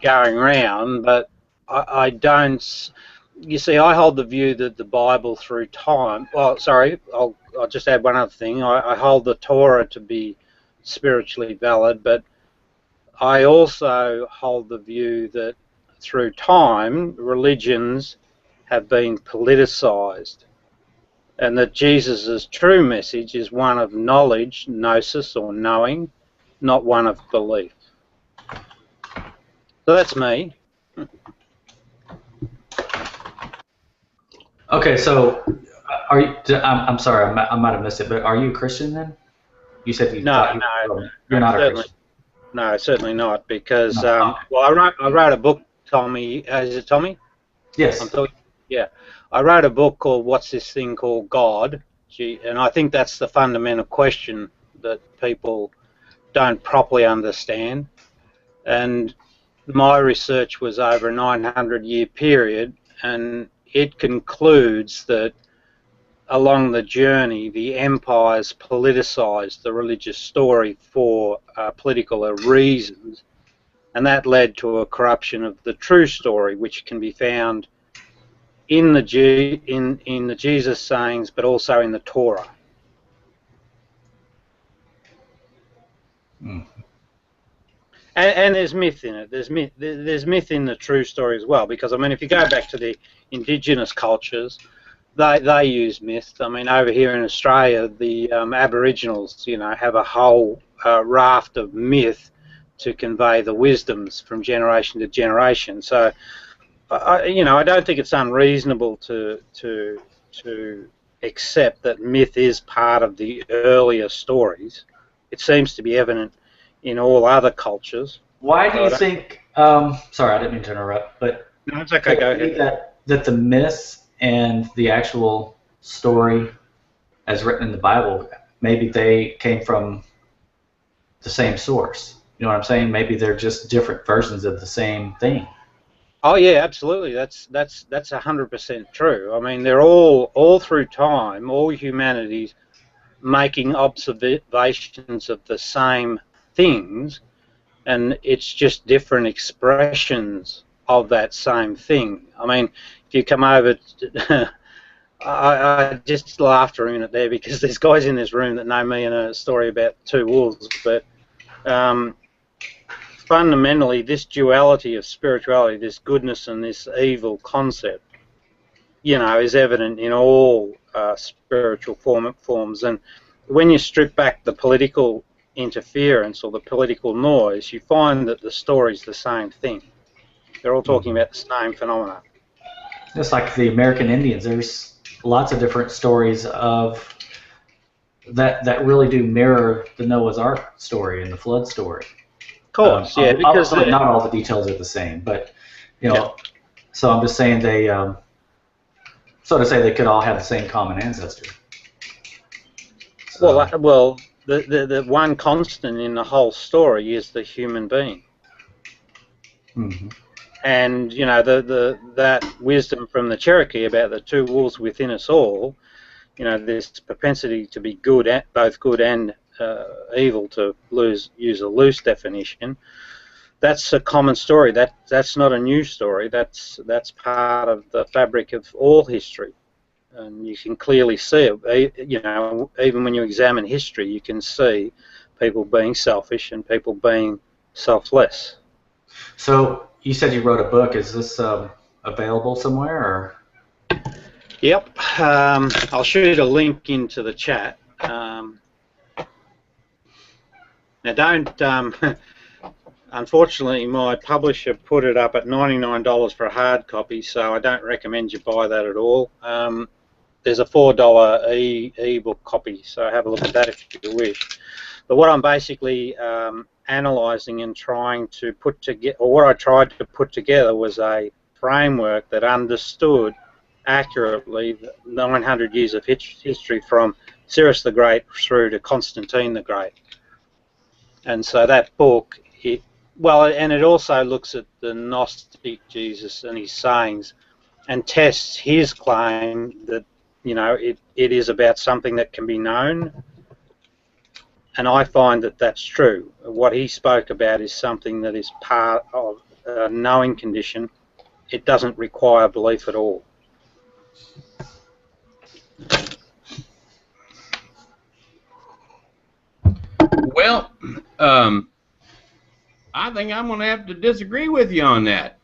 going around, but I don't. You see, I hold the view that the Bible through time. Well, sorry, I'll just add one other thing. I hold the Torah to be spiritually valid, but I also hold the view that through time, religions have been politicized, and that Jesus' true message is one of knowledge, gnosis, or knowing, not one of belief. So that's me. Okay, so are you? I'm sorry, I might have missed it, but are you a Christian then? You said you thought you're not a Christian. No, certainly not, because well, I wrote a book, Tommy. Is it Tommy? Yes. Yeah, I wrote a book called "What's This Thing Called God?" And I think that's the fundamental question that people don't properly understand. And my research was over a 900-year period, and it concludes that along the journey, the empires politicized the religious story for political reasons, and that led to a corruption of the true story, which can be found in the Jesus sayings, but also in the Torah. Mm. And there's myth in it. There's myth in the true story as well, because I mean, if you go back to the indigenous cultures, they use myth. I mean, over here in Australia, the Aboriginals, have a whole raft of myth to convey the wisdoms from generation to generation. So, I don't think it's unreasonable to accept that myth is part of the earlier stories. It seems to be evident in all other cultures. Why do you think? Sorry, I didn't mean to interrupt, but no, it's okay. Go ahead. That the myths and the actual story, as written in the Bible, maybe they came from the same source. You know what I'm saying? Maybe they're just different versions of the same thing. Oh yeah, absolutely. That's 100% true. I mean, they're all through time, all humanities making observations of the same things, and it's just different expressions of that same thing. I mean, if you come over to, I just laughed a minute there because there's guys in this room that know me in a story about two wolves, but fundamentally this duality of spirituality, this goodness and this evil concept, is evident in all spiritual forms. And when you strip back the political interference or the political noise, you find that the story's the same thing. They're all talking about the same phenomena. Just like the American Indians, there's lots of different stories of that really do mirror the Noah's Ark story and the flood story. Of course, yeah, because not all the details are the same, but so I'm just saying they, so to say, they could all have the same common ancestor. So. Well, the one constant in the whole story is the human being. Mm-hmm. And that wisdom from the Cherokee about the two wolves within us all, this propensity to be good, both good and evil, to use a loose definition. That's a common story. That's not a new story. That's part of the fabric of all history, and you can clearly see it. Even when you examine history, you can see people being selfish and people being selfless. So you said you wrote a book. Is this available somewhere? Or? Yep. I'll shoot a link into the chat. Now, don't. Unfortunately, my publisher put it up at $99 for a hard copy, so I don't recommend you buy that at all. There's a $4 e-book copy, so have a look at that if you wish. But what I'm basically analysing and trying to put together, or what I tried to put together, was a framework that understood accurately the 900 years of history from Cyrus the Great through to Constantine the Great. And so that book, it also looks at the Gnostic Jesus and his sayings and tests his claim that, it is about something that can be known. And I find that that's true. What he spoke about is something that is part of a knowing condition, it doesn't require belief at all. Well, I think I'm going to have to disagree with you on that.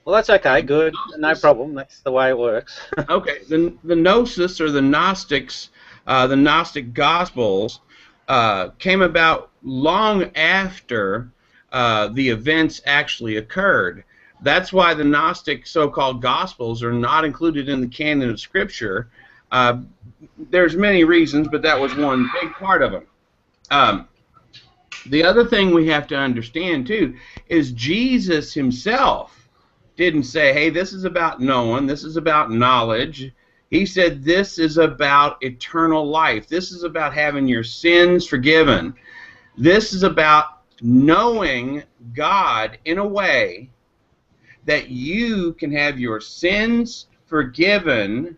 Well, that's okay. Good. No problem. That's the way it works. Okay. The Gnosis, or the Gnostics, the Gnostic Gospels, came about long after the events actually occurred. That's why the Gnostic so-called Gospels are not included in the canon of Scripture. There's many reasons, but that was one big part of them. The other thing we have to understand, too, is Jesus himself didn't say, hey, this is about knowing, this is about knowledge. He said this is about eternal life. This is about having your sins forgiven. This is about knowing God in a way that you can have your sins forgiven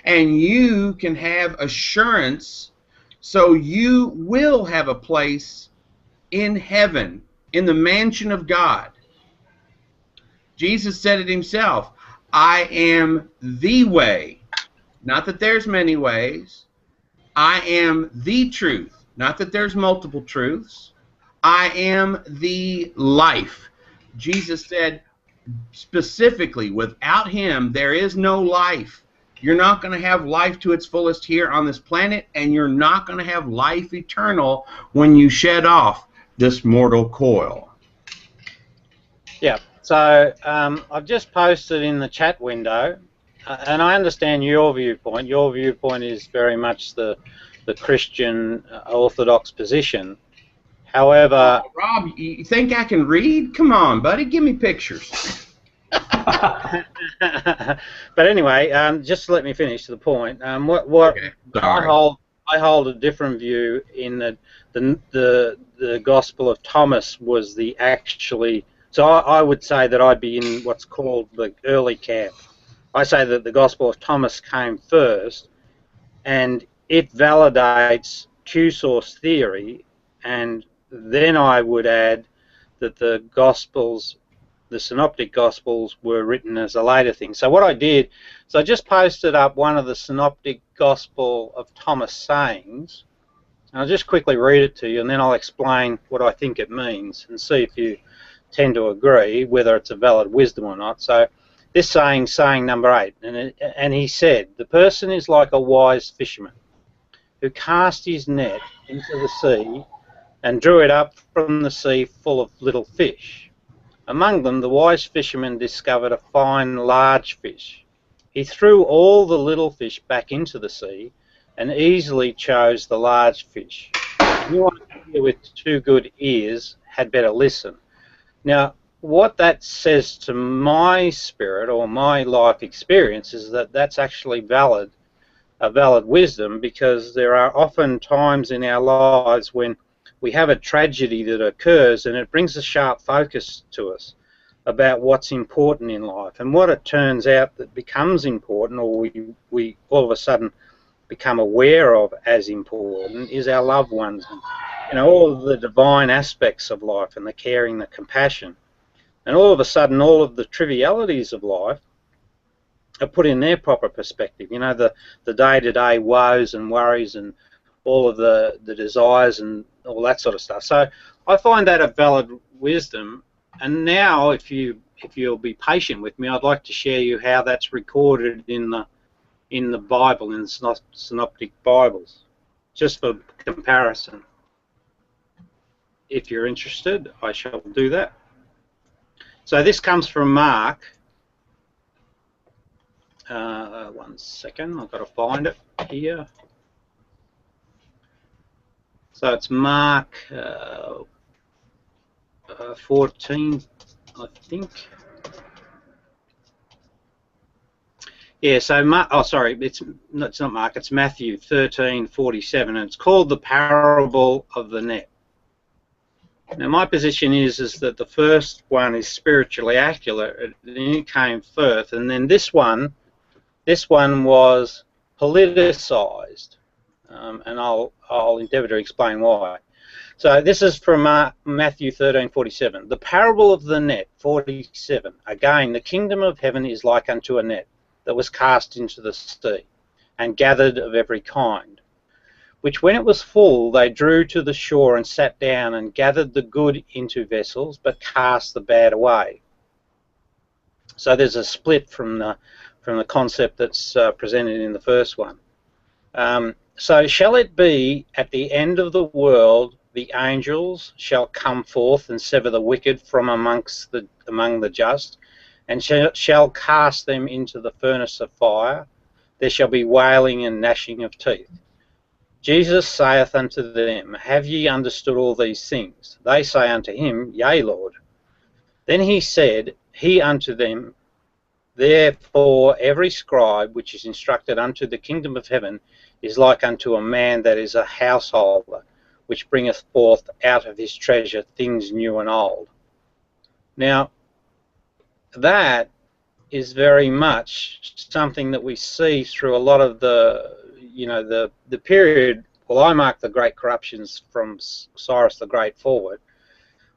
and you can have assurance, so you will have a place in heaven, in the mansion of God. Jesus said it himself, I am the way. Not that there's many ways. I am the truth. Not that there's multiple truths. I am the life. Jesus said specifically, without him, there is no life. You're not going to have life to its fullest here on this planet, and you're not going to have life eternal when you shed off this mortal coil. Yeah. So I've just posted in the chat window, and I understand your viewpoint. Your viewpoint is very much the Christian Orthodox position. However, Rob, you think I can read? Come on, buddy, give me pictures. but anyway, just let me finish the point. Okay. I hold a different view in that the Gospel of Thomas was the actually. So I would say that I'd be in what's called the early camp. I say that the Gospel of Thomas came first, and it validates Q-source theory, and then I would add that the Gospels, the Synoptic Gospels, were written as a later thing. So what I did, so I just posted up one of the Synoptic Gospel of Thomas sayings, and I'll just quickly read it to you, and then I'll explain what I think it means, and see if you tend to agree whether it's a valid wisdom or not. So this saying number 8, and he said, the person is like a wise fisherman who cast his net into the sea and drew it up from the sea full of little fish. Among them the wise fisherman discovered a fine large fish. He threw all the little fish back into the sea and easily chose the large fish. Anyone here with 2 good ears had better listen. Now, what that says to my spirit or my life experience is that that's actually a valid wisdom, because there are often times in our lives when we have a tragedy that occurs and it brings a sharp focus to us about what's important in life. And what it turns out that becomes important, or we all of a sudden become aware of as important, is our loved ones. And, all of the divine aspects of life and the caring, the compassion. And all of a sudden, all of the trivialities of life are put in their proper perspective. The day-to-day woes and worries and all of the desires and all that sort of stuff. So I find that a valid wisdom. And now, if you'll be patient with me, I'd like to share you how that's recorded in the Bible, in the Synoptic Bibles, just for comparison. If you're interested, I shall do that. So this comes from Mark. 1 second, I've got to find it here. So it's Mark 14, I think. Yeah, so it's not Mark, it's Matthew 13:47, and it's called the parable of the net. Now, my position is that the first one is spiritually accurate, and it came first, and then this one was politicized, and I'll endeavour to explain why. So this is from Matthew 13:47. The parable of the net, 47. Again, the kingdom of heaven is like unto a net that was cast into the sea, and gathered of every kind, which when it was full, they drew to the shore and sat down and gathered the good into vessels, but cast the bad away. So there's a split from the concept that's presented in the first one. So shall it be at the end of the world, the angels shall come forth and sever the wicked from among the just, and shall cast them into the furnace of fire. There shall be wailing and gnashing of teeth. Jesus saith unto them, Have ye understood all these things? They say unto him, Yea, Lord. Then he said, He unto them, Therefore every scribe which is instructed unto the kingdom of heaven is like unto a man that is a householder, which bringeth forth out of his treasure things new and old. Now, that is very much something that we see through a lot of the period. Well, I mark the great corruptions from Cyrus the Great forward.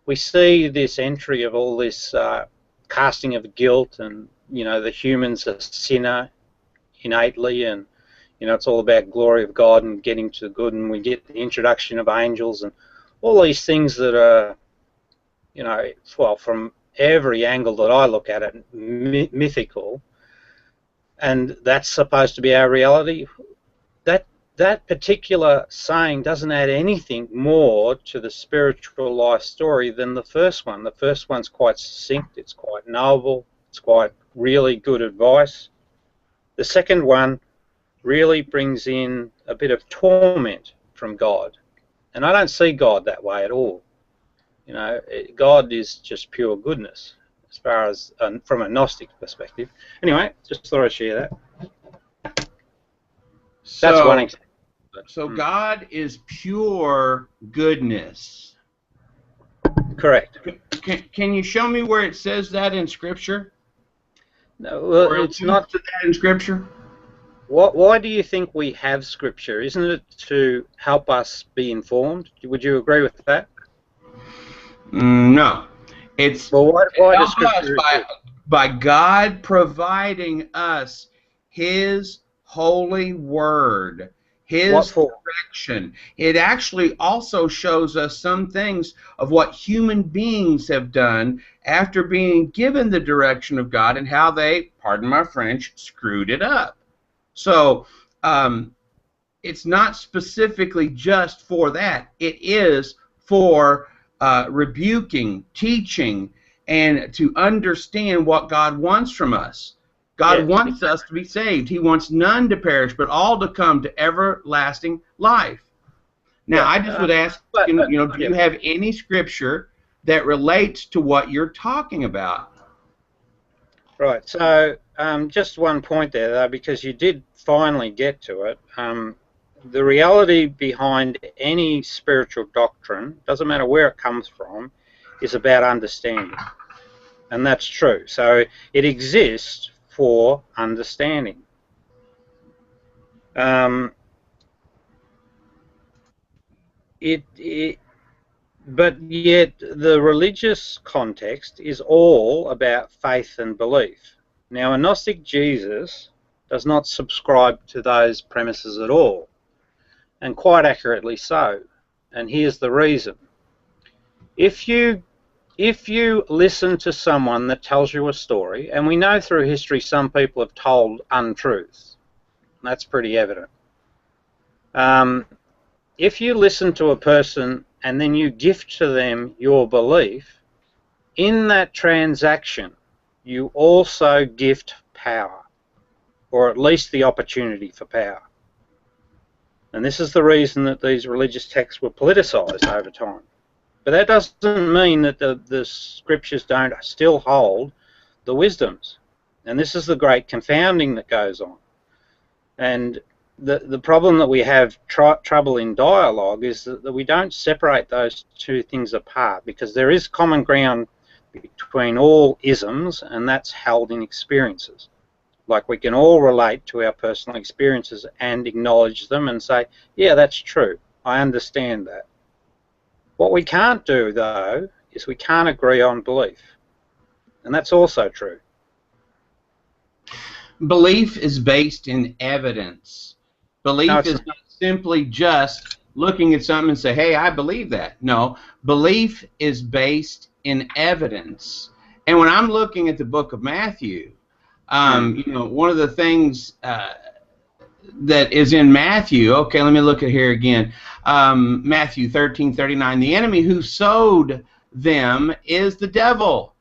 We see this entry of all this casting of guilt, and the human's a sinner innately, and it's all about glory of God and getting to good, and we get the introduction of angels and all these things that are, well, from every angle that I look at it, mythical, and that's supposed to be our reality. That particular saying doesn't add anything more to the spiritual life story than the first one. The first one's quite succinct, it's quite noble, it's quite really good advice. The second one really brings in a bit of torment from God, and I don't see God that way at all. God is just pure goodness as far as from a Gnostic perspective. Anyway, just thought I'd share that. That's one example. So God is pure goodness. Correct. Can you show me where it says that in Scripture? No, well, it's not that in Scripture. Why do you think we have Scripture? Isn't it to help us be informed? Would you agree with that? No. It's why does Scripture by God providing us His holy word, His direction. It actually also shows us some things of what human beings have done after being given the direction of God and how they, pardon my French, screwed it up. So it's not specifically just for that. It is for rebuking, teaching, and to understand what God wants from us. God wants us to be saved. He wants none to perish, but all to come to everlasting life. Now, I just would ask, do you have any Scripture that relates to what you're talking about? Right. So just one point there, though, because you did finally get to it. The reality behind any spiritual doctrine, doesn't matter where it comes from, is about understanding. And that's true. So it exists for understanding. But yet the religious context is all about faith and belief. Now, a Gnostic Jesus does not subscribe to those premises at all, and quite accurately so. And here's the reason. If you listen to someone that tells you a story, and we know through history some people have told untruths, that's pretty evident. If you listen to a person and then you gift to them your belief, in that transaction you also gift power, or at least the opportunity for power. And this is the reason that these religious texts were politicized over time. But that doesn't mean that the Scriptures don't still hold the wisdoms. And this is the great confounding that goes on. And the problem that we have trouble in dialogue is that we don't separate those two things apart, because there is common ground between all isms, and that's held in experiences. Like, we can all relate to our personal experiences and acknowledge them and say, yeah, that's true, I understand that. What we can't do, though, is we can't agree on belief. And that's also true. Belief is based in evidence. Belief is not simply just looking at something and say, hey, I believe that. No, belief is based in evidence. And when I'm looking at the book of Matthew, you know, one of the things that is in Matthew, okay, let me look at here again. Matthew 13:39, the enemy who sowed them is the devil.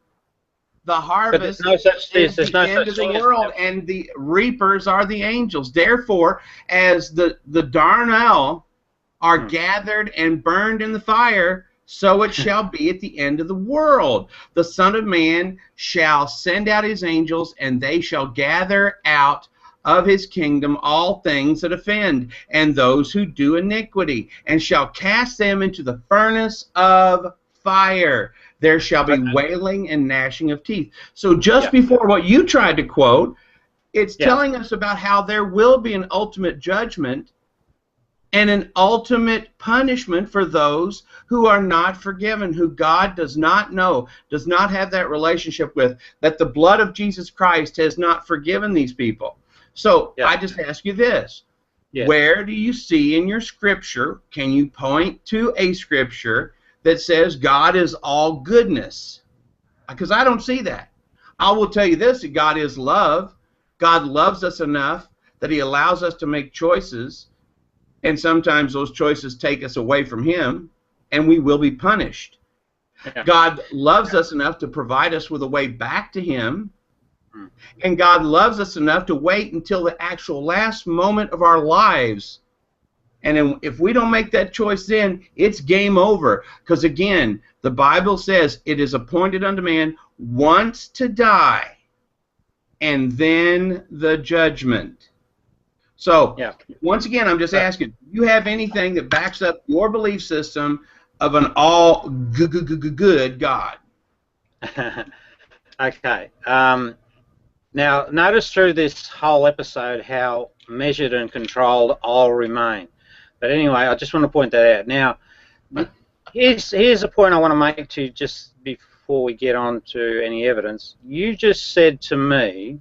The harvest is the end of the world, and the reapers are the angels. Therefore, as the darnel are gathered and burned in the fire, so it shall be at the end of the world. The Son of Man shall send out his angels, and they shall gather out of his kingdom all things that offend, and those who do iniquity, and shall cast them into the furnace of fire. There shall be wailing and gnashing of teeth. So just before what you tried to quote, it's telling us about how there will be an ultimate judgment and an ultimate punishment for those who are not forgiven, who God does not know, does not have that relationship with, that the blood of Jesus Christ has not forgiven these people. So I just ask you this. Where do you see in your scripture, can you point to a scripture that says God is all goodness? Because I don't see that. I will tell you this, that God is love. God loves us enough that he allows us to make choices, and sometimes those choices take us away from him, and we will be punished. God loves us enough to provide us with a way back to him, and God loves us enough to wait until the actual last moment of our lives. And if we don't make that choice then, it's game over. Because again, the Bible says it is appointed unto man once to die, and then the judgment. So, once again, I'm just asking, do you have anything that backs up your belief system of an all good God? Okay. Now, notice through this whole episode how measured and controlled I'll remain. But anyway, I just want to point that out. Now, here's a point I want to make to you just before we get on to any evidence. You just said to me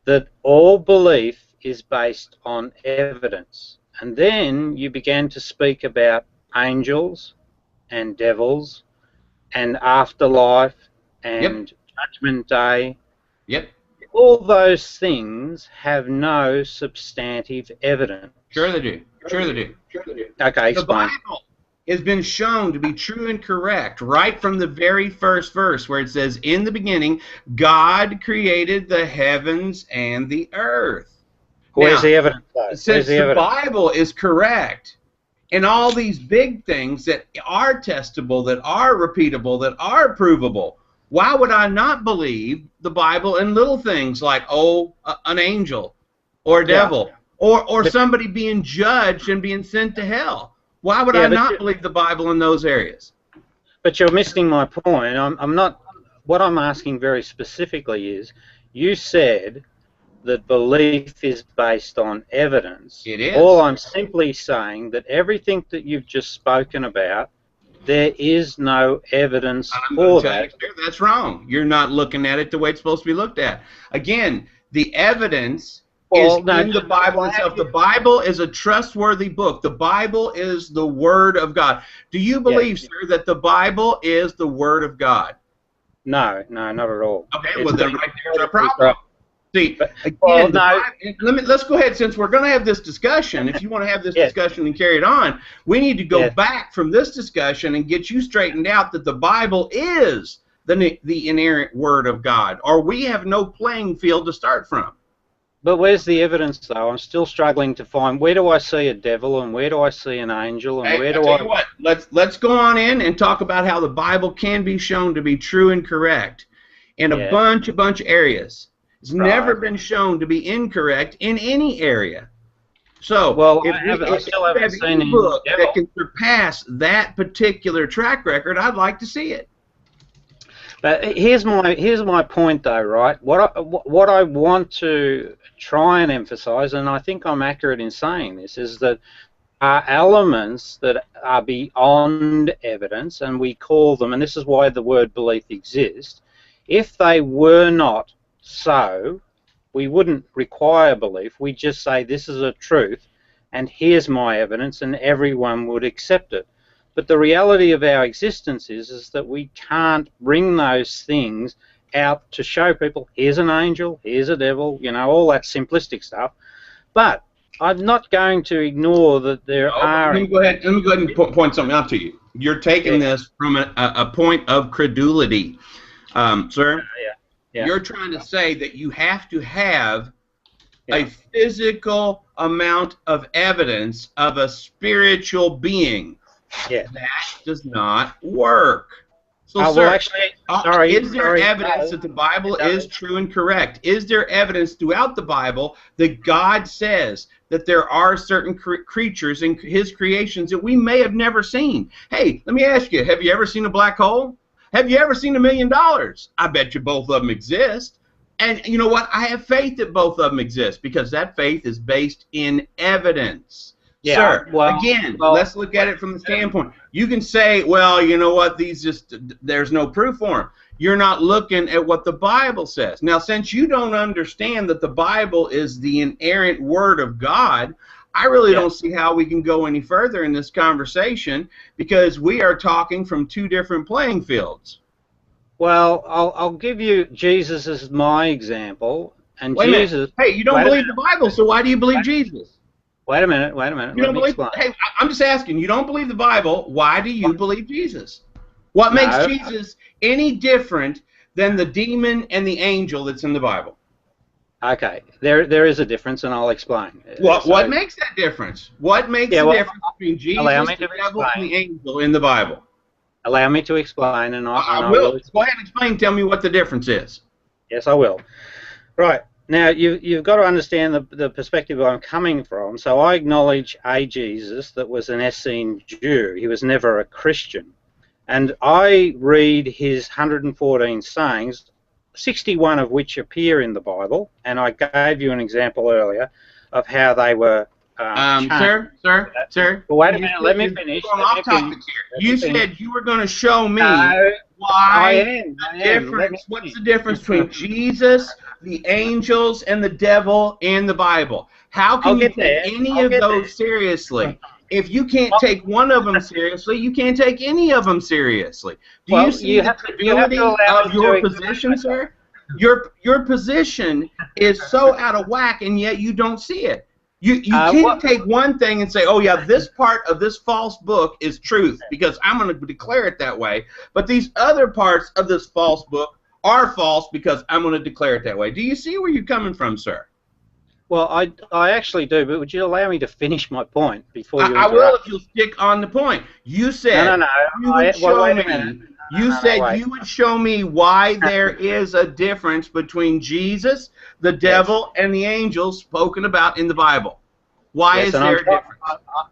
that all belief is based on evidence. And then you began to speak about angels and devils and afterlife and Judgment Day. All those things have no substantive evidence. Sure they do. Sure they do. Okay, explain. The Bible has been shown to be true and correct right from the very first verse, where it says, in the beginning, God created the heavens and the earth. Where's the evidence, though? Since the Bible is correct, and all these big things that are testable, that are repeatable, that are provable, why would I not believe the Bible in little things like, an angel or a devil or somebody being judged and being sent to hell? Why would I not believe the Bible in those areas? But you're missing my point. I'm not. What I'm asking very specifically is, you said that belief is based on evidence. It is. All I'm simply saying that everything that you've just spoken about, there is no evidence for that. That's wrong. You're not looking at it the way it's supposed to be looked at. Again, the evidence is in the Bible itself. The Bible is a trustworthy book. The Bible is the Word of God. Do you believe, sir, that the Bible is the Word of God? No, not at all. Okay, well then right there's our problem. See, again, let's go ahead, since we're going to have this discussion. If you want to have this discussion and carry it on, we need to go back from this discussion and get you straightened out that the Bible is the inerrant Word of God, or we have no playing field to start from. But where's the evidence, though? I'm still struggling to find, where do I see a devil and where do I see an angel and where do I... Tell you what, let's go on in and talk about how the Bible can be shown to be true and correct in a bunch of areas. It's never been shown to be incorrect in any area. So, I still haven't seen any book that can surpass that particular track record, I'd like to see it. But here's my point, though, right? What I want to try and emphasize, and I think I'm accurate in saying this, is that are elements that are beyond evidence, and we call them, and this is why the word belief exists. If they were not so, we wouldn't require belief. We'd just say this is a truth, and here's my evidence, and everyone would accept it. But the reality of our existence is that we can't bring those things out to show people, here's an angel, here's a devil, you know, all that simplistic stuff. But I'm not going to ignore that there are... Let me go ahead and point something out to you. You're taking this from a point of credulity. Sir, you're trying to say that you have to have a physical amount of evidence of a spiritual being. Yeah. That does not work. So, well, sir, actually, is there evidence that the Bible is true and correct? Is there evidence throughout the Bible that God says that there are certain creatures in His creations that we may have never seen? Hey, let me ask you, have you ever seen a black hole? Have you ever seen $1 million? I bet you both of them exist. And you know what? I have faith that both of them exist because that faith is based in evidence. Yeah, sir, let's look at it from the standpoint. You can say, well, you know what, there's no proof for them. You're not looking at what the Bible says. Now, since you don't understand that the Bible is the inerrant Word of God, I really don't see how we can go any further in this conversation because we are talking from two different playing fields. Well, I'll give you Jesus as my example. And Wait Jesus. A minute. Hey, you don't believe the Bible, so why do you believe Jesus? Wait a minute. You don't believe, hey, I'm just asking, you don't believe the Bible, why do you believe Jesus? What makes Jesus any different than the demon and the angel that's in the Bible? Okay, there is a difference, and I'll explain. What makes that difference? What makes the difference between Jesus, the devil, and the angel in the Bible? Allow me to explain, and I will. Go ahead and explain. Tell me what the difference is. Yes, I will. Right. Now, you've got to understand the perspective I'm coming from. So I acknowledge a Jesus that was an Essene Jew. He was never a Christian. And I read his 114 sayings, 61 of which appear in the Bible, and I gave you an example earlier of how they were Sir. Well, wait a minute, let me finish. You said you were going to show me what's the difference between Jesus, the angels, and the devil in the Bible. How can you take any of those seriously? If you can't take one of them seriously, you can't take any of them seriously. Do you see the credibility of your position, sir? Your position is so out of whack, and yet you don't see it. You can't take one thing and say, oh, yeah, this part of this false book is truth because I'm going to declare it that way. But these other parts of this false book are false because I'm going to declare it that way. Do you see where you're coming from, sir? Well, I actually do, but would you allow me to finish my point before you interrupt? I will if you'll stick on the point. You said you would show me why there is a difference between Jesus, the devil, and the angels spoken about in the Bible. Why is there a difference?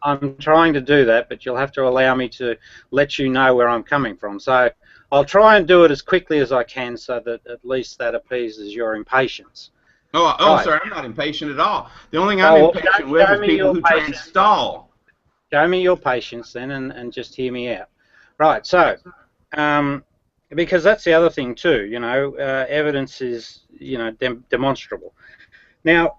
I'm trying to do that, but you'll have to allow me to let you know where I'm coming from. So I'll try and do it as quickly as I can so that at least that appeases your impatience. Right. Sir, I'm not impatient at all. The only thing I'm impatient with is people who try and stall. Show me your patience then and just hear me out. Right, so, because that's the other thing too, you know, evidence is, you know, demonstrable. Now,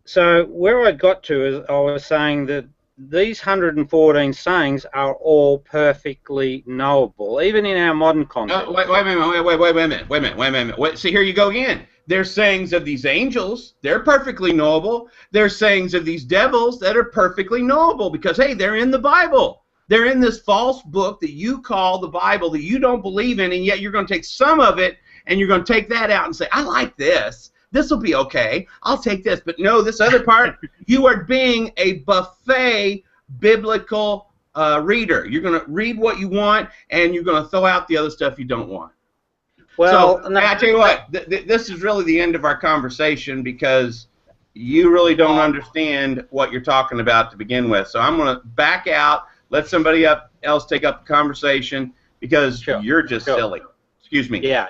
so where I got to is I was saying that these 114 sayings are all perfectly knowable, even in our modern context. Wait a minute. See, here you go again. There's sayings of these angels, they're perfectly knowable. There's sayings of these devils that are perfectly knowable because, hey, they're in the Bible. They're in this false book that you call the Bible that you don't believe in, and yet you're going to take some of it and you're going to take that out and say, I like this. This will be okay. I'll take this. But no, this other part, you are being a buffet biblical reader. You're going to read what you want, and you're going to throw out the other stuff you don't want. Well, so, I tell you what, this is really the end of our conversation because you really don't understand what you're talking about to begin with. So I'm going to back out, let somebody else take up the conversation because you're just silly. Excuse me. Yeah.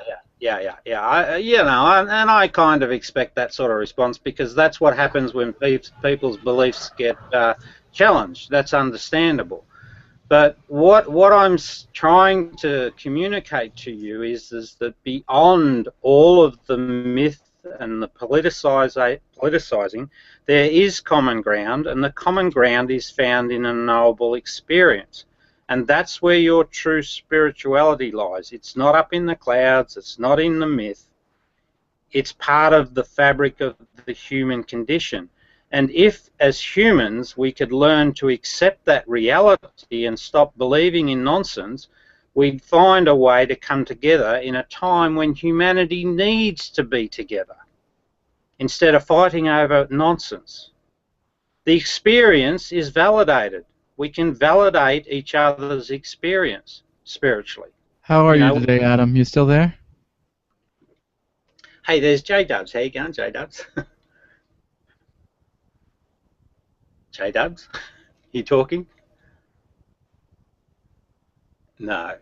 I kind of expect that sort of response because that's what happens when people's beliefs get challenged. That's understandable. But what I'm trying to communicate to you is that beyond all of the myth and the politicizing, there is common ground, and the common ground is found in a knowable experience. And that's where your true spirituality lies. It's not up in the clouds, it's not in the myth. It's part of the fabric of the human condition. And if, as humans, we could learn to accept that reality and stop believing in nonsense, we'd find a way to come together in a time when humanity needs to be together, instead of fighting over nonsense. The experience is validated. We can validate each other's experience spiritually. How are you today, Adam? You still there? Hey, there's J-Dubs. How you going, J-Dubs? J-Dubs? You talking? No.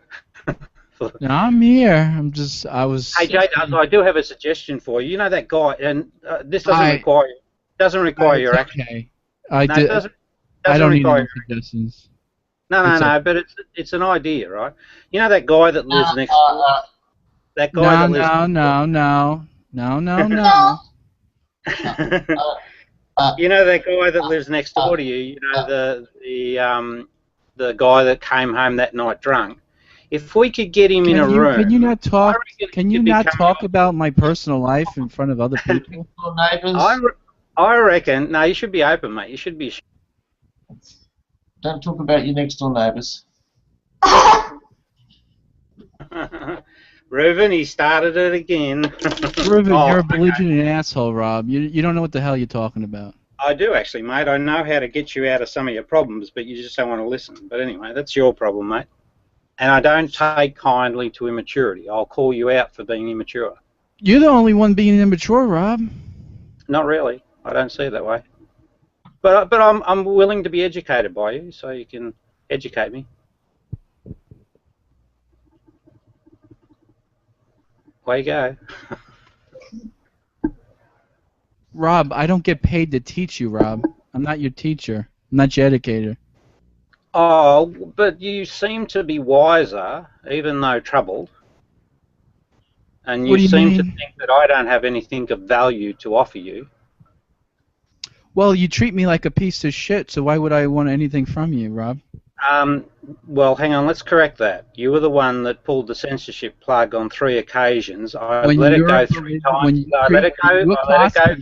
No, I'm here. Hey, J-Dubs, I do have a suggestion for you. You know that guy, and this doesn't require your action. Okay. I don't need any suggestions. No, but it's an idea, right? You know that guy that lives next door? That guy No. You know that guy that lives next door to you? You know the guy that came home that night drunk? If we could get him in a room... Can you not talk? Can you not talk about my personal life in front of other people? I reckon... No, you should be open, mate. You should be... Don't talk about your next door neighbours. Reuven, he started it again. Reuven, you're a belligerent asshole, Rob. You don't know what the hell you're talking about. I do, actually, mate. I know how to get you out of some of your problems, but you just don't want to listen. But anyway, that's your problem, mate. And I don't take kindly to immaturity. I'll call you out for being immature. You're the only one being immature, Rob. Not really. I don't see it that way. But I'm willing to be educated by you, so you can educate me. Way you go. Rob, I don't get paid to teach you, Rob. I'm not your teacher. I'm not your educator. Oh, but you seem to be wiser, even though troubled. And you seem to think that I don't have anything of value to offer you. Well, you treat me like a piece of shit, so why would I want anything from you, Rob? Well, hang on, let's correct that. You were the one that pulled the censorship plug on 3 occasions. I let it go 3 times. I let it go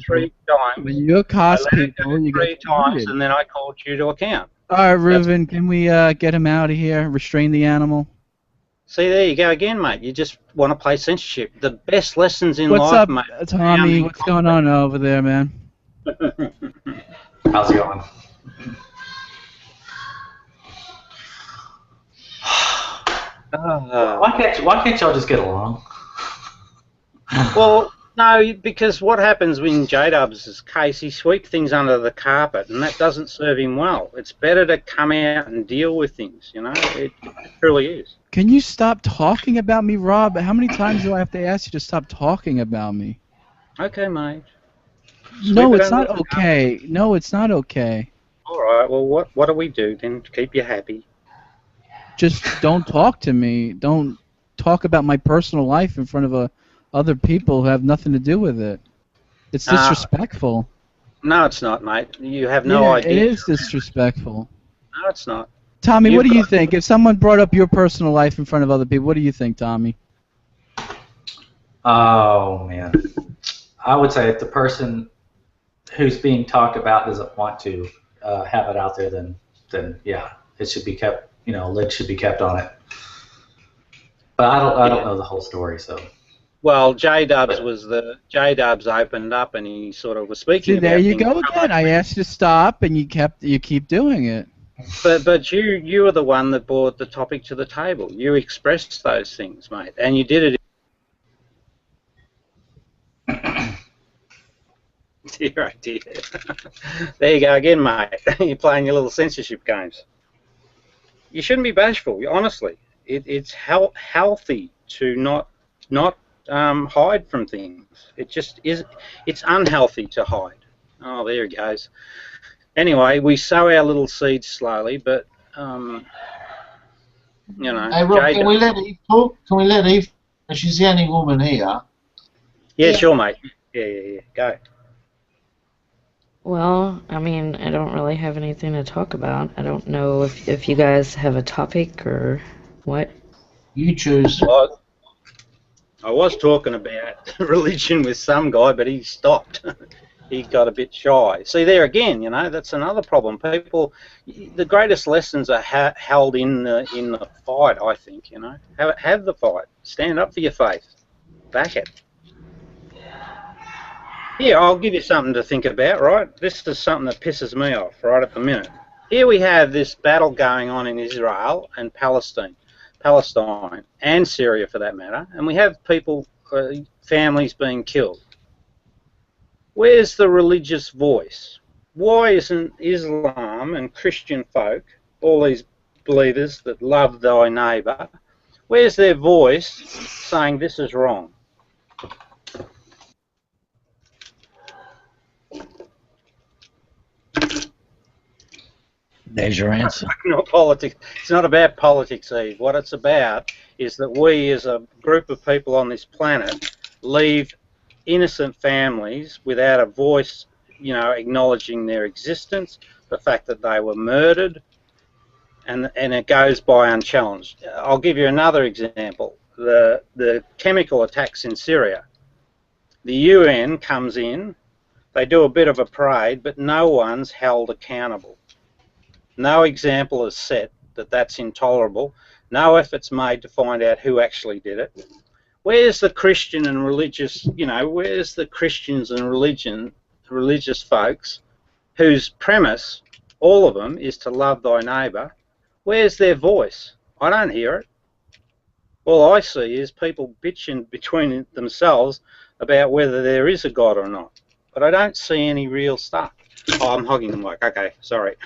3 times. When you cost people, you get 3 times, and then I called you to account. All right, Reuven, can we get him out of here? Restrain the animal? See, there you go again, mate. You just want to play censorship. The best lessons in life, mate. What's up, Tommy? What's going on over there, man? How's it going? Why can't y'all just get along? Well, no, because what happens in J-Dub's case, he sweeps things under the carpet, and that doesn't serve him well. It's better to come out and deal with things, you know? It truly is. Can you stop talking about me, Rob? How many times do I have to ask you to stop talking about me? Okay, mate. No, it's not okay. No, it's not okay. All right, well, what do we do then to keep you happy? Just don't talk to me. Don't talk about my personal life in front of other people who have nothing to do with it. It's disrespectful. No, it's not, mate. You have no idea. It is disrespectful. No, it's not. Tommy, what do you think? If someone brought up your personal life in front of other people, what do you think, Tommy? Oh, man. I would say if the person who's being talked about doesn't want to have it out there, then yeah, it should be kept. You know, lid should be kept on it. But I don't know the whole story, so. Well, J-Dubs opened up and he sort of was speaking. See, there you go again. I asked you to stop, and you keep doing it. But you were the one that brought the topic to the table. You expressed those things, mate, and you did it. Dear, dear. There you go again, mate. You're playing your little censorship games. You shouldn't be bashful, honestly. It's healthy to not hide from things. It just is. It's unhealthy to hide. Oh, there it goes. Anyway, we sow our little seeds slowly, but you know. Hey, Rob, can we let Eve talk? Can we let Eve? She's the only woman here. Yeah, sure, mate. Yeah. Go. Well, I mean, I don't really have anything to talk about. I don't know if you guys have a topic or what. You choose. Well, I was talking about religion with some guy, but he stopped. He got a bit shy. See, there again, you know, that's another problem. People, the greatest lessons are held in the fight, I think, you know. Have the fight. Stand up for your faith. Back it. Here, I'll give you something to think about, right? This is something that pisses me off right at the minute. Here we have this battle going on in Israel and Palestine, and Syria for that matter, and we have people, families being killed. Where's the religious voice? Why isn't Islam and Christian folk, all these believers that love thy neighbour, where's their voice saying this is wrong? There's your answer. Not politics. It's not about politics, Eve. What it's about is that we, as a group of people on this planet, leave innocent families without a voice, you know, acknowledging their existence, the fact that they were murdered, and it goes by unchallenged. I'll give you another example. The chemical attacks in Syria. The UN comes in, they do a bit of a parade, but no one's held accountable. No example is set that that's intolerable. No effort's made to find out who actually did it. Where's the Christian and religious, you know, where's the Christians and religious folks whose premise, all of them, is to love thy neighbour? Where's their voice? I don't hear it. All I see is people bitching between themselves about whether there is a God or not. But I don't see any real stuff. Oh, I'm hogging the mic. Okay, sorry.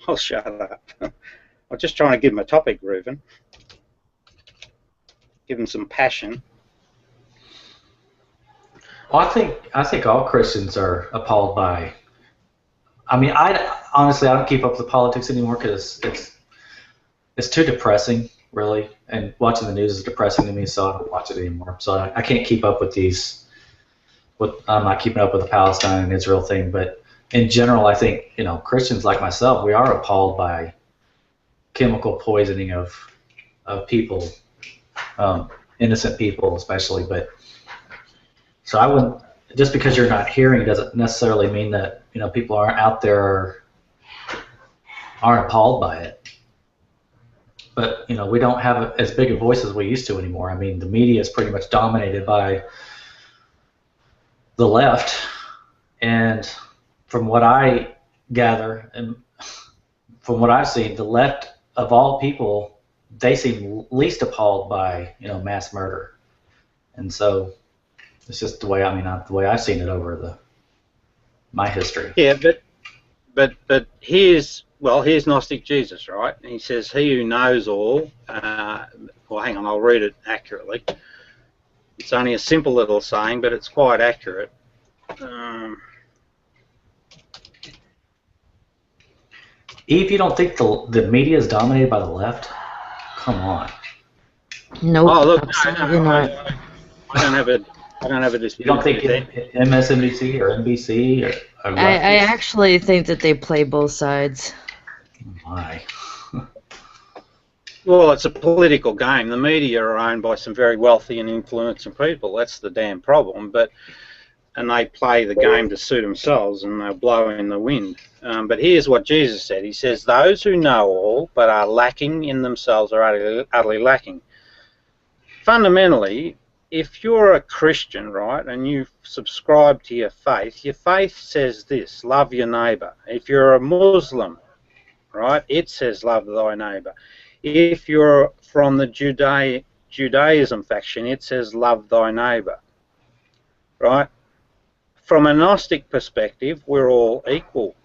I'll shut up. I'm just trying to give him a topic, Reuven. Give him some passion. Well, I think all Christians are appalled by. I mean, honestly I don't keep up with politics anymore because it's too depressing, really. And watching the news is depressing to me, so I don't watch it anymore. So I can't keep up with these. I'm not keeping up with the Palestine and Israel thing, but in general, I think, you know, Christians like myself, we are appalled by chemical poisoning of people, innocent people especially. But so I wouldn't, just because you're not hearing doesn't necessarily mean that, you know, people aren't out there aren't appalled by it. But, you know, we don't have as big a voice as we used to anymore. I mean, the media is pretty much dominated by the left, and from what I gather and from what I've seen, the left of all people, they seem least appalled by, you know, mass murder. And so it's just the way, I mean, the way I've seen it over my history. Yeah, but here's Gnostic Jesus, right? He says, he who knows all, well, hang on, I'll read it accurately. It's only a simple little saying, but it's quite accurate. Eve, you don't think the media is dominated by the left? Come on. Nope. Oh, look, absolutely not. I don't have a dispute. You don't think MSNBC or NBC or I actually think that they play both sides. My. Well, it's a political game. The media are owned by some very wealthy and influential people. That's the damn problem. And they play the game to suit themselves, and they'll blow in the wind. But here's what Jesus said. He says, those who know all but are lacking in themselves are utterly lacking. Fundamentally, if you're a Christian, right, and you subscribe to your faith says this, love your neighbour. If you're a Muslim, right, it says love thy neighbour. If you're from the Judaism faction, it says love thy neighbour, right? From a Gnostic perspective, we're all equal.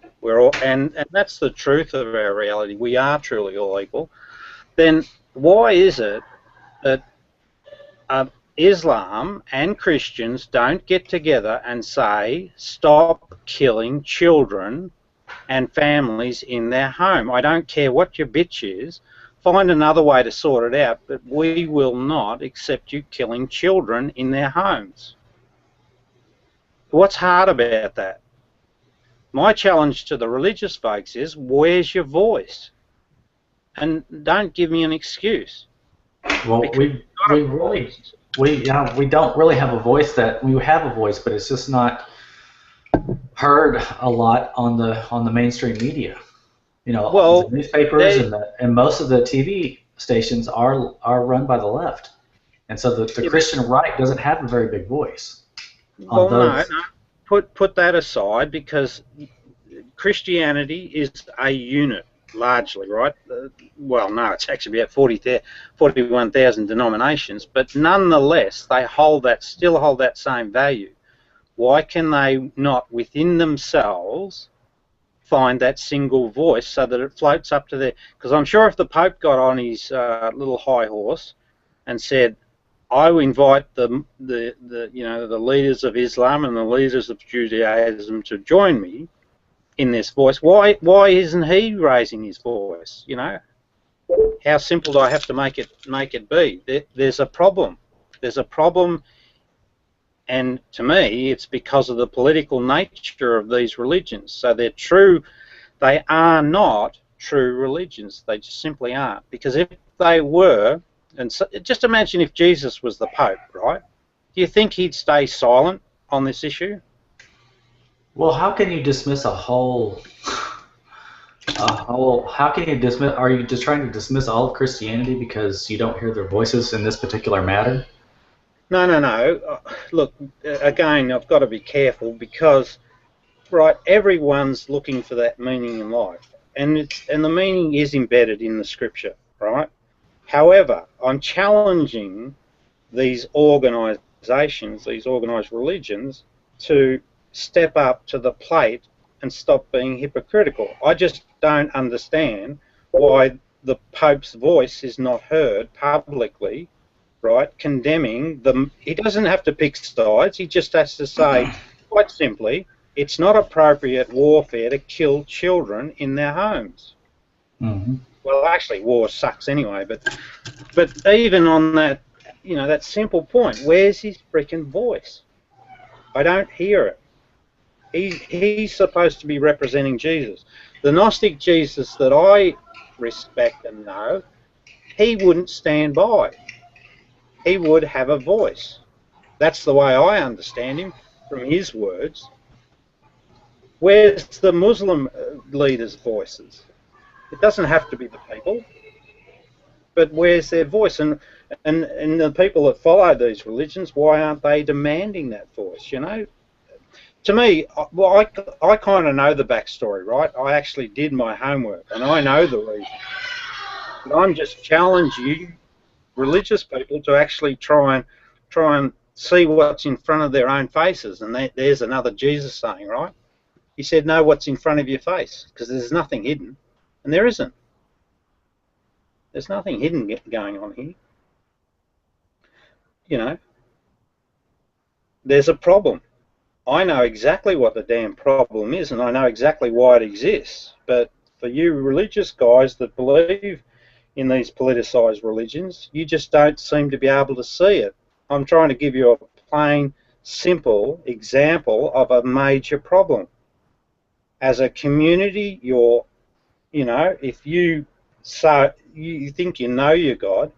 And that's the truth of our reality. We are truly all equal. Then why is it that Islam and Christians don't get together and say, stop killing children and families in their home. I don't care what your bitch is. Find another way to sort it out, but we will not accept you killing children in their homes. What's hard about that? My challenge to the religious folks is, where's your voice? And don't give me an excuse. Well, we don't really have a voice. We have a voice, but it's just not heard a lot on the mainstream media. You know, well, the newspapers and most of the TV stations are run by the left, and so the Christian right doesn't have a very big voice. Well, no. Put that aside, because Christianity is a unit, largely, right? Well, no, it's actually about 41,000 denominations, but nonetheless, they still hold that same value. Why can they not, within themselves, find that single voice so that it floats up to there? Because I'm sure if the Pope got on his little high horse and said, I invite the leaders of Islam and the leaders of Judaism to join me in this voice, why isn't he raising his voice? You know, how simple do I have to make it be? There's a problem. There's a problem, and to me, it's because of the political nature of these religions. So they are not true religions. They just simply aren't. Because if they were, and so, just imagine if Jesus was the Pope, right? Do you think he'd stay silent on this issue? Well, how can you dismiss how can you dismiss, are you just trying to dismiss all of Christianity because you don't hear their voices in this particular matter? No. Look, again, I've got to be careful because, right, everyone's looking for that meaning in life. And the meaning is embedded in the scripture, right? However, I'm challenging these organisations, these organised religions, to step up to the plate and stop being hypocritical. I just don't understand why the Pope's voice is not heard publicly, right, condemning them. He doesn't have to pick sides. He just has to say, quite simply, it's not appropriate warfare to kill children in their homes. Mm-hmm. Well, actually, war sucks anyway, but even on that, that simple point, where's his freaking voice? I don't hear it. He's supposed to be representing Jesus. The Gnostic Jesus that I respect and know, he wouldn't stand by. He would have a voice. That's the way I understand him from his words. Where's the Muslim leaders' voices? It doesn't have to be the people, but where's their voice? And the people that follow these religions, why aren't they demanding that voice? To me, well, I kind of know the backstory, right? I actually did my homework, and I know the reason. But I'm just challenging religious people to actually try and see what's in front of their own faces. And there's another Jesus saying, right? He said, know what's in front of your face, because there's nothing hidden. And there isn't. There's nothing hidden going on here. There's a problem. I know exactly what the damn problem is, and I know exactly why it exists. But for you religious guys that believe in these politicised religions, you just don't seem to be able to see it. I'm trying to give you a plain, simple example of a major problem. As a community, if you think you know your God,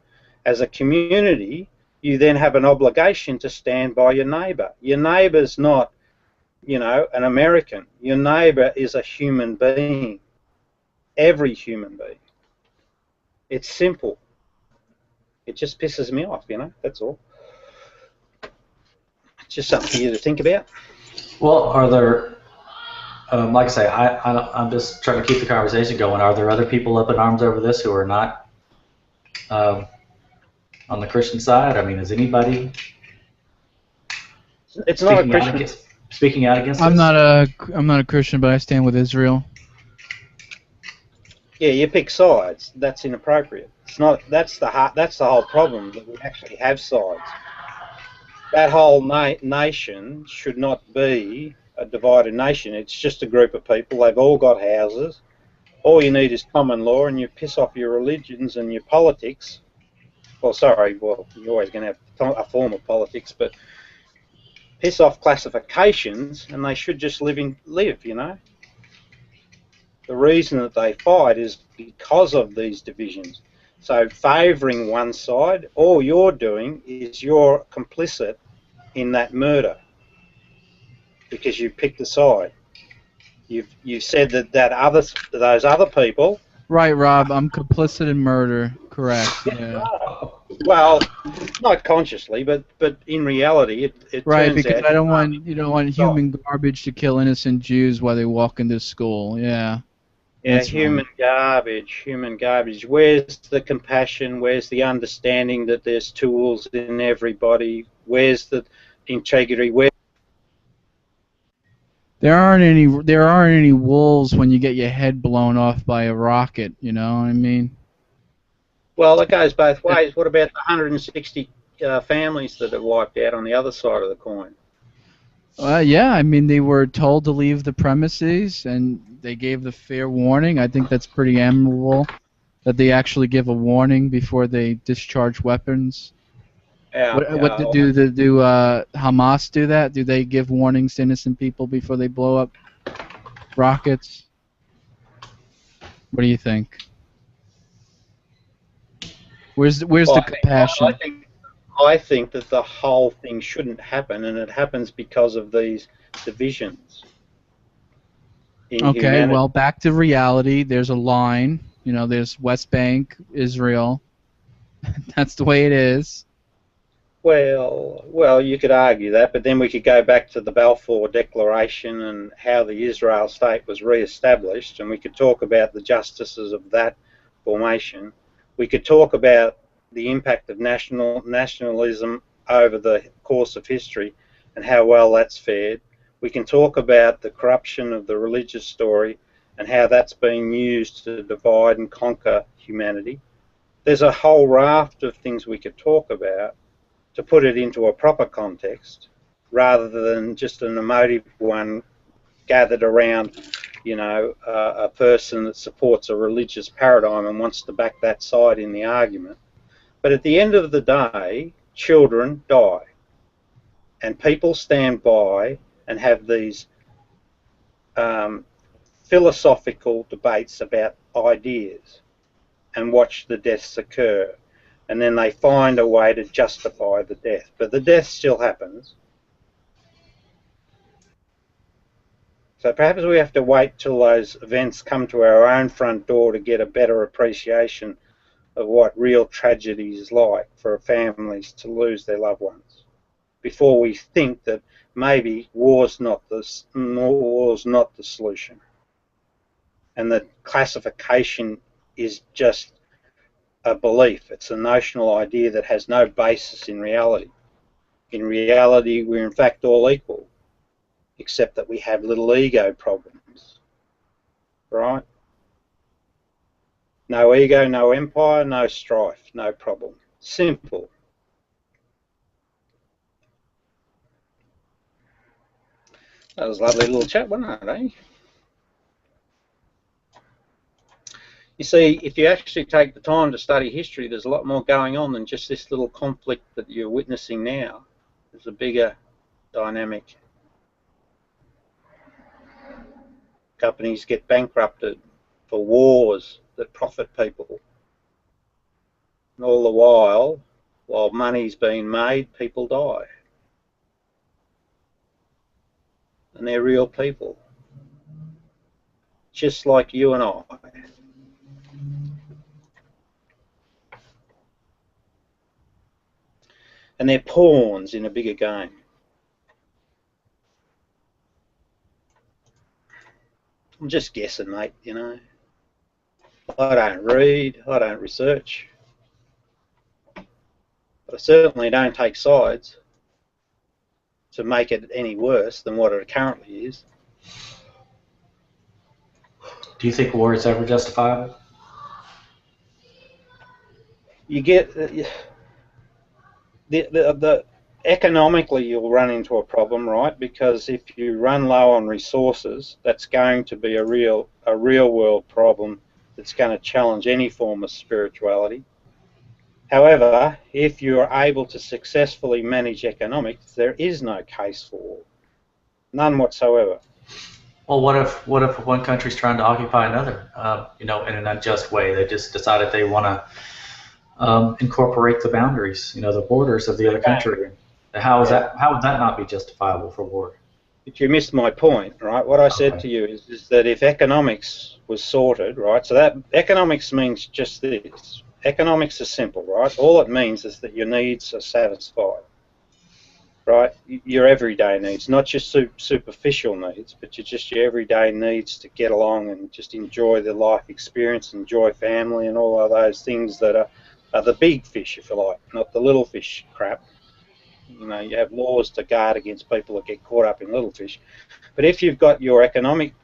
as a community, you then have an obligation to stand by your neighbour. Your neighbour's not, an American. Your neighbour is a human being. Every human being. It's simple. It just pisses me off, that's all. It's just something for you to think about. Well, are there, like I say, I'm just trying to keep the conversation going. Are there other people up in arms over this who are not on the Christian side? I mean, is anybody it's not a Christian. Speaking out against I'm this? I'm not a Christian, but I stand with Israel. Yeah, you pick sides. That's inappropriate. It's not. That's the whole problem, that we actually have sides. That whole nation should not be a divided nation. It's just a group of people. They've all got houses. All you need is common law, and you piss off your religions and your politics. Well, sorry, well, you're always going to have a form of politics, but piss off classifications, and they should just live, you know. The reason that they fight is because of these divisions. So favouring one side, all you're doing is you're complicit in that murder because you picked a side. You've said that those other people. Right, Rob. I'm complicit in murder. Correct. Yeah. Well, not consciously, but in reality, it right, turns because out you don't want human garbage to kill innocent Jews while they walk into school. Yeah. Yeah, That's human garbage. Where's the compassion? Where's the understanding that there's tools in everybody? Where's the integrity? There aren't any wolves when you get your head blown off by a rocket. You know what I mean? Well, it goes both ways. What about the 160 families that are wiped out on the other side of the coin? Yeah, I mean, they were told to leave the premises, and they gave the fair warning. I think that's pretty admirable that they actually give a warning before they discharge weapons. What do Hamas do that? Do they give warnings to innocent people before they blow up rockets? What do you think? Where's the compassion? I think that the whole thing shouldn't happen, and it happens because of these divisions. Okay, humanity. Well, back to reality. There's a line. You know, there's West Bank, Israel. That's the way it is. Well, you could argue that, but then we could go back to the Balfour Declaration and how the Israel state was re-established, and we could talk about the justices of that formation. We could talk about the impact of nationalism over the course of history and how well that's fared. We can talk about the corruption of the religious story and how that's being used to divide and conquer humanity. There's a whole raft of things we could talk about to put it into a proper context rather than just an emotive one gathered around, you know, a person that supports a religious paradigm and wants to back that side in the argument. But at the end of the day, children die, and people stand by and have these philosophical debates about ideas and watch the deaths occur, and then they find a way to justify the death. But the death still happens. So perhaps we have to wait till those events come to our own front door to get a better appreciation of what real tragedy is like for families to lose their loved ones, before we think that maybe war's not the solution, and that classification is just a belief. It's a notional idea that has no basis in reality. In reality, we're in fact all equal, except that we have little ego problems, right? No ego, no empire, no strife, no problem. Simple. That was a lovely little chat, wasn't it, eh? You see, if you actually take the time to study history, there's a lot more going on than just this little conflict that you're witnessing now. There's a bigger dynamic. Companies get bankrupted for wars that profit people. And all the while money's being made, people die. And they're real people. Just like you and I. And they're pawns in a bigger game. I'm just guessing, mate, you know. I don't read, I don't research. But I certainly don't take sides to make it any worse than what it currently is. Do you think war is ever justifiable? You get the economically you'll run into a problem, right? Because if you run low on resources, that's going to be a real world problem that's going to challenge any form of spirituality. However, if you're able to successfully manage economics, there is no case for war. None whatsoever. Well, what if one country's trying to occupy another, in an unjust way? They just decided they want to incorporate the boundaries, the borders of the other country. How would that not be justifiable for war? But you missed my point, right? What I said to you is that if economics was sorted, right? So that economics means just this. Economics is simple, right? All it means is that your needs are satisfied, right? Your everyday needs, not just superficial needs, but your everyday needs to get along and just enjoy the life experience, enjoy family and all of those things that are the big fish, if you like, not the little fish crap. You have laws to guard against people that get caught up in little fish. But if you've got your economic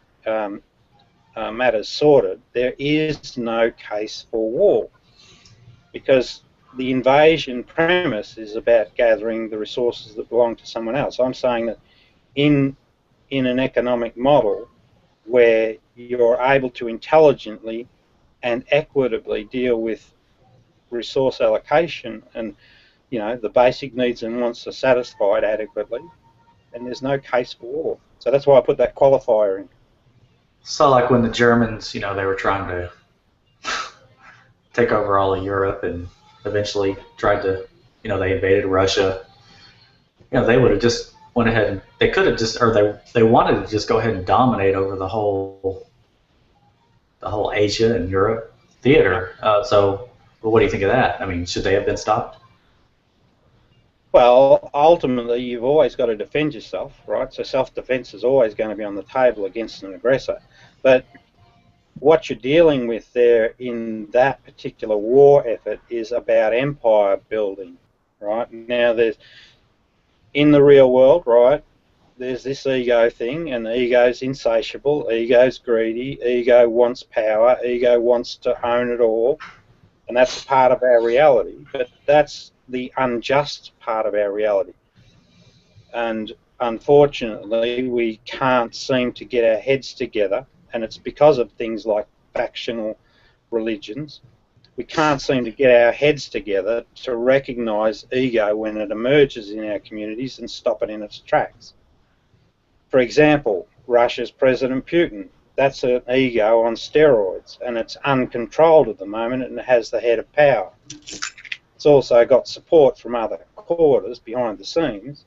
matters sorted, there is no case for war, because the invasion premise is about gathering the resources that belong to someone else. I'm saying that in an economic model where you're able to intelligently and equitably deal with resource allocation and the basic needs and wants are satisfied adequately, and there's no case for war. So that's why I put that qualifier in. So like when the Germans, they were trying to take over all of Europe and eventually tried to, they invaded Russia. They would have just went ahead and they could have just, or they wanted to just go ahead and dominate over the whole Asia and Europe theater. So what do you think of that? I mean, should they have been stopped? Well, ultimately, you've always got to defend yourself, right? So self-defense is always going to be on the table against an aggressor. But what you're dealing with there in that particular war effort is about empire building, right? Now, in the real world, right, there's this ego thing, and the ego's insatiable, ego's greedy, ego wants power, ego wants to own it all, and that's part of our reality. But that's the unjust part of our reality. And unfortunately, we can't seem to get our heads together, and it's because of things like factional religions. We can't seem to get our heads together to recognise ego when it emerges in our communities and stop it in its tracks. For example, Russia's President Putin, that's an ego on steroids, and it's uncontrolled at the moment, and it has the head of power. It's also got support from other quarters behind the scenes,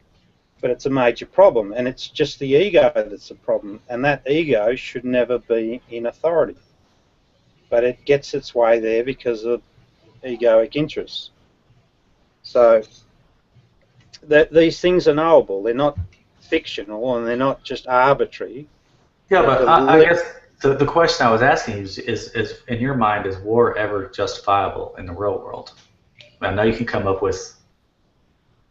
but it's a major problem, and it's just the ego that's a problem, and that ego should never be in authority. But it gets its way there because of egoic interests. So these things are knowable. They're not fictional, and they're not just arbitrary. Yeah, but I guess the question I was asking is in your mind, is war ever justifiable in the real world? I know you can come up with...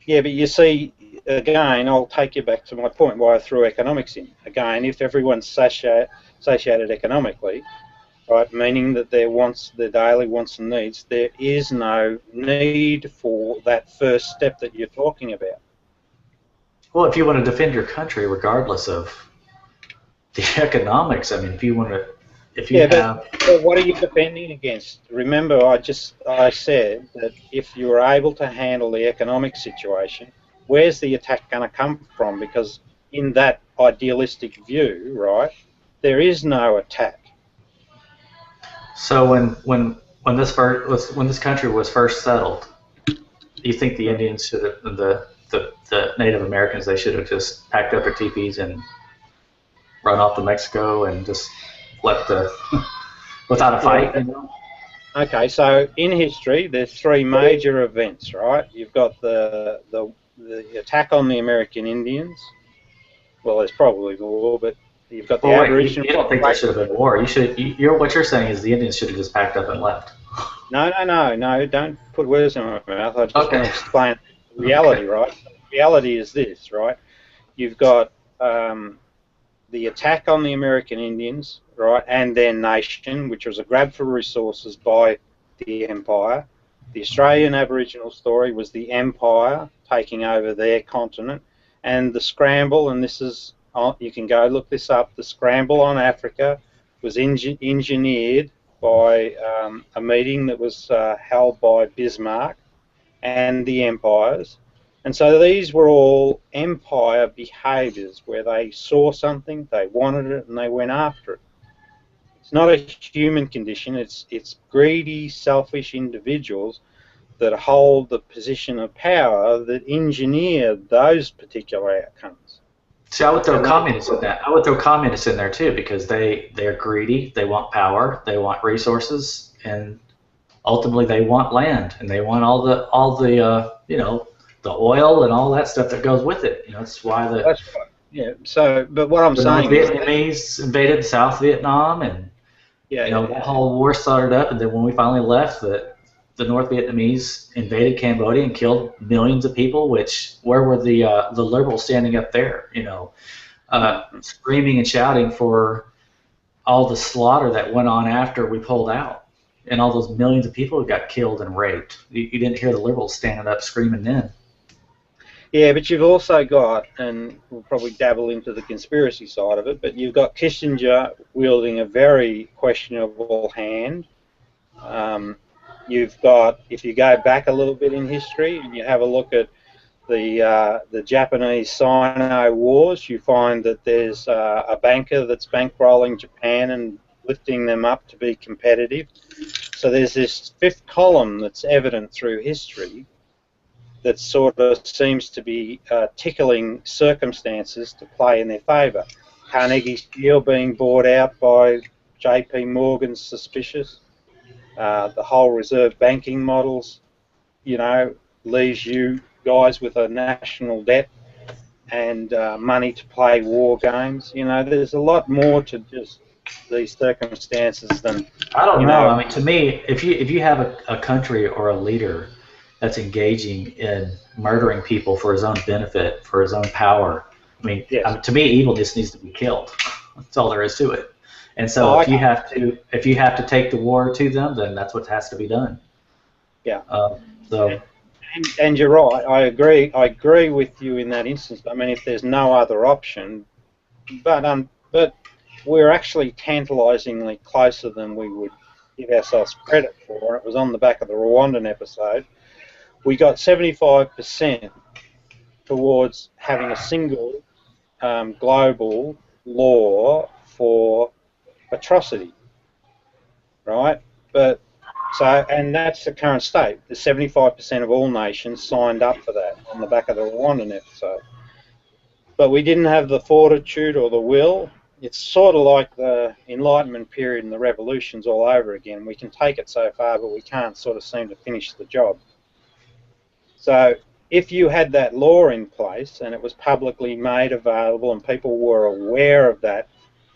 Yeah, but you see, again, I'll take you back to my point why I threw economics in. Again, if everyone's satiated economically, right, meaning that their daily wants and needs, there is no need for that first step that you're talking about. Well, if you want to defend your country regardless of the economics, I mean, if you want to... But what are you defending against? Remember, I said that if you're able to handle the economic situation, where's the attack going to come from? Because in that idealistic view, right, there is no attack. So when this country was first settled, do you think the Indians should have, the Native Americans, they should have just packed up their teepees and run off to Mexico and just left without a fight? Okay, so in history, there's three major events, right? You've got the attack on the American Indians. Well, there's probably more, but you've got the Aboriginal. You don't think there should have been war? What you're saying is the Indians should have just packed up and left. No, don't put words in my mouth. I just want to explain the reality, right? The reality is this, right? You've got the attack on the American Indians, right, and their nation, which was a grab for resources by the Empire. The Australian Aboriginal story was the Empire taking over their continent, and the scramble, and this is, you can go look this up, the scramble on Africa was engineered by a meeting that was held by Bismarck and the empires. And so these were all empire behaviours where they saw something, they wanted it, and they went after it. It's not a human condition, it's greedy, selfish individuals that hold the position of power that engineer those particular outcomes. See, I would throw communists in that. I would throw communists in there too, because they're greedy, they want power, they want resources, and ultimately they want land, and they want all the you know, the oil and all that stuff that goes with it. You know, that's why That's right. Yeah. So, but what I'm saying is, the Vietnamese invaded South Vietnam, and you know, that whole war started up, and then when we finally left, the North Vietnamese invaded Cambodia and killed millions of people. Which, where were the liberals standing up there? You know, screaming and shouting for all the slaughter that went on after we pulled out, and all those millions of people who got killed and raped. You didn't hear the liberals standing up screaming then. Yeah, but you've also got, and we'll probably dabble into the conspiracy side of it, but you've got Kissinger wielding a very questionable hand. You've got, if you go back a little bit in history and you have a look at the Japanese Sino Wars, you find that there's a banker that's bankrolling Japan and lifting them up to be competitive. So there's this fifth column that's evident through history that sort of seems to be tickling circumstances to play in their favour. Carnegie Steel being bought out by J.P. Morgan's suspicious. The whole reserve banking models, you know, leaves you guys with a national debt and money to play war games. You know, there's a lot more to just these circumstances than, I don't know. I mean, to me, if you have a country or a leader that's engaging in murdering people for his own benefit, for his own power, I mean, yes. To me, evil just needs to be killed. That's all there is to it. And so if you have to take the war to them, then that's what has to be done. Yeah. So. And you're right. I agree with you in that instance. I mean, if there's no other option, but we're actually tantalisingly closer than we would give ourselves credit for. It was on the back of the Rwandan episode. We got 75% towards having a single global law for atrocity, right? But so, and that's the current state. The 75% of all nations signed up for that on the back of the Rwandan episode. But we didn't have the fortitude or the will. It's sort of like the Enlightenment period and the revolutions all over again. We can take it so far, but we can't sort of seem to finish the job. So if you had that law in place and it was publicly made available and people were aware of that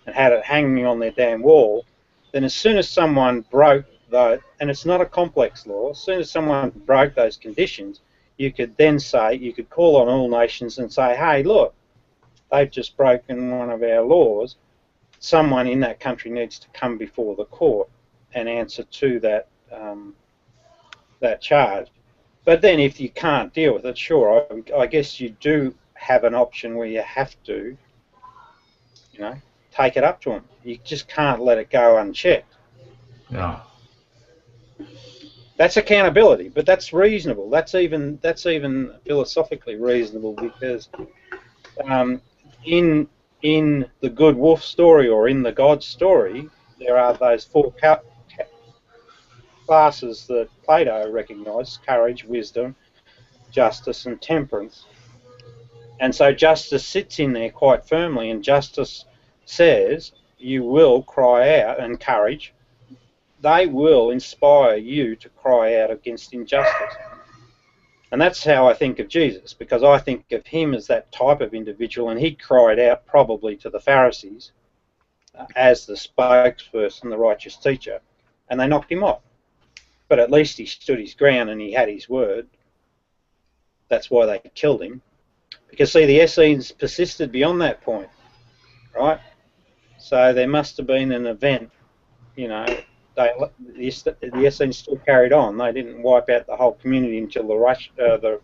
and had it hanging on their damn wall, then as soon as someone broke that, and it's not a complex law, as soon as someone broke those conditions, you could then say, you could call on all nations and say, hey, look, they've just broken one of our laws. Someone in that country needs to come before the court and answer to that that charge. But then if you can't deal with it, sure, I guess you do have an option where you have to, you know, take it up to them. You just can't let it go unchecked. Yeah. That's accountability, but that's reasonable. That's even philosophically reasonable, because in the good wolf story or in the God story, there are those four classes that Plato recognised: courage, wisdom, justice, and temperance. And so justice sits in there quite firmly, and justice says you will cry out, and courage, they will inspire you to cry out against injustice. And that's how I think of Jesus, because I think of him as that type of individual, and he cried out probably to the Pharisees as the spokesperson, the righteous teacher, and they knocked him off. But at least he stood his ground and he had his word. That's why they killed him. Because, see, the Essenes persisted beyond that point, right? So there must have been an event, you know. The Essenes still carried on. They didn't wipe out the whole community until the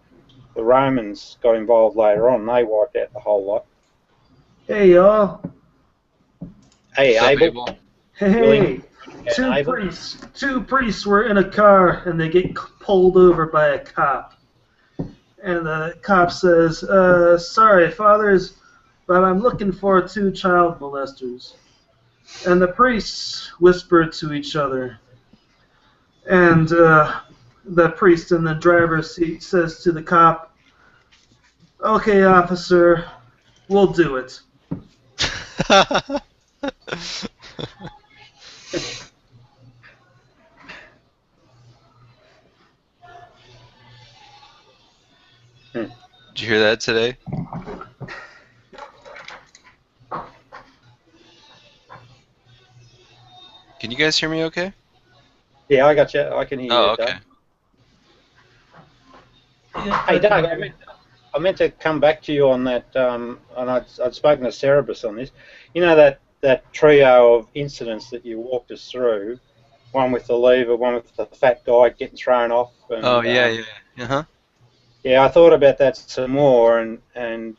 the Romans got involved later on. They wiped out the whole lot. Hey, y'all. Hey, What's up, Abel. Abel? Hey, And Abel. two priests were in a car and they get pulled over by a cop. And the cop says, sorry, fathers, but I'm looking for 2 child molesters. And the priests whisper to each other. And the priest in the driver's seat says to the cop, okay, officer, we'll do it. Did you hear that today? Can you guys hear me okay? Yeah, I got you. I can hear you, Oh, Doug. okay. Hey, Doug, I meant to come back to you on that, and I'd spoken to Cerebus on this. You know that trio of incidents that you walked us through, one with the lever, one with the fat guy getting thrown off. And, Oh, yeah. Uh-huh. Yeah, I thought about that some more, and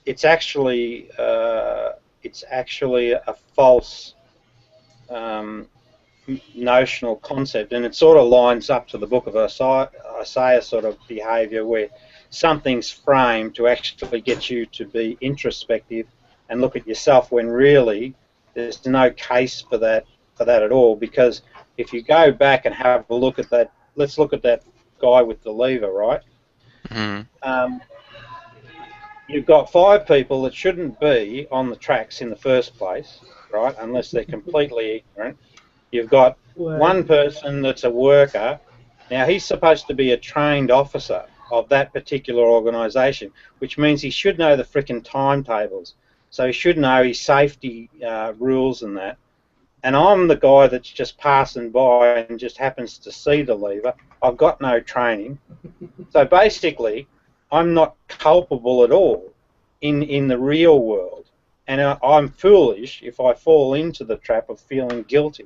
it's actually a false notional concept, and it sort of lines up to the book of Isaiah sort of behaviour, where something's framed to actually get you to be introspective and look at yourself, when really there's no case for that at all. Because if you go back and have a look at that, let's look at that guy with the lever, right? Mm-hmm. You've got 5 people that shouldn't be on the tracks in the first place, right? Unless they're completely ignorant. You've got one person that's a worker. Now, he's supposed to be a trained officer of that particular organisation, which means he should know the frickin' timetables. So he should know his safety rules and that. And I'm the guy that's just passing by and just happens to see the lever. I've got no training. So basically, I'm not culpable at all in the real world. And I'm foolish if I fall into the trap of feeling guilty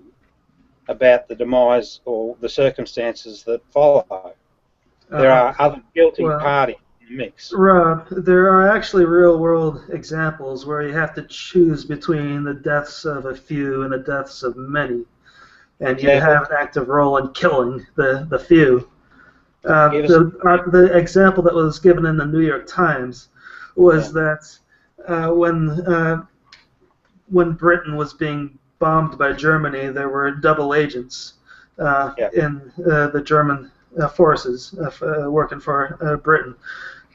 about the demise or the circumstances that follow. There are other guilty parties in the mix. Rob, there are actually real-world examples where you have to choose between the deaths of a few and the deaths of many, and you have an active role in killing the few. The example that was given in the New York Times was that when Britain was being bombed by Germany, there were double agents in the German forces working for Britain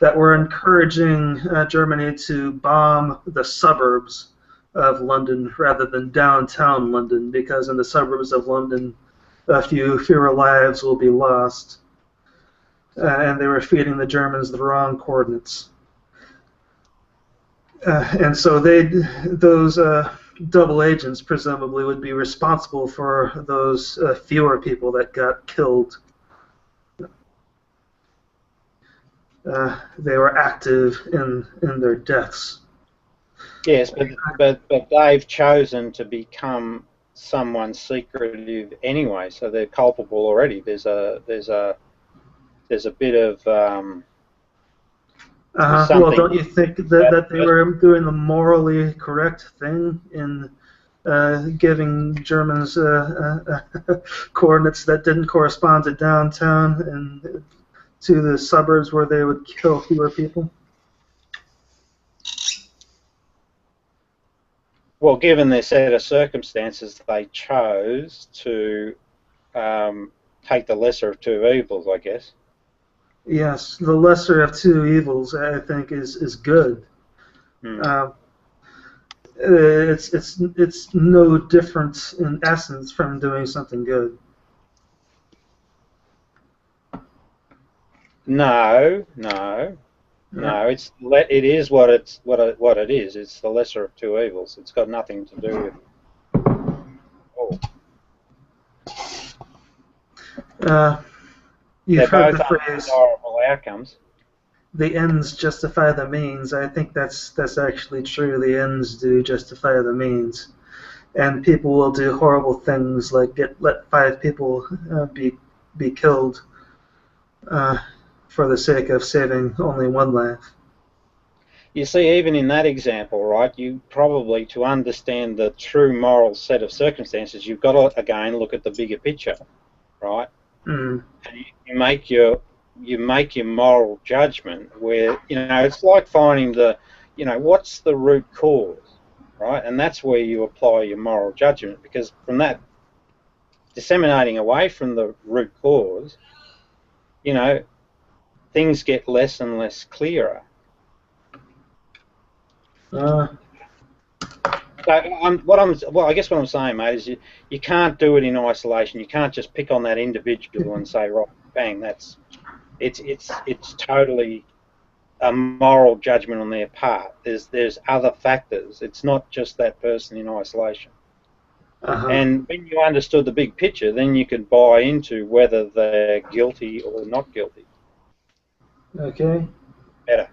that were encouraging Germany to bomb the suburbs of London rather than downtown London, because in the suburbs of London fewer lives will be lost. And they were feeding the Germans the wrong coordinates. And so those double agents presumably would be responsible for those fewer people that got killed. They were active in their deaths. Yes, but they've chosen to become someone secretive anyway, so they're culpable already. There's a bit of well, don't you think that they were doing the morally correct thing in giving Germans coordinates that didn't correspond to downtown and to the suburbs where they would kill fewer people? Well, given their set of circumstances, they chose to take the lesser of 2 evils, I guess. Yes, the lesser of 2 evils, I think, is good. It's no different in essence from doing something good. No. It is what it is. It's the lesser of 2 evils. It's got nothing to do with. You've heard the phrase, desirable outcomes. The ends justify the means. I think that's actually true. The ends do justify the means, and people will do horrible things like let 5 people be killed for the sake of saving only one life. You see, even in that example, right, you probably, to understand the true moral set of circumstances, you've got to, again, look at the bigger picture, right? Mm. And you make your moral judgment where, it's like finding what's the root cause, right? And that's where you apply your moral judgment, because from that, disseminating away from the root cause, things get less and less clearer. Uh, So I guess what I'm saying, mate, is you can't do it in isolation. You can't just pick on that individual and say, right, bang, it's totally a moral judgment on their part. There's other factors. It's not just that person in isolation. uh-huh. And when you understood the big picture, then you could buy into whether they're guilty or not guilty. Okay. Better.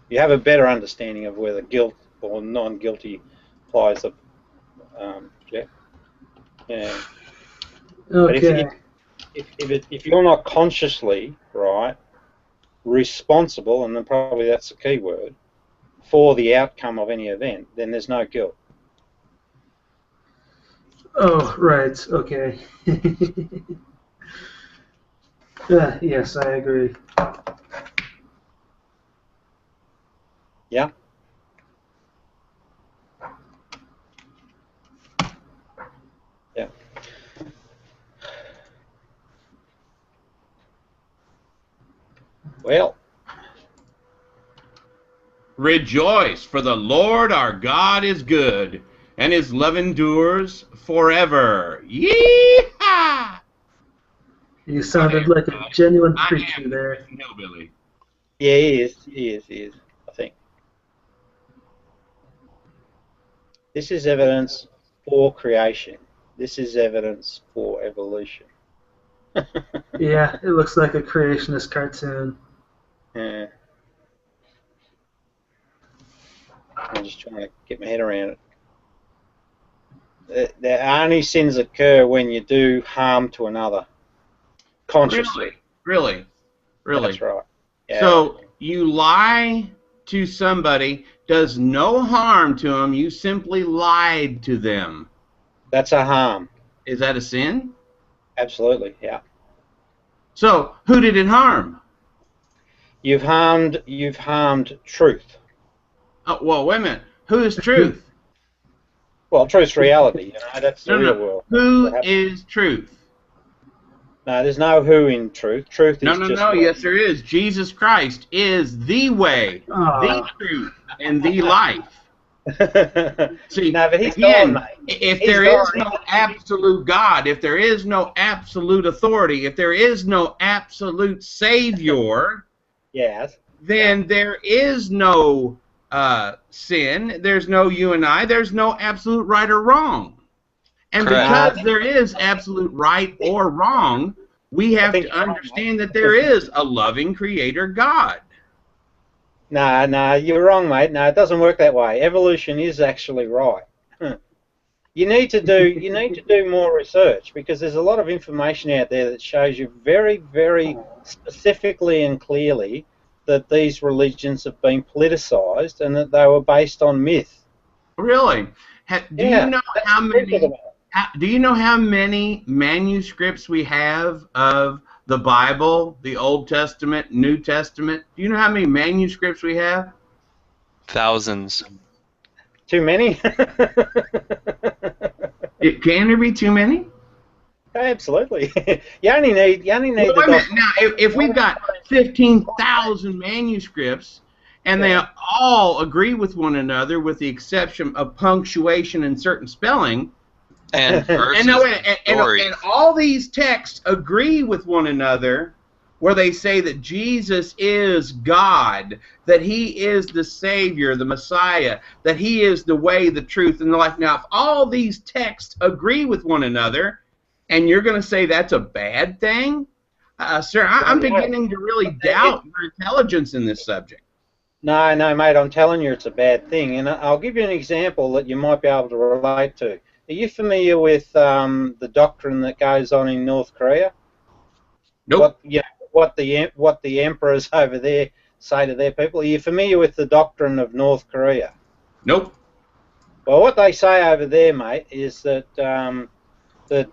You have a better understanding of whether guilt or non-guilty applies. Yeah. Okay. But if you're not consciously, right, responsible, and then probably that's the key word, for the outcome of any event, then there's no guilt. Oh, right. Okay. Yes, I agree. Yeah. Yeah. Well. Rejoice, for the Lord our God is good, and his love endures forever. Yee-haw! You sounded like a genuine preacher there. Hillbilly. Yeah, he is, I think. This is evidence for creation. This is evidence for evolution. Yeah, it looks like a creationist cartoon. Yeah. I'm just trying to get my head around it. The only sins occur when you do harm to another consciously. Really? That's right. Yeah. So you lie to somebody, does no harm to them, you simply lied to them. That's a harm. Is that a sin? Absolutely, yeah. So who did it harm? You've harmed truth. Oh, well, wait a minute. Who is truth? Well, truth's reality. That's the real world. Who is truth? No, there's no who in truth. Truth is just... No. Yes, there is. Jesus Christ is the way, the truth, and the life. See, no, but he's again, gone, mate. If there is no absolute God, if there is no absolute authority, if there is no absolute Savior, yes, then there is no sin. There's no you and I. There's no absolute right or wrong. And because there is absolute right or wrong, we have to understand that there is a loving Creator God. No, you're wrong, mate. No, it doesn't work that way. Evolution is actually right. You need to do more research, because there's a lot of information out there that shows you very, very specifically and clearly that these religions have been politicized and that they were based on myth. Really? Do you know how many manuscripts we have of the Bible, the Old Testament, New Testament? Do you know how many manuscripts we have? Thousands. Too many? Can there be too many? Absolutely. You only need Now, if we've got 15,000 manuscripts and they all agree with one another, with the exception of punctuation and certain spelling, and verses, and all these texts agree with one another, where they say that Jesus is God, that He is the Savior, the Messiah, that He is the way, the truth, and the life. Now, if all these texts agree with one another, and you're going to say that's a bad thing, sir, I'm beginning to really doubt your intelligence in this subject. No, mate, I'm telling you it's a bad thing. And I'll give you an example that you might be able to relate to. Are you familiar with the doctrine that goes on in North Korea? Nope. what the emperors over there say to their people? Are you familiar with the doctrine of North Korea? Nope. Well, what they say over there, mate, is that that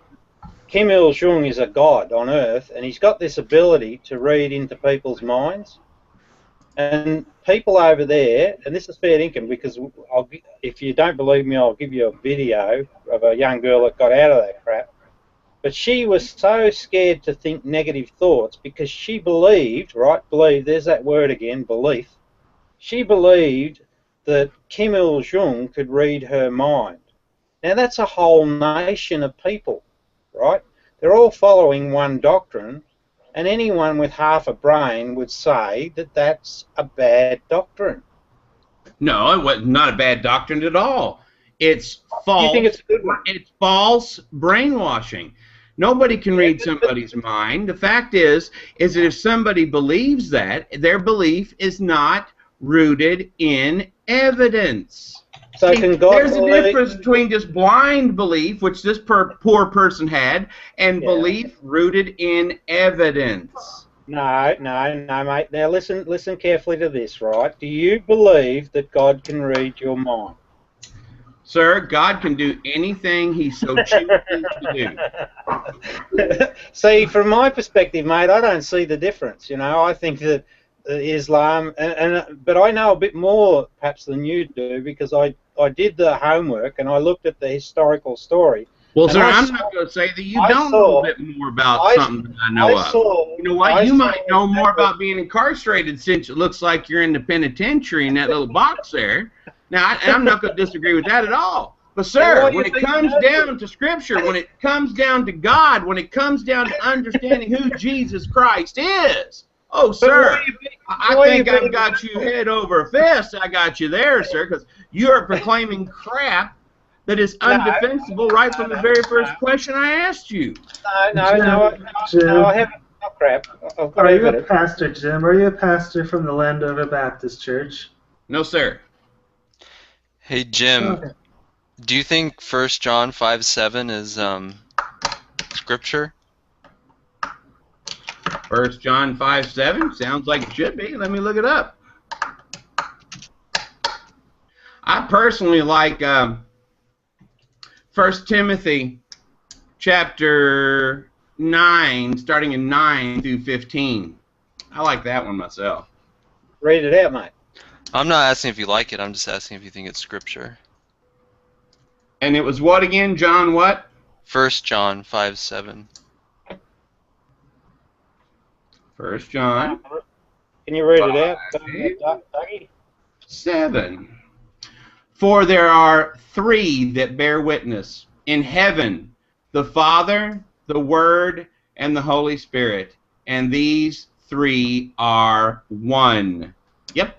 Kim Il-sung is a god on Earth, and he's got this ability to read into people's minds. And people over there, and this is fair dinkum, because if you don't believe me, I'll give you a video of a young girl that got out of that crap. But she was so scared to think negative thoughts because she believed, there's that word again, belief. She believed that Kim Il-sung could read her mind. Now that's a whole nation of people, right? They're all following one doctrine, and anyone with half a brain would say that that's a bad doctrine. No, it was not a bad doctrine at all. It's false. You think it's a good one? It's false brainwashing. Nobody can read somebody's mind. The fact is that if somebody believes that, their belief is not rooted in evidence. So can God there's a difference between just blind belief, which this poor person had, and belief rooted in evidence. No, mate. Now listen carefully to this, right? Do you believe that God can read your mind? Sir, God can do anything He so chooses to do. See, from my perspective, mate, I don't see the difference. You know, I think that Islam, but I know a bit more perhaps than you do because I did the homework and I looked at the historical story. Well, sir, I'm not going to say that you don't know a bit more about something that I know of. You know what? You might know more about being incarcerated since it looks like you're in the penitentiary in that little box there. Now, I'm not going to disagree with that at all. But, sir, when it comes down to Scripture, when it comes down to God, when it comes down to understanding who Jesus Christ is, oh, sir, I think I've got you head over fist. I got you there, sir, because you're proclaiming crap that is undefensible right from the very first question I asked you. No, I haven't. No crap. Are you a pastor, Jim? Are you a pastor from the Landover Baptist Church? No, sir. Hey, Jim, do you think 1 John 5:7 is scripture? 1 John 5:7 sounds like it should be. Let me look it up. I personally like 1 Timothy chapter 9, starting in 9 through 15. I like that one myself. Read it out, mate. I'm not asking if you like it. I'm just asking if you think it's scripture. And it was what again, John? What? 1 John 5:7. 1 John. Can you read it out, Dougie? 7. For there are three that bear witness in heaven, the Father, the Word, and the Holy Spirit, and these three are one. Yep,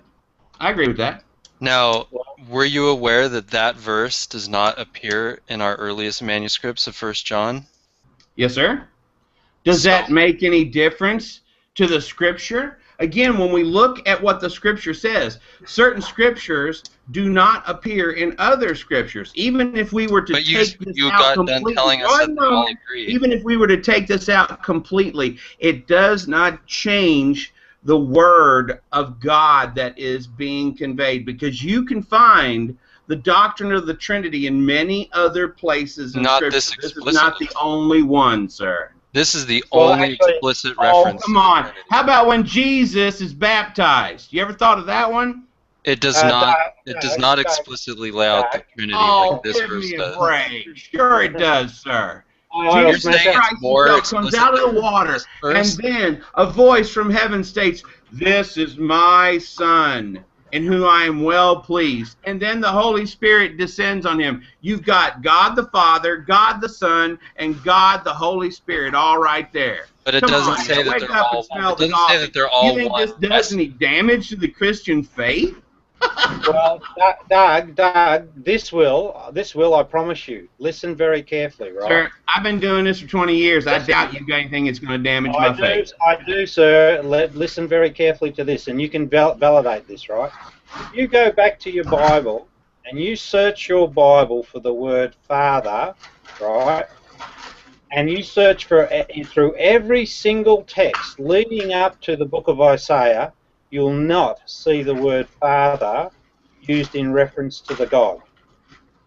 I agree with that. Now, were you aware that that verse does not appear in our earliest manuscripts of 1 John? Yes, sir. Does that make any difference to the Scripture? Again, when we look at what the Scripture says, certain Scriptures do not appear in other Scriptures. Even if we were to take this out completely, even if we were to take this out completely, it does not change the Word of God that is being conveyed, because you can find the doctrine of the Trinity in many other places in Scripture. This is not the only one, sir. This is the only explicit reference. Oh, come on. How about when Jesus is baptized? You ever thought of that one? It does not. It does not explicitly lay out the Trinity like this verse does. Break. Sure it does, sir. Jesus Christ comes out of the water, and then a voice from heaven states, "This is my Son, in whom I am well pleased." And then the Holy Spirit descends on him. You've got God the Father, God the Son, and God the Holy Spirit all right there. But it doesn't say that they're all. It doesn't say that they're all one. You think this does any damage to the Christian faith? Well, Doug, this will, I promise you. Listen very carefully, right? Sir, I've been doing this for 20 years. I doubt you've got anything that's going to damage my faith. I do, sir. Listen very carefully to this, and you can validate this, right? You go back to your Bible, and you search your Bible for the word Father, right? and you search for through every single text leading up to the book of Isaiah, you'll not see the word Father used in reference to the God.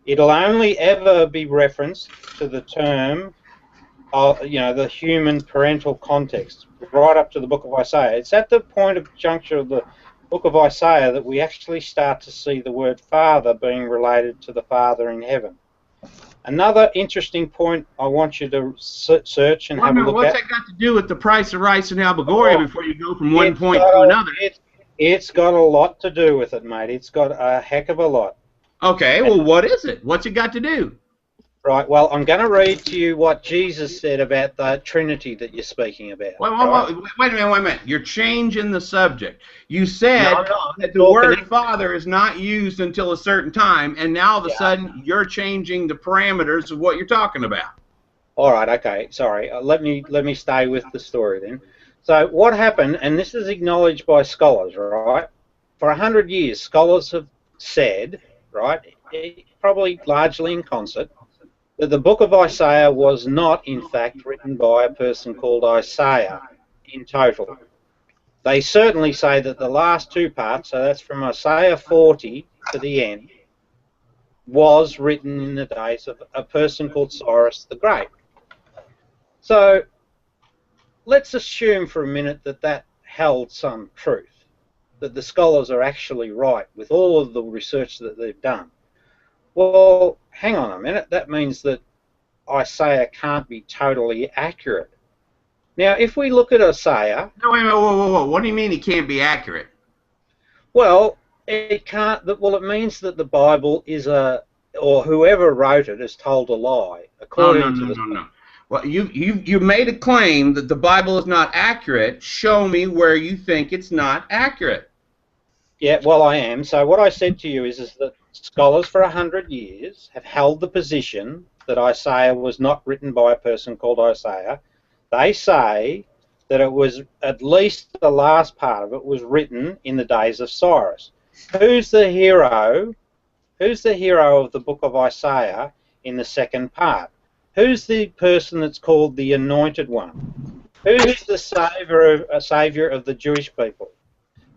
It'll only ever be referenced to the term of, the human parental context, right up to the book of Isaiah. It's at the point of juncture of the book of Isaiah that we actually start to see the word Father being related to the Father in heaven. Another interesting point I want you to search and have a look what's at. that got to do with the price of rice in Albegoria before you go from one point to another? It's got a lot to do with it, mate. It's got a heck of a lot. Okay, well, what is it? What's it got to do? Right, well, I'm going to read to you what Jesus said about the Trinity that you're speaking about. Wait a minute. You're changing the subject. You said that the word Father is not used until a certain time, and now all of a sudden you're changing the parameters of what you're talking about. All right, okay, sorry. Let me stay with the story then. So what happened, and this is acknowledged by scholars, right? For 100 years, scholars have said, right, probably largely in concert, that the book of Isaiah was not, in fact, written by a person called Isaiah in total. They certainly say that the last two parts, so that's from Isaiah 40 to the end, was written in the days of a person called Cyrus the Great. So let's assume for a minute that that held some truth, that the scholars are actually right with all of the research that they've done. Well, hang on a minute. That means that Isaiah can't be totally accurate. Now, if we look at Isaiah... No, wait a minute, whoa. What do you mean he can't be accurate? Well, it can't... Well, it means that the Bible is or whoever wrote it has told a lie. No. Well, you made a claim that the Bible is not accurate. Show me where you think it's not accurate. Yeah, well, I am. So what I said to you is that scholars for 100 years have held the position that Isaiah was not written by a person called Isaiah. They say that it was, at least the last part of it, was written in the days of Cyrus. Who's the hero? Who's the hero of the book of Isaiah in the second part? Who's the person that's called the Anointed One? Who's the saviour of the Jewish people?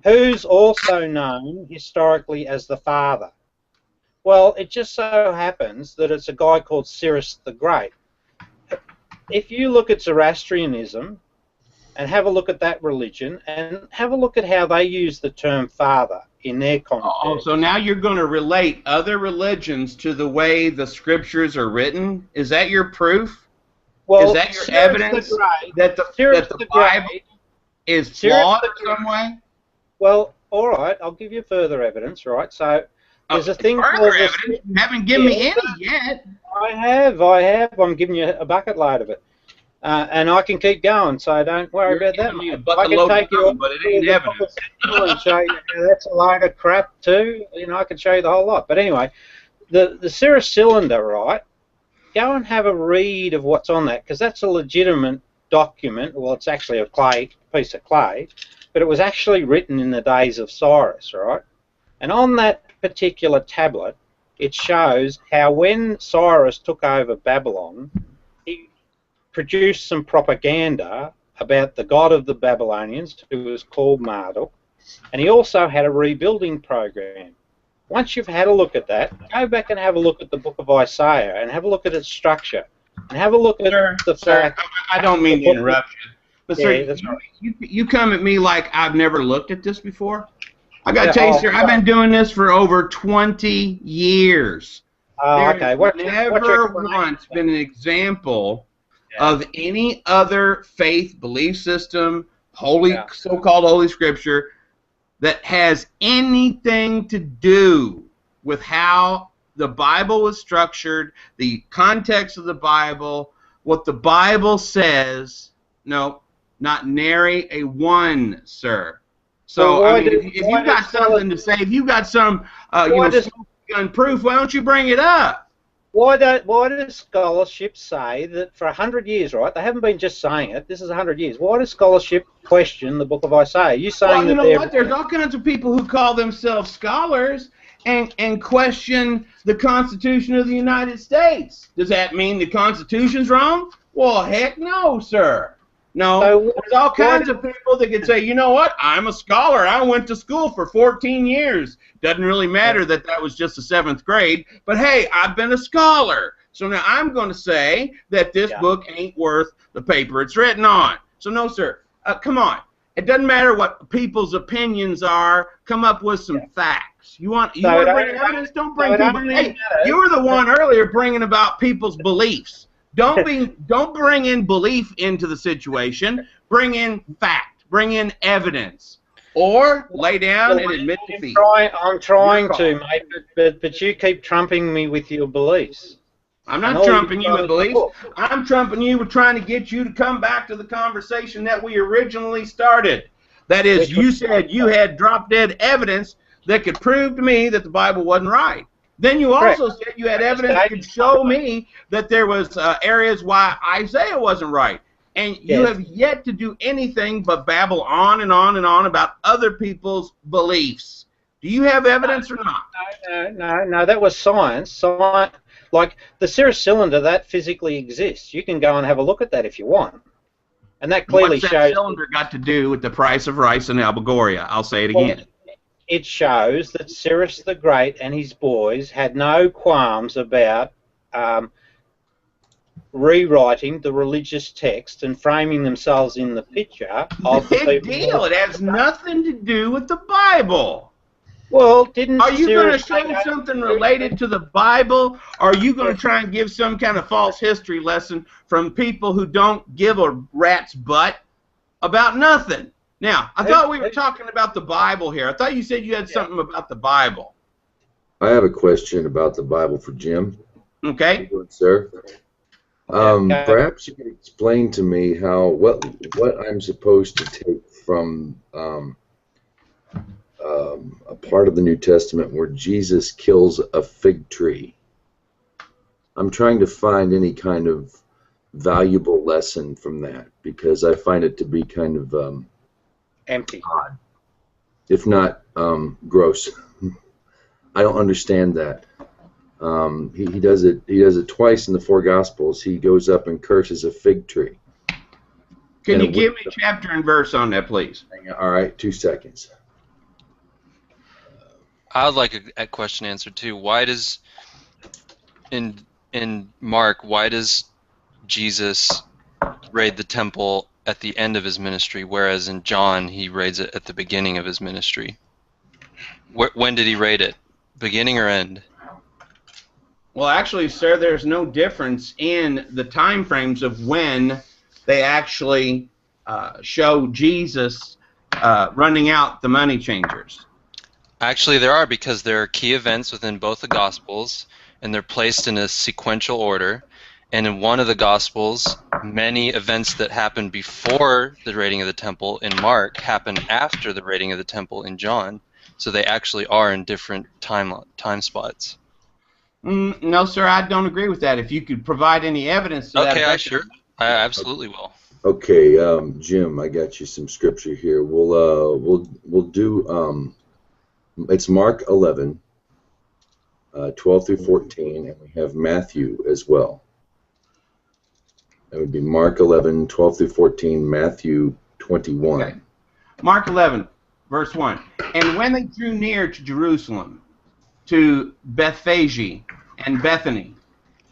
Who's also known historically as the Father? Well, it just so happens that it's a guy called Cyrus the Great. If you look at Zoroastrianism and have a look at that religion and have a look at how they use the term Father in their context. Oh, so now you're going to relate other religions to the way the scriptures are written? Is that your proof? Well, is that your evidence that the Bible is flawed in some way? Well, all right, I'll give you further evidence, right? So there's a thing called evidence. You haven't given me any yet. I have. I'm giving you a bucket load of it. And I can keep going, so don't worry about that. I can take you but it ain't evidence. And show you that's a load of crap too. I can show you the whole lot. But anyway, the Cirrus cylinder, right? Go and have a read of what's on that, because that's a legitimate document. Well, it's actually a piece of clay, but it was actually written in the days of Cyrus, right? And on that particular tablet, it shows how when Cyrus took over Babylon, he produced some propaganda about the god of the Babylonians, who was called Marduk, and he also had a rebuilding program. Once you've had a look at that, go back and have a look at the book of Isaiah and have a look at its structure and have a look at the fact... I don't mean to interrupt you, but yeah, sir, you come at me like I've never looked at this before. I got to tell you, sir, I've been doing this for over 20 years. Okay. There's never once been an example of any other faith, belief system, so-called Holy Scripture that has anything to do with how the Bible was structured, the context of the Bible, what the Bible says. No, not nary a one, sir. So, I mean, if you've got something to say, if you've got some gun proof, why don't you bring it up? Why does scholarship say that for 100 years, right? They haven't been just saying it. This is 100 years. Why does scholarship question the book of Isaiah? You saying you know what? There's all kinds of people who call themselves scholars and question the Constitution of the United States. Does that mean the Constitution's wrong? Well, heck no, sir. No, So there's all kinds of people that could say, you know what, I'm a scholar. I went to school for 14 years. Doesn't really matter that that was just the 7th grade, but hey, I've been a scholar. So now I'm going to say that this book ain't worth the paper it's written on. So no, sir. Come on. It doesn't matter what people's opinions are. Come up with some facts. You want to bring evidence? Don't bring people. Hey, you were the one earlier bringing about people's beliefs. Don't bring in belief into the situation. Bring in fact. Bring in evidence. Or lay down and admit defeat. I'm trying to, mate, but you keep trumping me with your beliefs. I'm not trumping you with beliefs. I'm trumping you with trying to get you to come back to the conversation that we originally started. That is, you said you had drop-dead evidence that could prove to me that the Bible wasn't right. Then you also said you had evidence that could show me that there was areas why Isaiah wasn't right. And you have yet to do anything but babble on and on and on about other people's beliefs. Do you have evidence or not? No, that was science. Like the Cirrus cylinder, that physically exists. You can go and have a look at that if you want. And that clearly shows... What's that cylinder got to do with the price of rice in Albegoria? I'll say it again. It shows that Cyrus the Great and his boys had no qualms about rewriting the religious text and framing themselves in the picture of the big deal. It has nothing to do with the Bible. Well, didn't Are you going to show something related to the Bible, or are you going to try and give some kind of false history lesson from people who don't give a rat's butt about nothing? Now, I thought we were talking about the Bible here. I thought you said you had something about the Bible. I have a question about the Bible for Jim. Okay. Good, sir. Perhaps you could explain to me how what I'm supposed to take from a part of the New Testament where Jesus kills a fig tree. I'm trying to find any kind of valuable lesson from that because I find it to be kind of empty, odd, if not gross. I don't understand that. He does it. He does it twice in the 4 Gospels. He goes up and curses a fig tree. Can you give me chapter and verse on that, please? All right, 2 seconds. I would like a question answered too. Why does in Mark, why does Jesus raid the temple at the end of his ministry, whereas in John he raids it at the beginning of his ministry? When did he raid it? Beginning or end? Well, actually, sir, there's no difference in the time frames of when they actually show Jesus running out the money changers. Actually, there are, because there are key events within both the Gospels, and they're placed in a sequential order. And in one of the Gospels, many events that happened before the raiding of the temple in Mark happen after the raiding of the temple in John. So they actually are in different time spots. No, sir, I don't agree with that. If you could provide any evidence to that. Okay, sure. I absolutely will. Okay, Jim, I got you some scripture here. We'll do it's Mark 11, 12 through 14, and we have Matthew as well. That would be Mark 11, 12 through 14, Matthew 21. Okay. Mark 11, verse 1. And when they drew near to Jerusalem, to Bethphage and Bethany,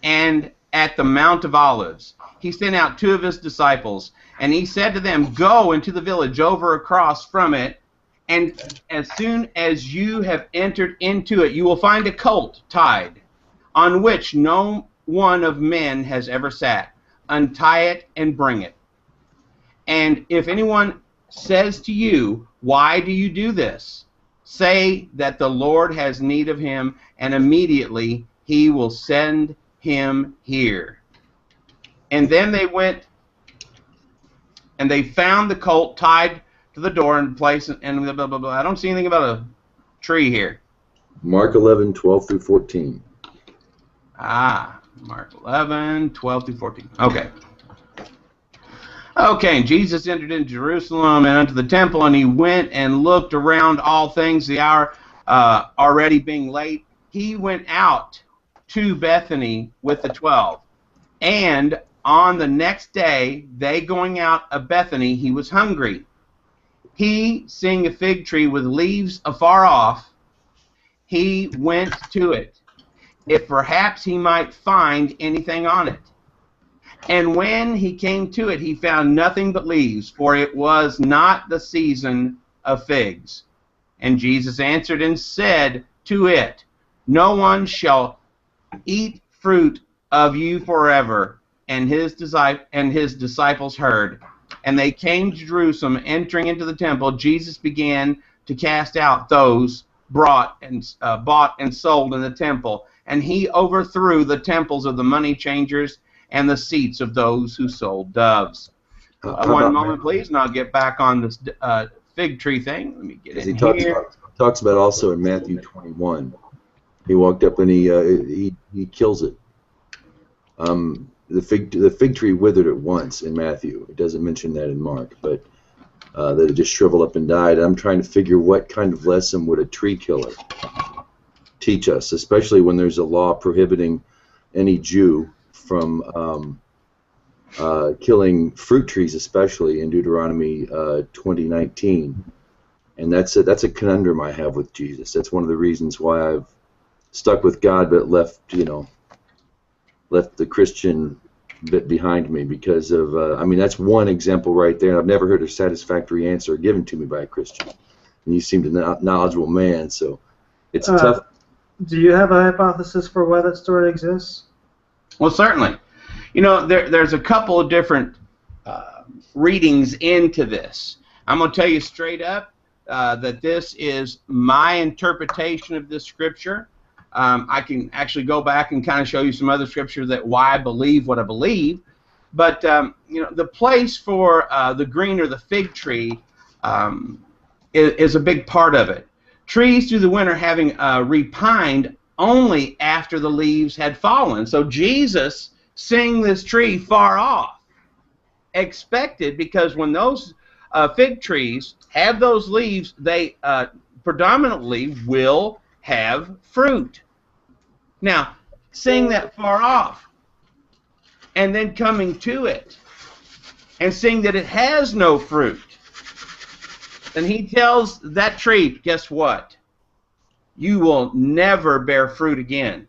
and at the Mount of Olives, he sent out 2 of his disciples, and he said to them, Go into the village over across from it, and as soon as you have entered into it, you will find a colt tied, on which no one of men has ever sat. Untie it and bring it. And if anyone says to you, Why do you do this? Say that the Lord has need of him, and immediately he will send him here. And then they went, and they found the colt tied to the door and place, and blah, blah, blah, blah. I don't see anything about a tree here. Mark 11, 12 through 14. Mark 11, 12 through 14. Okay. Okay, and Jesus entered into Jerusalem and unto the temple, and he went and looked around all things, the hour already being late. He went out to Bethany with the 12. And on the next day, they going out of Bethany, he was hungry. He, seeing a fig tree with leaves afar off, he went to it, if perhaps he might find anything on it. And when he came to it, he found nothing but leaves, for it was not the season of figs. And Jesus answered and said to it, No one shall eat fruit of you forever. And his disciples heard. And they came to Jerusalem, entering into the temple. Jesus began to cast out those bought and sold in the temple. And he overthrew the temples of the money changers and the seats of those who sold doves. One moment, please, and I'll get back on this fig tree thing. Let me get in here. Talks about also in Matthew 21. He walked up and he kills it. The fig tree withered at once in Matthew. It doesn't mention that in Mark, but that it just shriveled up and died. I'm trying to figure what kind of lesson would a tree killer teach us, especially when there's a law prohibiting any Jew from killing fruit trees, especially in Deuteronomy 20:19. And that's a conundrum I have with Jesus. That's one of the reasons why I've stuck with God, but left the Christian bit behind me because of, I mean, that's one example right there. I've never heard a satisfactory answer given to me by a Christian. And you seem to a knowledgeable man, so it's tough. Do you have a hypothesis for why that story exists? Well, certainly. You know, there's a couple of different readings into this. I'm going to tell you straight up that this is my interpretation of this scripture. I can actually go back and kind of show you some other scripture that why I believe what I believe. But you know, the place for the green or the fig tree is a big part of it. Trees through the winter having repined only after the leaves had fallen. So Jesus, seeing this tree far off, expected, because when those fig trees have those leaves, they predominantly will have fruit. Now, seeing that far off, and then coming to it, and seeing that it has no fruit, then he tells that tree, guess what? You will never bear fruit again.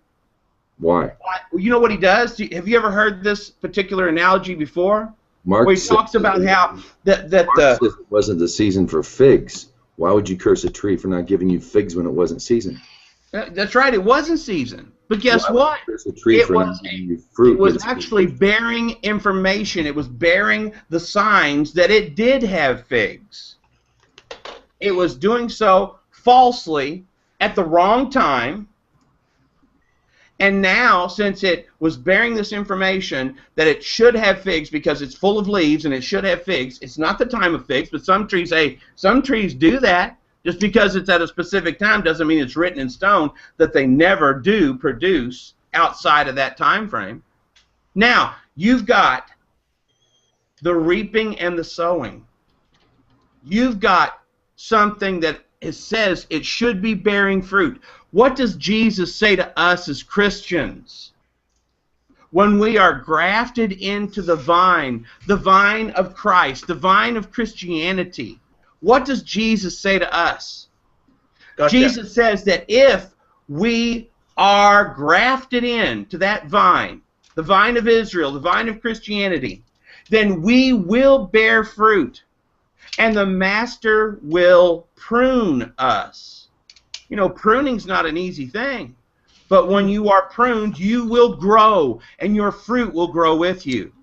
Why? You know what he does? Have you ever heard this particular analogy before? Mark where he talks about how that it wasn't the season for figs. Why would you curse a tree for not giving you figs when it wasn't season? That's right. It wasn't season. But guess what? It was actually bearing information. It was bearing the signs that it did have figs. It was doing so falsely at the wrong time. And now, since it was bearing this information that it should have figs because it's full of leaves and it should have figs, it's not the time of figs, but some trees do that. Just because it's at a specific time doesn't mean it's written in stone that they never do produce outside of that time frame. Now, you've got the reaping and the sowing. You've got something that it says it should be bearing fruit. What does Jesus say to us as Christians? When we are grafted into the vine of Christ, the vine of Christianity, what does Jesus say to us? Gotcha. Jesus says that if we are grafted into that vine, the vine of Israel, the vine of Christianity, then we will bear fruit, and the Master will prune us. You know, pruning's not an easy thing, but when you are pruned, you will grow, and your fruit will grow with you.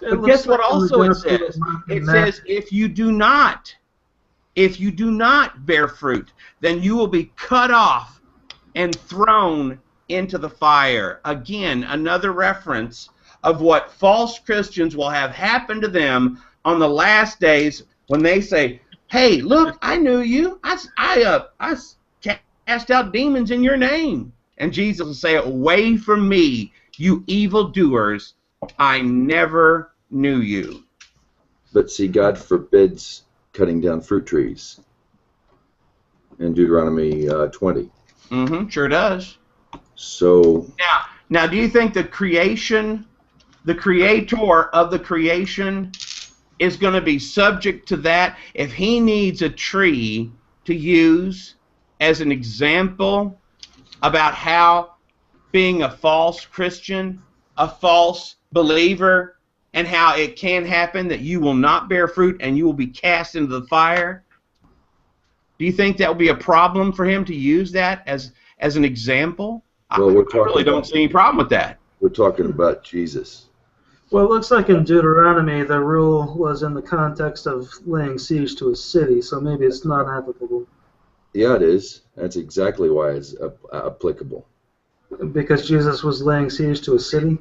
But guess what also it says? It says if you do not bear fruit, then you will be cut off and thrown into the fire. Again, another reference of what false Christians will have happen to them on the last days when they say, hey, look, I knew you. I cast out demons in your name. And Jesus will say, away from me, you evildoers, I never knew you. But see, God forbids cutting down fruit trees in Deuteronomy 20. Mm-hmm, sure does. So now, do you think the creation the creator of the creation is going to be subject to that. If he needs a tree to use as an example about how being a false Christian, a false believer, and how it can happen that you will not bear fruit and you will be cast into the fire, do you think that would be a problem for him to use that as an example? Well, I really don't see any problem with that. We're talking about Jesus. Well, it looks like in Deuteronomy the rule was in the context of laying siege to a city, so maybe it's not applicable. Yeah, it is. That's exactly why it's applicable. Because Jesus was laying siege to a city?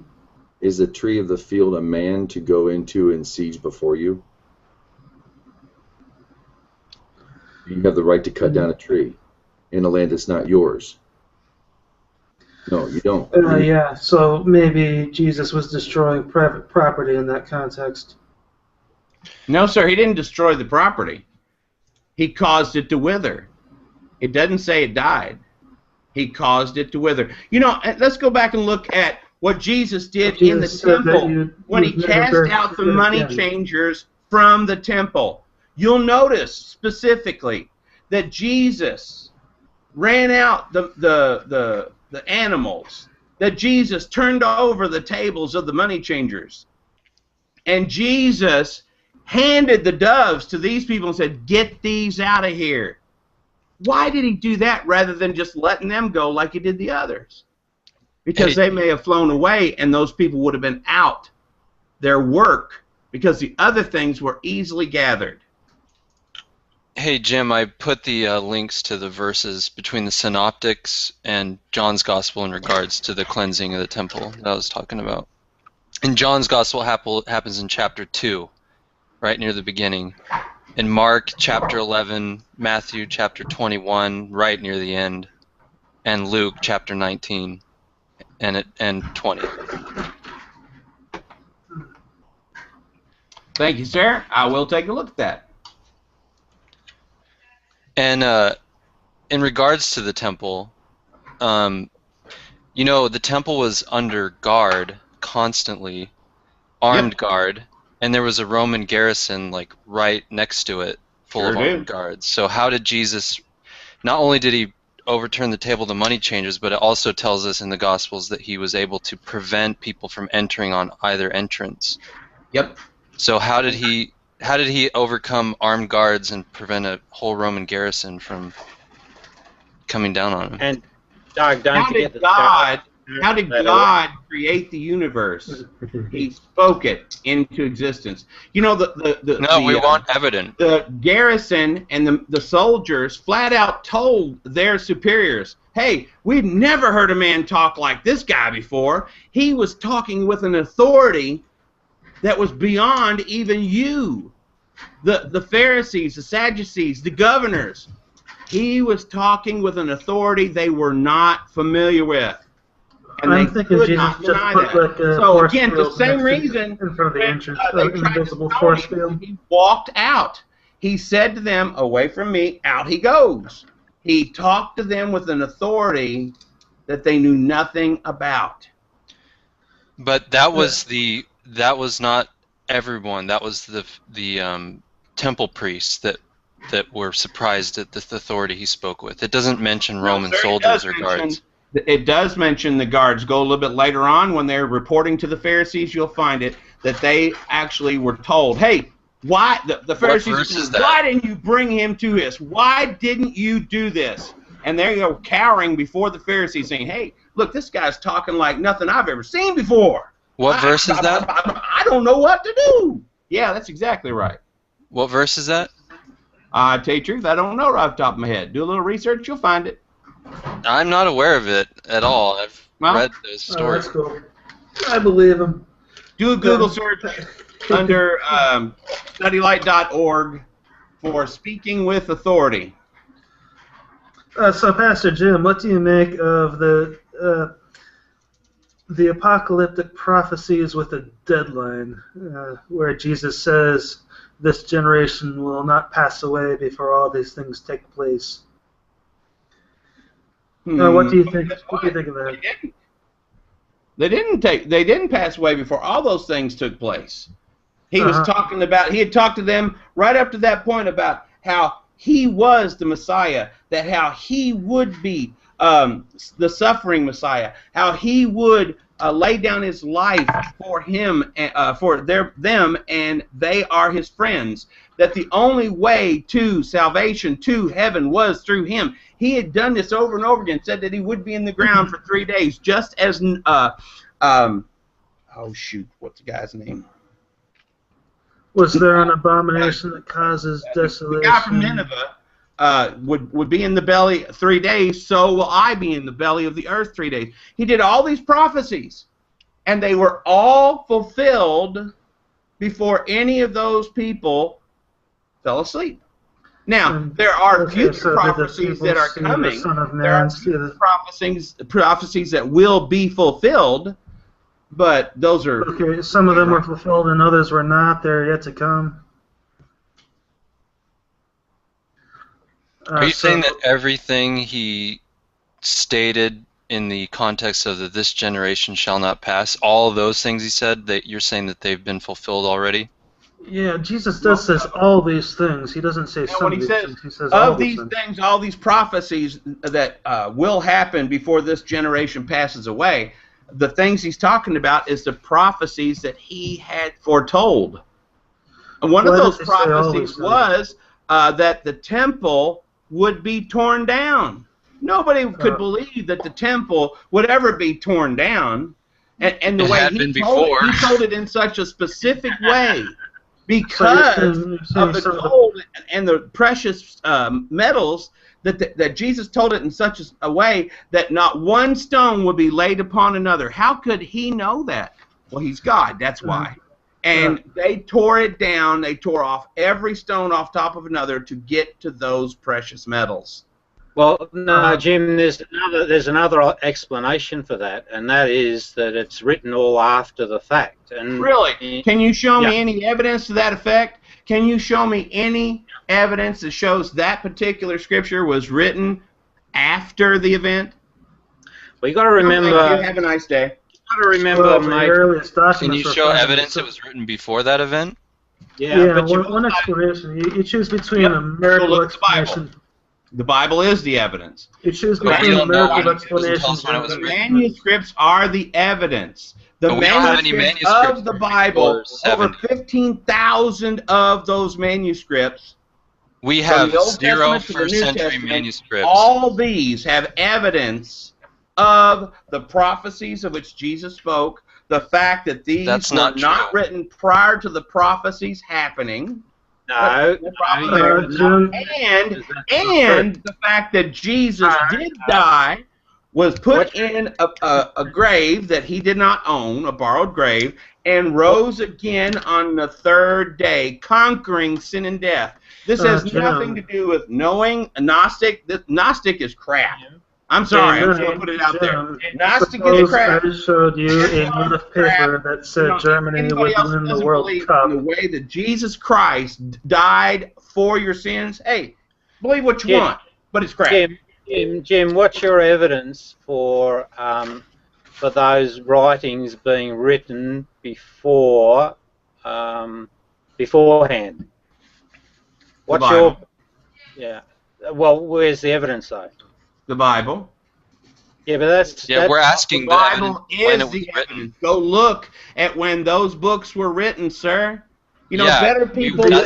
Is the tree of the field a man to go into and siege before you? You have the right to cut down a tree in a land that's not yours. No, you don't. Yeah, so maybe Jesus was destroying private property in that context. No, sir, he didn't destroy the property. He caused it to wither. It doesn't say it died. He caused it to wither. You know, let's go back and look at what Jesus did in the temple when he cast out the money changers from the temple. You'll notice specifically that Jesus ran out the animals, that Jesus turned over the tables of the money changers, and Jesus handed the doves to these people and said, "Get these out of here." Why did he do that rather than just letting them go like he did the others? Because they may have flown away and those people would have been out their work because the other things were easily gathered. Hey, Jim, I put the links to the verses between the Synoptics and John's Gospel in regards to the cleansing of the temple that I was talking about. And John's Gospel happens in chapter 2, right near the beginning. In Mark chapter 11, Matthew chapter 21, right near the end, and Luke chapter 19 and 20. Thank you, sir. I will take a look at that. And in regards to the temple, you know, the temple was under guard constantly, armed guard, and there was a Roman garrison like right next to it, full of armed guards. So how did Jesus? Not only did he overturn the table of the money changers, but it also tells us in the Gospels that he was able to prevent people from entering on either entrance. Yep. So how did he overcome armed guards and prevent a whole Roman garrison from coming down on him? And Doug, don't forget how did God create the universe? He spoke it into existence. You know, we want evidence. The garrison and the soldiers flat out told their superiors, "Hey, we've never heard a man talk like this guy before. He was talking with an authority that was beyond even you." The Pharisees, the Sadducees, the governors. He was talking with an authority they were not familiar with. And I'm thinking Jesus just put like a so again, the same reason in front of the entrance, invisible force field. He walked out. He said to them, "Away from me," out he goes. He talked to them with an authority that they knew nothing about. But that was not everyone. That was the temple priests that were surprised at the authority he spoke with. It doesn't mention Roman soldiers or guards. It does mention the guards. Go a little bit later on when they're reporting to the Pharisees, you'll find it, that they actually were told, "Hey, why the Pharisees said, why didn't you bring him to us? Why didn't you do this?" And they're cowering before the Pharisees saying, "Hey, look, this guy's talking like nothing I've ever seen before." What verse is that? I don't know what to do. Yeah, that's exactly right. What verse is that? I tell you the truth, I don't know right off the top of my head. Do a little research, you'll find it. I'm not aware of it at all. I've read those stories. That's cool. I believe him. Do a Google search under studylight.org for Speaking with Authority. So, Pastor Jim, what do you make of the apocalyptic prophecies with a deadline, where Jesus says this generation will not pass away before all these things take place? What do you think? What do you think of that? They didn't pass away before all those things took place. He was talking about, he had talked to them right up to that point about how he was the Messiah, that how he would be the suffering Messiah, how he would lay down his life for him, for them, and they are his friends. That the only way to salvation, to heaven, was through him. He had done this over and over again, said that he would be in the ground for 3 days, just as, oh shoot, what's the guy's name? Was there an abomination that causes desolation? The guy from Nineveh would be in the belly 3 days, so will I be in the belly of the earth 3 days. He did all these prophecies, and they were all fulfilled before any of those people fell asleep. Now, there are future prophecies that are coming. There are future prophecies that will be fulfilled, but those are... Okay, some of them were fulfilled and others were not. They're yet to come. Are you saying that everything he stated in the context of that this generation shall not pass, all of those things he said, that you're saying that they've been fulfilled already? Yeah, Jesus does says all these things. He doesn't say some of these things. He says all these things, all these prophecies that will happen before this generation passes away. The things he's talking about is the prophecies that he had foretold. And one of those prophecies was that the temple would be torn down. Nobody could believe that the temple would ever be torn down. And the way he told it in such a specific way, because of the gold and the precious metals, that Jesus told it in such a way that not one stone would be laid upon another. How could he know that? Well, he's God, that's why. And they tore it down. They tore off every stone off top of another to get to those precious metals. Well, no, Jim, there's another explanation for that, and that is that it's written all after the fact. And really? Can you show me any evidence to that effect? Can you show me any evidence that shows that particular scripture was written after the event? Well, you got to remember. Have a nice day. You got to remember, mate. Can you show evidence it was written before that event? Yeah, but one explanation. You choose between a miracle explanation. The Bible is the evidence. You choose between a miracle explanation. The manuscripts are the evidence. The manuscripts of the Bible, over 15,000 of those manuscripts. We have 0 first-century manuscripts. All these have evidence of the prophecies of which Jesus spoke, the fact that these were not written prior to the prophecies happening. No. And the fact that Jesus did die, was put in a grave that he did not own, a borrowed grave, and rose again on the 3rd day, conquering sin and death. This has nothing to do with knowing a Gnostic. This Gnostic is crap. I'm sorry, I'm going to put it out there. Gnostic is crap. I just showed you a note of paper that said Germany would win the World Cup. The way that Jesus Christ died for your sins, hey, believe what you want, but it's crap. Jim, what's your evidence for those writings being written beforehand? What's your Well, where's the evidence though? The Bible. Yeah, but that's we're asking. The Bible is the evidence. Go look at when those books were written, sir. You know, better people than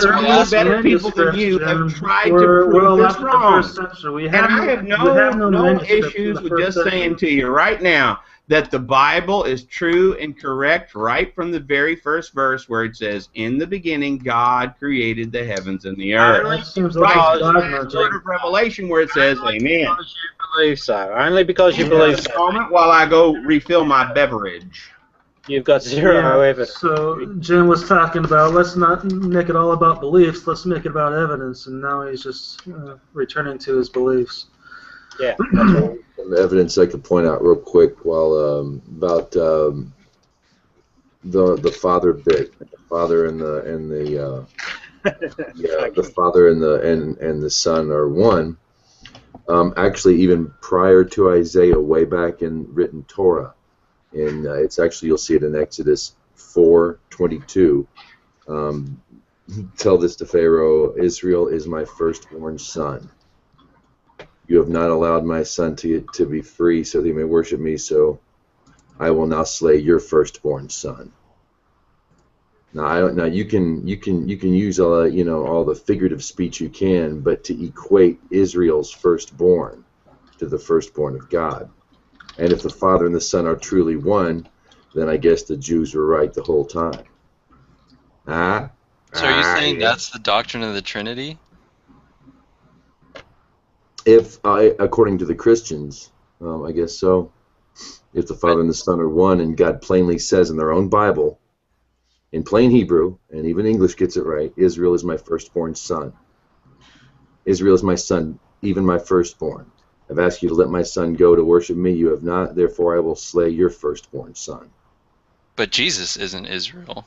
you have tried to prove this wrong. And I have no issues with just saying to you right now that the Bible is true and correct right from the very first verse where it says, "In the beginning, God created the heavens and the earth." Right, the Revelation where it says, "Amen." Believe so. Only because you believe so. Moment while I go refill my beverage. You've got 0 evidence. So Jim was talking about, let's not make it all about beliefs, let's make it about evidence, and now he's just returning to his beliefs. Yeah. Some evidence I could point out real quick while about the father bit, the father and the the father and the son are one. Actually, even prior to Isaiah, way back in written Torah, and it's actually, you'll see it in Exodus 4:22. Tell this to Pharaoh, Israel is my firstborn son. You have not allowed my son to be free so that he may worship me, so I will now slay your firstborn son. Now you can use all all the figurative speech you can, but to equate Israel's firstborn to the firstborn of God, and if the Father and the Son are truly one, then I guess the Jews were right the whole time. So are you saying that's the doctrine of the Trinity? According to the Christians, I guess so. If the Father and the Son are one, and God plainly says in their own Bible, in plain Hebrew, and even English gets it right, Israel is my firstborn son. Israel is my son, even my firstborn. I've asked you to let my son go to worship me. You have not. Therefore, I will slay your firstborn son. But Jesus isn't Israel.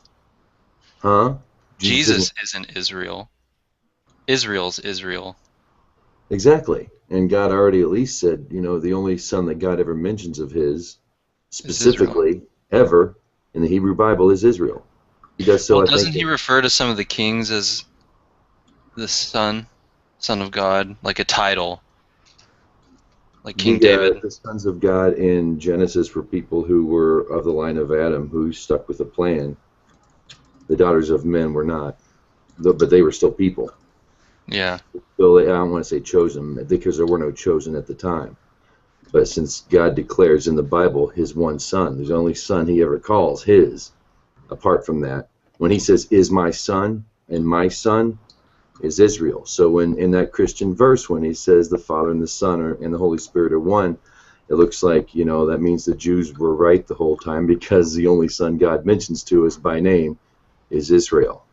Huh? Jesus isn't Israel. Israel's Israel. Exactly. And God already at least said, the only son that God ever mentions of his, specifically, ever, in the Hebrew Bible is Israel. He does so, well, doesn't he refer to some of the kings as the son of God, like a title? Like King David. The sons of God in Genesis were people who were of the line of Adam, who stuck with the plan. The daughters of men were not, but they were still people. Yeah. So I don't want to say chosen, because there were no chosen at the time. But since God declares in the Bible his one son, there's the only son he ever calls his. Apart from that, when he says, is my son, and my son is Israel. So when in that Christian verse, when he says the Father and the Son and the Holy Spirit are one, it looks like, that means the Jews were right the whole time, because the only son God mentions to us by name is Israel.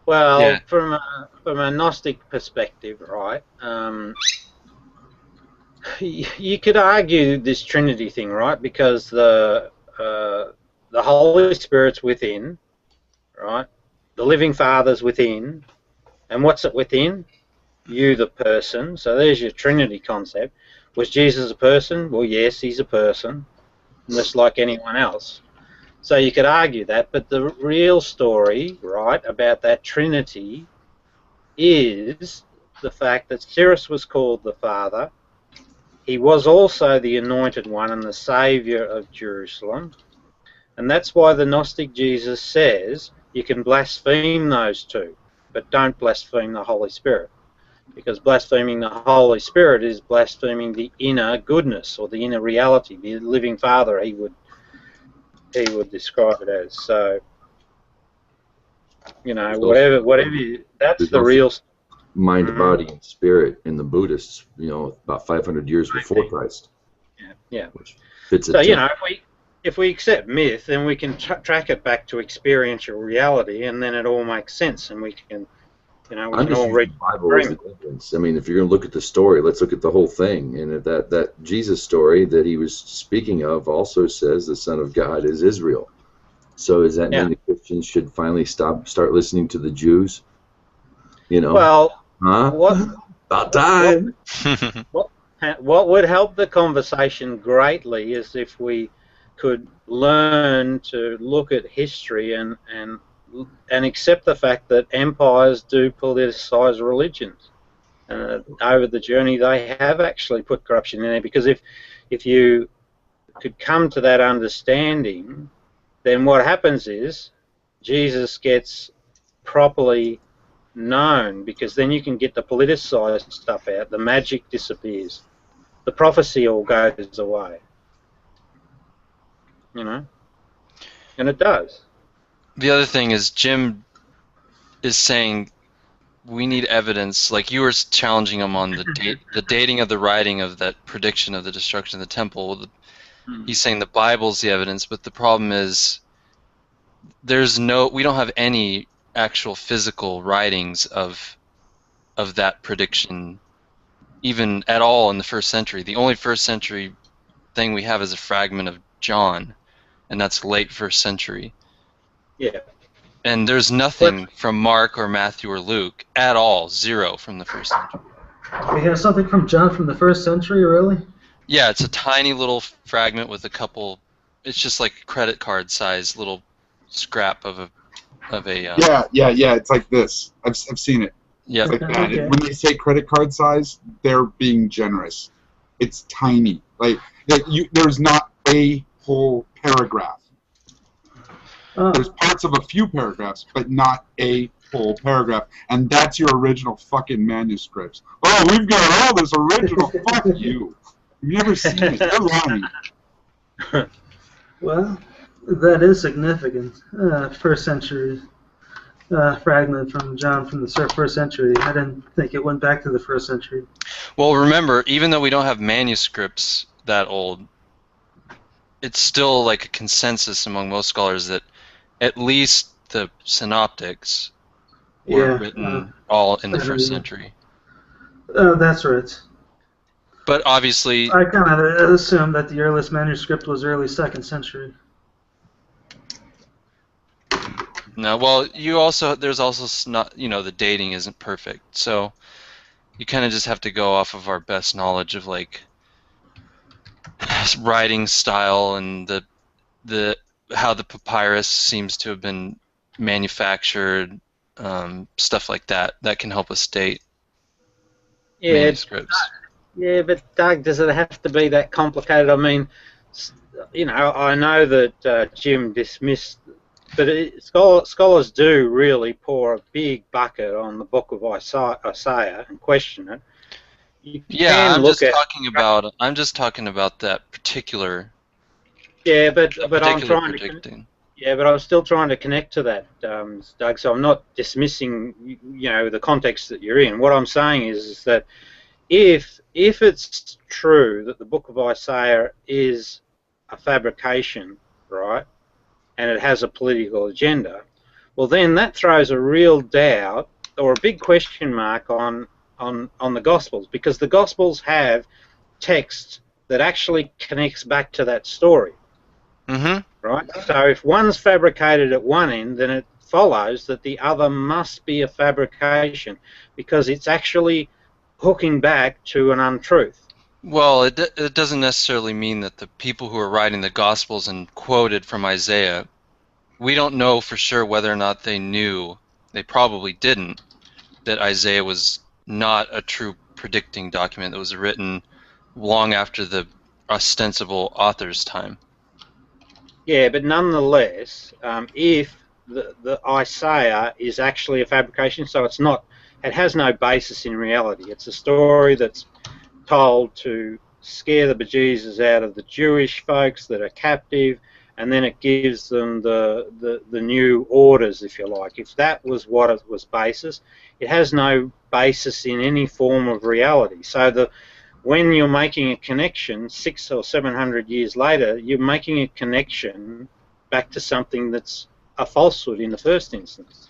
Well, yeah. from a Gnostic perspective, right, you could argue this Trinity thing, right, because the Holy Spirit's within, right, the living Father's within, and what's it within? You, the person. So there's your Trinity concept. Was Jesus a person? Well, yes, he's a person, just like anyone else. So you could argue that, but the real story, right, about that Trinity is the fact that Cyrus was called the Father. He was also the Anointed One and the Saviour of Jerusalem. And that's why the Gnostic Jesus says you can blaspheme those two, but don't blaspheme the Holy Spirit. Because blaspheming the Holy Spirit is blaspheming the inner goodness, or the inner reality, the living Father, he would describe it as. So, whatever that's the real mind, body, and spirit in the Buddhists, about 500 years before Christ. Yeah. Which fits it. So, if we accept myth, then we can track it back to experiential reality, and then it all makes sense, and we can, we can all read the Bible as the evidence. I mean, if you're going to look at the story, let's look at the whole thing. And if that Jesus story that he was speaking of also says the Son of God is Israel. So does that mean the Christians should finally start listening to the Jews? Well, about time. What would help the conversation greatly is if we could learn to look at history and accept the fact that empires do politicize religions. Over the journey, they have actually put corruption in there, because if you could come to that understanding, then what happens is Jesus gets properly known, because then you can get the politicized stuff out, the magic disappears, the prophecy all goes away, and it does. The other thing is Jim is saying we need evidence, like you were challenging him on the dating of the writing of that prediction of the destruction of the temple. He's saying the Bible's the evidence, but the problem is we don't have any actual physical writings of that prediction even at all in the first century. The only first century thing we have is a fragment of John, and that's late first century. Yeah. And there's nothing from Mark or Matthew or Luke at all, zero from the first century. We have something from John from the first century, really? Yeah, it's a tiny little fragment with a couple. It's just like a credit card size little scrap of a Yeah. It's like this. I've seen it. Yep. It's like that. Okay. When they say credit card size, they're being generous. It's tiny. Like there's not a whole paragraph. Oh, There's parts of a few paragraphs, but not a whole paragraph. And that's your original fucking manuscripts. Oh, we've got all this original. Fuck you. You've never seen it. You're lying. well, that is significant. First century fragment from John from the first century. I didn't think it went back to the first century. Well, remember, even though we don't have manuscripts that old, it's still like a consensus among most scholars that at least the synoptics were written all in the first century. That's right. But obviously, I kind of assumed that the earliest manuscript was early second century. no. Well, there's also not, the dating isn't perfect, so you kind of just have to go off of our best knowledge of like writing style and the how the papyrus seems to have been manufactured, stuff like that. That can help us date manuscripts. Yeah, but Doug, does it have to be that complicated? I mean, I know that Jim dismissed, but scholars do really pour a big bucket on the book of Isaiah and question it. Yeah, I'm just talking about that particular. Yeah, but I'm still trying to connect to that, Doug. So I'm not dismissing, the context that you're in. What I'm saying is that if it's true that the book of Isaiah is a fabrication, right, and it has a political agenda, well then that throws a real doubt or a big question mark on the Gospels, because the Gospels have text that actually connects back to that story. Mm-hmm. Right? So if one's fabricated at one end, then it follows that the other must be a fabrication, because it's actually hooking back to an untruth. Well, it doesn't necessarily mean that the people who are writing the Gospels and quoted from Isaiah, we don't know for sure whether or not they knew, they probably didn't, that Isaiah was not a true predicting document that was written long after the ostensible author's time. Yeah, but nonetheless, if the Isaiah is actually a fabrication, so it has no basis in reality. It's a story that's told to scare the bejesus out of the Jewish folks that are captive, and then it gives them the new orders, if you like. If that was what it was basis, it has no basis in any form of reality. So when you're making a connection 600 or 700 years later, you're making a connection back to something that's a falsehood in the first instance.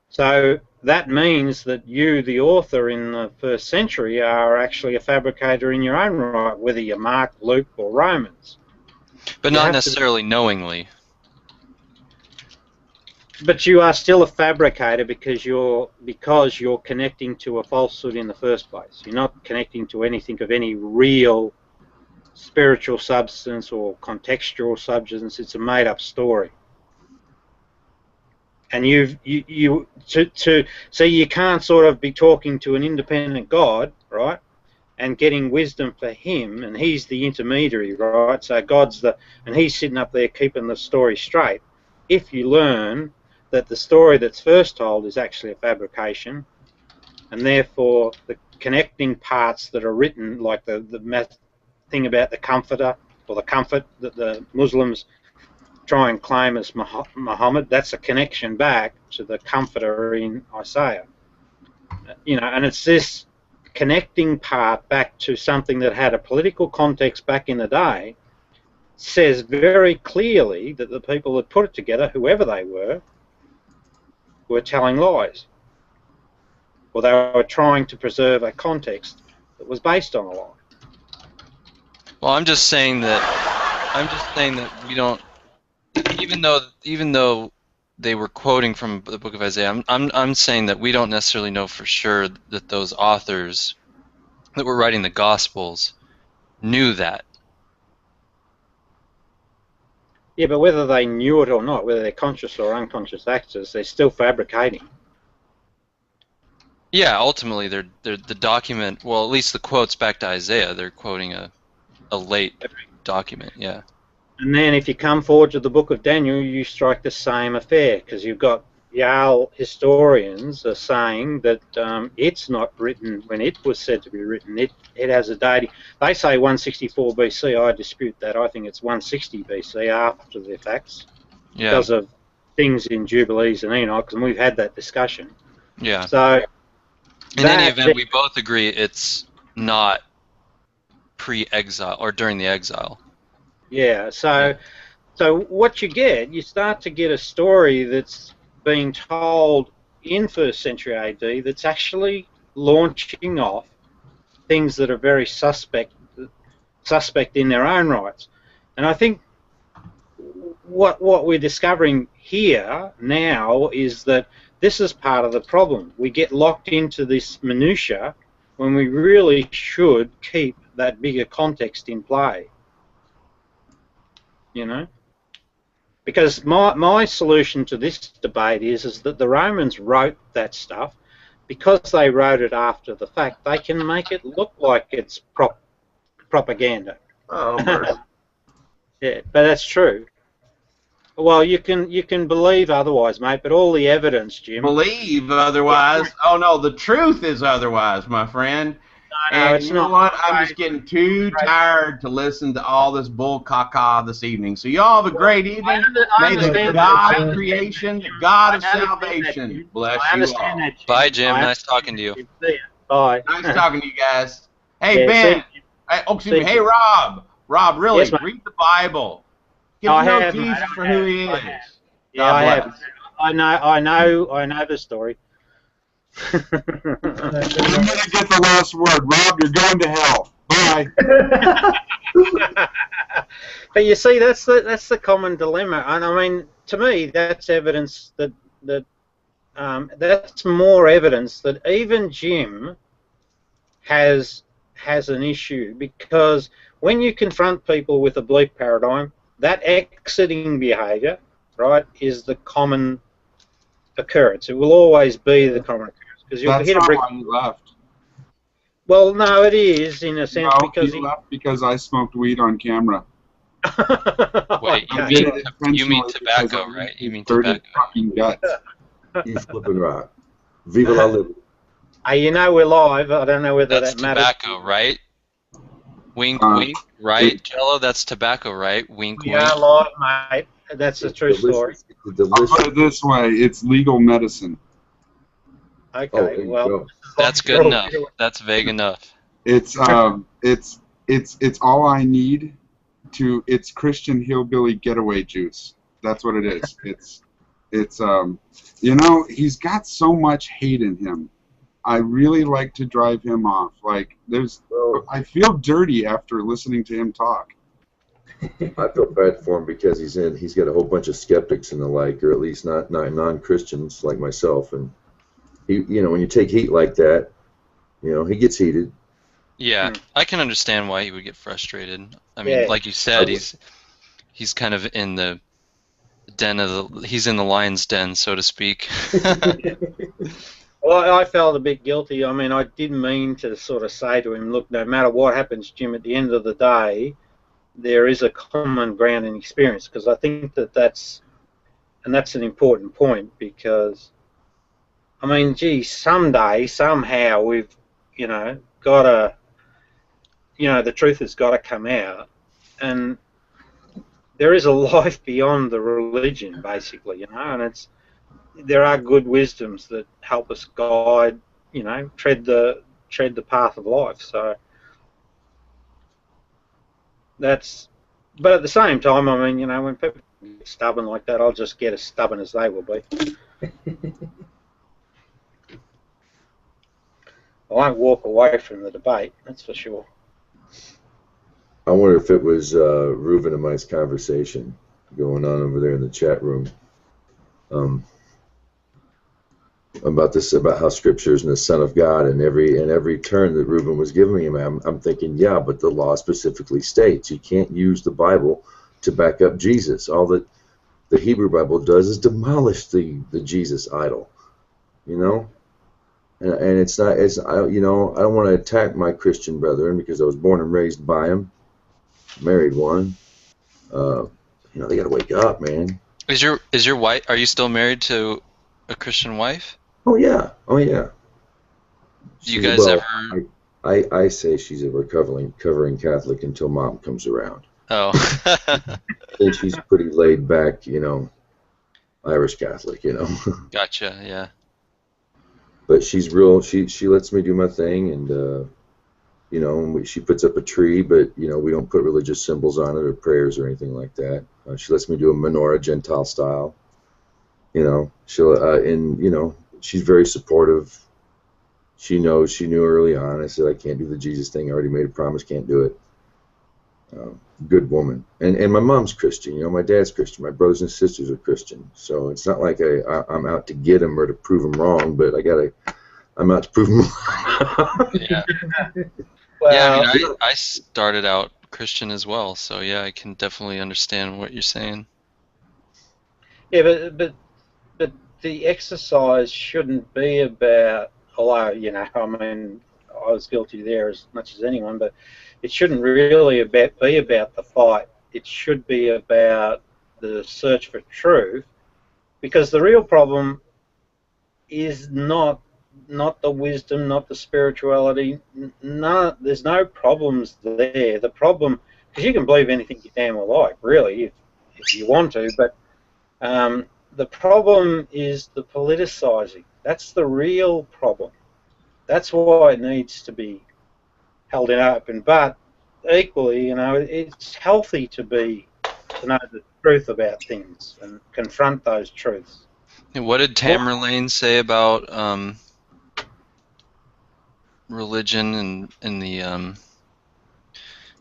So that means that you, the author in the first century, are actually a fabricator in your own right, whether you're Mark, Luke, or Romans. But not necessarily knowingly. But you are still a fabricator because you're connecting to a falsehood in the first place. You're not connecting to anything of any real spiritual substance or contextual substance. It's a made-up story. And so you can't sort of be talking to an independent God, right, and getting wisdom for him, and he's the intermediary, right? So and he's sitting up there keeping the story straight. If you learn that the story that's first told is actually a fabrication, and therefore the connecting parts that are written, like the thing about the comforter or the comfort that the Muslims try and claim as Muhammad, that's a connection back to the comforter in Isaiah. And it's this connecting part back to something that had a political context back in the day, says very clearly that the people that put it together, whoever they were telling lies, or they were trying to preserve a context that was based on a lie. Well, I'm just saying that we don't, even though they were quoting from the book of Isaiah, I'm saying that we don't necessarily know for sure that those authors that were writing the Gospels knew that. Yeah, but whether they knew it or not, whether they're conscious or unconscious actors, they're still fabricating. Yeah, ultimately, they're the document. Well, at least the quotes back to Isaiah, they're quoting a late document. Yeah. And then if you come forward to the book of Daniel, you strike the same affair, because you've got Yale historians are saying that it's not written when it was said to be written. It has a dating. They say 164 BC. I dispute that. I think it's 160 BC after the facts, because of things in Jubilees and Enoch, and we've had that discussion. Yeah. So in any event, we both agree it's not pre-exile or during the exile. Yeah. So what you start to get a story that's being told in 1st century AD that's actually launching off things that are very suspect in their own rights. And I think what we're discovering here now is that this is part of the problem. We get locked into this minutia when we really should keep that bigger context in play. You know? Because my solution to this debate is that the Romans wrote that stuff. Because they wrote it after the fact, they can make it look like it's propaganda. Oh, yeah, but that's true. Well, you can believe otherwise, mate, but all the evidence, Jim. Believe otherwise? Oh no, the truth is otherwise, my friend. No, and it's you know not. what? I'm just getting too tired to listen to all this bull caca this evening. So y'all have a great evening. May the God of creation, the God of salvation, bless you all. Bye, Jim. Nice talking to you. Bye. Nice talking to you guys. Hey, Yeah, Ben. Hey, Rob. Rob, really, Yes, mate. read the Bible. Get I to know have, Jesus mate. for who he is. Yeah, God I bless. have. I know the story. I'm gonna get the last word. Rob, you're going to hell. Bye. But you see, that's the common dilemma, and I mean, to me, that's evidence that that's more evidence that even Jim has an issue, because when you confront people with a belief paradigm, that exiting behaviour, right, is the common occurrence. It will always be the common occurrence, because you'll That's hit a not brick. why he left. Well, no, it is in a sense, No, because he left because I smoked weed on camera. Wait, you mean tobacco, right? You mean tobacco. Fucking guts. He's flipping rock. Viva la liberty. You know we're live. I don't know whether That's that matters. tobacco, right? Wink, wink, right? Jello, that's tobacco, right? Wink, We wink. are live, mate. That's a true story. I'll put it this way: it's legal medicine. Okay, well, That's good enough. That's vague enough. It's it's all I need to. It's Christian hillbilly getaway juice. That's what it is. It's you know, he's got so much hate in him. I really like to drive him off. Like I feel dirty after listening to him talk. I feel bad for him because he's got a whole bunch of skeptics and the like, or at least not non-Christians like myself, and he, you know, when you take heat like that, you know, he gets heated. Yeah, I can understand why he would get frustrated. I mean, like you said, he's kind of in the den of he's in the lion's den, so to speak. Well, I felt a bit guilty. I mean, I didn't mean to sort of say to him, look, no matter what happens, Jim, at the end of the day, there is a common ground in experience, because I think that's an important point, because, I mean, gee, someday, somehow, we've, you know, got to, you know, the truth has got to come out, and there is a life beyond the religion, basically, you know, and there are good wisdoms that help us guide, you know, tread the path of life. So that's, but at the same time, I mean, you know, when people get stubborn like that, I'll just get as stubborn as they will be. I won't walk away from the debate, that's for sure. I wonder if it was Reuven and Mike's conversation going on over there in the chat room. about this, about how Scripture is the Son of God, and every turn that Reuben was giving him, I'm thinking, yeah, but the law specifically states you can't use the Bible to back up Jesus. All that the Hebrew Bible does is demolish the Jesus idol, you know. And it's not, you know, I don't want to attack my Christian brethren because I was born and raised by them, married one. You know, they got to wake up, man. Is your wife? Are you still married to a Christian wife? Oh yeah, oh yeah. Do you guys ever? I say she's a recovering Catholic until Mom comes around. Oh. And she's pretty laid back, you know, Irish Catholic, you know. Gotcha. Yeah. But she's real. She lets me do my thing, and you know, she puts up a tree, but you know, we don't put religious symbols on it or prayers or anything like that. She lets me do a menorah Gentile style. You know, she'll and you know, she's very supportive. She knows. She knew early on. I said I can't do the Jesus thing. I already made a promise. Can't do it. Good woman. And my mom's Christian. You know, my dad's Christian. My brothers and sisters are Christian. So it's not like I'm out to get them or to prove them wrong. But I'm out to prove them wrong. Yeah. Well, yeah. I mean, I started out Christian as well. So yeah, I can definitely understand what you're saying. Yeah, but the exercise shouldn't be about. Although, you know, I mean, I was guilty there as much as anyone, but it shouldn't really be about the fight. It should be about the search for truth, because the real problem is not the wisdom, not the spirituality. No, there's no problems there. The problem, because you can believe anything you damn well like, really, if you want to, but the problem is the politicizing. That's the real problem. That's why it needs to be held in open. But equally, you know, it's healthy to know the truth about things and confront those truths. And what did Tamerlane say about religion and in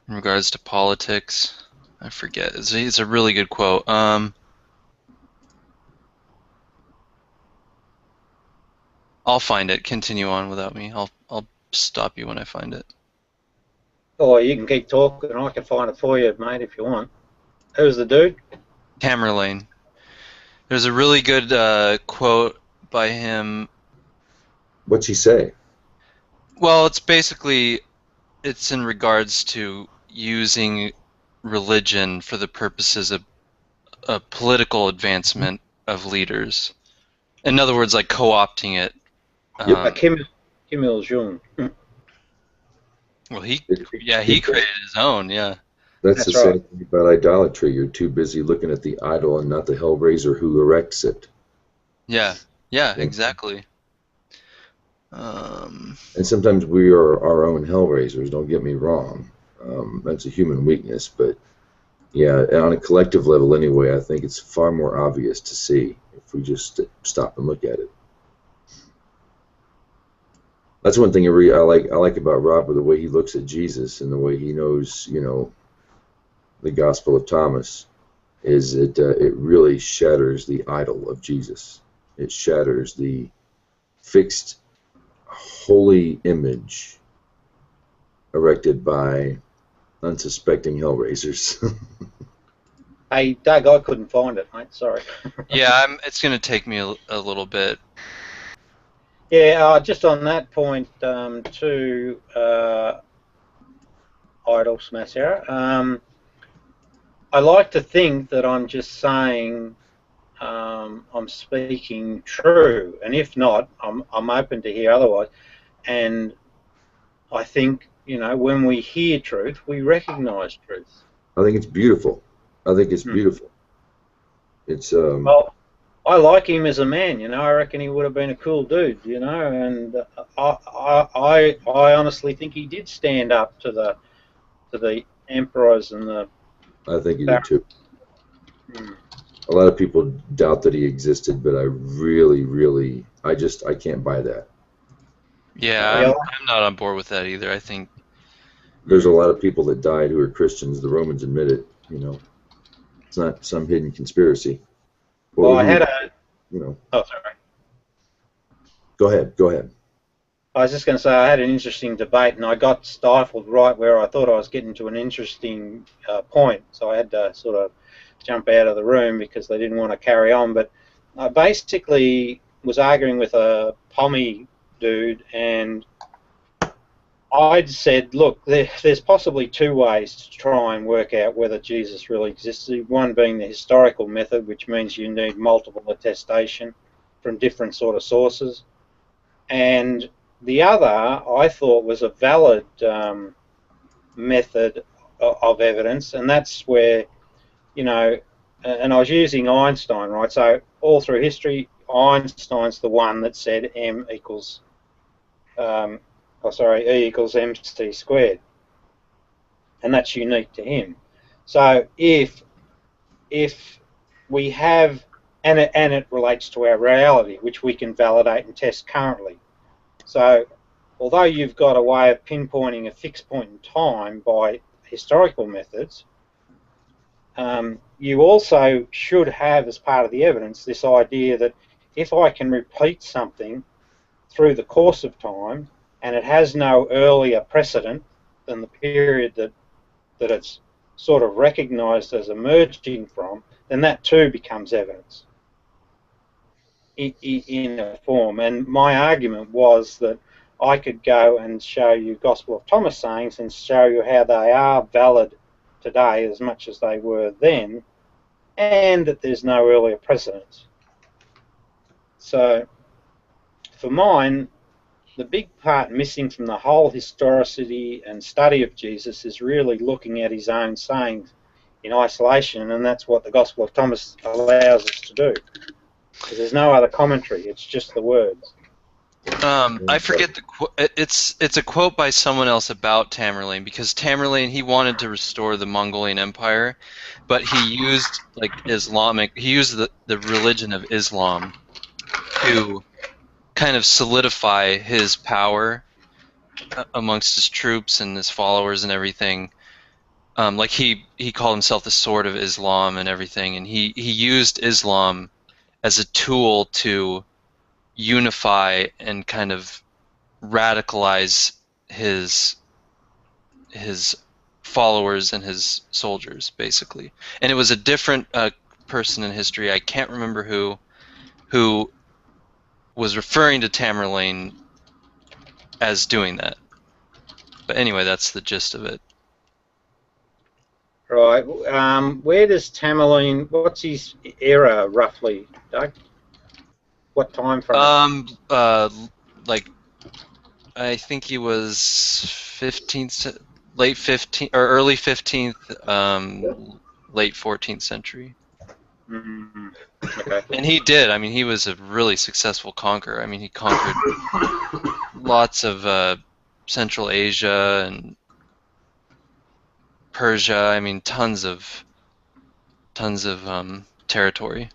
regards to politics? I forget. It's a really good quote. I'll find it. Continue on without me. I'll stop you when I find it. Or you can keep talking, and I can find it for you, mate, if you want. Who's the dude? Tamerlane. There's a really good quote by him. What'd she say? Well, it's in regards to using religion for the purposes of a political advancement of leaders. In other words, like co-opting it. Kim Il-jung. Well, he created his own, yeah. That's the same thing about idolatry. You're too busy looking at the idol and not the hellraiser who erects it. Yeah, exactly. And sometimes we are our own hellraisers, don't get me wrong. That's a human weakness, but yeah, on a collective level anyway, I think it's far more obvious to see if we just stop and look at it. That's one thing I like about Rob, the way he looks at Jesus and the way he knows, you know, the Gospel of Thomas, is it really shatters the idol of Jesus. It shatters the fixed, holy image erected by unsuspecting hellraisers. Hey, Doug, I couldn't find it, mate. Sorry. Yeah, it's going to take me a little bit. Yeah, just on that point, to TheIdolSmasher, I like to think that I'm just saying I'm speaking true, and if not, I'm open to hear otherwise. And I think, you know, when we hear truth, we recognise truth. I think it's beautiful. I think it's beautiful. It's well, I like him as a man, you know. I reckon he would have been a cool dude, you know. And I honestly think he did stand up to the emperors and the. I think he did too. A lot of people doubt that he existed, but I really, I can't buy that. Yeah, I'm not on board with that either. I think there's a lot of people that died who are Christians. The Romans admit it. You know, it's not some hidden conspiracy. Well, I had a. You know. Oh, sorry. Go ahead. Go ahead. I was just going to say I had an interesting debate, and I got stifled right where I thought I was getting to an interesting point, so I had to sort of jump out of the room because they didn't want to carry on. But I basically was arguing with a Pommy dude, and I'd said, look, there's possibly two ways to try and work out whether Jesus really existed. One being the historical method, which means you need multiple attestation from different sort of sources, and the other, I thought, was a valid method of evidence, and that's where, you know, and I was using Einstein, right? So all through history, Einstein's the one that said E equals mc squared, and that's unique to him. So if we have, and it relates to our reality, which we can validate and test currently. So, although you've got a way of pinpointing a fixed point in time by historical methods, you also should have, as part of the evidence, this idea that if I can repeat something through the course of time, and it has no earlier precedent than the period that it's sort of recognised as emerging from, then that too becomes evidence in a form. And my argument was that I could go and show you Gospel of Thomas sayings and show you how they are valid today as much as they were then, and that there's no earlier precedents. So for mine, the big part missing from the whole historicity and study of Jesus is really looking at his own sayings in isolation, and that's what the Gospel of Thomas allows us to do. Because there's no other commentary; it's just the words. I forget the quote. It's a quote by someone else about Tamerlane, because Tamerlane, he wanted to restore the Mongolian Empire, but he used he used the religion of Islam to kind of solidify his power amongst his troops and his followers and everything. Like he called himself the Sword of Islam and everything, and he used Islam as a tool to unify and kind of radicalize his followers and his soldiers, basically. And it was a different person in history, I can't remember who was referring to Tamerlane as doing that. But anyway, that's the gist of it. Right. Where does Tamerlane? What's his era roughly, Doug? What time frame? Like I think he was 15th, late 15th or early 15th, late 14th century. Mm-hmm. Okay. And he did. I mean, he was a really successful conqueror. I mean, he conquered lots of Central Asia and Persia. I mean, tons of territory.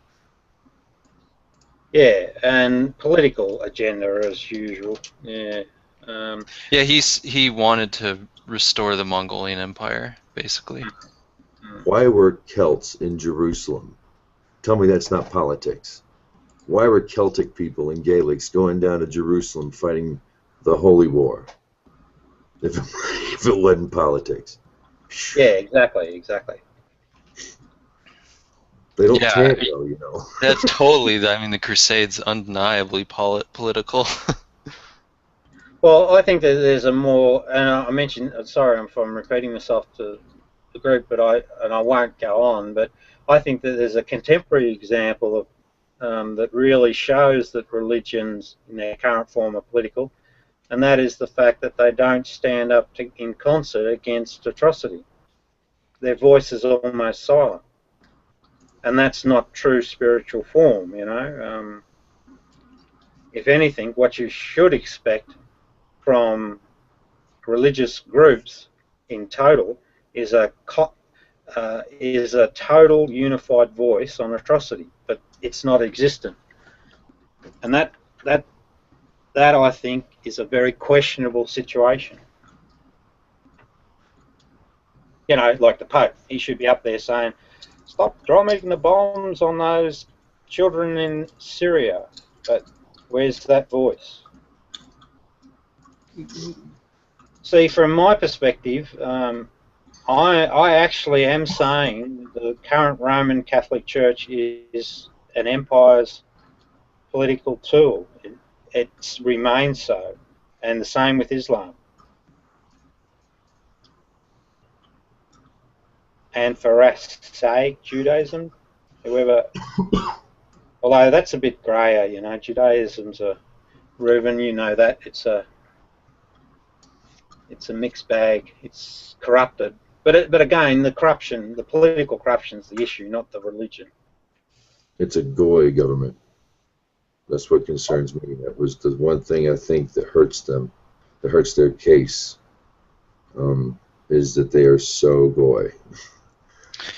Yeah, and political agenda as usual. Yeah. Yeah, he wanted to restore the Mongolian Empire, basically. Why were Celts in Jerusalem? Tell me that's not politics. Why were Celtic people and Gaelics going down to Jerusalem fighting the Holy War? If it wasn't politics. Yeah, exactly. They don't chant though, you know. That's totally. I mean, the Crusades undeniably political. Well, I think that there's a more, and I mentioned. Sorry, if I'm repeating myself to the group, but I won't go on. But I think that there's a contemporary example of that really shows that religions in their current form are political, and that is the fact that they don't stand up in concert against atrocity. Their voice is almost silent. And that's not true spiritual form, you know. If anything, what you should expect from religious groups in total is a total unified voice on atrocity, but it's not existent. And that I think is a very questionable situation. You know, like the Pope, he should be up there saying, stop dropping the bombs on those children in Syria. But Where's that voice? See, from my perspective, I actually am saying the current Roman Catholic Church is an empire's political tool. It remains so, and the same with Islam. And Pharisaic Judaism, whoever, although that's a bit grayer, you know, Judaism's a, Reuven, you know that, it's a mixed bag, it's corrupted. But again, the corruption, the political corruption is the issue, not the religion. It's a goy government. That's what concerns me. That was the one thing I think that hurts them, that hurts their case, is that they are so goy.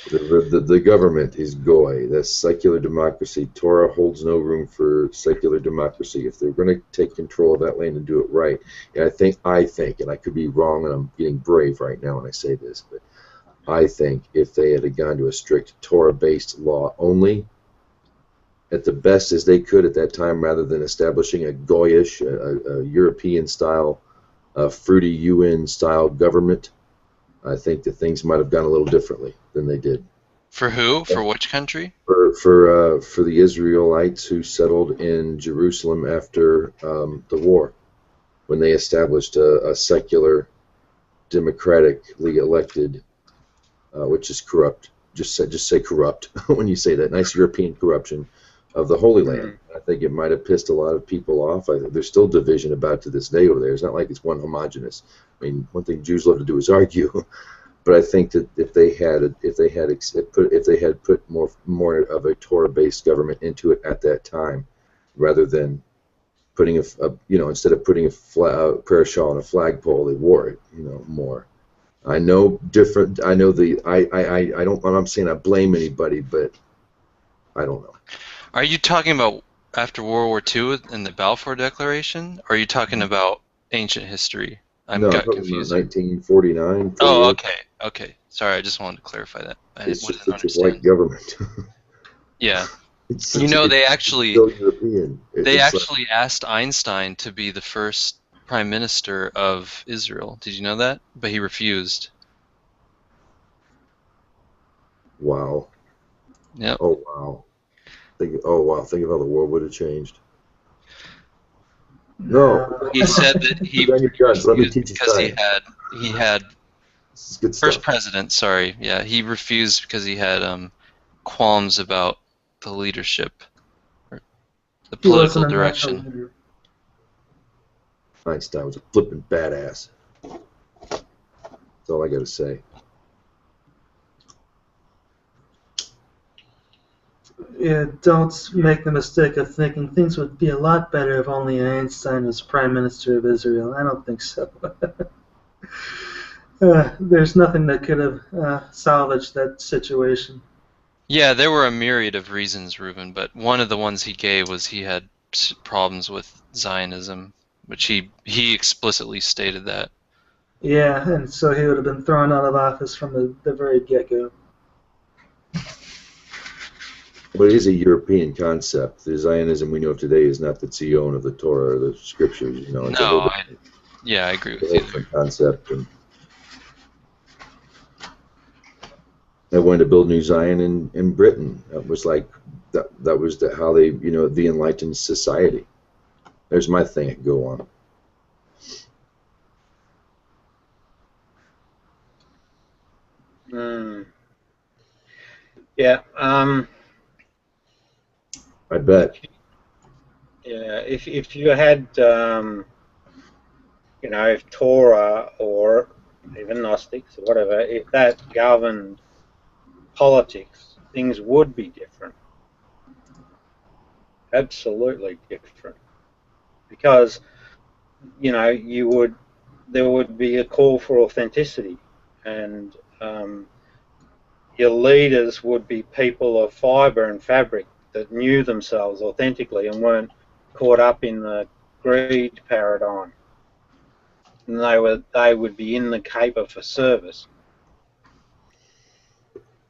The government is goy. That's secular democracy. Torah holds no room for secular democracy. If they're going to take control of that land and do it right, and I think, and I could be wrong, and I'm getting brave right now when I say this, but I think if they had gone to a strict Torah-based law only, at the best as they could at that time, rather than establishing a goyish, a European-style, fruity UN-style government, I think that things might have gone a little differently than they did. For who? For which country? For the Israelites who settled in Jerusalem after the war, when they established a secular, democratically elected, which is corrupt. Just say corrupt when you say that. Nice European corruption of the Holy Land. I think it might have pissed a lot of people off. There's still division about it to this day over there. It's not like it's one homogenous. I mean, one thing Jews love to do is argue, but I think that if they had put more of a Torah-based government into it at that time, rather than putting instead of putting a prayer shawl on a flagpole, they wore it, more. I know different. I know I don't. I'm not saying I blame anybody, but I don't know. Are you talking about after World War II in the Balfour Declaration? Or are you talking about ancient history? I got confused. 1949. Oh, okay. Sorry, I just wanted to clarify that. It's just such a white government. Yeah. They actually asked Einstein to be the first prime minister of Israel. Did you know that? But he refused. Wow. Yep. Oh, wow. Think of how the world would have changed. No. He said that he refused because he had first president. Sorry, yeah, he refused because he had qualms about the leadership, or the political direction. Einstein was a flippin' badass. That's all I got to say. Yeah, don't make the mistake of thinking things would be a lot better if only Einstein was Prime Minister of Israel. I don't think so. There's nothing that could have salvaged that situation. Yeah, there were a myriad of reasons, Reuven, but one of the ones he gave was he had problems with Zionism, which he explicitly stated that. Yeah, and so he would have been thrown out of office from the very get-go. But it is a European concept. The Zionism we know of today is not the Zion of the Torah or the Scriptures. It's I agree with you. Different concept. And they wanted to build New Zion in Britain. That was like that was how they the enlightened society. There's my thing. Go on. Yeah. I bet. Yeah, if you had, if Torah or even Gnostics or whatever, if that governed politics, things would be different. Absolutely different. Because, there would be a call for authenticity, and your leaders would be people of fibre and fabric that knew themselves authentically and weren't caught up in the greed paradigm. And they would be in the caper for service,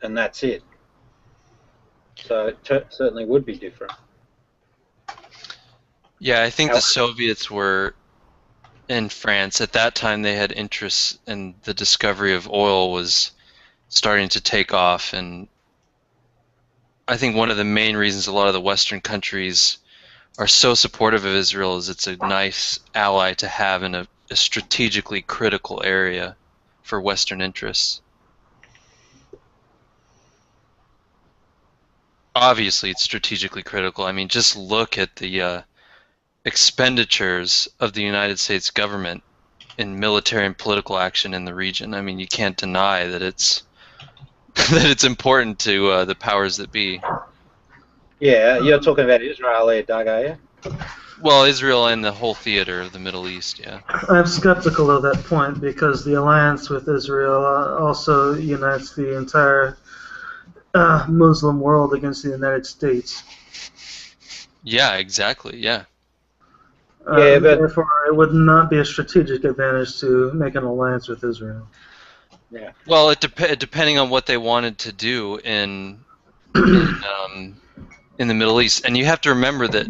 and that's it. So it certainly would be different. Yeah, I think the Soviets were in France. At that time, they had interests, and the discovery of oil was starting to take off. And I think one of the main reasons a lot of the Western countries are so supportive of Israel is it's a nice ally to have in a strategically critical area for Western interests. Obviously, it's strategically critical. I mean, just look at the expenditures of the United States government in military and political action in the region. I mean, you can't deny that it's that it's important to the powers that be. Yeah, you're talking about Israel there, Doug, are you? Well, Israel and the whole theater of the Middle East, yeah. I'm skeptical of that point because the alliance with Israel also unites the entire Muslim world against the United States. Yeah, exactly, yeah. Yeah, but therefore, it would not be a strategic advantage to make an alliance with Israel. Yeah. Well, depending on what they wanted to do in the Middle East, and you have to remember that,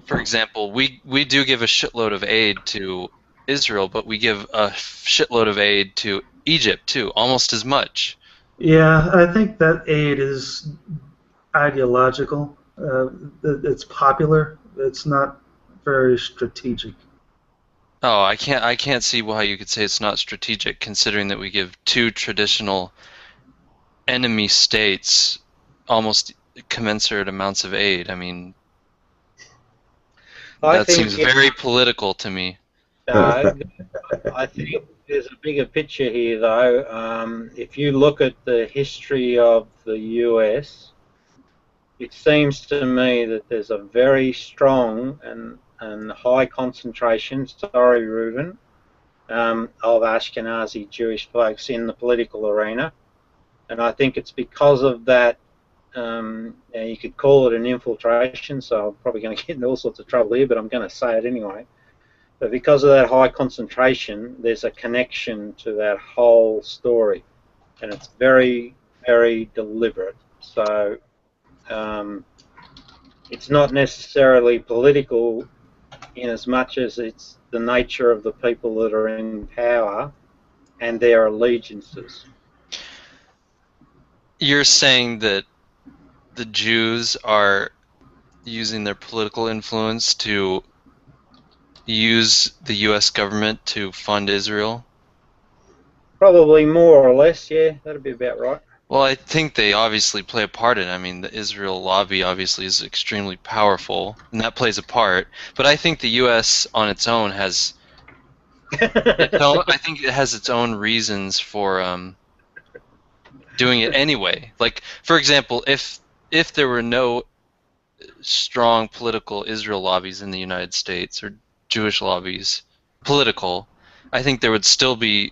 for example, we do give a shitload of aid to Israel, but we give a shitload of aid to Egypt too, almost as much. Yeah, I think that aid is ideological. It's popular. It's not very strategic. Oh, I can't see why you could say it's not strategic, considering that we give two traditional enemy states almost commensurate amounts of aid. I mean, that seems very political to me. I think there's a bigger picture here, though. If you look at the history of the US, it seems to me that there's a very strong and high concentration, sorry, Reuven, of Ashkenazi Jewish folks in the political arena. And I think it's because of that, you could call it an infiltration, so I'm probably going to get in all sorts of trouble here, but I'm going to say it anyway. But because of that high concentration, there's a connection to that whole story, and it's very, very deliberate. So it's not necessarily political in as much as it's the nature of the people that are in power and their allegiances. You're saying that the Jews are using their political influence to use the U.S. government to fund Israel? Probably more or less, yeah, that'd be about right. Well, I think they obviously play a part in it. I mean, the Israel lobby obviously is extremely powerful, and that plays a part. But I think the U.S. on its own has I think it has its own reasons for doing it anyway. Like, for example, if there were no strong political Israel lobbies in the United States, or Jewish lobbies, political, I think there would still be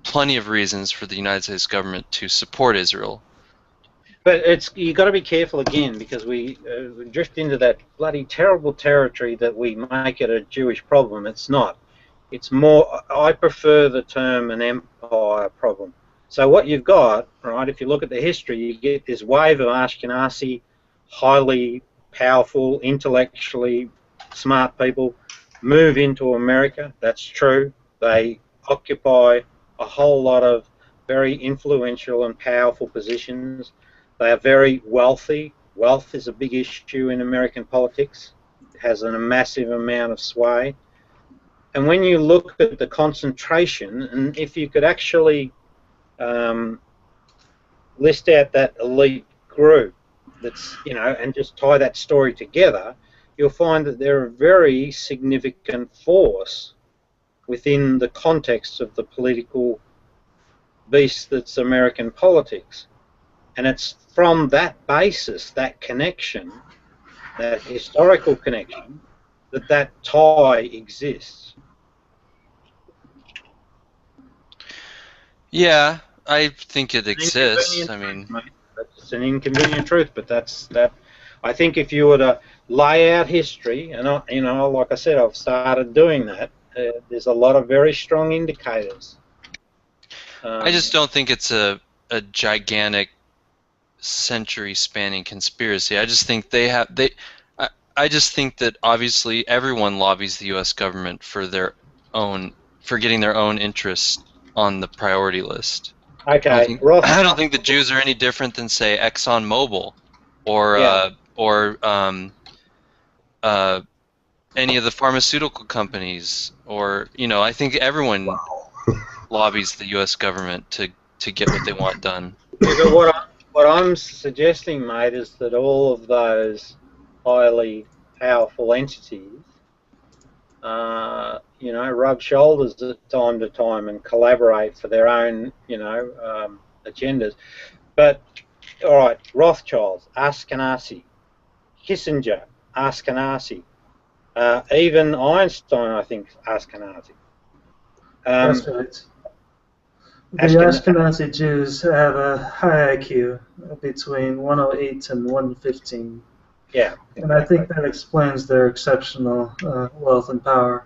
plenty of reasons for the United States government to support Israel. But you got to be careful again, because we drift into that bloody terrible territory that we make it a Jewish problem. It's not. It's more, I prefer the term an empire problem. So what you've got, right, if you look at the history, you get this wave of Ashkenazi, highly powerful, intellectually smart people move into America. That's true. They occupy a whole lot of very influential and powerful positions. They are very wealthy. Wealth is a big issue in American politics. It has a massive amount of sway. And when you look at the concentration, and if you could actually list out that elite group that's, and just tie that story together, you'll find that they're a very significant force within the context of the political beast that's American politics. And it's from that basis, that connection, that historical connection, that tie exists. Yeah, I think it exists. I mean, it's an inconvenient truth, but that's that. I think if you were to lay out history, and like I said, I've started doing that. There's a lot of very strong indicators. I just don't think it's a gigantic century-spanning conspiracy. I just think I just think that obviously everyone lobbies the U.S. government for getting their own interests on the priority list. Okay, Roth. I don't think the Jews are any different than, say, ExxonMobil, or any of the pharmaceutical companies, or I think everyone lobbies the U.S. government to get what they want done. Yeah, but what I'm suggesting, mate, is that all of those highly powerful entities, rub shoulders at time to time and collaborate for their own, agendas. But all right, Rothschilds, Ashkenazi, Kissinger, Ashkenazi, even Einstein, I think, Ashkenazi. That's right. The Ashkenazi Jews have a high IQ between 108 and 115. Yeah. And I think that explains their exceptional wealth and power.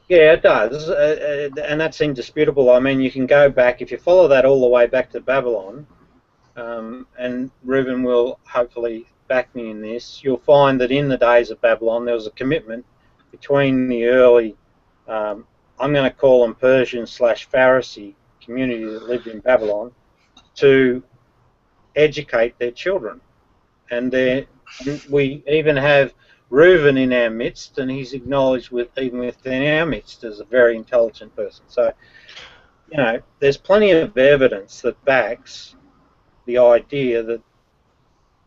Yeah, it does, and that's indisputable. I mean, you can go back, if you follow that all the way back to Babylon, and Reuven will hopefully back me in this, you'll find that in the days of Babylon there was a commitment between the early, I'm going to call them Persian/Pharisee community that lived in Babylon, to educate their children. And we even have Reuven in our midst, and he's acknowledged even within our midst as a very intelligent person. So, there's plenty of evidence that backs the idea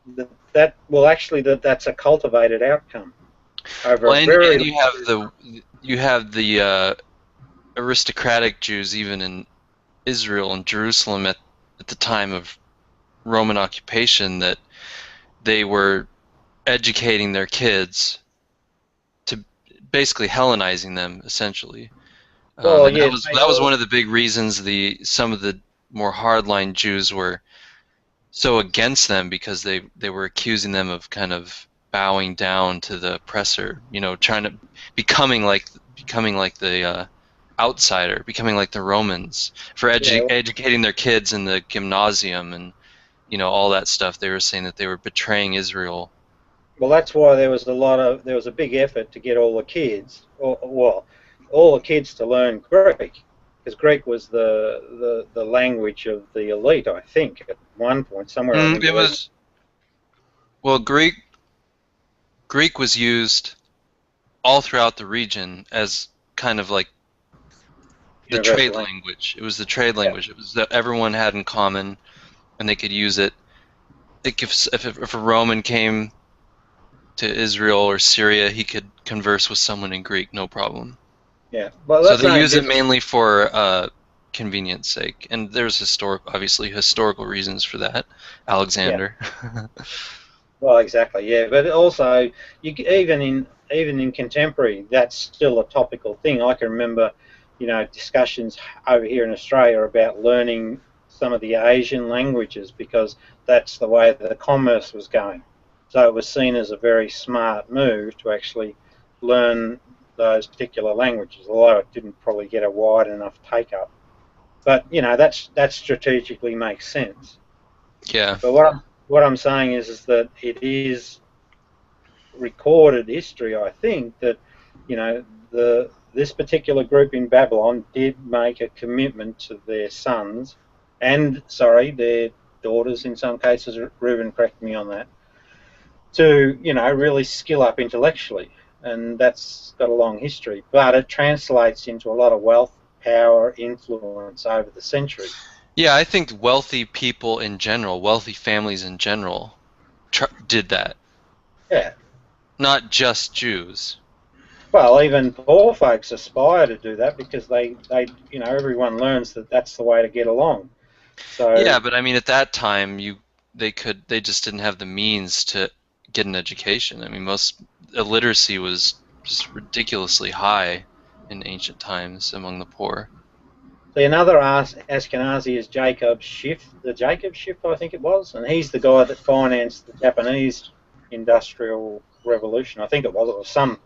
that's a cultivated outcome over a very. And you have the aristocratic Jews even in Israel and Jerusalem at the time of Roman occupation, that they were educating their kids, to basically Hellenizing them, essentially. That was one of the big reasons some of the more hardline Jews were so against them, because they were accusing them of kind of bowing down to the oppressor, trying to becoming like the outsider, becoming like the Romans, for educating their kids in the gymnasium and all that stuff. They were saying that they were betraying Israel. Well, that's why there was a big effort to get all the kids, all the kids to learn Greek, because Greek was the language of the elite, I think, at one point somewhere. It was. Well, Greek was used all throughout the region as kind of like the trade language. It was the trade language. It was that everyone had in common, and they could use it. If a Roman came to Israel or Syria, he could converse with someone in Greek, no problem. Yeah, so they use it mainly for convenience sake, and there's obviously historical reasons for that. Alexander. Yeah. Well, exactly, yeah, but also even in contemporary, that's still a topical thing. I can remember, discussions over here in Australia about learning some of the Asian languages, because that's the way that the commerce was going. So it was seen as a very smart move to actually learn those particular languages, although it didn't probably get a wide enough take-up. But, that strategically makes sense. Yeah. But what I'm saying is that it is recorded history, I think, that, this particular group in Babylon did make a commitment to their sons, their daughters in some cases, Reuven correct me on that, to, really skill up intellectually. And that's got a long history, but it translates into a lot of wealth, power, influence over the centuries. Yeah, I think wealthy people in general, wealthy families in general, did that. Yeah. Not just Jews. Well, even poor folks aspire to do that, because they everyone learns that that's the way to get along. So. Yeah, but I mean, at that time, they just didn't have the means to get an education. I mean, most illiteracy was just ridiculously high in ancient times among the poor. See, another Ashkenazi is Jacob Schiff, the Jacob Schiff, I think it was, and he's the guy that financed the Japanese Industrial Revolution. I think it was some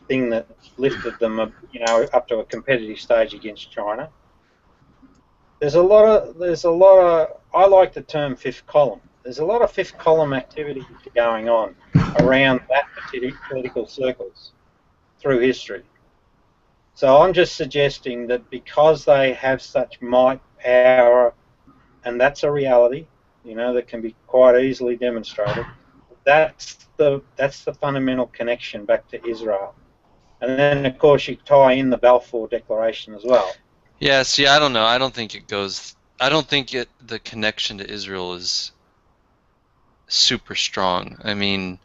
thing that lifted them, up to a competitive stage against China. There's a lot of. I like the term fifth column. There's a lot of fifth column activity going on around that political circles through history. So I'm just suggesting that because they have such might, power, and that's a reality, you know, that can be quite easily demonstrated. That's the fundamental connection back to Israel. And then, of course, you tie in the Balfour Declaration as well. Yeah, see, I don't know. I don't think it goes. I don't think the connection to Israel is super strong. I mean,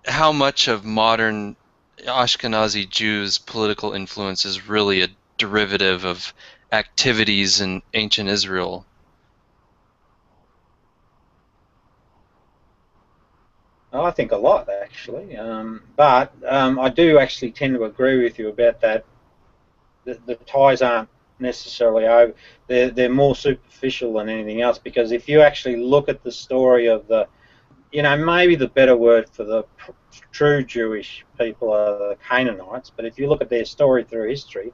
how much of modern Ashkenazi Jews' political influence is really a derivative of activities in ancient Israel? I think a lot, actually. But I do actually tend to agree with you about that. The ties aren't necessarily over. They're more superficial than anything else, because if you actually look at the story of the, you know, maybe the better word for the true Jewish people are the Canaanites, but if you look at their story through history,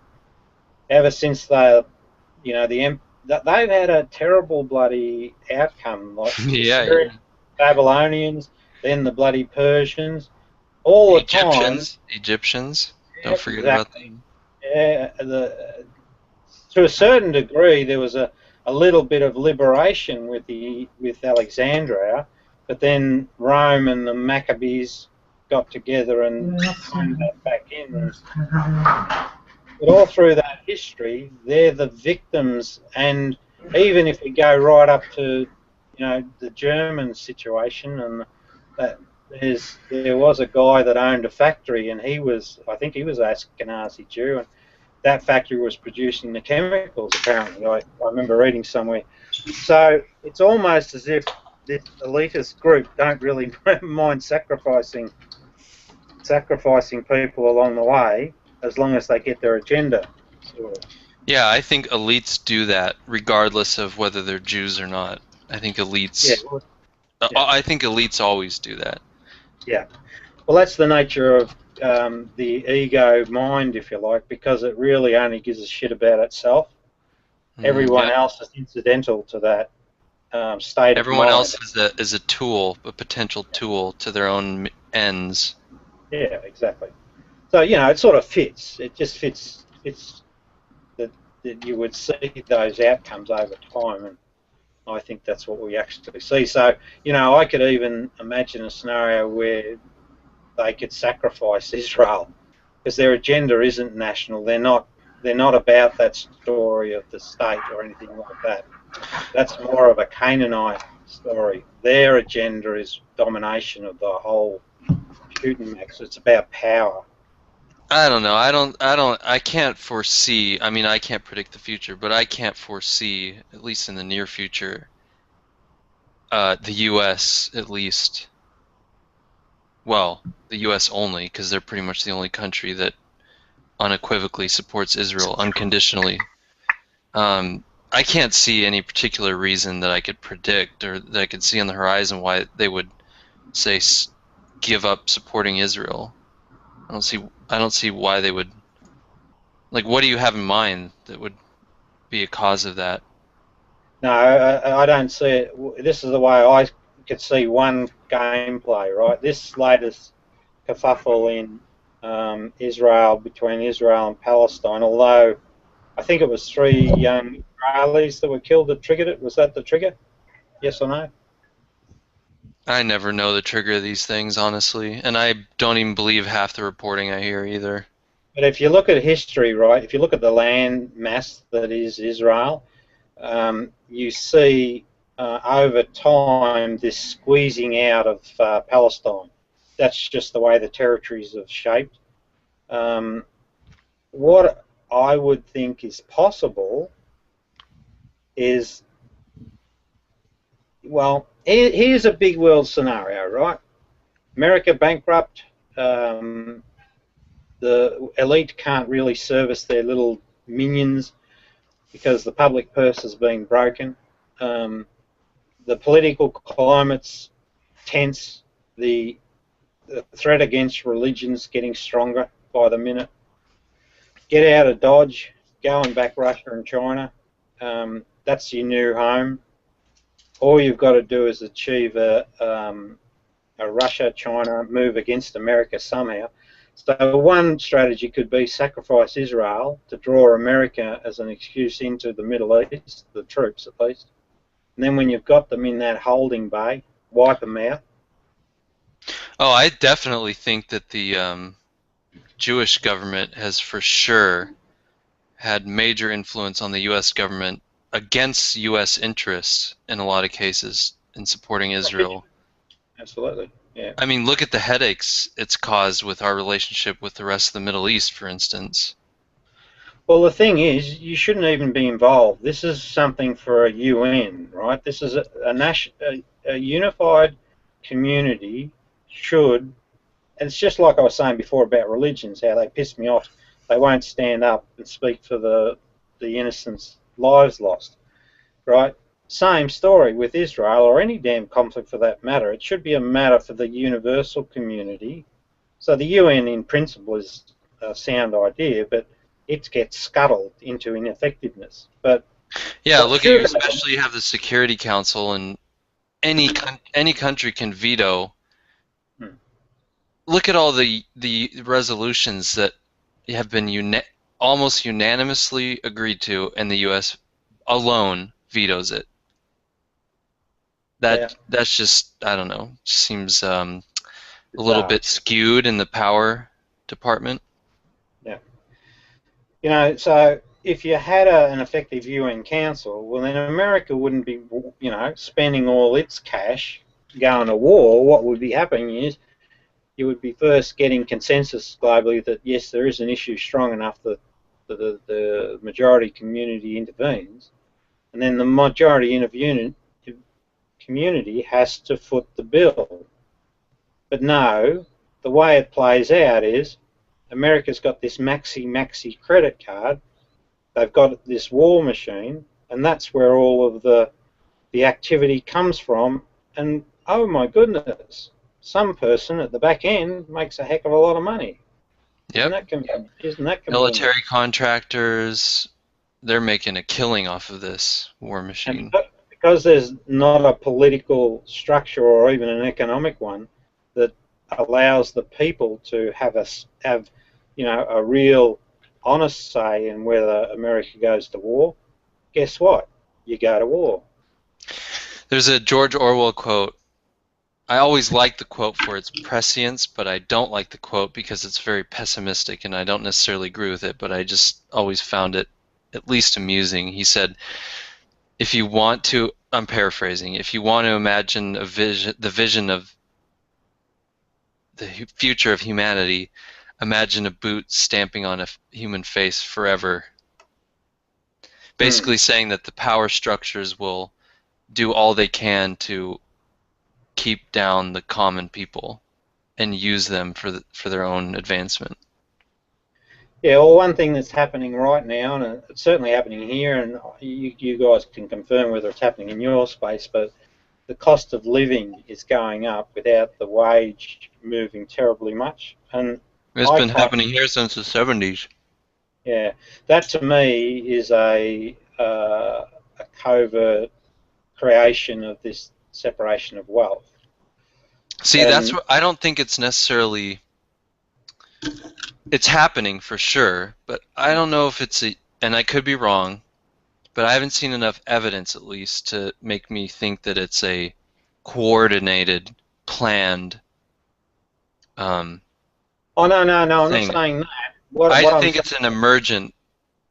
ever since they've had a terrible bloody outcome, like the Syrians, Babylonians, then the bloody Persians, all the time. Egyptians, don't forget about them. Yeah, to a certain degree, there was a little bit of liberation with Alexandria, but then Rome and the Maccabees got together and signed that back in. But all through that history, they're the victims, and even if we go right up to, you know, the German situation, and that there was a guy that owned a factory, and I think he was Ashkenazi Jew, and that factory was producing the chemicals, apparently. I remember reading somewhere. So it's almost as if this elitist group don't really mind sacrificing people along the way, as long as they get their agenda. Sort of. Yeah, I think elites do that regardless of whether they're Jews or not. I think elites. I think elites always do that. Yeah. Well, that's the nature of the ego mind, if you like, because it really only gives a shit about itself. Everyone else is incidental to that state Everyone of mind. else is a tool, a potential tool to their own ends. Yeah, exactly. So, you know, it sort of fits. It just fits that you would see those outcomes over time, and I think that's what we actually see. So, you know, I could even imagine a scenario where they could sacrifice Israel, because their agenda isn't national. They're not about that story of the state or anything like that. That's more of a Canaanite story. Their agenda is domination of the whole shooting match. It's about power. I don't know. I can't foresee. I mean, I can't predict the future, but I can't foresee, at least in the near future, the U.S. at least. Well, the U.S. only, because they're pretty much the only country that unequivocally supports Israel unconditionally. I can't see any particular reason that I could predict or that I could see on the horizon why they would say give up supporting Israel. I don't see why they would. Like, what do you have in mind that would be a cause of that? No, I don't see it. This is the way I could see one gameplay, right? This latest kerfuffle in Israel, between Israel and Palestine, although I think it was 3 young Israelis that were killed that triggered it. Was that the trigger? Yes or no? I never know the trigger of these things, honestly, and I don't even believe half the reporting I hear either. But if you look at history, right, if you look at the land mass that is Israel, you see over time this squeezing out of Palestine. That's just the way the territories have shaped. What I would think is possible is, well, here's a big world scenario, right? America bankrupt, the elite can't really service their little minions because the public purse has been broken. The political climate's tense. The threat against religion's getting stronger by the minute. Get out of Dodge, go and back Russia and China. That's your new home. all you've got to do is achieve a Russia-China move against America somehow. So one strategy could be sacrifice Israel to draw America as an excuse into the Middle East, the troops at least. And then when you've got them in that holding bay, wipe them out. Oh, I definitely think that the Jewish government has for sure had major influence on the U.S. government against U.S. interests in a lot of cases in supporting Israel. Absolutely, yeah. I mean, look at the headaches it's caused with our relationship with the rest of the Middle East, for instance. Well, the thing is, you shouldn't even be involved. This is something for a UN, right? This is a unified community should, and it's just like I was saying before about religions, how they piss me off. They won't stand up and speak for the innocents' lives lost, right? Same story with Israel or any damn conflict for that matter. It should be a matter for the universal community. So the UN in principle is a sound idea, but it gets scuttled into ineffectiveness. But yeah, look at you, especially you have the Security Council, and any country can veto. Look at all the resolutions that have been almost unanimously agreed to, and the U.S. alone vetoes it. That's just, I don't know, seems a little bit skewed in the power department. Yeah. You know, so if you had an effective UN Council, well then America wouldn't be, you know, spending all its cash going to war. What would be happening is you would be first getting consensus globally that yes, there is an issue strong enough that the majority community intervenes, and then the majority community has to foot the bill. But no, the way it plays out is America's got this maxi credit card. They've got this war machine, and that's where all of the activity comes from. And oh my goodness, some person at the back end makes a heck of a lot of money. Yep. Isn't that military contractors, they're making a killing off of this war machine. And because there's not a political structure or even an economic one that allows the people to have you know, a real honest say in whether America goes to war, guess what? You go to war. There's a George Orwell quote. I always like the quote for its prescience, but I don't like the quote because it's very pessimistic, and I don't necessarily agree with it, but I just always found it at least amusing. He said, if you want to, I'm paraphrasing, if you want to imagine the vision of the future of humanity, imagine a boot stamping on a human face forever. Basically saying that the power structures will do all they can to keep down the common people and use them for their own advancement. Yeah, well, one thing that's happening right now, and it's certainly happening here, and you guys can confirm whether it's happening in your space, but the cost of living is going up without the wage moving terribly much. And it's been happening here since the 70s. Yeah, that to me is a covert creation of this separation of wealth. See, that's what I don't think it's necessarily. It's happening for sure, but I don't know if it's and I could be wrong, but I haven't seen enough evidence, at least, to make me think that it's a coordinated, planned. Oh no, I'm not saying that. I think it's an emergent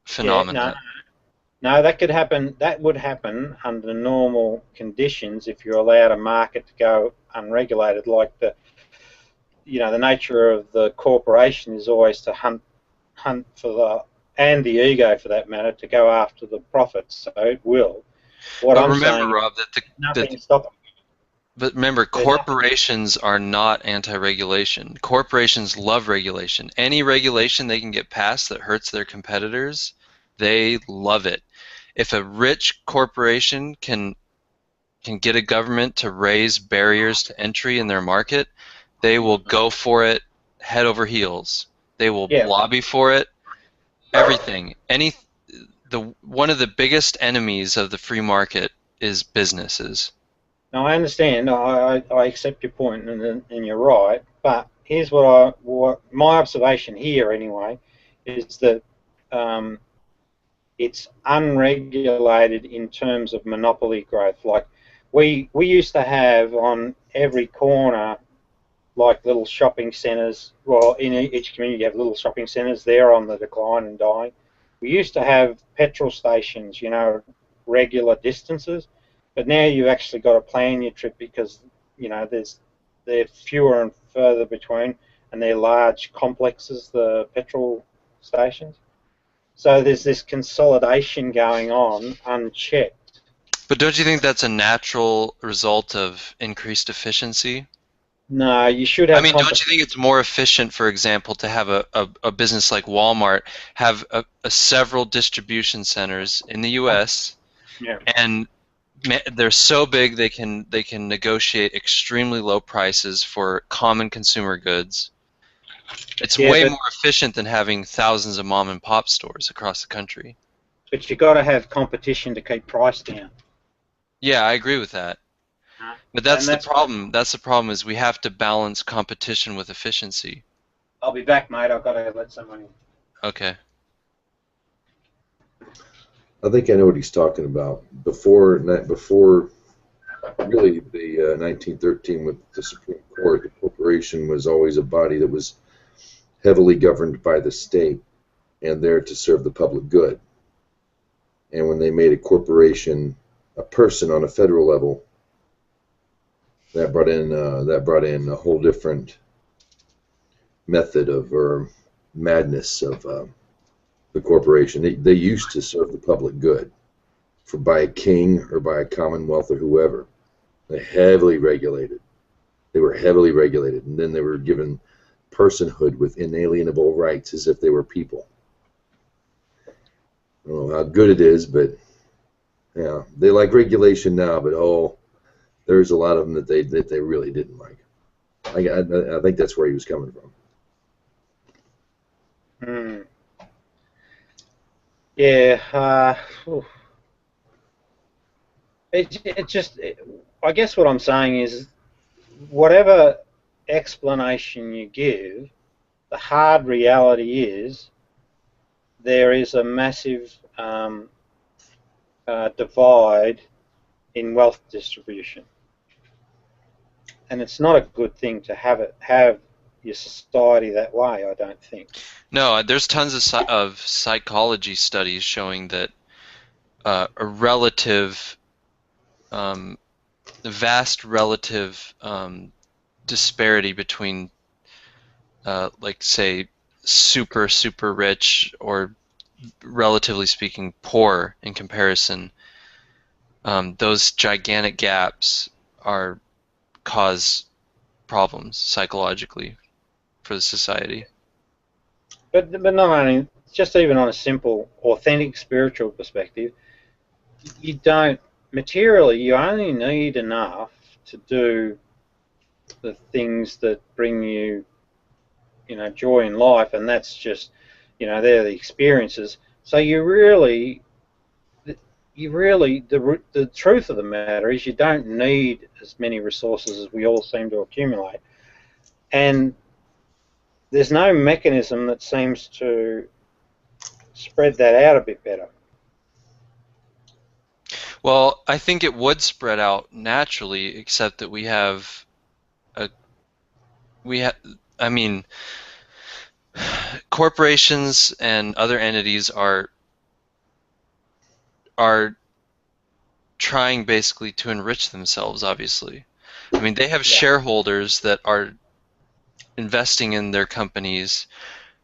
phenomenon. No, that could happen. That would happen under normal conditions if you're allowed a market to go unregulated. Like the nature of the corporation is always to hunt for and the ego for that matter, to go after the profits. So it will. But remember, Rob, but remember, corporations are not anti-regulation. Corporations love regulation. Any regulation they can get passed that hurts their competitors, they love it. If a rich corporation can get a government to raise barriers to entry in their market, they will go for it head over heels. They will lobby for it. Everything. One of the biggest enemies of the free market is businesses. No, I understand. I accept your point, and you're right. But here's what my observation here anyway is that it's unregulated in terms of monopoly growth. Like we used to have on every corner, like little shopping centres. Well, in each community you have little shopping centres. They're on the decline and dying. We used to have petrol stations, you know, regular distances, but now you've actually got to plan your trip because, you know, they're fewer and further between, and they're large complexes, the petrol stations. So there's this consolidation going on unchecked. But don't you think that's a natural result of increased efficiency? No, you should have. I mean, don't you think it's more efficient, for example, to have a business like Walmart have several distribution centers in the U.S. Yeah. and they're so big they can negotiate extremely low prices for common consumer goods. It's way more efficient than having thousands of mom and pop stores across the country. But you got to have competition to keep price down. Yeah, I agree with that. But that's the problem. That's the problem is we have to balance competition with efficiency. I'll be back, mate. I've got to let someone in. Okay. I think I know what he's talking about. Before really the 1913 with the Supreme Court, the corporation was always a body that was heavily governed by the state and there to serve the public good. And when they made a corporation a person on a federal level, that brought in a whole different method of or madness of the corporation. They used to serve the public good by a king or by a commonwealth or whoever. They're heavily regulated. They were heavily regulated, and then they were given personhood with inalienable rights as if they were people. I don't know how good it is, but yeah, they like regulation now, but there's a lot of them that they really didn't like. I think that's where he was coming from. Yeah. I guess what I'm saying is, whatever explanation you give, the hard reality is there is a massive divide in wealth distribution, and it's not a good thing to have your society that way, I don't think. No, there's tons of psychology studies showing that vast relative disparity between, like, say, super rich or, relatively speaking, poor in comparison, those gigantic gaps cause problems psychologically for the society. But not only, just even on a simple, authentic spiritual perspective, you don't, materially, you only need enough to do the things that bring you, joy in life, and that's just, they're the experiences. So the truth of the matter is you don't need as many resources as we all seem to accumulate. And there's no mechanism that seems to spread that out a bit better. Well, I think it would spread out naturally, except that I mean, corporations and other entities are trying basically to enrich themselves, obviously. I mean, they have shareholders that are investing in their companies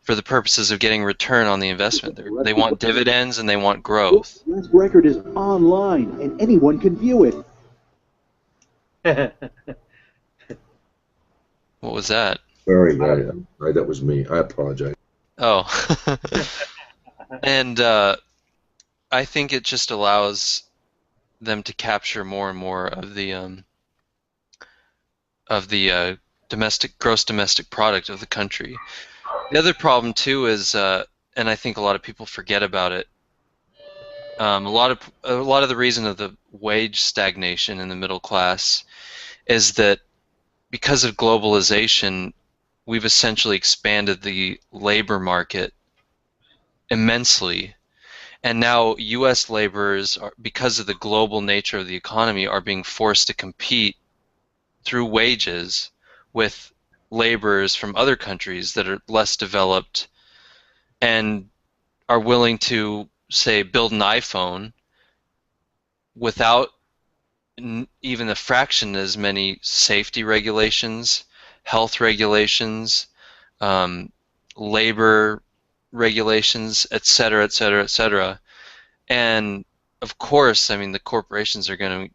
for the purposes of getting return on the investment. They want dividends and they want growth. This record is online and anyone can view it. What was that? Sorry, that was me. I apologize. Oh. And I think it just allows them to capture more and more of the gross domestic product of the country. The other problem too is, and I think a lot of people forget about it, A lot of the reason of the wage stagnation in the middle class is that because of globalization, we've essentially expanded the labor market immensely. And now U.S. laborers, because of the global nature of the economy, are being forced to compete through wages with laborers from other countries that are less developed and are willing to, say, build an iPhone without even a fraction as many safety regulations, health regulations, labor regulations, et cetera, et cetera, et cetera. And of course, I mean, the corporations are going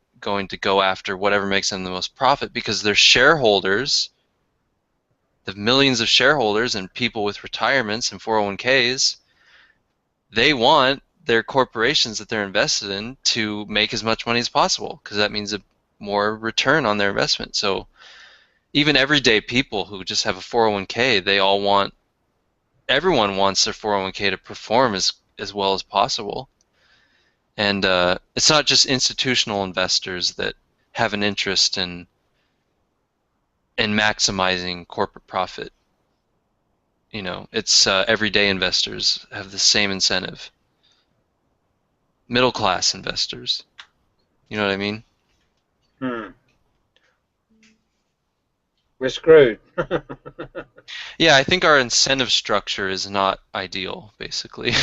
to go after whatever makes them the most profit because their shareholders, the millions of shareholders and people with retirements and 401ks, they want their corporations that they're invested in to make as much money as possible because that means a more return on their investment. So even everyday people who just have a 401k, everyone wants their 401k to perform as well as possible. And it's not just institutional investors that have an interest in maximizing corporate profit. You know, it's everyday investors have the same incentive. Middle class investors. You know what I mean? We're screwed. Yeah, I think our incentive structure is not ideal, basically.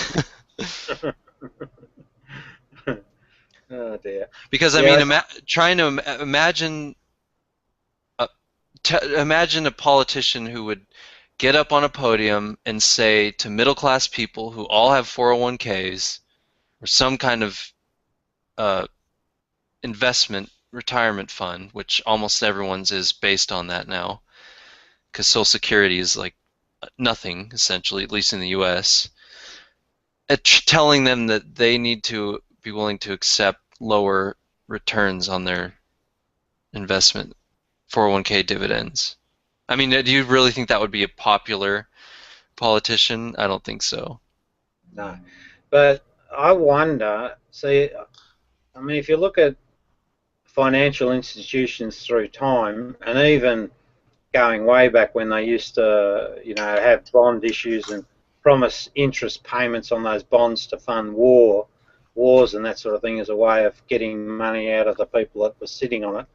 Oh dear. Because I mean, trying to imagine a politician who would get up on a podium and say to middle class people who all have 401ks or some kind of investment retirement fund, which almost everyone's is based on that now, because Social Security is like nothing essentially, at least in the U.S. Telling them that they need to be willing to accept lower returns on their investment 401k dividends. I mean, do you really think that would be a popular politician? I don't think so. No, but I wonder. See, I mean, if you look at financial institutions through time, and even going way back when they used to, you know, have bond issues and promise interest payments on those bonds to fund wars and that sort of thing as a way of getting money out of the people that were sitting on it.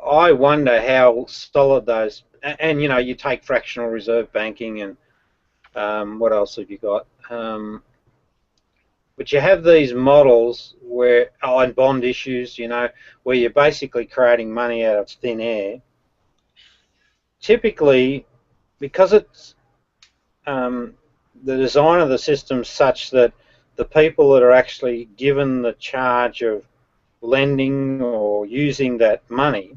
I wonder how solid those, and you know, you take fractional reserve banking and what else have you got? But you have these models where, and bond issues, you know, where you're basically creating money out of thin air. Typically, because it's the design of the system such that the people that are actually given the charge of lending or using that money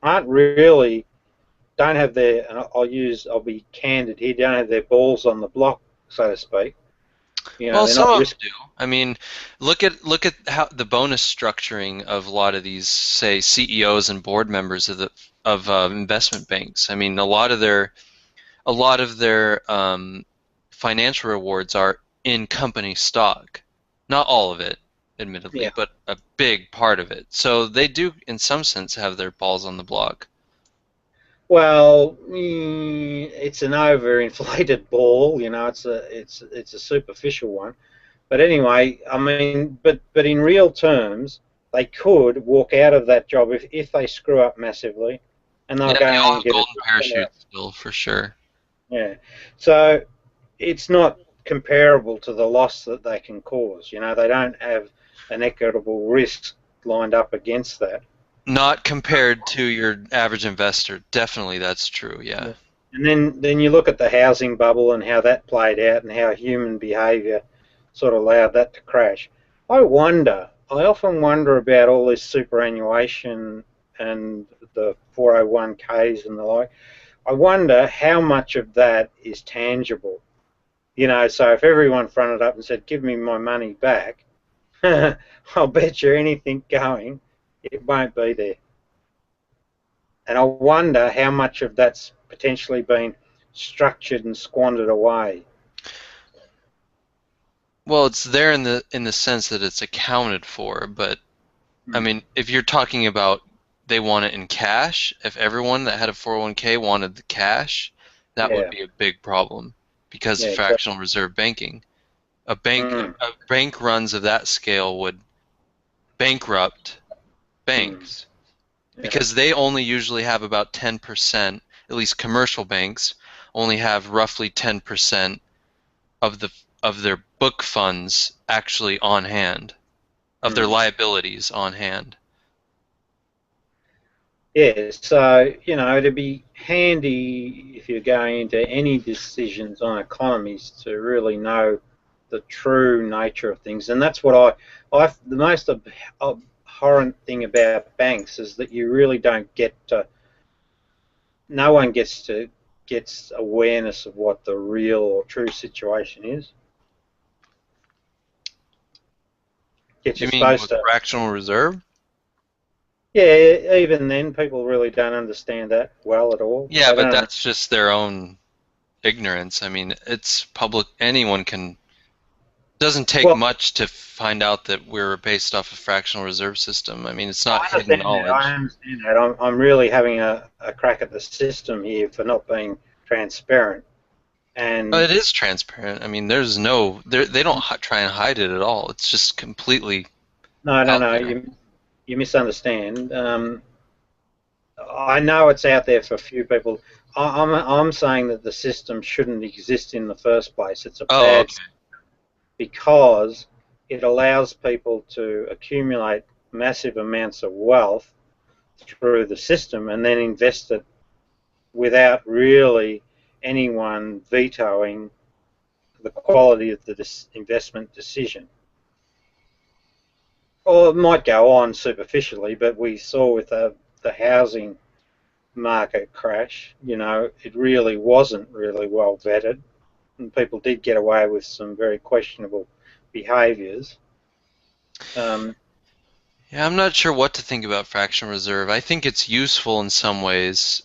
don't have their, and I'll be candid here, don't have their balls on the block, so to speak. You know, well, some of them do. I mean, look at how the bonus structuring of a lot of these, say, CEOs and board members of investment banks. I mean, a lot of their financial rewards are in company stock. Not all of it, admittedly, but a big part of it. So they do, in some sense, have their balls on the block. Well, it's an overinflated ball, you know. It's a superficial one, but anyway, I mean, but in real terms, they could walk out of that job if they screw up massively, and they'll go and get golden parachute still for sure. Yeah, so it's not comparable to the loss that they can cause. You know, they don't have an equitable risk lined up against that. Not compared to your average investor. Definitely, that's true. Yeah. And then you look at the housing bubble and how that played out and how human behaviour sort of allowed that to crash. I often wonder about all this superannuation and the 401ks and the like. I wonder how much of that is tangible. You know, so if everyone fronted up and said, "Give me my money back," I'll bet you anything going, it won't be there. And I wonder how much of that's potentially been structured and squandered away. Well, it's there in the sense that it's accounted for, but I mean, if you're talking about they want it in cash, if everyone that had a 401k wanted the cash, that would be a big problem because of fractional reserve banking. A bank runs of that scale would bankrupt banks because they only usually have about 10%, at least commercial banks only have roughly 10% of their book funds actually on hand, of their liabilities on hand. Yeah, so, you know, it'd be handy if you're going into any decisions on economies to really know the true nature of things. And that's what the most abhorrent thing about banks is that you really don't get to, no one gets awareness of what the real or true situation is. You mean with fractional reserve? Yeah, even then, people really don't understand that well at all. Yeah, but that's just their own ignorance. I mean, it's public. Anyone can. Doesn't take much to find out that we're based off a fractional reserve system. I mean, it's not hidden knowledge. I understand that. I'm really having a crack at the system here for not being transparent. And it is transparent. I mean, there's no. They don't try and hide it at all. It's just completely. No. You misunderstand. I know it's out there for a few people. I'm saying that the system shouldn't exist in the first place. It's a bad because it allows people to accumulate massive amounts of wealth through the system and then invest it without really anyone vetoing the quality of the investment decision. Or it might go on superficially, but we saw with the housing market crash, you know, it really wasn't really well vetted, and people did get away with some very questionable behaviours. Yeah, I'm not sure what to think about fractional reserve. I think it's useful in some ways.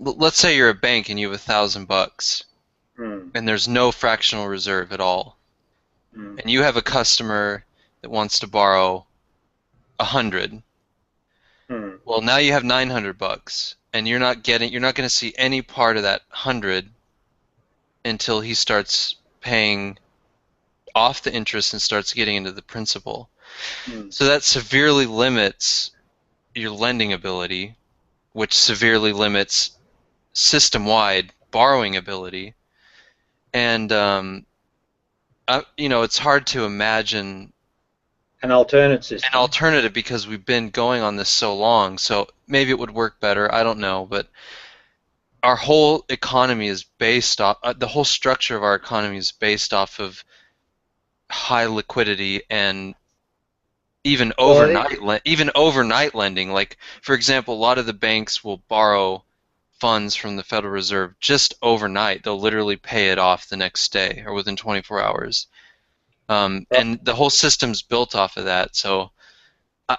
Let's say you're a bank and you have $1,000, and there's no fractional reserve at all. And you have a customer that wants to borrow 100. Well, now you have $900, and you're not going to see any part of that 100 until he starts paying off the interest and starts getting into the principal. So that severely limits your lending ability, which severely limits system-wide borrowing ability, and you know, it's hard to imagine an alternate system. An alternative because we've been going on this so long. So maybe it would work better. I don't know, but our whole economy is based off. The whole structure of our economy is based off of high liquidity and even overnight lending. Like, for example, a lot of the banks will borrow funds from the Federal Reserve just overnight. They'll literally pay it off the next day or within 24 hours. And the whole system's built off of that. So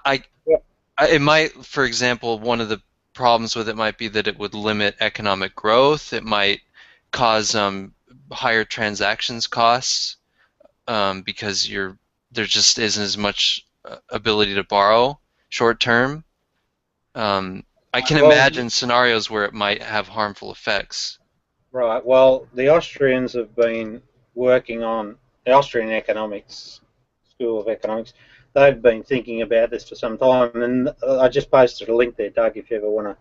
it might, for example, one of the problems with it might be that it would limit economic growth. It might cause higher transactions costs because there just isn't as much ability to borrow short term. I can imagine scenarios where it might have harmful effects. Right. Well, the Austrians have been working on the Austrian economics, School of Economics. They've been thinking about this for some time, and I just posted a link there, Doug, if you ever want to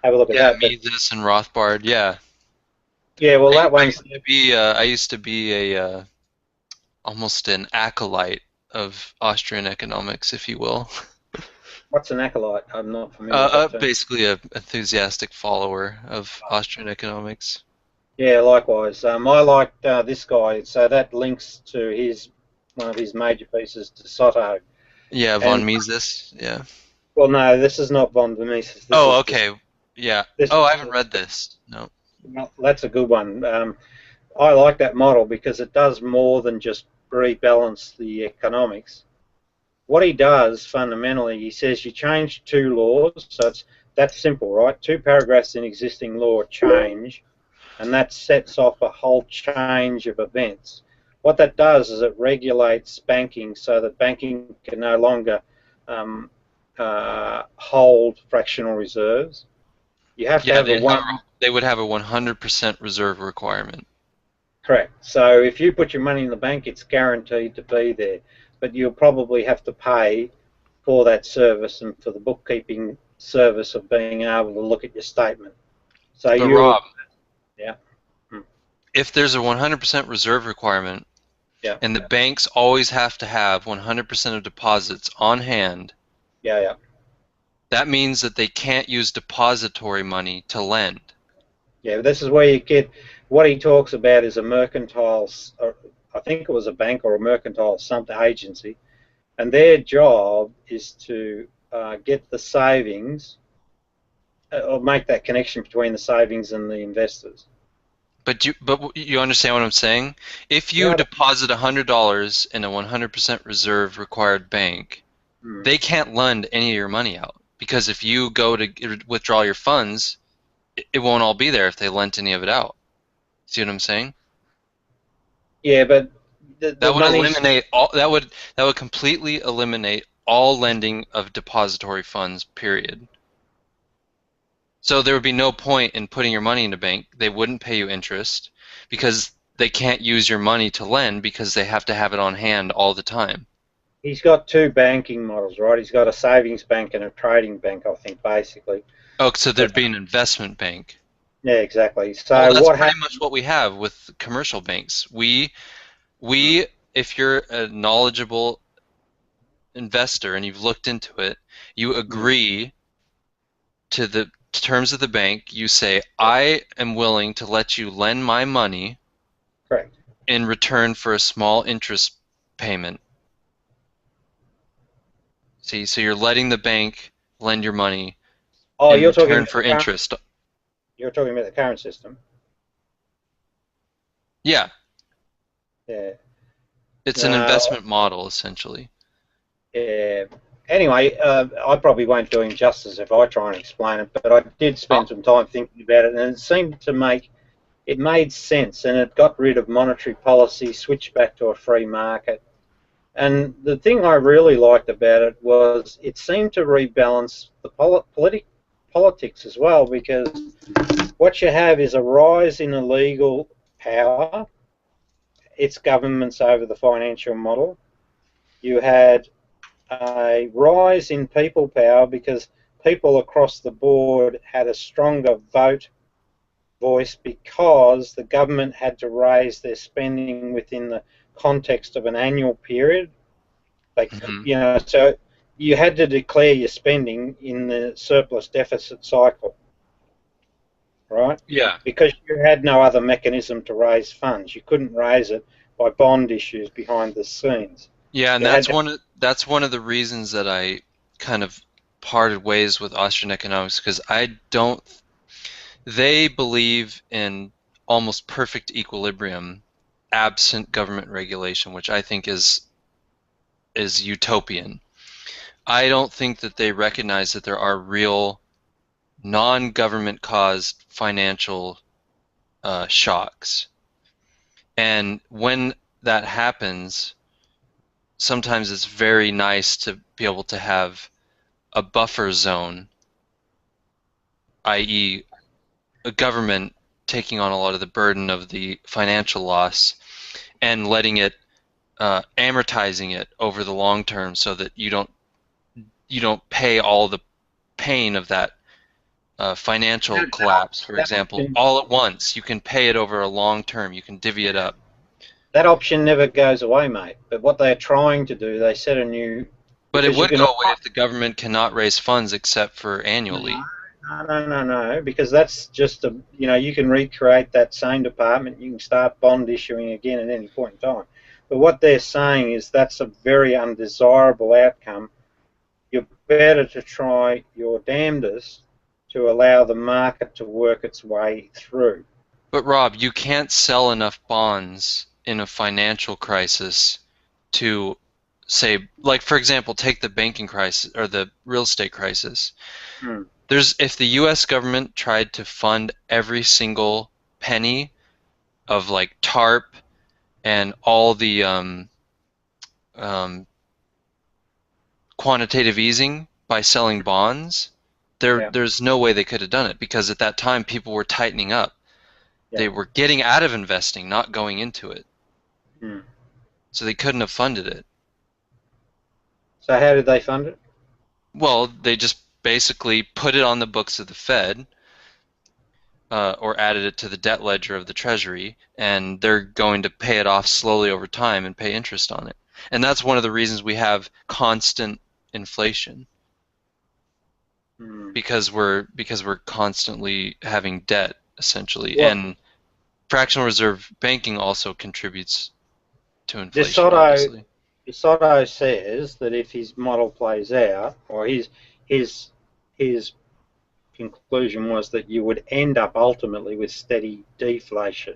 have a look at that. Yeah, Mises and Rothbard, yeah. Yeah, well, that one's... I used to be almost an acolyte of Austrian economics, if you will. What's an acolyte? I'm not familiar with basically an enthusiastic follower of Austrian economics. Yeah, likewise. I liked this guy, so that links to one of his major pieces, De Soto. Yeah, von Mises, yeah. Well, no, this is not von Mises. Oh, okay, yeah. I haven't read this, no. Well, that's a good one. I like that model because it does more than just rebalance the economics. What he does fundamentally, he says you change two laws, so that's simple, right? Two paragraphs in existing law change, and that sets off a whole change of events. what that does is it regulates banking so that banking can no longer hold fractional reserves. You have to have they would have a 100% reserve requirement. Correct. So if you put your money in the bank, it's guaranteed to be there, but you'll probably have to pay for that service and for the bookkeeping service of being able to look at your statement. So but Rob, yeah. If there's a 100% reserve requirement, yeah, and the banks always have to have 100% of deposits on hand, yeah, that means that they can't use depository money to lend. Yeah, this is where you get what he talks about is a mercantile, or I think it was a bank or a mercantile something agency, and their job is to get the savings or make that connection between the savings and the investors. But you understand what I'm saying? If you deposit $100 in a 100% reserve required bank, they can't lend any of your money out, because if you go to withdraw your funds, it won't all be there if they lent any of it out. See what I'm saying? Yeah, but that would eliminate all. That would completely eliminate all lending of depository funds. Period. So there would be no point in putting your money in a bank. They wouldn't pay you interest because they can't use your money to lend because they have to have it on hand all the time. He's got two banking models, right? He's got a savings bank and a trading bank, I think, basically. Oh, so there'd be an investment bank. Yeah, exactly. So well, that's pretty much what we have with commercial banks. We, if you're a knowledgeable investor and you've looked into it, you agree to the terms of the bank. You say, I am willing to let you lend my money in return for a small interest payment. See, so you're letting the bank lend your money in return for interest. You're talking about the current system? Yeah. Yeah. It's an investment model, essentially. Yeah. Anyway, I probably won't do him justice if I try and explain it, but I did spend some time thinking about it, and it seemed to made sense, and it got rid of monetary policy, switched back to a free market. And the thing I really liked about it was it seemed to rebalance the politics as well, because what you have is a rise in illegal power. It's governments over the financial model. You had a rise in people power because people across the board had a stronger voice because the government had to raise their spending within the context of an annual period. Like, you know, so you had to declare your spending in the surplus deficit cycle, right? Yeah. Because you had no other mechanism to raise funds. You couldn't raise it by bond issues behind the scenes. Yeah, and that's one of the reasons that I kind of parted ways with Austrian economics, because they believe in almost perfect equilibrium absent government regulation, which I think is utopian. I don't think that they recognize that there are real non-government caused financial shocks, and when that happens, sometimes it's very nice to be able to have a buffer zone, i.e. a government taking on a lot of the burden of the financial loss and letting it amortizing it over the long term, so that you don't pay all the pain of that financial collapse, for example, all at once. You can pay it over a long term. You can divvy it up. That option never goes away, mate. But what they're trying to do, they set a new... But it would go away if the government cannot raise funds except for annually. No, because that's just a, you know, you can recreate that same department, you can start bond issuing again at any point in time. But what they're saying is that's a very undesirable outcome. You're better to try your damnedest to allow the market to work its way through. But Rob, you can't sell enough bonds in a financial crisis to say, like, for example, take the banking crisis or the real estate crisis. If the U.S. government tried to fund every single penny of like TARP and all the quantitative easing by selling bonds, there's no way they could have done it, because at that time people were tightening up. They were getting out of investing, not going into it. So they couldn't have funded it. So how did they fund it? Well, they just basically put it on the books of the Fed, or added it to the debt ledger of the Treasury, and they're going to pay it off slowly over time and pay interest on it. And that's one of the reasons we have constant inflation, because we're constantly having debt, essentially. Well, and fractional reserve banking also contributes to inflation, obviously. DeSoto says that if his model plays out, or his conclusion was that you would end up ultimately with steady deflation.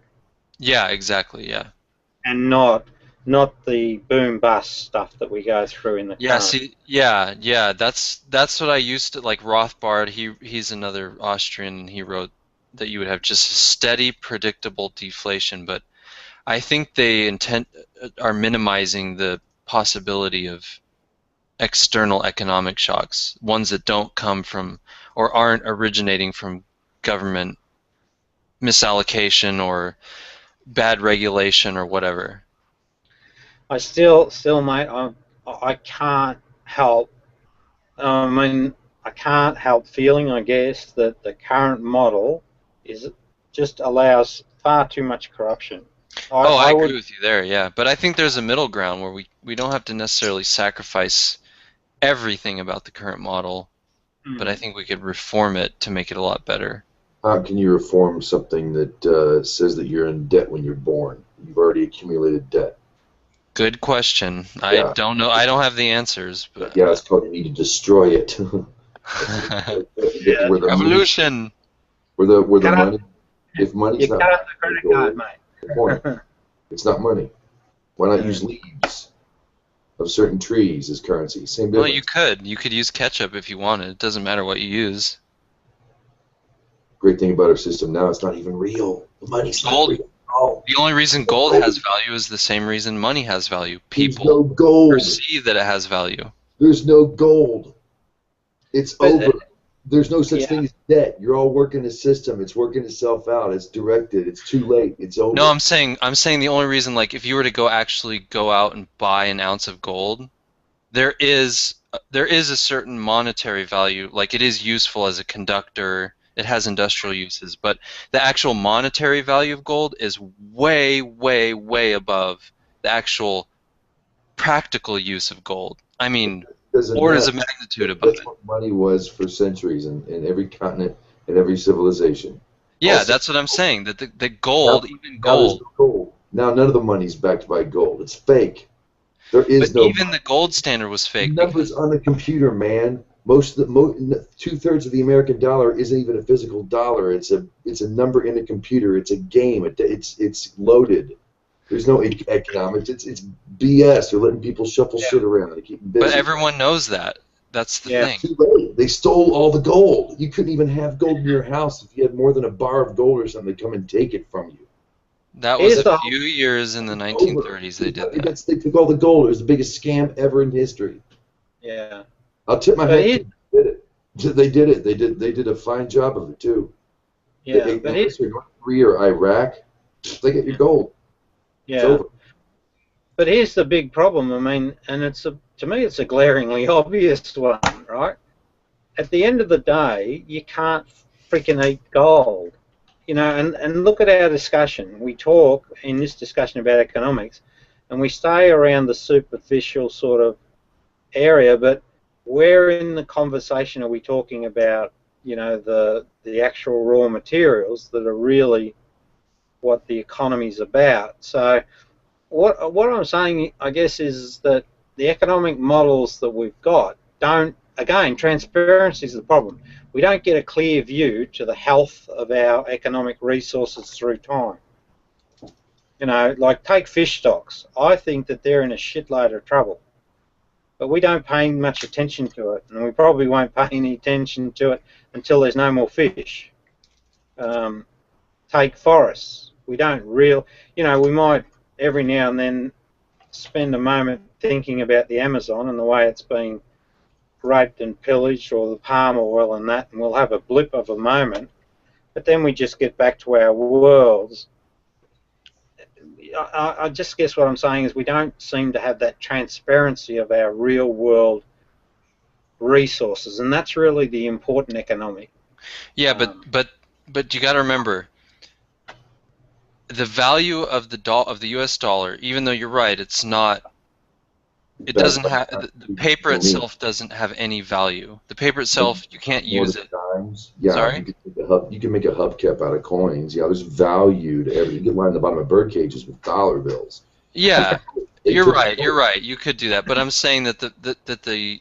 Yeah, exactly. Yeah. And not the boom bust stuff that we go through in the Yeah. current. See. Yeah. That's what I used to like. Rothbard. He's another Austrian, and he wrote that you would have just steady, predictable deflation. But I think they are minimizing the possibility of external economic shocks, ones that don't come from or aren't originating from government misallocation or bad regulation or whatever. I still, mate, I can't help. I can't help feeling, I guess, that the current model just allows far too much corruption. I agree with you there, yeah. But I think there's a middle ground where we don't have to necessarily sacrifice everything about the current model, but I think we could reform it to make it a lot better. How can you reform something that says that you're in debt when you're born? You've already accumulated debt. Good question. Yeah. I don't know. I don't have the answers. But yeah, it's called you need to destroy it. Evolution. Where the money, if money's not the credit card, mate. It's not money. Why not use leaves of certain trees as currency? Same difference. Well, you could use ketchup if you wanted. It doesn't matter what you use. Great thing about our system now, it's not even real. The money's not real. Oh. The only reason gold has value is the same reason money has value. People perceive that it has value. There's no gold. It's over. There's no such thing as debt. You're all working the system. It's working itself out. It's directed. It's too late. It's over. No, I'm saying the only reason, like, if you were to actually go out and buy an ounce of gold, there is a certain monetary value. Like, it is useful as a conductor. It has industrial uses, but the actual monetary value of gold is way, way, way above the actual practical use of gold. I mean, orders of magnitude above it. That's what money was for centuries in every continent and every civilization. Yeah, that's what I'm saying. That the gold, even gold. Now none of the money's backed by gold. It's fake. There is no. Even the gold standard was fake. Numbers on the computer, man. 2/3 of the American dollar isn't even a physical dollar. It's a number in a computer. It's a game. It's loaded. There's no economics. It's BS. They're letting people shuffle shit around. They keep them busy. But everyone knows that. That's the thing. Too late. They stole all the gold. You couldn't even have gold in your house if you had more than a bar of gold or something. They'd come and take it from you. That was a few years in the 1930s they did that. They took all the gold. It was the biggest scam ever in history. Yeah. I'll tip my hat. They did it. They did it. They did a fine job of it too. Yeah. North Korea or Iraq, they get your gold. Yeah. But here's the big problem. I mean, and to me it's a glaringly obvious one, right? At the end of the day, you can't freaking eat gold. You know, and look at our discussion. We talk in this discussion about economics, and we stay around the superficial sort of area, but where in the conversation are we talking about, you know, the actual raw materials that are really what the economy's about? So what I'm saying, I guess, is that the economic models that we've got don't, again, transparency is the problem. We don't get a clear view to the health of our economic resources through time. You know, like take fish stocks. I think that they're in a shitload of trouble. But we don't pay much attention to it, and we probably won't pay any attention to it until there's no more fish. Take forests. We don't you know, we might every now and then spend a moment thinking about the Amazon and the way it's being raped and pillaged, or the palm oil and that, and we'll have a blip of a moment, but then we just get back to our worlds. I just guess what I'm saying is we don't seem to have that transparency of our real world resources, and that's really the important economic. Yeah, but you got to remember the value of the U.S. dollar. Even though you're right, it's not. It doesn't have the paper itself doesn't have any value. The paper itself, you can't use it. Yeah, Sorry? you can make a hubcap out of coins. Yeah, there's value to everything. You can line the bottom of bird cages with dollar bills. Yeah, you're right. You're right. You could do that, but I'm saying that the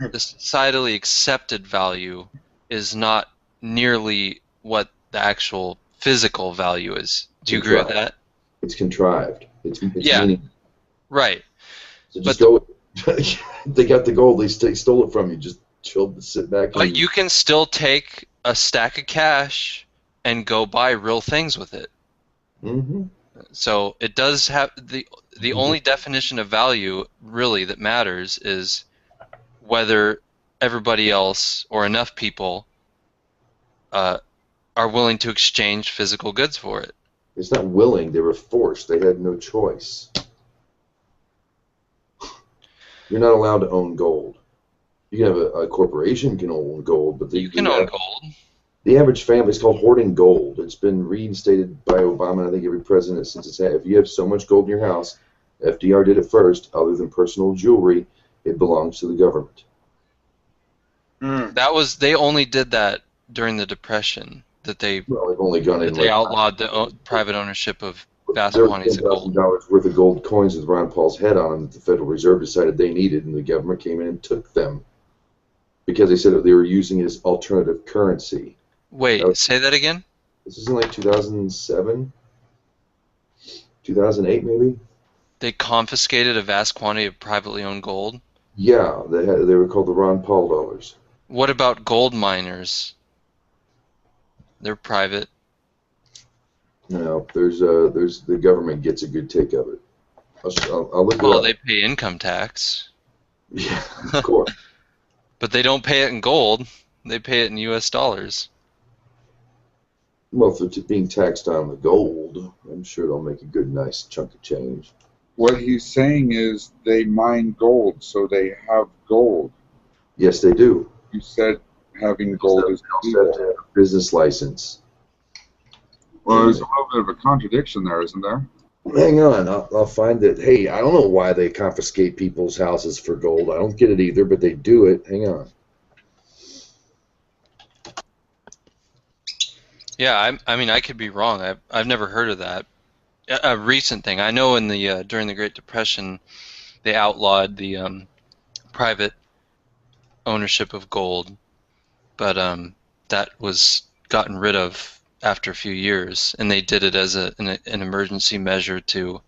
societally accepted value is not nearly what the actual physical value is. Do you agree with that? It's contrived. It's yeah. Meaning. Right. So just go. They got the gold. They stole it from you. Just chill, sit back. But you can still take a stack of cash and go buy real things with it. Mm-hmm. So it does have the only definition of value really that matters is whether everybody else or enough people are willing to exchange physical goods for it. It's not willing; they were forced. They had no choice. You're not allowed to own gold. You can have a corporation can own gold, but you can own gold. The average family is called hoarding gold. It's been reinstated by Obama, and I think every president since it's had. If you have so much gold in your house, FDR did it first. Other than personal jewelry, it belongs to the government. They only did that during the Depression. That they they've only gone in. They outlawed the private ownership of vast quantities of gold. $10,000 worth of gold coins with Ron Paul's head on them that the Federal Reserve decided they needed, and the government came in and took them because they said that they were using it as alternative currency. Wait, say that again? This is in like 2007, 2008 maybe? They confiscated a vast quantity of privately owned gold? Yeah, they were called the Ron Paul dollars. What about gold miners? They're private. No, there's the government gets a good take of it. I'll look it up. Well, they pay income tax. Yeah, of course. But they don't pay it in gold. They pay it in U.S. dollars. Well, if it's being taxed on the gold, I'm sure they'll make a good, nice chunk of change. What he's saying is they mine gold, so they have gold. Yes, they do. You said having gold is legal. Have to have a business license. Well, there's a little bit of a contradiction there, isn't there? Hang on, I'll find it. Hey, I don't know why they confiscate people's houses for gold. I don't get it either, but they do it. Hang on. Yeah, I mean, I could be wrong. I've never heard of that. A recent thing. I know in the during the Great Depression, they outlawed the private ownership of gold, but that was gotten rid of after a few years, and they did it as an emergency measure to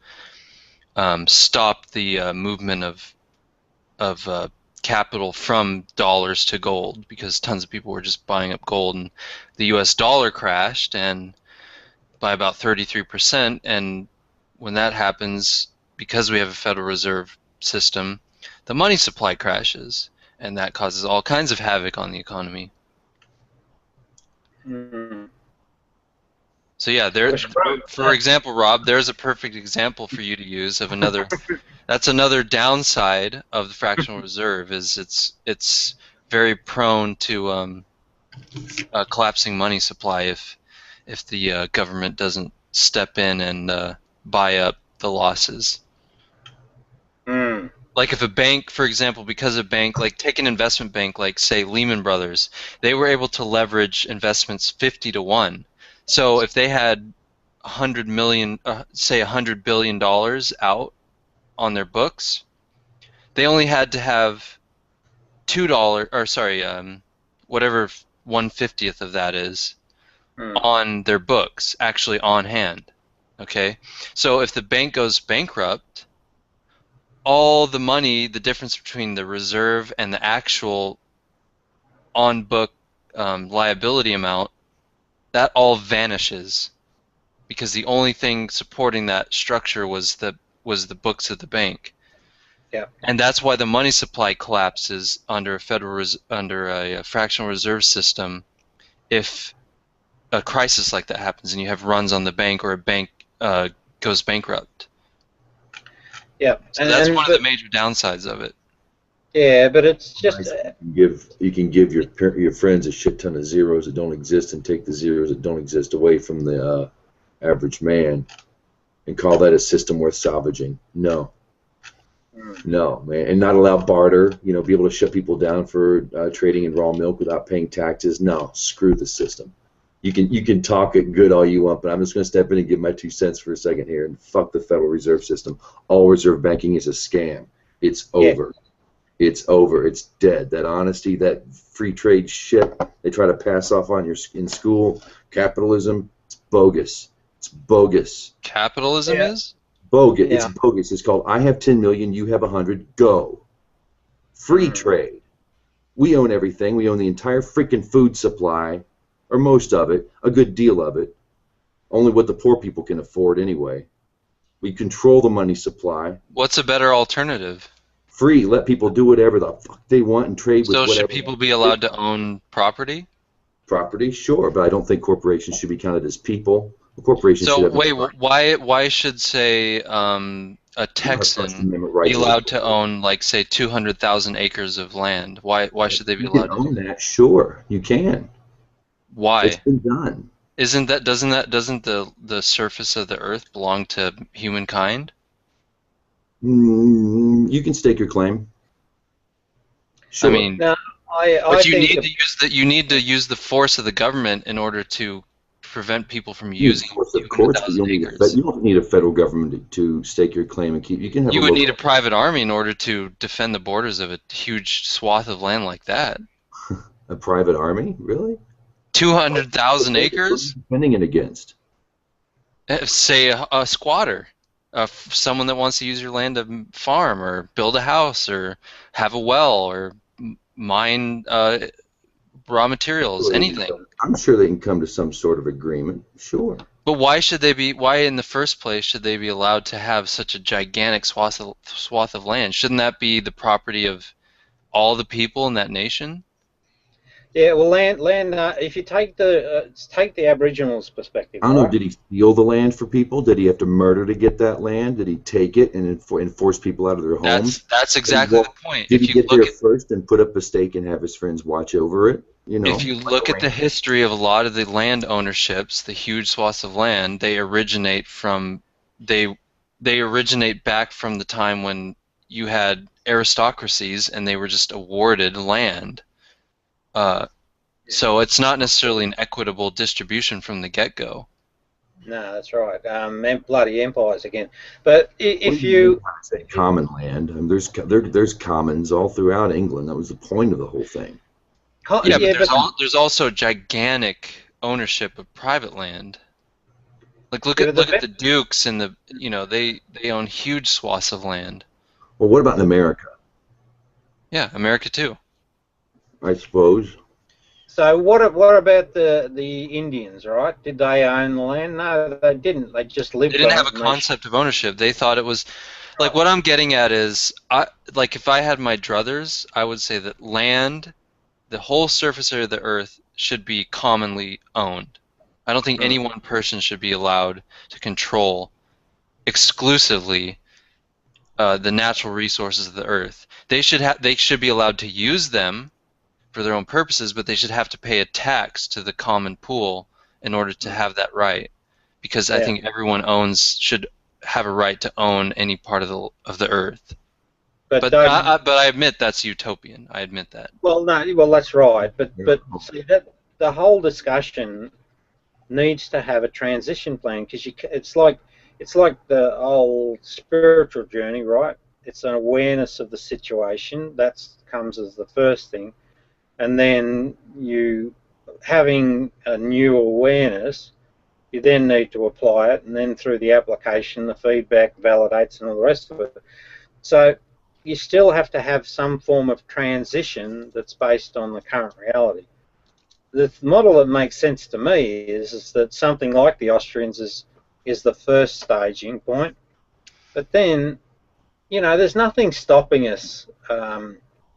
stop the movement of capital from dollars to gold, because tons of people were just buying up gold, and the U.S. dollar crashed and by about 33%, and when that happens, because we have a Federal Reserve system, the money supply crashes, and that causes all kinds of havoc on the economy. So yeah, for example, Rob, there's a perfect example for you to use of another. That's another downside of the fractional reserve, is it's very prone to collapsing money supply if the government doesn't step in and buy up the losses. Like if a bank, for example, because a bank, like take an investment bank like say Lehman Brothers, they were able to leverage investments 50 to 1. So if they had $100 million, say $100 billion out on their books, they only had to have whatever 1/50th of that is on their books, actually on hand. Okay, so if the bank goes bankrupt, all the money, the difference between the reserve and the actual on-book liability amount, that all vanishes. because the only thing supporting that structure was the books of the bank. Yeah. And that's why the money supply collapses under a fractional reserve system if a crisis like that happens and you have runs on the bank or a bank goes bankrupt. Yeah. So that's one of the major downsides of it. Yeah, but it's just you can give your friends a shit ton of zeros that don't exist and take the zeros that don't exist away from the average man and call that a system worth salvaging. No. No, man, and not allow barter. You know, be able to shut people down for trading in raw milk without paying taxes. No, screw the system. You can talk it good all you want, but I'm just going to step in and give my 2 cents for a second here and fuck the Federal Reserve System. All reserve banking is a scam. It's over. It's over. It's dead. That honesty, that free trade shit they try to pass off on in school, capitalism, it's bogus. It's bogus. Capitalism is? Bogus. Yeah. It's bogus. It's called I have 10 million, you have 100, go. Free trade. We own everything. We own the entire freaking food supply, or most of it, a good deal of it. Only what the poor people can afford anyway. We control the money supply. What's a better alternative? Free. Let people do whatever the fuck they want and trade with whatever. So should people be allowed to own property? Property, sure, but I don't think corporations should be counted as people. Corporations should have why should, say, a Texan be allowed to own, like, say, 200,000 acres of land? Why should they be allowed to own that? Sure, you can. Why? It's been done. Doesn't the surface of the earth belong to humankind? You can stake your claim. Sure. I mean, but you need to use the force of the government in order to prevent people from using. Of course, you don't need a federal government to stake your claim and keep. You can have. You would need a private army in order to defend the borders of a huge swath of land like that. A private army, really? 200,000 acres? Defending it against? Say a squatter, someone that wants to use your land to farm or build a house or have a well or mine raw materials, anything. I'm sure they can come to some sort of agreement. Sure. But why in the first place should they be allowed to have such a gigantic swath of land? Shouldn't that be the property of all the people in that nation? Yeah, well, land. If you take the Aboriginals' perspective, I don't know. Did he steal the land for people? Did he have to murder to get that land? Did he take it and enforce people out of their homes? That's exactly the point. Did he get there first and put up a stake and have his friends watch over it? You know. If you look at the history of a lot of the land ownerships, the huge swaths of land, they originate back from the time when you had aristocracies and they were just awarded land. So it's not necessarily an equitable distribution from the get-go. No, that's right. Bloody empires again. But if you say common land, there's commons all throughout England. That was the point of the whole thing. Yeah, but there's also gigantic ownership of private land. Like look at the Dukes and they own huge swaths of land. Well, what about in America? Yeah, America too. I suppose. So what about the Indians, right? Did they own the land? No, they didn't. They just lived. They didn't have a concept of ownership. They thought it was, like what I'm getting at is, if I had my druthers, I would say that land, the whole surface of the earth should be commonly owned. I don't think any one person should be allowed to control exclusively the natural resources of the earth. They should be allowed to use them for their own purposes, but they should have to pay a tax to the common pool in order to have that right. Because I think everyone should have a right to own any part of the earth. But I admit that's utopian. I admit that. Well, no, that's right. But see that the whole discussion needs to have a transition plan, because it's like the whole spiritual journey, right? It's an awareness of the situation that comes as the first thing. And then you having a new awareness, you then need to apply it, and then through the application, the feedback validates and all the rest of it. So you still have to have some form of transition that's based on the current reality. The model that makes sense to me is that something like the Austrians is is the first staging point. But then, you know, there's nothing stopping us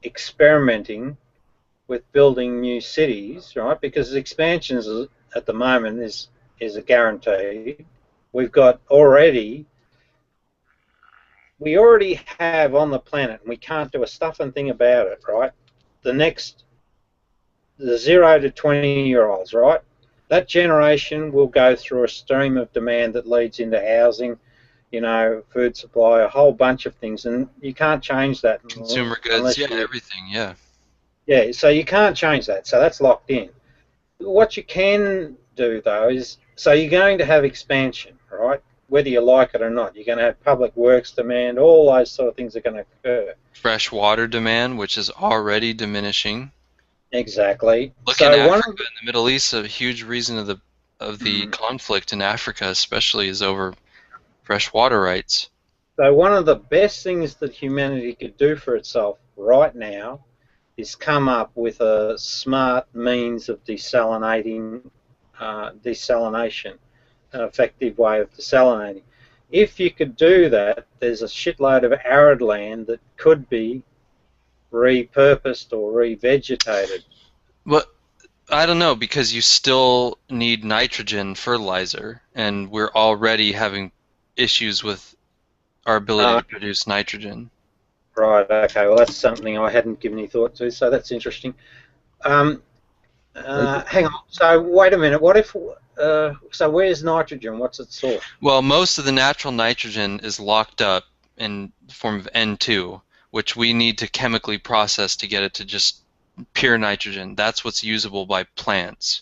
experimenting with building new cities, right? Because expansions at the moment is a guarantee. We've got we already have on the planet, and we can't do a stuffing thing about it, right? The 0 to 20-year-olds, right? That generation will go through a stream of demand that leads into housing, you know, food supply, a whole bunch of things, and you can't change that. Consumer goods, yeah, everything, yeah. Yeah, so you can't change that, so that's locked in. What you can do, though, is, so you're going to have expansion, right? Whether you like it or not. You're going to have public works demand, all those sort of things are going to occur. Fresh water demand, which is already diminishing. Exactly. Look in Africa, in the Middle East, a huge reason of the conflict in Africa especially is over fresh water rights. So one of the best things that humanity could do for itself right now is come up with a smart means of desalination, an effective way of desalinating. If you could do that, there's a shitload of arid land that could be repurposed or revegetated. Well, I don't know, because you still need nitrogen fertilizer, and we're already having issues with our ability to produce nitrogen. Right, okay, well that's something I hadn't given any thought to, so that's interesting. Hang on, so wait a minute, what if, so where's nitrogen, what's its source? Well, most of the natural nitrogen is locked up in the form of N2, which we need to chemically process to get it to just pure nitrogen. That's what's usable by plants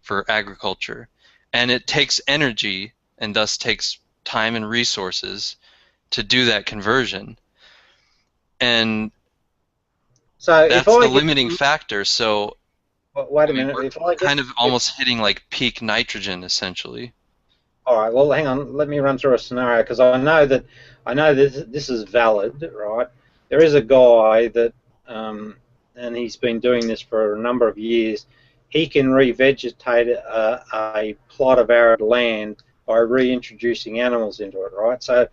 for agriculture. And it takes energy, and thus takes time and resources to do that conversion. And so that's the limiting factor. So wait a minute, we're kind of almost hitting like peak nitrogen essentially. All right, well hang on, let me run through a scenario, because I know this is valid, right? There is a guy that and he's been doing this for a number of years. He can revegetate a plot of arid land by reintroducing animals into it, right? So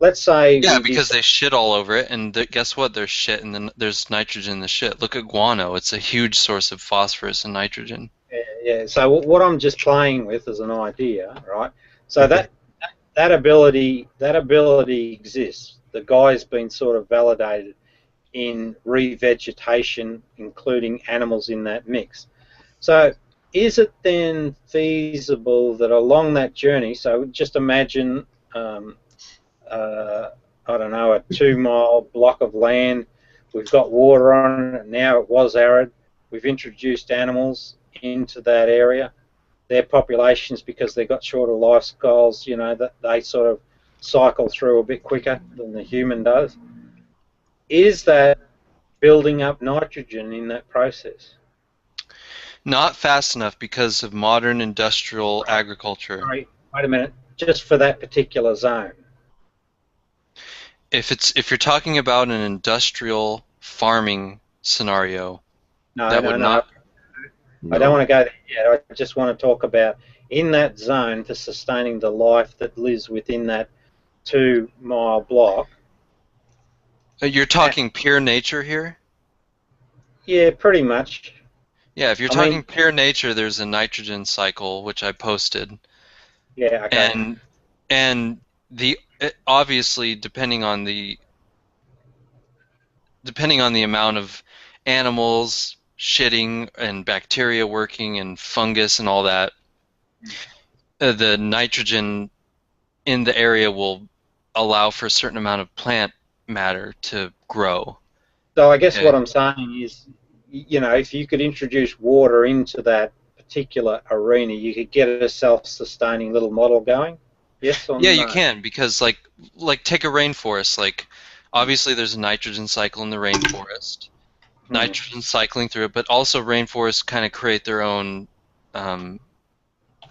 let's say... Yeah, because they shit all over it, and guess what? There's shit, and then there's nitrogen in the shit. Look at guano. It's a huge source of phosphorus and nitrogen. Yeah, so what I'm just playing with is an idea, right? So that ability exists. The guy's been sort of validated in revegetation, including animals in that mix. So is it then feasible that along that journey, so just imagine, I don't know, a 2-mile block of land, we've got water on it, now it was arid, we've introduced animals into that area, their populations, because they've got shorter lifestyles, you know, that they sort of cycle through a bit quicker than the human does. Is that building up nitrogen in that process? Not fast enough because of modern industrial agriculture. Sorry, wait a minute. Just for that particular zone. If you're talking about an industrial farming scenario, that would not. I don't want to go there yet. I just want to talk about in that zone for sustaining the life that lives within that 2-mile block. You're talking pure nature here? Yeah, pretty much. Yeah, if you're talking pure nature, there's a nitrogen cycle, which I posted. Yeah, okay. And obviously depending on the amount of animals shitting and bacteria working and fungus and all that, the nitrogen in the area will allow for a certain amount of plant matter to grow. So I guess what I'm saying is, you know, if you could introduce water into that particular arena, you could get a self-sustaining little model going. Yes or no? Yeah, you can, because like take a rainforest. Like, obviously there's a nitrogen cycle in the rainforest, nitrogen cycling through it, but also rainforests kind of create their own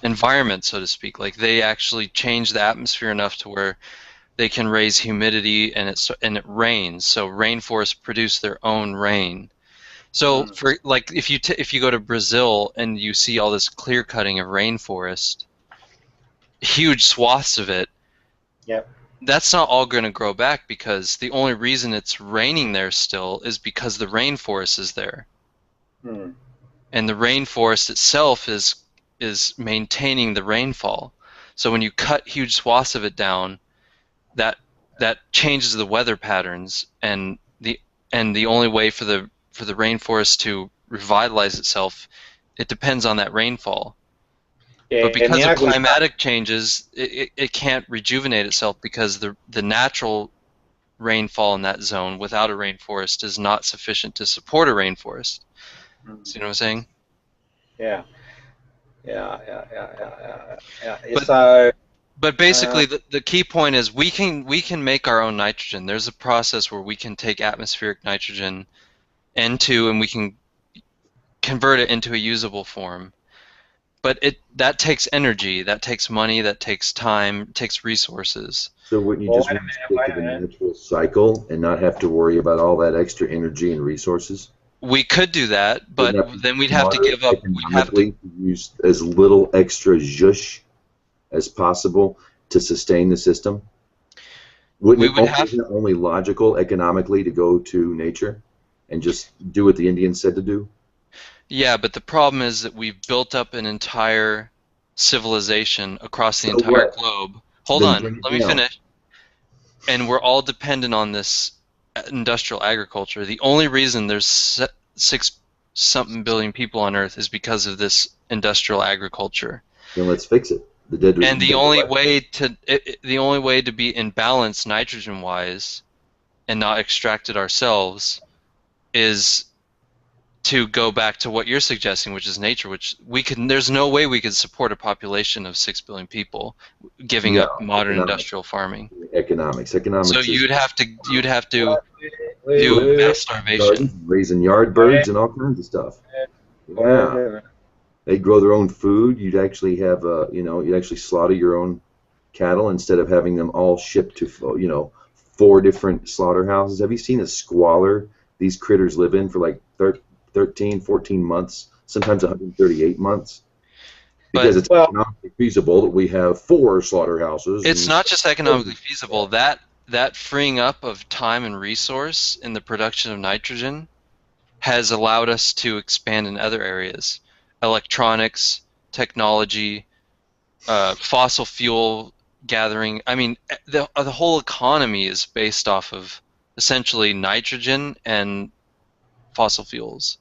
environment, so to speak. Like, they actually change the atmosphere enough to where they can raise humidity, and it rains. So rainforests produce their own rain. So for like if you go to Brazil and you see all this clear cutting of rainforest, huge swaths of it, Yep. that's not all going to grow back, because the only reason it's raining there still is because the rainforest is there. Hmm. And the rainforest itself is maintaining the rainfall. So when you cut huge swaths of it down, that changes the weather patterns, and the only way for the rainforest to revitalize itself, it depends on that rainfall. Yeah, But and because the of ugly climatic changes, it can't rejuvenate itself, because the natural rainfall in that zone without a rainforest is not sufficient to support a rainforest. See what I'm saying? Yeah. So, But basically, the key point is we can make our own nitrogen. There's a process where we can take atmospheric nitrogen, N2, and we can convert it into a usable form. But that takes energy, that takes money, that takes time, it takes resources. So wouldn't you just want to stick to the natural cycle and not have to worry about all that extra energy and resources? We could do that, but then we'd have to give up. We'd have to use as little extra zhush as possible to sustain the system. Wouldn't it only logical economically to go to nature and just do what the Indians said to do? Yeah, but the problem is that we've built up an entire civilization across the entire globe. Hold on, let me finish. And we're all dependent on this industrial agriculture. The only reason there's 6-something billion people on Earth is because of this industrial agriculture. Then let's fix it. And the only way to be in balance nitrogen-wise and not extract it ourselves is to go back to what you're suggesting, which is nature, which there's no way we could support a population of 6 billion people giving up modern industrial farming. Economics. So you'd have to do mass starvation. Raising yard birds and all kinds of stuff. Yeah. They grow their own food. You'd actually have, you'd actually slaughter your own cattle instead of having them all shipped to, 4 different slaughterhouses. Have you seen the squalor these critters live in for like 13, 14 months, sometimes 138 months? Because it's economically feasible that we have 4 slaughterhouses. It's not just economically feasible. That freeing up of time and resource in the production of nitrogen has allowed us to expand in other areas. Electronics, technology, fossil fuel gathering. I mean, the whole economy is based off of essentially nitrogen and fossil fuels.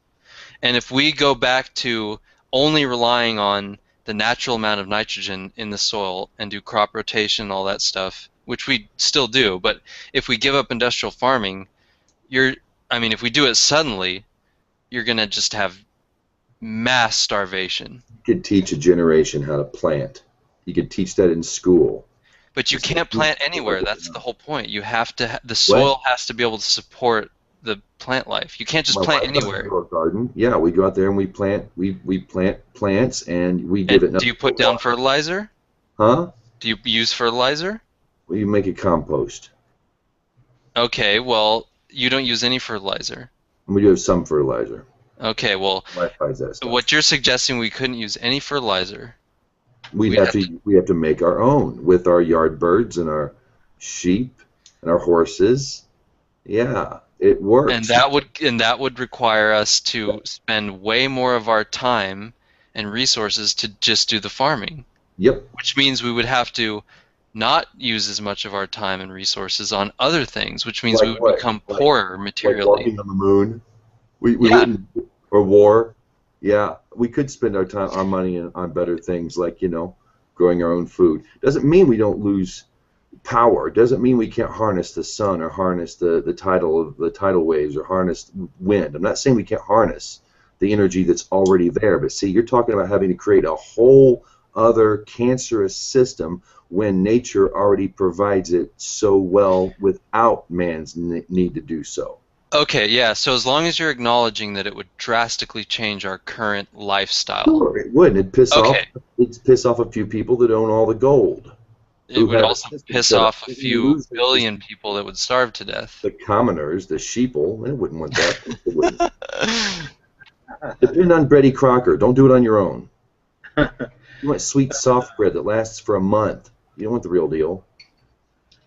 And if we go back to only relying on the natural amount of nitrogen in the soil and do crop rotation and all that stuff, which we still do, but if we give up industrial farming, if we do it suddenly, you're going to just have mass starvation. You could teach a generation how to plant. You could teach that in school. But you can't plant anywhere. That's the whole point. You have to. The soil has to be able to support the plant life. You can't just plant anywhere. Garden. Yeah, we go out there and we plant. We plant plants and we give it. Do you put down fertilizer? Huh? Do you use fertilizer? Well, you make it compost. Okay. Well, you don't use any fertilizer. We do have some fertilizer. Okay. Well, what you're suggesting, we couldn't use any fertilizer. We have to make our own with our yard birds and our sheep and our horses. Yeah, it works. And that would require us to spend way more of our time and resources to just do the farming. Yep. Which means we would have to not use as much of our time and resources on other things, which means we would become poorer materially. Like walking on the moon. We wouldn't, or war. Yeah, we could spend our money on better things like, growing our own food. Doesn't mean we don't lose power. Doesn't mean we can't harness the sun or harness the tidal waves or harness wind. I'm not saying we can't harness the energy that's already there, but see, you're talking about having to create a whole other cancerous system when nature already provides it so well without man's need to do so. Okay, yeah, so as long as you're acknowledging that it would drastically change our current lifestyle. Sure, it would. It'd piss off a few people that own all the gold. It would also piss off a few billion people that would starve to death. The commoners, the sheeple, they wouldn't want that. They wouldn't. Depend on Brady Crocker. Don't do it on your own. You want sweet soft bread that lasts for a month. You don't want the real deal.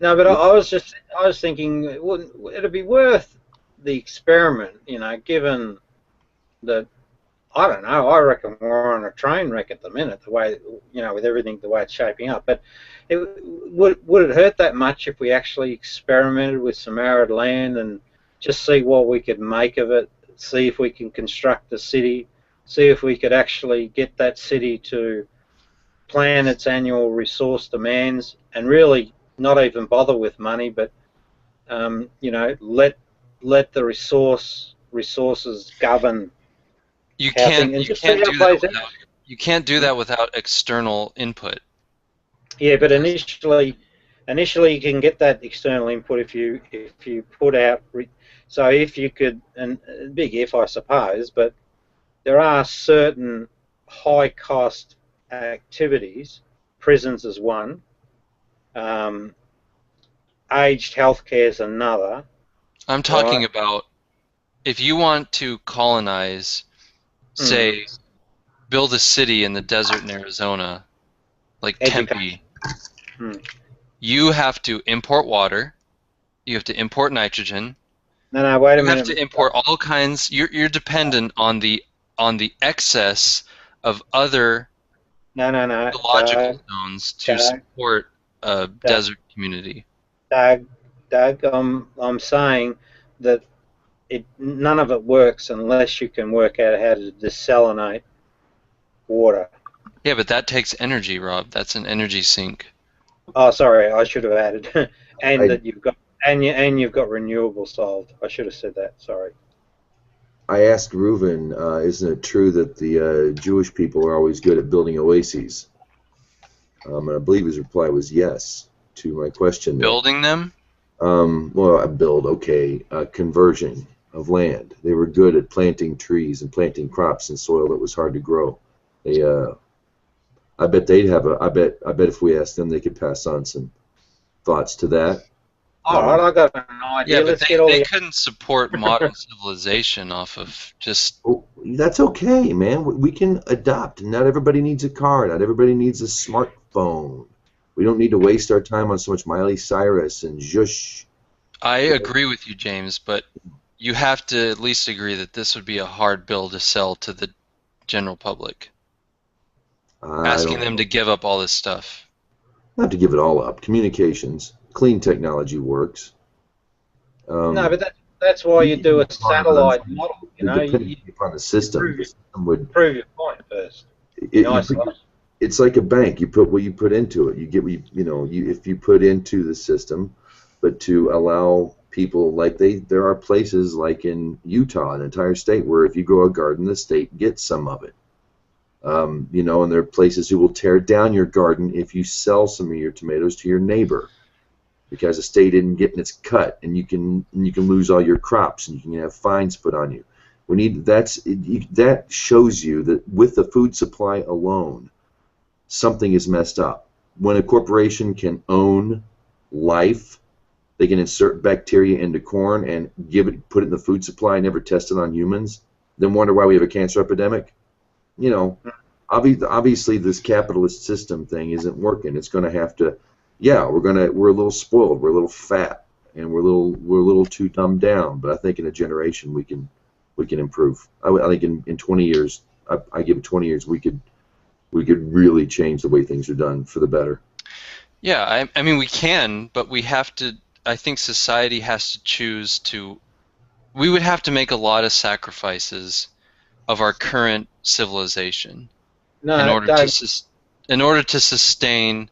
No, but I was thinking it'd be worth the experiment, given that, I don't know, I reckon we're on a train wreck at the minute, the way, with everything, the way it's shaping up. But would it hurt that much if we actually experimented with some arid land and just see what we could make of it, see if we can construct a city, see if we could actually get that city to plan its annual resource demands and really not even bother with money, but let the resources govern. You can't do that without external input. Yeah, but initially you can get that external input if you put out. So if you could, and big if, I suppose, but there are certain high cost activities. Prisons is one. Aged healthcare is another. I'm talking about if you want to colonize, say, build a city in the desert in Arizona, like Tempe, you have to import water, you have to import nitrogen. No, wait a minute. You have to import all kinds. You're dependent on the excess of other ecological zones to support a desert community. Doug, I'm saying that none of it works unless you can work out how to desalinate water. Yeah, but that takes energy, Rob. That's an energy sink. Oh, sorry, I should have added, that you've got you've got renewables solved. I should have said that. Sorry. I asked Reuven, isn't it true that the Jewish people are always good at building oases? And I believe his reply was yes to my question. Building them? Conversion of land. They were good at planting trees and planting crops in soil that was hard to grow. I bet they'd have I bet if we asked them, they could pass on some thoughts to that. All right, I got an idea. Yeah, but they couldn't support modern civilization off of just... Oh, that's okay, man. We can adopt. Not everybody needs a car. Not everybody needs a smartphone. We don't need to waste our time on so much Miley Cyrus and Zhush. I agree with you, James, but you have to at least agree that this would be a hard bill to sell to the general public. Asking them to give up all this stuff. Not to give it all up. Communications. Clean technology works. No, but that's why you do a satellite model. Depending upon the system, prove your point first. It's like a bank. You put what you put into it. You get what if you put into the system, but to allow people there are places like in Utah, an entire state, where if you grow a garden, the state gets some of it. And there are places who will tear down your garden if you sell some of your tomatoes to your neighbor, because the state isn't getting its cut, and you can lose all your crops, and you can have fines put on you. That shows you that with the food supply alone, something is messed up. When a corporation can own life, they can insert bacteria into corn and put it in the food supply and never test it on humans, then wonder why we have a cancer epidemic. Obviously this capitalist system thing isn't working. It's going to have to, we're a little spoiled, we're a little fat, and we're a little too dumbed down. But I think in a generation we can improve. I think in 20 years, I give it 20 years, we could really change the way things are done for the better. Yeah, I mean we can, but we have to. I think society has to choose to. We would have to make a lot of sacrifices of our current civilization in order to sustain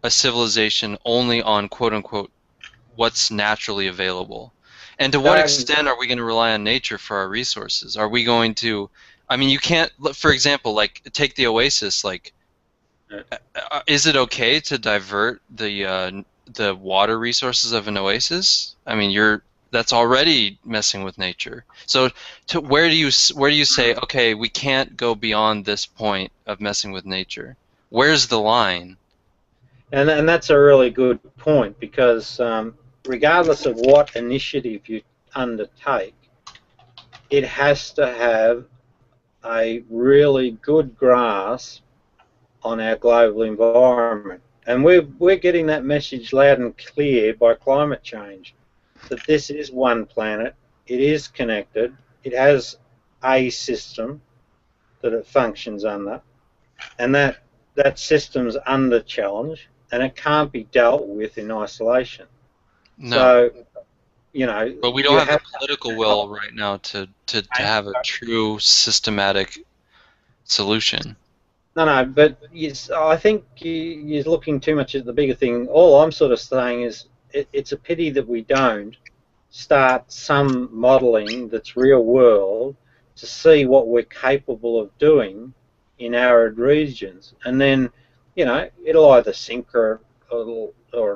a civilization only on quote unquote what's naturally available. And to what extent are we going to rely on nature for our resources? Are we going to? I mean, you can't. For example, take the Oasis. Is it okay to divert the water resources of an oasis? I mean, that's already messing with nature. So, where do you say, okay, we can't go beyond this point of messing with nature? Where's the line? And that's a really good point, because regardless of what initiative you undertake, it has to have a really good grasp on our global environment. And we're getting that message loud and clear by climate change, that this is one planet, it is connected, it has a system that it functions under, and that system's under challenge, and it can't be dealt with in isolation. No. So, you know, but we don't have the political will right now to have a true systematic solution. No, but I think you're looking too much at the bigger thing. All I'm sort of saying is it's a pity that we don't start some modelling that's real world to see what we're capable of doing in arid regions, and then, you know, it'll either sink or it'll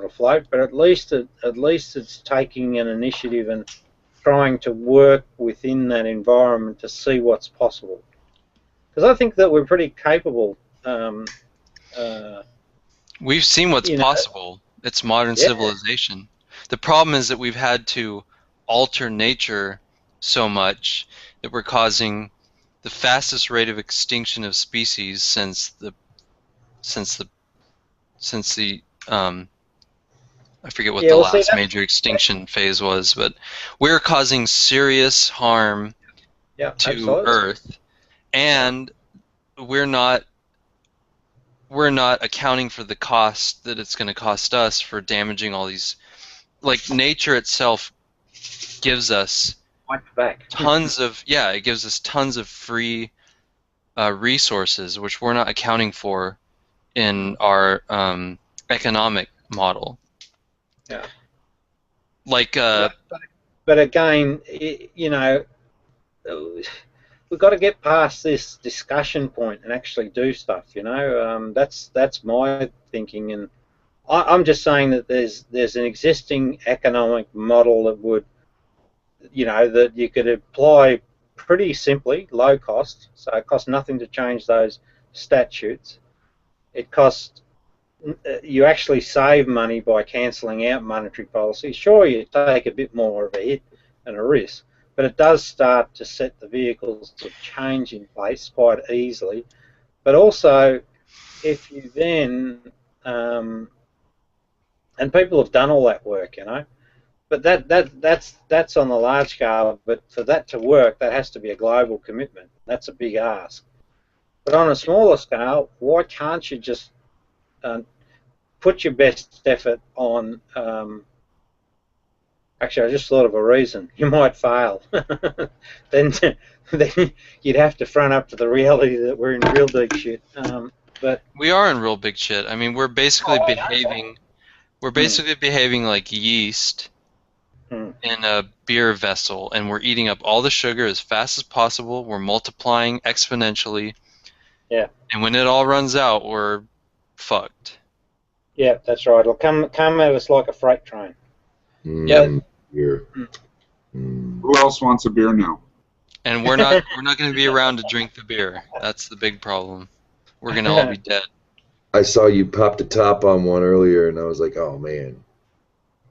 float. But at least it's taking an initiative and trying to work within that environment to see what's possible. Because I think that we're pretty capable. We've seen what's possible. It's modern civilization. The problem is that we've had to alter nature so much that we're causing the fastest rate of extinction of species since the I forget what the last major extinction phase was, but we're causing serious harm to Earth, and we're not accounting for the cost that it's going to cost us for damaging all these. Like, nature itself gives us tons of it gives us tons of free resources, which we're not accounting for in our economic model. Yeah. Like, but again, you know, we've got to get past this discussion point and actually do stuff. You know, that's my thinking, and I'm just saying that there's an existing economic model that would, you know, that you could apply pretty simply, low cost. So it costs nothing to change those statutes. It costs, you actually save money by cancelling out monetary policy. Sure, you take a bit more of a hit and a risk, but it does start to set the vehicles of change in place quite easily. But also, if you then, and people have done all that work, you know, but that's on the large scale. But for that to work, that has to be a global commitment. That's a big ask. But on a smaller scale, why can't you just put your best effort on? Actually, I just thought of a reason. You might fail. then you'd have to front up to the reality that we're in real big shit. But we are in real big shit. I mean, we're basically behaving. We're basically behaving like yeast in a beer vessel, and we're eating up all the sugar as fast as possible. We're multiplying exponentially. Yeah. And when it all runs out, we're fucked. Yeah, that's right. It'll come at us like a freight train. Beer. Who else wants a beer now? And we're not going to be around to drink the beer. That's the big problem. We're going to all be dead. I saw you pop the top on one earlier, and I was like, oh man.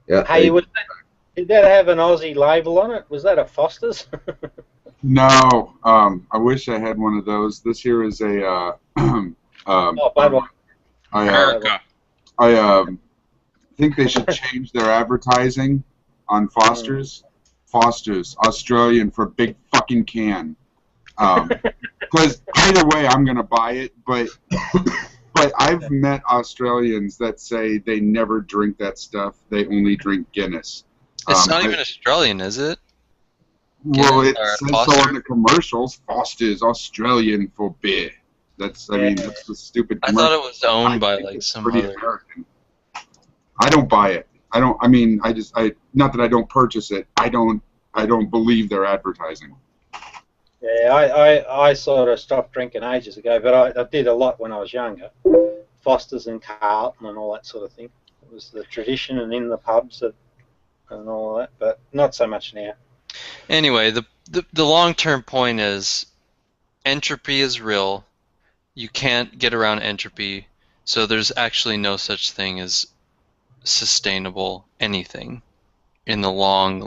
Yeah. Hey, did that have an Aussie label on it? Was that a Foster's? No. I wish I had one of those. This here is a. America. I think they should change their advertising on Foster's. Foster's, Australian for big fucking can. Because either way, I'm gonna buy it. But I've met Australians that say they never drink that stuff. They only drink Guinness. It's not even Australian, is it? Well, it says so on the commercials. Foster's Australian for beer. That's, I mean, that's the stupid commercial. I thought it was owned by like some other. American. I don't buy it. I mean, not that I don't purchase it. I don't believe their advertising. Yeah, I sort of stopped drinking ages ago, but I did a lot when I was younger. Foster's and Carlton and all that sort of thing. It was the tradition and in the pubs and all that, but not so much now. Anyway, the long-term point is entropy is real. You can't get around entropy, so there's actually no such thing as sustainable anything in the long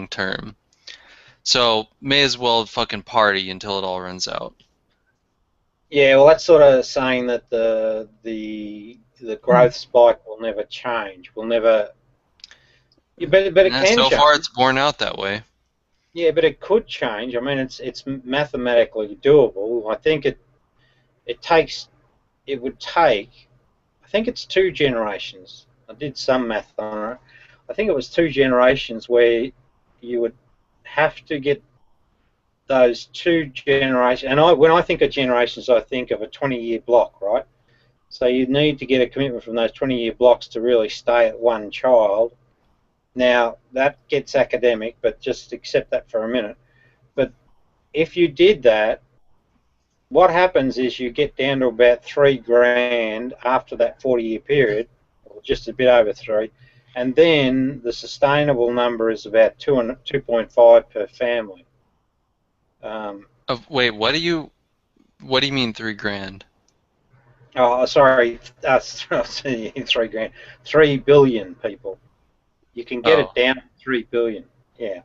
term. So may as well fucking party until it all runs out. Yeah, well, that's sort of saying that the growth spike will never change. Will never. Yeah, but it Yeah, can so change. far, it's borne out that way. Yeah, but it could change. I mean, it's mathematically doable. I think it would take. I think it's 2 generations. I did some math on it. I think it was 2 generations where you would have to get those 2 generations. And when I think of generations, I think of a 20-year block, right? So you need to get a commitment from those 20-year blocks to really stay at one child. Now, that gets academic, but just accept that for a minute. But if you did that, what happens is you get down to about $3,000 after that 40-year period, or just a bit over 3, and then the sustainable number is about 2.5 per family. Wait, what do you mean $3,000? Oh, sorry, 3,000,000. 3 billion people. You can get it down to 3 billion. Yeah.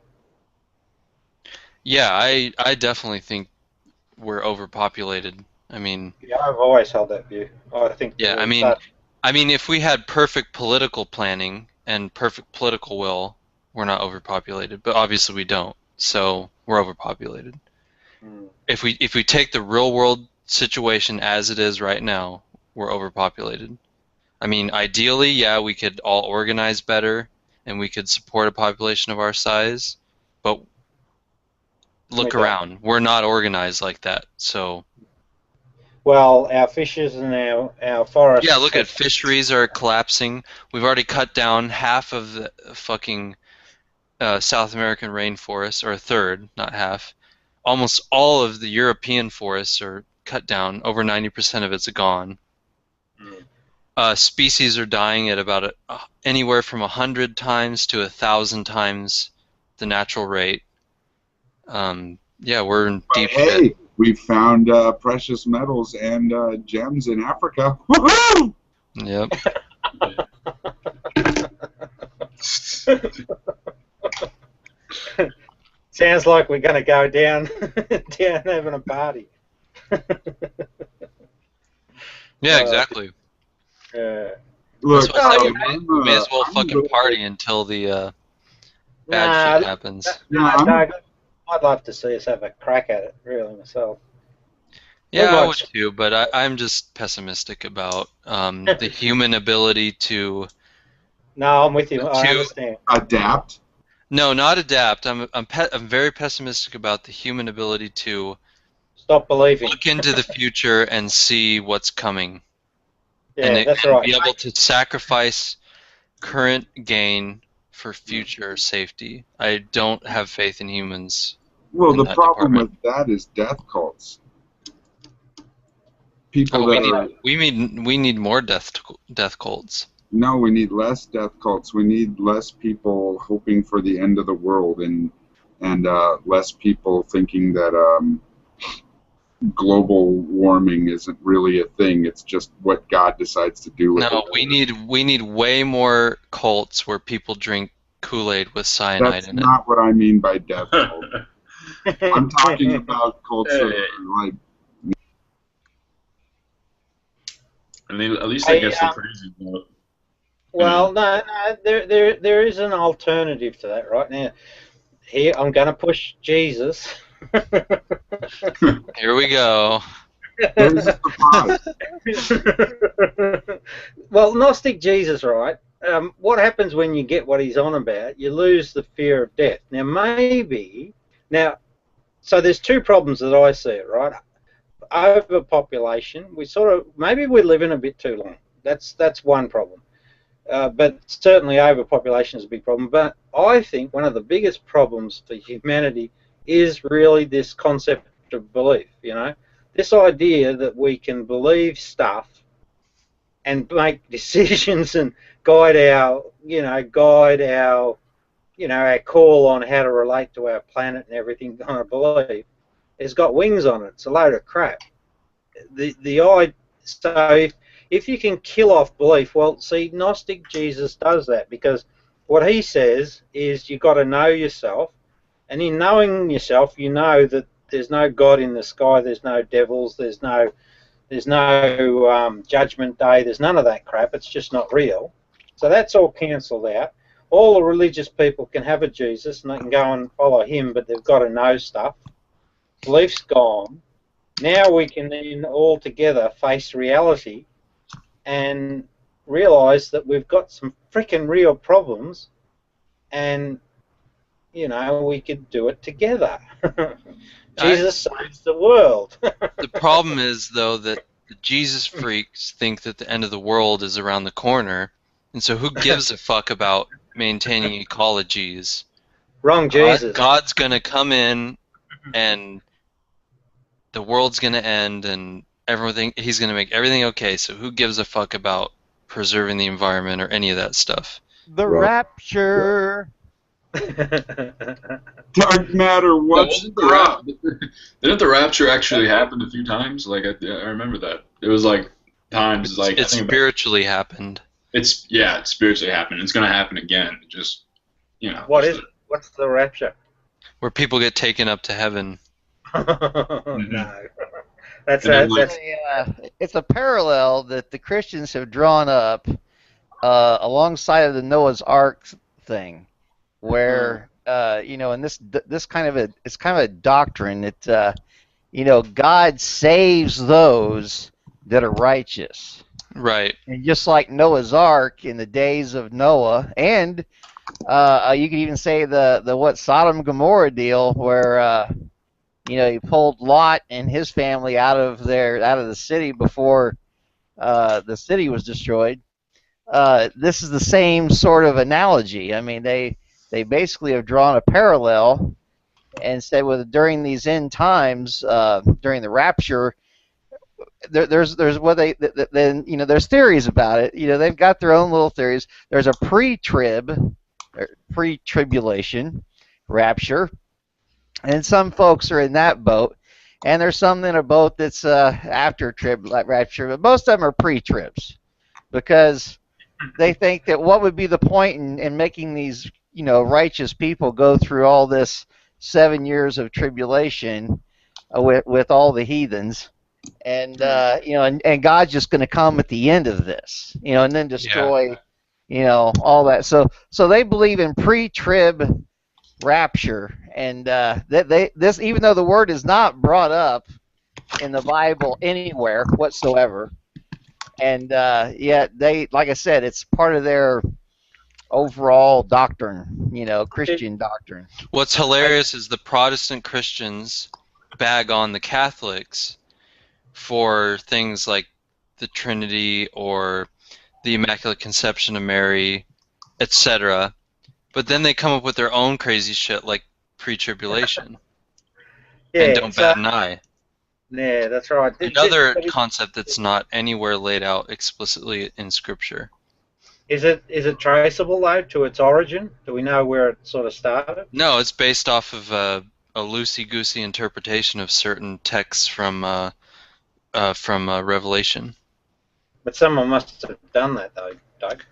Yeah, I definitely think we're overpopulated. I mean. Yeah, I've always held that view. I think. Yeah, I mean, if we had perfect political planning and perfect political will, we're not overpopulated. But obviously we don't, so we're overpopulated. If we take the real world situation as it is right now, we're overpopulated. I mean, ideally, yeah, we could all organize better and we could support a population of our size, but look around. We're not organized like that, so. Well, our fishes and our forests. Yeah, look at fisheries are collapsing. We've already cut down half of the fucking South American rainforest, or a third, not half. Almost all of the European forests are cut down. Over 90% of it's gone. Species are dying at about anywhere from 100 times to 1,000 times the natural rate. Yeah, we're in deep shit. We found precious metals and gems in Africa. Woohoo! Yep. Sounds like we're going to go down having a party. Yeah, exactly. Look, we may as well fucking party until the bad shit happens. I'd love to see us have a crack at it, really, myself. Yeah, I would too, but I'm just pessimistic about the human ability to. No, I'm with you. I understand. Adapt. No, not adapt. I'm very pessimistic about the human ability to stop believing, look into the future and see what's coming. Yeah, that's right. Be able to sacrifice current gain for future safety. I don't have faith in humans. Well, the problem with that is death cults. People we need more death cults. No, we need less death cults. We need less people hoping for the end of the world, and less people thinking that global warming isn't really a thing. It's just what God decides to do with it. No, we need way more cults where people drink Kool-Aid with cyanide in it. That's not what I mean by death cult. I'm talking about cults that are like. And at least they get some crazy about. Well, no, there is an alternative to that right now. Here, I'm going to push Jesus. Here we go. Well, Gnostic Jesus, right? What happens when you get what he's on about? You lose the fear of death. So there's 2 problems that I see, right? Overpopulation. Maybe we're living a bit too long. That's one problem. But certainly overpopulation is a big problem. But I think one of the biggest problems for humanity is really this concept of belief, this idea that we can believe stuff and make decisions and guide our call on how to relate to our planet and everything on a belief. It's got wings on it. It's a load of crap. So if you can kill off belief, well, see, Gnostic Jesus does that, because what he says is you've got to know yourself, and in knowing yourself, you know that there's no God in the sky, there's no devils, there's no There's no judgment day. There's none of that crap. It's just not real. So that's all cancelled out. All the religious people can have a Jesus and they can go and follow him, but they've got to know stuff. Belief's gone. Now we can then all together face reality and realise that we've got some freaking real problems, and you know, we could do it together. Jesus saves the world. The problem is, though, that the Jesus freaks think that the end of the world is around the corner, and so who gives a fuck about maintaining ecologies? Wrong Jesus. God's gonna come in, and the world's gonna end, and everything. He's gonna make everything okay. So who gives a fuck about preserving the environment or any of that stuff? The rapture. Dark matter, what's up? Didn't the rapture actually happen a few times? Like I remember that. It was like times like it spiritually happened. It spiritually happened. It's gonna happen again. Just what's the rapture? Where people get taken up to heaven. No. It's a parallel that the Christians have drawn up alongside of the Noah's Ark thing, where and this kind of a doctrine that God saves those that are righteous. Right. And just like Noah's Ark in the days of Noah, and you could even say the Sodom and Gomorrah deal, where he pulled Lot and his family out of the city before the city was destroyed. This is the same sort of analogy. I mean, they basically have drawn a parallel and said, during these end times, during the rapture, there's theories about it. They've got their own little theories. There's a pre-tribulation rapture, and some folks are in that boat, and there's some in a boat that's after rapture, but most of them are pre-tribs, because they think that what would be the point in making these righteous people go through all this 7 years of tribulation with all the heathens, and and God's just going to come at the end of this, and then destroy all that. So they believe in pre-trib rapture, and this, even though the word is not brought up in the Bible anywhere whatsoever, and yet they, like I said, it's part of their overall doctrine, Christian doctrine. What's hilarious is the Protestant Christians bag on the Catholics for things like the Trinity or the Immaculate Conception of Mary, etc. But then they come up with their own crazy shit like pre-tribulation. And don't bat an eye. Yeah, that's right. Another concept that's not anywhere laid out explicitly in Scripture. Is it traceable though to its origin? Do we know where it sort of started? No, it's based off of a loosey-goosey interpretation of certain texts from Revelation. But someone must have done that though, Doug.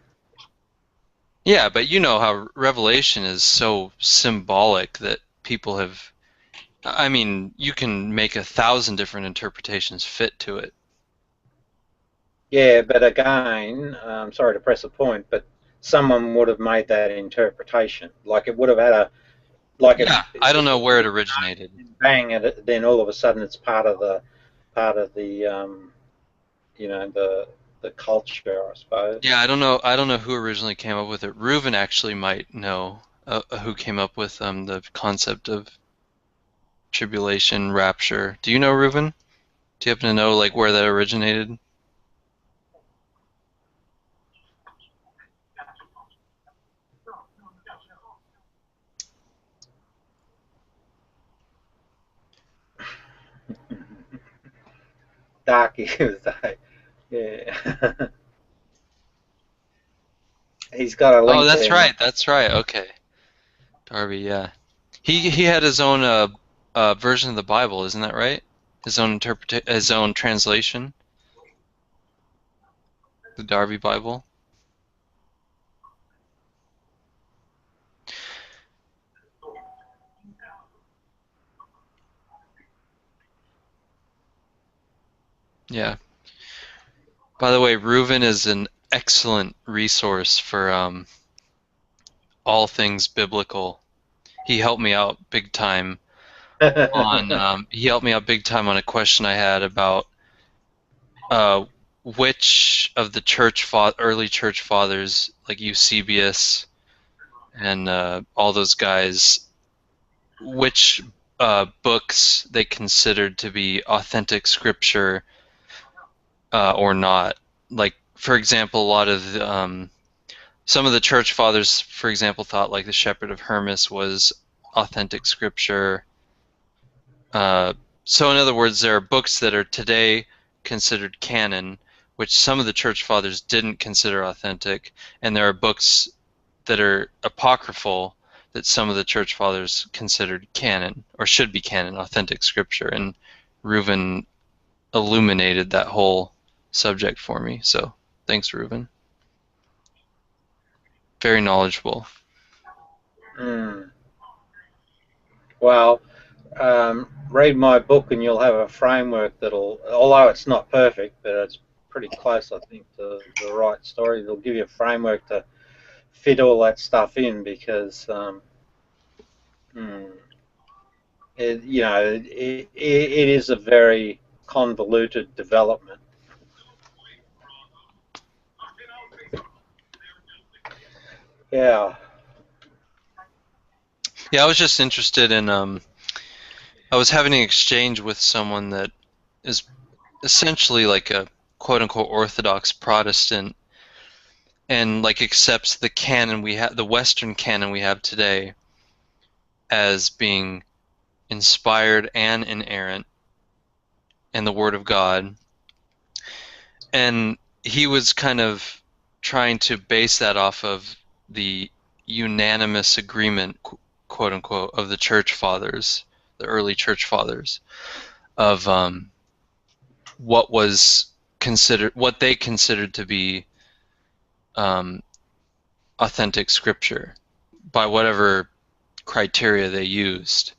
Yeah, but you know how Revelation is so symbolic that people have... I mean, you can make 1,000 different interpretations fit to it. Yeah, but again, I'm sorry to press a point, but someone would have made that interpretation. Like it would have had a... I don't know where it originated. Bang, and then all of a sudden it's part of the culture, I suppose. Yeah, I don't know who originally came up with it. Reuven actually might know who came up with the concept of tribulation, rapture. Do you know, Reuven? Do you happen to know like where that originated? Darky was like, yeah. He's got a link. Oh, that's there. right. That's right. Okay. Darby, yeah. He had his own version of the Bible, isn't that right? His own translation. The Darby Bible. Yeah. By the way, Reuven is an excellent resource for all things biblical. He helped me out big time on a question I had about which of the early church fathers, like Eusebius and all those guys, which books they considered to be authentic scripture or not. Like, for example, a lot of some of the church fathers, for example, thought like the Shepherd of Hermas was authentic scripture. So in other words, there are books that are today considered canon, which some of the church fathers didn't consider authentic, and there are books that are apocryphal that some of the church fathers considered canon, or should be canon, authentic scripture. And Reuven illuminated that whole subject for me, so thanks, Reuven. Very knowledgeable. Well, read my book and you'll have a framework that'll, although it's not perfect, but it's pretty close, I think, to the right story. It'll give you a framework to fit all that stuff in, because it is a very convoluted development. Yeah. Yeah, I was just interested in. I was having an exchange with someone that is essentially like a quote-unquote Orthodox Protestant, and like accepts the canon we have, the Western canon we have today, as being inspired and inerrant, and the Word of God. And he was kind of trying to base that off of the unanimous agreement, quote unquote, of the church fathers, the early church fathers, of what they considered to be authentic scripture by whatever criteria they used.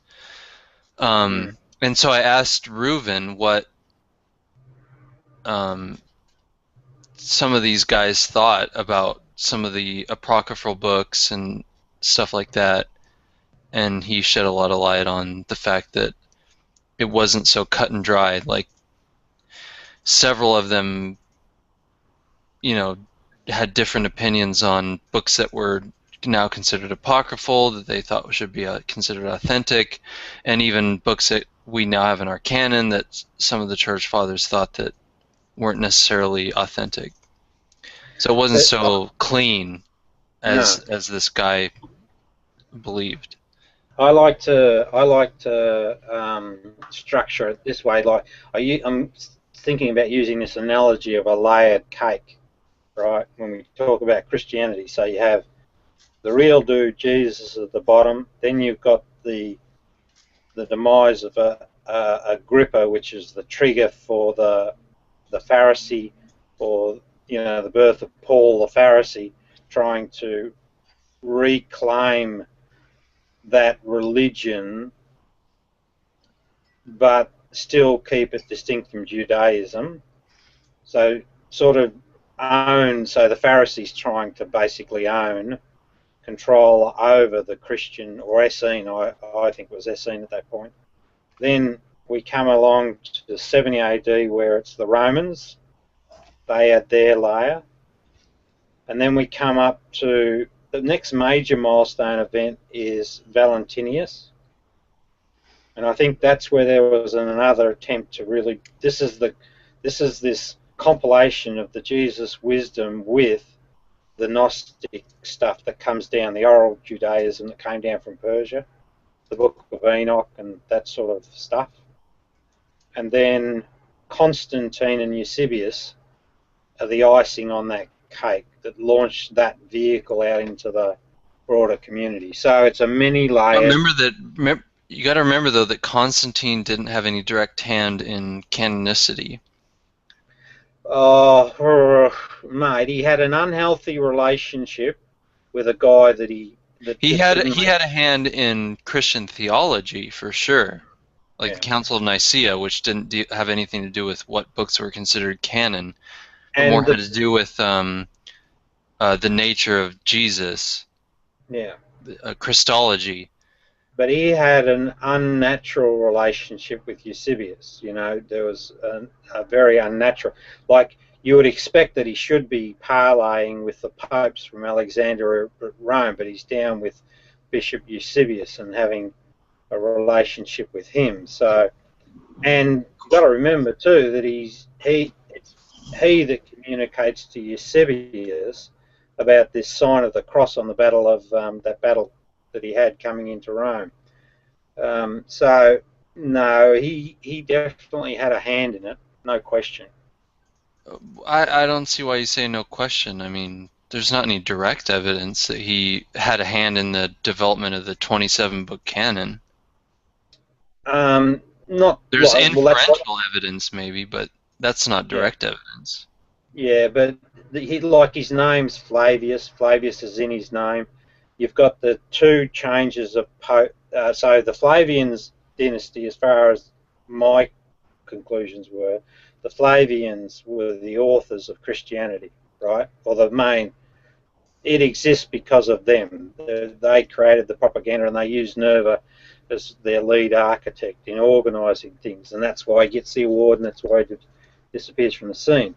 And so I asked Reuven what some of these guys thought about some of the apocryphal books and stuff like that, and he shed a lot of light on the fact that it wasn't so cut and dried. Like, several of them, had different opinions on books that were now considered apocryphal, that they thought should be considered authentic, and even books that we now have in our canon that some of the church fathers thought that weren't necessarily authentic. So it wasn't so clean as this guy believed. I like to structure it this way. Like I'm thinking about using this analogy of a layered cake, right? When we talk about Christianity, so you have the real dude, Jesus, at the bottom. Then you've got the demise of Agrippa, which is the trigger for the Pharisee, or the birth of Paul the Pharisee, trying to reclaim that religion, but still keep it distinct from Judaism. So sort of so the Pharisees trying to basically own control over the Christian, or Essene, I think it was Essene at that point. Then we come along to 70 AD, where it's the Romans. They had their layer. And then we come up to the next major milestone event is Valentinius. And I think that's where there was another attempt to really, this is this compilation of the Jesus wisdom with the Gnostic stuff that comes down, the oral Judaism that came down from Persia, the Book of Enoch and that sort of stuff. And then Constantine and Eusebius are the icing on that cake that launched that vehicle out into the broader community. So it's a many layered. You got to remember though that Constantine didn't have any direct hand in canonicity. Oh, mate, he had an unhealthy relationship with a guy that he had a hand in Christian theology for sure, like the Council of Nicaea, which didn't have anything to do with what books were considered canon. more had to do with the nature of Jesus. Yeah. Christology. But he had an unnatural relationship with Eusebius. You know, there was a very unnatural. Like, you would expect that he should be parlaying with the popes from Alexandria at Rome, but he's down with Bishop Eusebius and having a relationship with him. So, and you've got to remember too that it's he that communicates to Eusebius about this sign of the cross on the battle of that battle that he had coming into Rome. So no, he definitely had a hand in it, no question. I don't see why you say no question. I mean, there's not any direct evidence that he had a hand in the development of the 27-book canon. Not There's well, inferential evidence maybe, but that's not direct evidence. Yeah, but like his name's Flavius. Flavius is in his name. You've got the two changes of Pope. So the Flavians dynasty, as far as my conclusions were, the Flavians were the authors of Christianity, right? Or the main. It exists because of them. They created the propaganda, and they used Nerva as their lead architect in organising things, and that's why he gets the award, and that's why he disappears from the scene.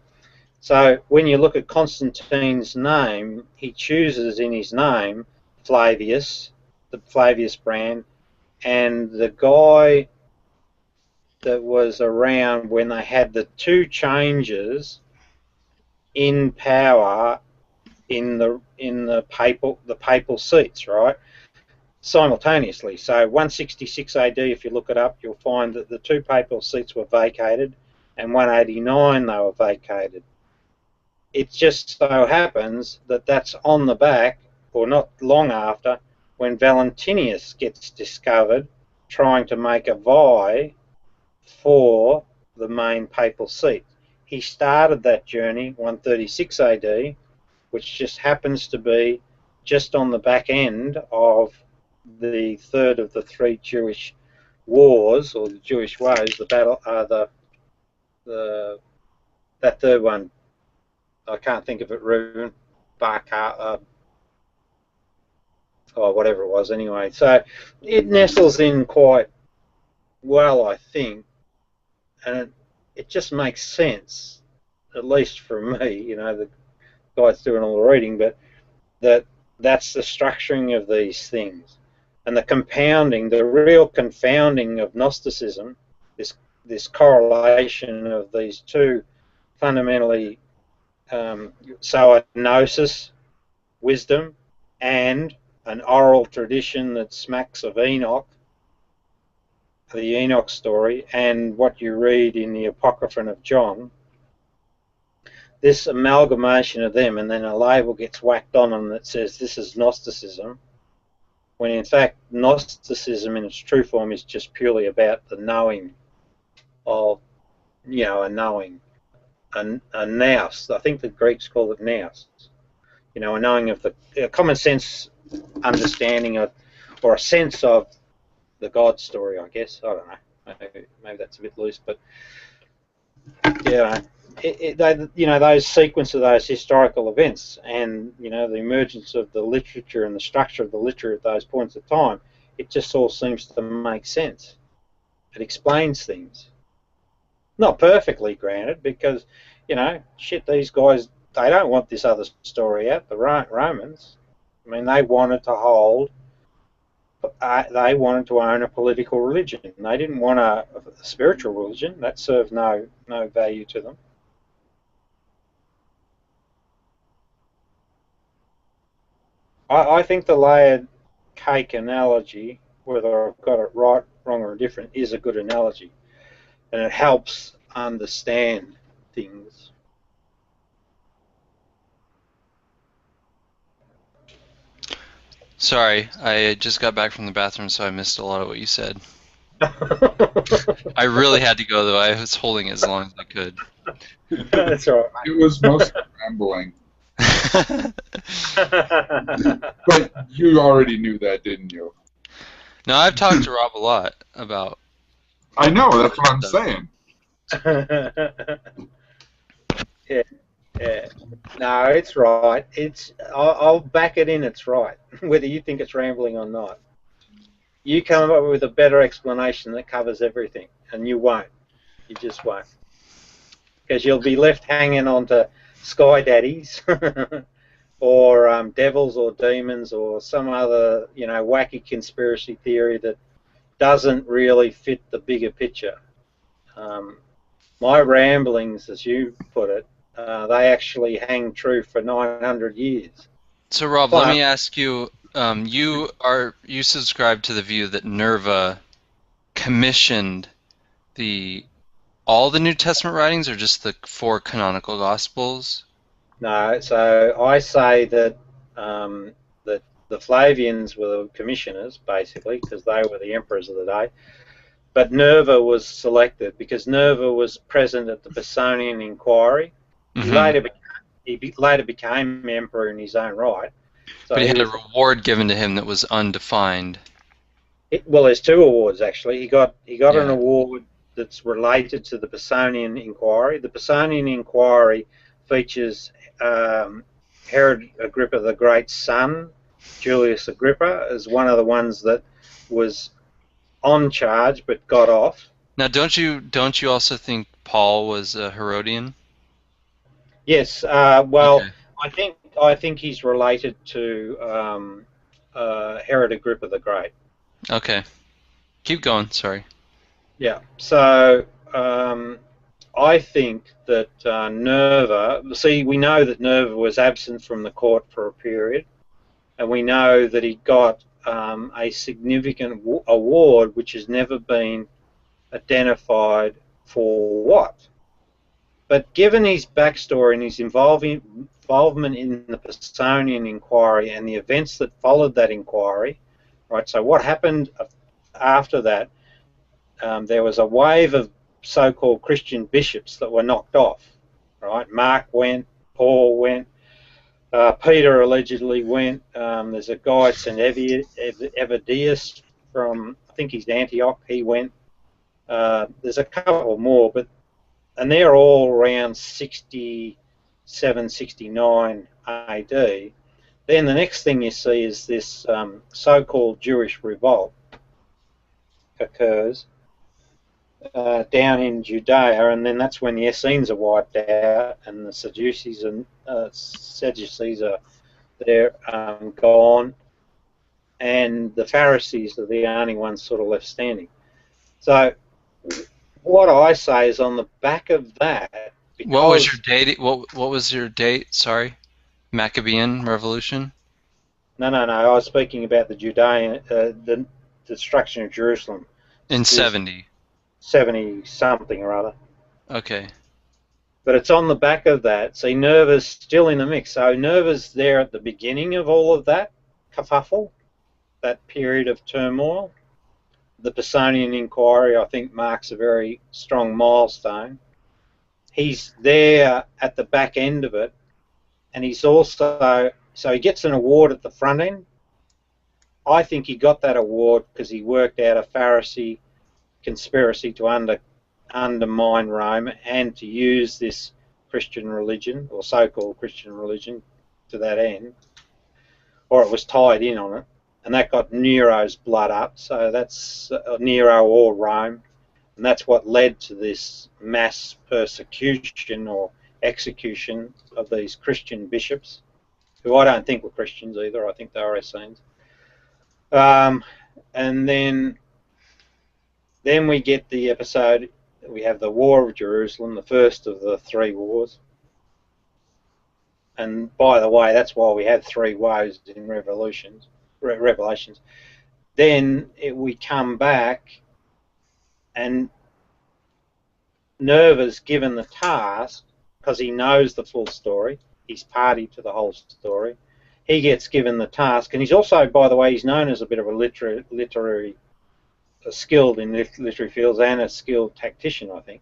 So when you look at Constantine's name, he chooses in his name Flavius, the Flavius brand, and the guy that was around when they had the two changes in power in the papal seats, right? Simultaneously. So 166 AD, if you look it up, you'll find that the two papal seats were vacated, and 189 they were vacated. It just so happens that that's on the back, or not long after, when Valentinius gets discovered trying to make a vie for the main papal seat. He started that journey 136 AD, which just happens to be just on the back end of the third of the three Jewish wars, or the Jewish woes, the battle, that third one. I can't think of it, Reuven, or whatever it was anyway. So it nestles in quite well, I think, and it just makes sense, at least for me, you know, the guy's doing all the reading, but that's the structuring of these things. And the compounding, the real confounding of Gnosticism, this correlation of these two fundamentally, so a gnosis, wisdom, and an oral tradition that smacks of Enoch, the Enoch story, and what you read in the Apocryphon of John, this amalgamation of them, and then a label gets whacked on them that says this is Gnosticism, when in fact Gnosticism in its true form is just purely about the knowing of, you know, a knowing, a nous. I think the Greeks call it nous. You know, a knowing of the common sense understanding of, or a sense of the God story, I guess. I don't know. Maybe that's a bit loose, but yeah, you know, those sequence of those historical events, and you know, the emergence of the literature and the structure of the literature at those points of time, it just all seems to make sense. It explains things. Not perfectly, granted, because, you know, shit, these guys, they don't want this other story out, the Romans. I mean, they wanted to hold, they wanted to own a political religion. They didn't want a spiritual religion. That served no value to them. I think the layered cake analogy, whether I've got it right, wrong, or different, is a good analogy. And it helps understand things. Sorry, I just got back from the bathroom, so I missed a lot of what you said. I really had to go, though. I was holding it as long as I could. That's all right. It was mostly rambling. But you already knew that, didn't you? No, I've talked to Rob a lot about... I know, that's what I'm saying. Yeah. Yeah. No, it's right. I'll back it in. It's right, whether you think it's rambling or not. You come up with a better explanation that covers everything, and you won't. You just won't, because you'll be left hanging on to sky daddies, or devils or demons or some other wacky conspiracy theory that doesn't really fit the bigger picture. My ramblings, as you put it, they actually hang true for 900 years. So Rob, But, let me ask you. You subscribe to the view that Nerva commissioned all the New Testament writings, or just the 4 canonical Gospels? No, so I say that that the Flavians were the commissioners, basically, because they were the emperors of the day. But Nerva was selected because Nerva was present at the Personnian inquiry. Mm-hmm. He later became emperor in his own right. So But he had a reward given to him that was undefined. Well, there's 2 awards actually. He got Yeah. an award that's related to the Personnian inquiry. The Personnian inquiry features Herod Agrippa the Great's son, Julius Agrippa, as one of the ones that was on charge but got off. Now, don't you also think Paul was a Herodian? Yes. Well, Okay. I think he's related to Herod Agrippa the Great. Okay. Keep going. Sorry. Yeah. So I think that Nerva. See, we know that Nerva was absent from the court for a period, and we know that he got a significant award which has never been identified for what. But given his backstory and his involvement in the Personnian inquiry and the events that followed that inquiry, right? So what happened after that? There was a wave of so-called Christian bishops that were knocked off, right? Mark went, Paul went, Peter allegedly went. There's a guy, St. Evidius from, I think he's Antioch, he went. There's a couple more, and they're all around 67, 69 AD. Then the next thing you see is this so-called Jewish revolt occurs down in Judea, and then that's when the Essenes are wiped out, and the Sadducees and Sadducees are there, gone, and the Pharisees are the only ones sort of left standing. So what I say is, on the back of that, What was your date? What was your date? Sorry, Maccabean Revolution. No. I was speaking about the Judean, the destruction of Jerusalem In 70. 70 something or other. Okay. But it's on the back of that. See, Nerva's still in the mix. So Nerva's there at the beginning of all of that kerfuffle, that period of turmoil. The Personnian inquiry, I think, marks a very strong milestone. He's there at the back end of it, and he's also, so he gets an award at the front end. I think he got that award because he worked out a Pharisee conspiracy to undermine Rome and to use this Christian religion, or so-called Christian religion, to that end, or it was tied in on it, and that got Nero's blood up. So that's Nero or Rome, and that's what led to this mass persecution or execution of these Christian bishops, who I don't think were Christians either. I think they were Essenes. And then we get the episode. We have the War of Jerusalem, the first of the 3 wars. And by the way, that's why we have 3 woes in Revelations. Then we come back, and Nerva's given the task, because he knows the full story. He's party to the whole story. He gets given the task, and he's also, by the way, he's known as a bit of a literary skilled in literary fields and a skilled tactician, I think.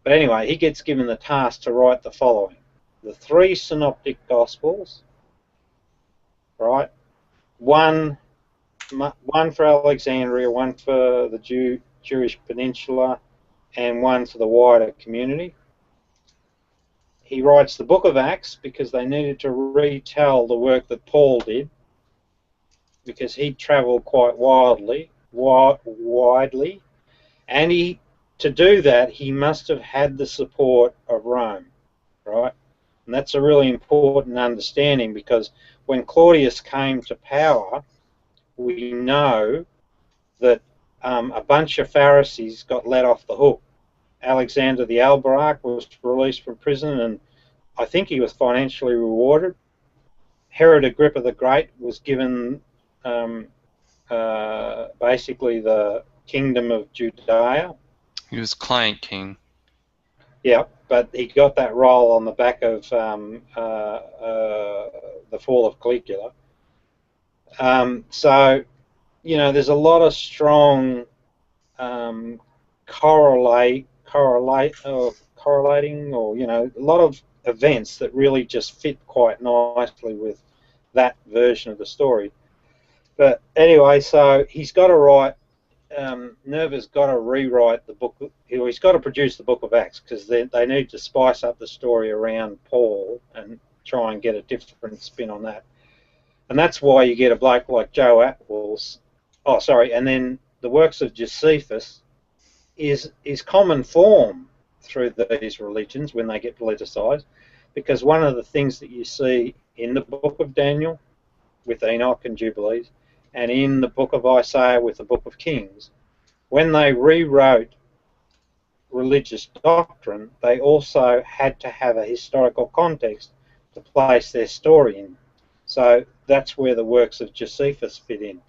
But anyway, he gets given the task to write the following: the 3 synoptic gospels, right? One for Alexandria, one for the Jewish peninsula, and one for the wider community. he writes the book of Acts because they needed to retell the work that Paul did, because he travelled quite widely, and to do that he must have had the support of Rome, right? And that's a really important understanding, because when Claudius came to power, we know that a bunch of Pharisees got let off the hook. Alexander the Albarak was released from prison, and I think he was financially rewarded. Herod Agrippa the Great was given basically the kingdom of Judea. He was client king. Yeah, but he got that role on the back of the fall of Caligula. So, you know, there's a lot of strong correlating, or, you know, a lot of events that really just fit quite nicely with that version of the story. But anyway, so he's got to write, Nerva's got to rewrite the book. He's got to produce the book of Acts, because they need to spice up the story around Paul and try and get a different spin on that. And that's why you get a bloke like Joe Atwell's. Oh, sorry. And then the works of Josephus is common form through these religions when they get politicized, because one of the things that you see in the book of Daniel with Enoch and Jubilees, and in the book of Isaiah with the book of Kings, when they rewrote religious doctrine, they also had to have a historical context to place their story in. So that's where the works of Josephus fit in.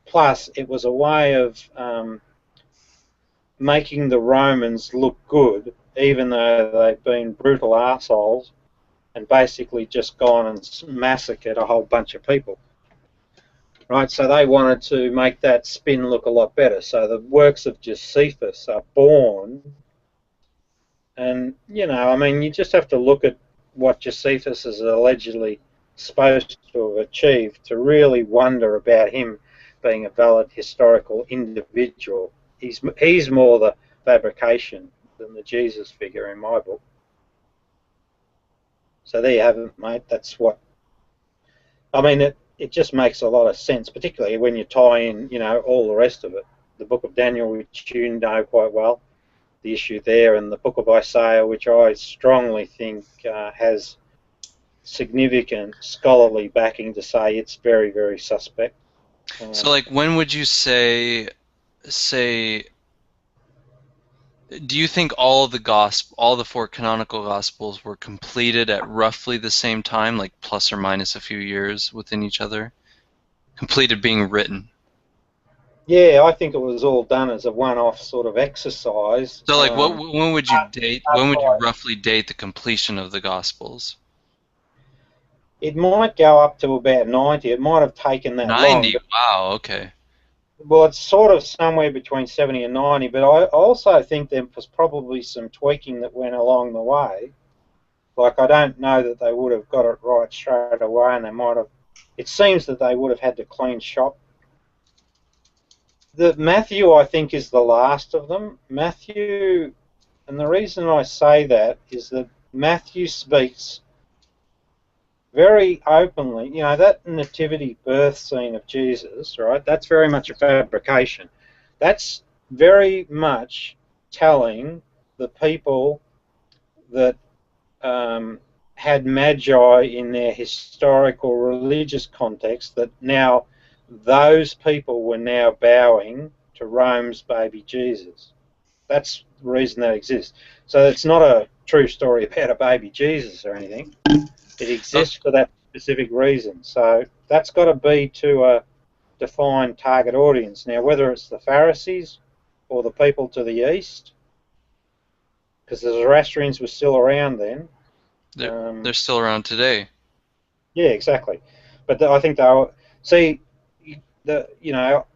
Plus, it was a way of making the Romans look good, even though they've been brutal arseholes and basically just gone and massacred a whole bunch of people. Right, so they wanted to make that spin look a lot better. So the works of Josephus are born, and, you know, I mean, you just have to look at what Josephus is allegedly supposed to have achieved to really wonder about him being a valid historical individual. He's more the fabrication than the Jesus figure in my book. So there you have it, mate. That's what, I mean, it just makes a lot of sense, particularly when you tie in, you know, all the rest of it. The book of Daniel, which you know quite well, the issue there, and the book of Isaiah, which I strongly think has significant scholarly backing to say it's very, very suspect. So, like, when would you say, do you think all the four canonical gospels were completed at roughly the same time, like plus or minus a few years within each other? Completed being written. Yeah, I think it was all done as a one-off sort of exercise. So, like, when would you date? When would you roughly date the completion of the gospels? It might go up to about 90. It might have taken that 90. long. Wow. Okay. Well, it's sort of somewhere between 70 and 90, but I also think there was probably some tweaking that went along the way. Like, I don't know that they would have got it right straight away, and they might have. It seems that they would have had to clean shop. The Matthew, I think, is the last of them. Matthew, and the reason I say that is that Matthew speaks very openly, you know, that nativity birth scene of Jesus, right, that's very much a fabrication. That's very much telling the people that had magi in their historical religious context that now those people were now bowing to Rome's baby Jesus. That's the reason that exists. So it's not a true story about a baby Jesus or anything. It exists for that specific reason. So that's got to be to a defined target audience. Now, whether it's the Pharisees or the people to the east, because the Zoroastrians were still around then. They're still around today. Yeah, exactly. But I think they were. See, you know,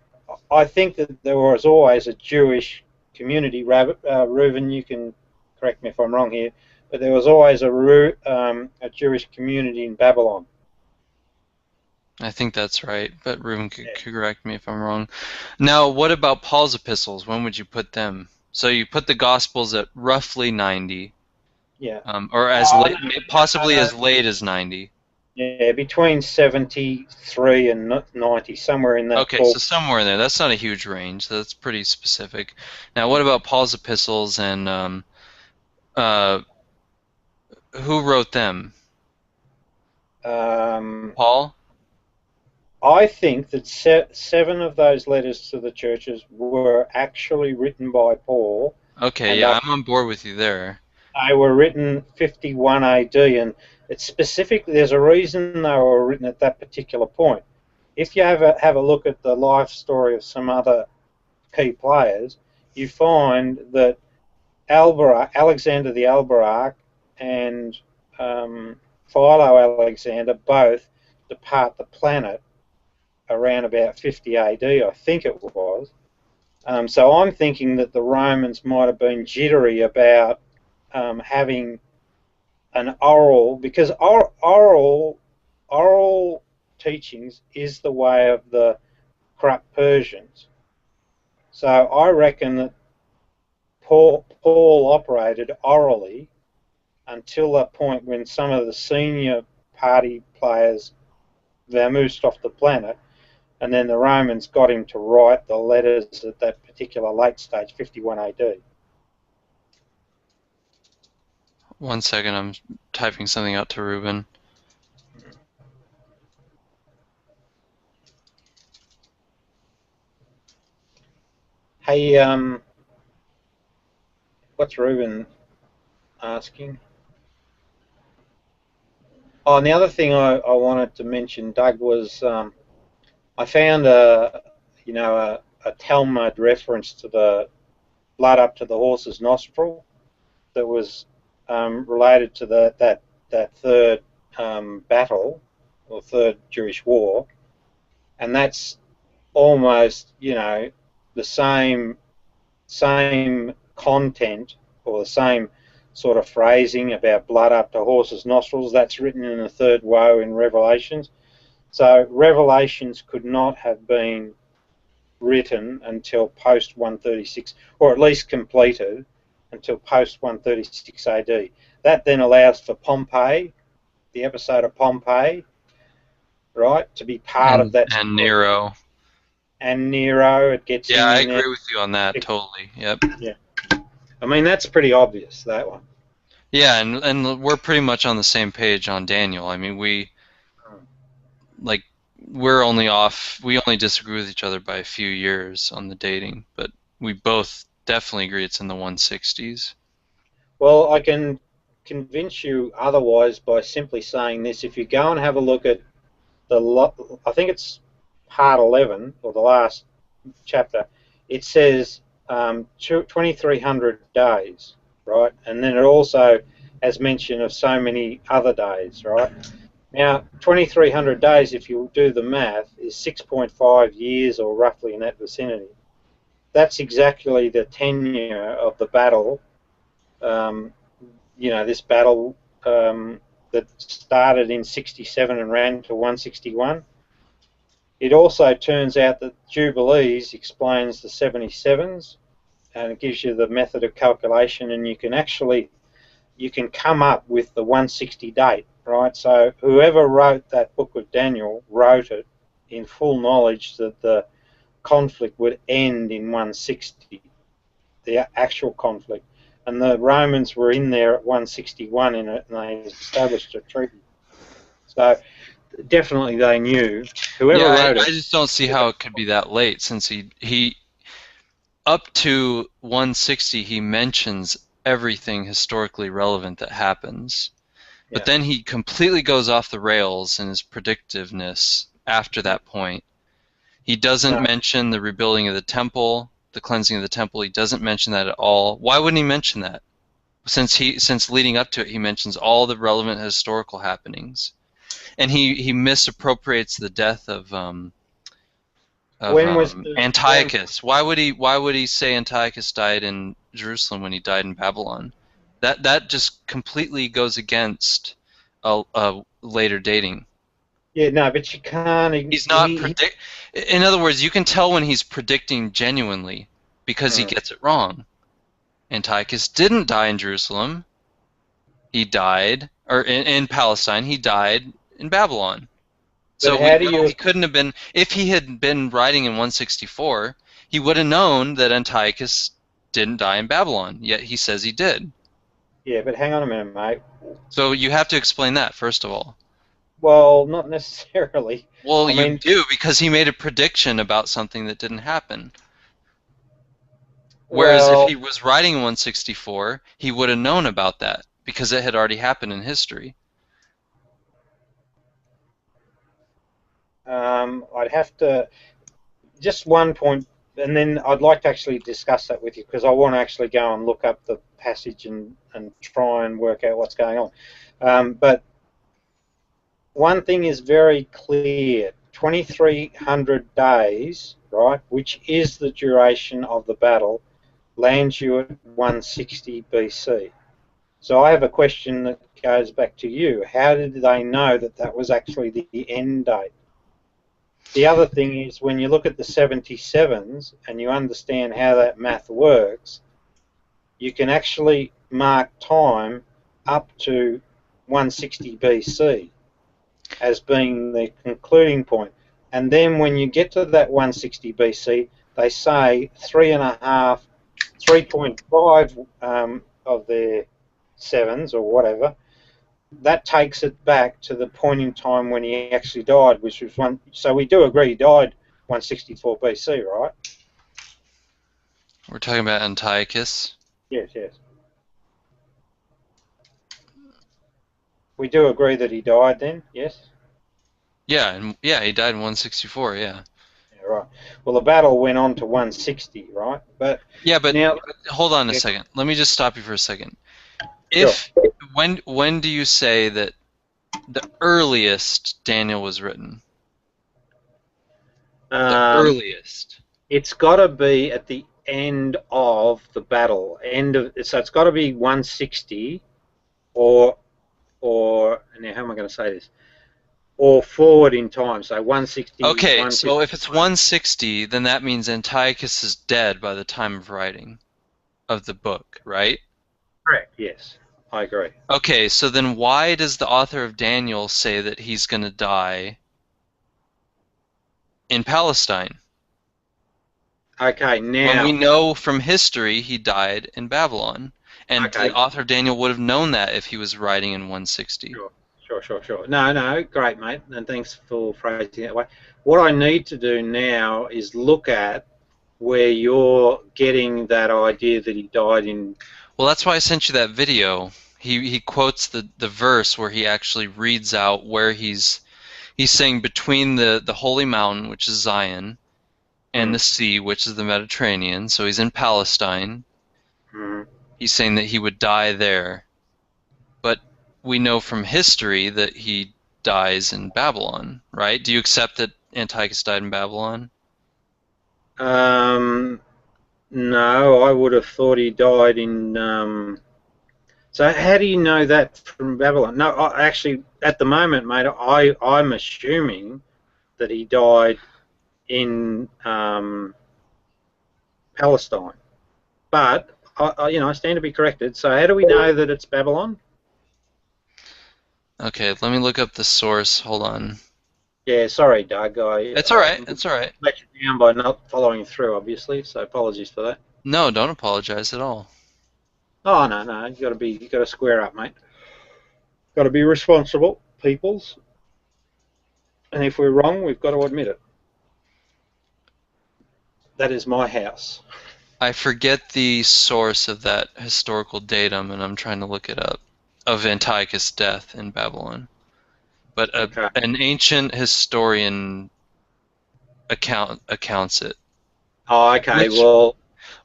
I think that there was always a Jewish community. Reuven, you can correct me if I'm wrong here, but there was always a Jewish community in Babylon. I think that's right, but Reuven could correct me if I'm wrong. Now, what about Paul's epistles? When would you put them? So you put the Gospels at roughly 90. Yeah. Or as possibly as late as 90. Yeah, between 73 and 90, somewhere in that. Okay, so somewhere in there. That's not a huge range. That's pretty specific. Now, what about Paul's epistles and who wrote them? Paul? I think that 7 of those letters to the churches were actually written by Paul. Okay, yeah, I'm on board with you there. They were written 51 AD, and it's specifically, there's a reason they were written at that particular point. If you have a look at the life story of some other key players, you find that Alexander the Alberach and Philo Alexander both depart the planet around about 50 AD, I think it was. So I'm thinking that the Romans might have been jittery about having an oral, because oral teachings is the way of the corrupt Persians. So I reckon that Paul operated orally until that point when some of the senior party players vamoosed off the planet, and then the Romans got him to write the letters at that particular late stage, 51 AD. One second, I'm typing something out to Reuven. Hey, what's Reuven asking? Oh, and the other thing I wanted to mention, Doug, was I found a Talmud reference to the blood up to the horse's nostril that was related to that third battle, or third Jewish war, and that's almost the same content, or the same sort of phrasing about blood up to horses' nostrils. That's written in the third woe in Revelations. So Revelations could not have been written until post 136, or at least completed until post 136 AD. That then allows for Pompey, the episode of Pompey, right, to be part of that. And Nero. And Nero, it gets in. Yeah, I there. agree with you on that, totally. Yep. Yeah. I mean, that's pretty obvious, that one. Yeah, and we're pretty much on the same page on Daniel. I mean, we're only off, we only disagree with each other by a few years on the dating, but we both definitely agree it's in the 160s. Well, I can convince you otherwise by simply saying this. If you go and have a look at I think it's part 11, or the last chapter, it says 2,300 days, right? And then it also has mention of so many other days, right? Now, 2,300 days, if you do the math, is 6.5 years, or roughly in that vicinity. That's exactly the tenure of the battle, this battle that started in 67 and ran to 161. It also turns out that Jubilees explains the 77s, and it gives you the method of calculation, and you can come up with the 160 date, right? So whoever wrote that book of Daniel wrote it in full knowledge that the conflict would end in 160, the actual conflict. And the Romans were in there at 161 in it, and they established a treaty. So definitely they knew. Whoever wrote it. I just don't see how it could be that late, since he up to 160 he mentions everything historically relevant that happens. But then he completely goes off the rails in his predictiveness after that point. He doesn't mention the rebuilding of the temple, the cleansing of the temple. He doesn't mention that at all. Why wouldn't he mention that? Since leading up to it, he mentions all the relevant historical happenings, and he misappropriates the death of Antiochus. Why would he say Antiochus died in Jerusalem when he died in Babylon? That just completely goes against a later dating. Yeah, no, but you can't. He's not In other words, you can tell when he's predicting genuinely because he gets it wrong. Antiochus didn't die in Jerusalem. he died, or in Palestine, he died in Babylon. So how do we know you? he couldn't have been, if he had been writing in 164, he would have known that Antiochus didn't die in Babylon, yet he says he did. Yeah, but hang on a minute, mate. So you have to explain that, first of all. Well, not necessarily. Well, I you mean, do, because he made a prediction about something that didn't happen. Whereas if he was writing in 164, he would have known about that, because it had already happened in history. I'd have to, just one point, and then I'd like to actually discuss that with you, because I want to actually go and look up the passage and try and work out what's going on. But one thing is very clear, 2,300 days, right, which is the duration of the battle, lands you at 160 BC. So I have a question that goes back to you. How did they know that that was actually the end date? The other thing is, when you look at the 77s and you understand how that math works, you can actually mark time up to 160 BC as being the concluding point. And then when you get to that 160 BC, they say 3.5 of their sevens or whatever, that takes it back to the point in time when he actually died, which was one. So we do agree he died 164 BC, right? We're talking about Antiochus. Yes, yes. We do agree that he died then, yes? Yeah, and yeah, he died in 164. Yeah. Yeah, right. Well, the battle went on to 160, right? But yeah, but now, hold on a second. Let me just stop you for a second. If when do you say that the earliest Daniel was written? The earliest. It's got to be at the end of the battle. So it's got to be 160, or now how am I going to say this? Or forward in time. So 160. Okay, so if it's 160, then that means Antiochus is dead by the time of writing of the book, right? Correct. Yes, I agree. Okay, so then why does the author of Daniel say that he's going to die in Palestine? Okay, now... When we know from history he died in Babylon. And the author of Daniel would have known that if he was writing in 160. Sure. No, great, mate, and thanks for phrasing it that way. What I need to do now is look at where you're getting that idea that he died in... Well, that's why I sent you that video. He quotes the verse where he actually reads out where he's saying between the holy mountain, which is Zion, and the sea, which is the Mediterranean. So he's in Palestine. He's saying that he would die there. But we know from history that he dies in Babylon, right? Do you accept that Antiochus died in Babylon? No, I would have thought he died in... So how do you know that from Babylon? No, actually, at the moment, mate, I'm assuming that he died in Palestine. But, I stand to be corrected. So how do we know that it's Babylon? Okay, let me look up the source. Hold on. Yeah, sorry, Doug. It's all right. It's all right. Let you down by not following through, obviously. So apologies for that. No, don't apologize at all. Oh no, you got to square up, mate. Got to be responsible, peoples. And if we're wrong, we've got to admit it. That is my house. I forget the source of that historical datum, and I'm trying to look it up, of Antiochus' death in Babylon. But an ancient historian accounts it. Oh, okay. Well,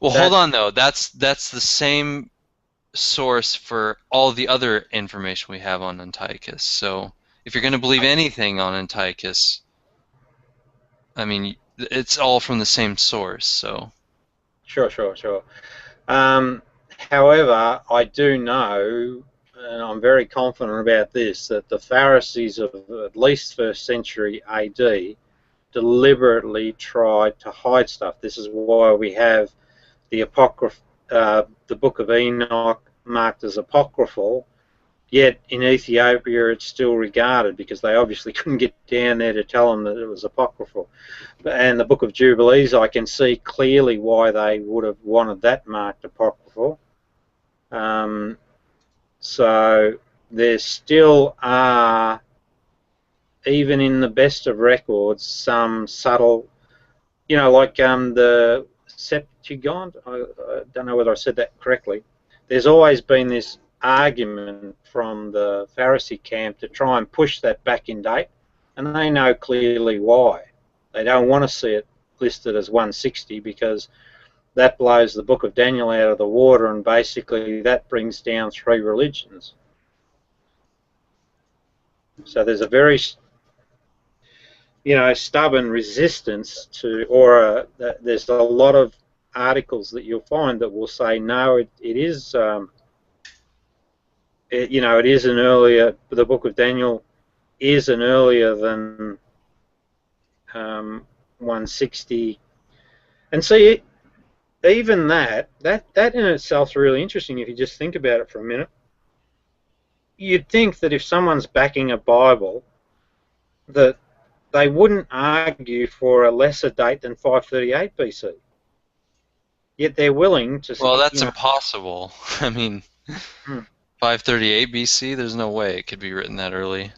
hold on though. That's the same source for all the other information we have on Antiochus. So if you're going to believe anything on Antiochus, I mean, it's all from the same source. So sure. However, I do know, and I'm very confident about this, that the Pharisees of at least 1st century AD deliberately tried to hide stuff. This is why we have the Book of Enoch marked as apocryphal Yet in Ethiopia it's still regarded, because they obviously couldn't get down there to tell them that it was apocryphal. And the Book of Jubilees, I can see clearly why they would have wanted that marked apocryphal. So there still are, even in the best of records, some subtle, you know, like the Septuagint, I don't know whether I said that correctly. There's always been this argument from the Pharisee camp to try and push that back in date, and they know clearly why. They don't want to see it listed as 160, because that blows the Book of Daniel out of the water, and basically that brings down 3 religions. So there's a very, you know, stubborn resistance to, or there's a lot of articles that you'll find that will say no, it is, you know, it is an earlier, the Book of Daniel is an earlier than 160. And see, even that in itself is really interesting if you just think about it for a minute. You'd think that if someone's backing a Bible, that they wouldn't argue for a lesser date than 538 BC. Yet they're willing to... Well, that's impossible. I mean, 538 BC, there's no way it could be written that early.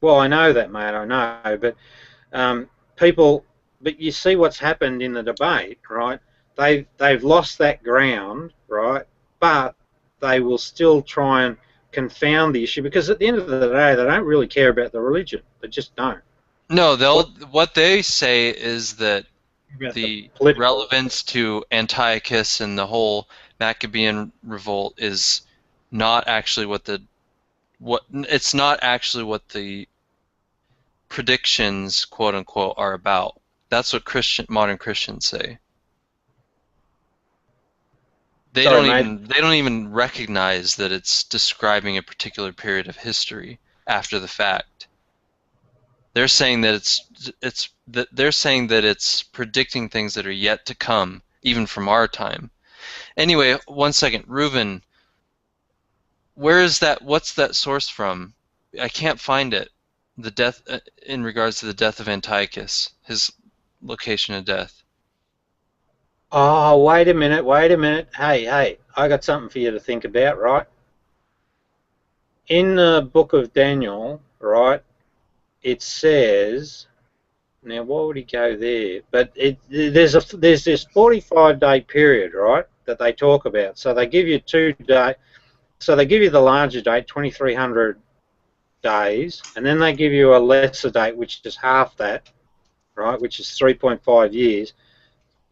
Well, I know that, mate, I know, but people... But you see what's happened in the debate, right? They've lost that ground, right? But they will still try and confound the issue, because at the end of the day, they don't really care about the religion. They just don't. No, what they say is that the relevance to Antiochus and the whole Maccabean revolt is not actually what the predictions, quote unquote, are about. That's what modern Christians say. They don't even recognize that it's describing a particular period of history after the fact. They're saying that it's predicting things that are yet to come, even from our time. Anyway, one second, Reuven. Where is that? What's that source from? I can't find it. The death in regards to the death of Antiochus, his location of death. Oh, wait a minute. Hey, I got something for you to think about, right? In the Book of Daniel, right, it says, now why would he go there? But there's this 45-day period, right, that they talk about. So they give you 2 days. So they give you the larger date, 2,300 days, and then they give you a lesser date, which is half that, right, which is 3.5 years.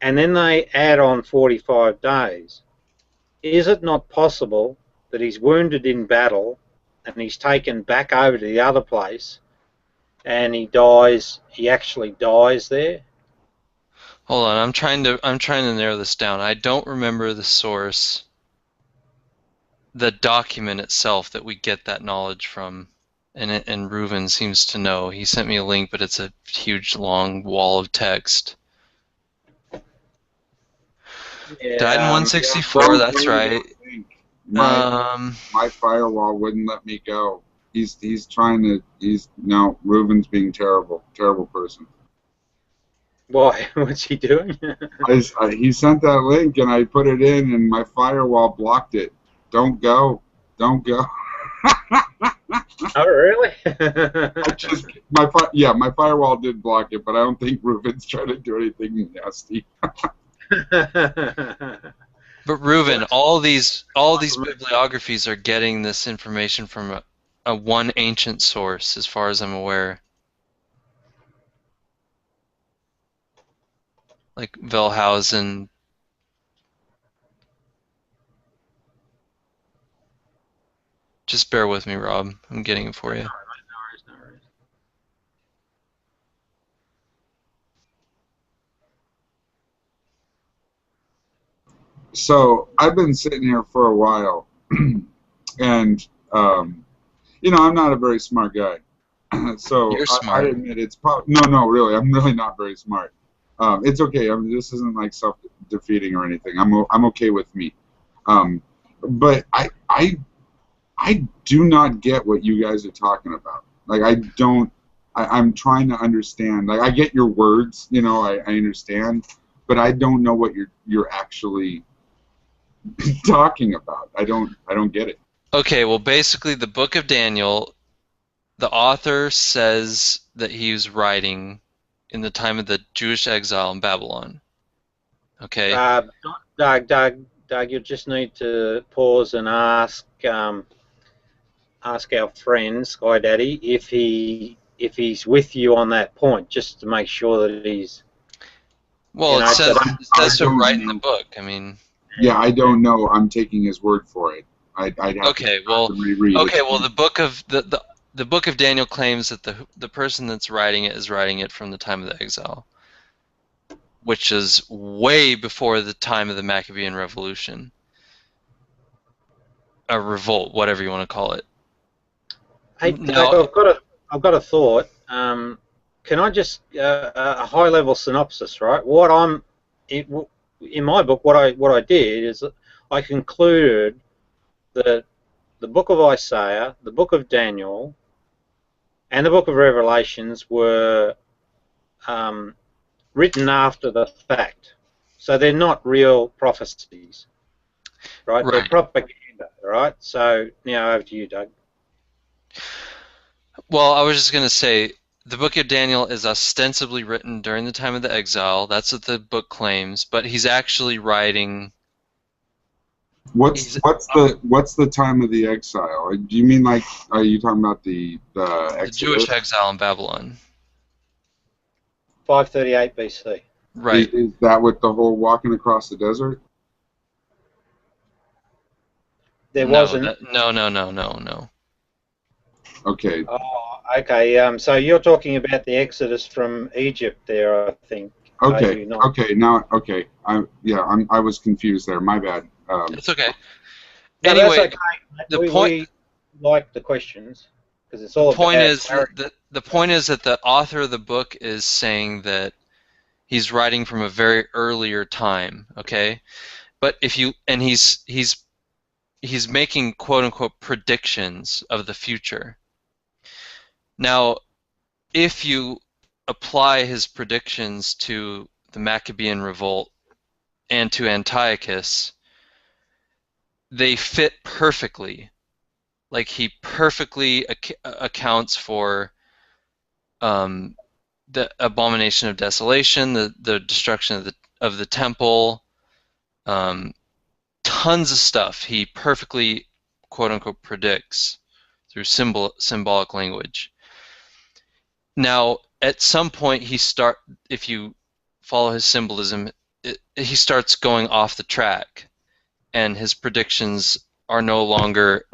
And then they add on 45 days. Is it not possible that he's wounded in battle and he's taken back over to the other place and he actually dies there? Hold on, I'm trying to narrow this down. I don't remember the source, the document itself that we get that knowledge from, and Reuven seems to know. He sent me a link, but it's a huge long wall of text. Yeah, died in 164. That's right. My firewall wouldn't let me go. He's trying to. No, Reuven's being terrible person. Why? What's he doing? He sent that link and I put it in and my firewall blocked it. Don't go. Oh, really? My firewall did block it, but I don't think Reuven's trying to do anything nasty. But Reuven, all these bibliographies are getting this information from a one ancient source, as far as I'm aware. Like Wellhausen. Just bear with me, Rob. I'm getting it for you. No worries. So I've been sitting here for a while, and I'm not a very smart guy. So You're smart. I admit it's probably no, really, I'm really not very smart. It's okay. This isn't like self-defeating or anything. I'm okay with me. But I I do not get what you guys are talking about. Like, I don't. I'm trying to understand. Like, I get your words, you know, I understand, but I don't know what you're actually talking about. I don't get it. Okay, well, basically, the Book of Daniel, the author says that he was writing in the time of the Jewish exile in Babylon. Okay. Doug, you just need to pause and ask our friend Sky Daddy if he's with you on that point, just to make sure that he's. Well, it says to write in the book. I mean. Yeah, I don't know. I'm taking his word for it. I'd have to reread it. Okay, well, the book of the Book of Daniel claims that the person that's writing it is writing it from the time of the exile, which is way before the time of the Maccabean Revolution, a revolt, whatever you want to call it. Hey, Doug, I've got a thought. Can I just a high-level synopsis, right? In my book, what I did is I concluded that the Book of Isaiah, the Book of Daniel, and the Book of Revelations were written after the fact, so they're not real prophecies, right? They're propaganda, right? So now over to you, Doug. Well, I was just going to say, the Book of Daniel is ostensibly written during the time of the exile. That's what the book claims, but he's actually writing. What's the time of the exile? Do you mean, like, are you talking about the Jewish exile in Babylon? 538 BC. Right. Is that with the whole walking across the desert? There wasn't. No. Okay. Oh, okay. So you're talking about the Exodus from Egypt there, I think. Okay. Okay. Now, okay. I was confused there. My bad. It's okay. No, anyway, that's okay. We like the questions because it's all. The point is the point is that the author of the book is saying that he's writing from a very earlier time. Okay, but he's making quote unquote predictions of the future. Now, if you apply his predictions to the Maccabean revolt and to Antiochus, they fit perfectly. Like, he perfectly accounts for the abomination of desolation, the destruction of the temple, tons of stuff he perfectly quote unquote predicts through symbolic language. Now, at some point if you follow his symbolism, he starts going off the track, and his predictions are no longer.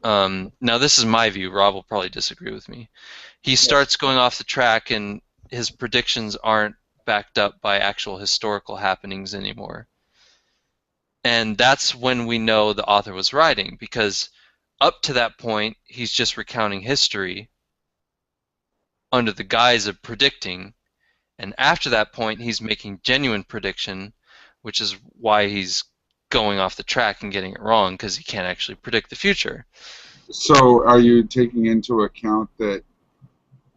Now, this is my view. Rob will probably disagree with me. He starts going off the track, and his predictions aren't backed up by actual historical happenings anymore. And that's when we know the author was writing, because up to that point, he's just recounting history under the guise of predicting, and after that point, he's making genuine prediction, which is why he's going off the track and getting it wrong, because he can't actually predict the future. So are you taking into account that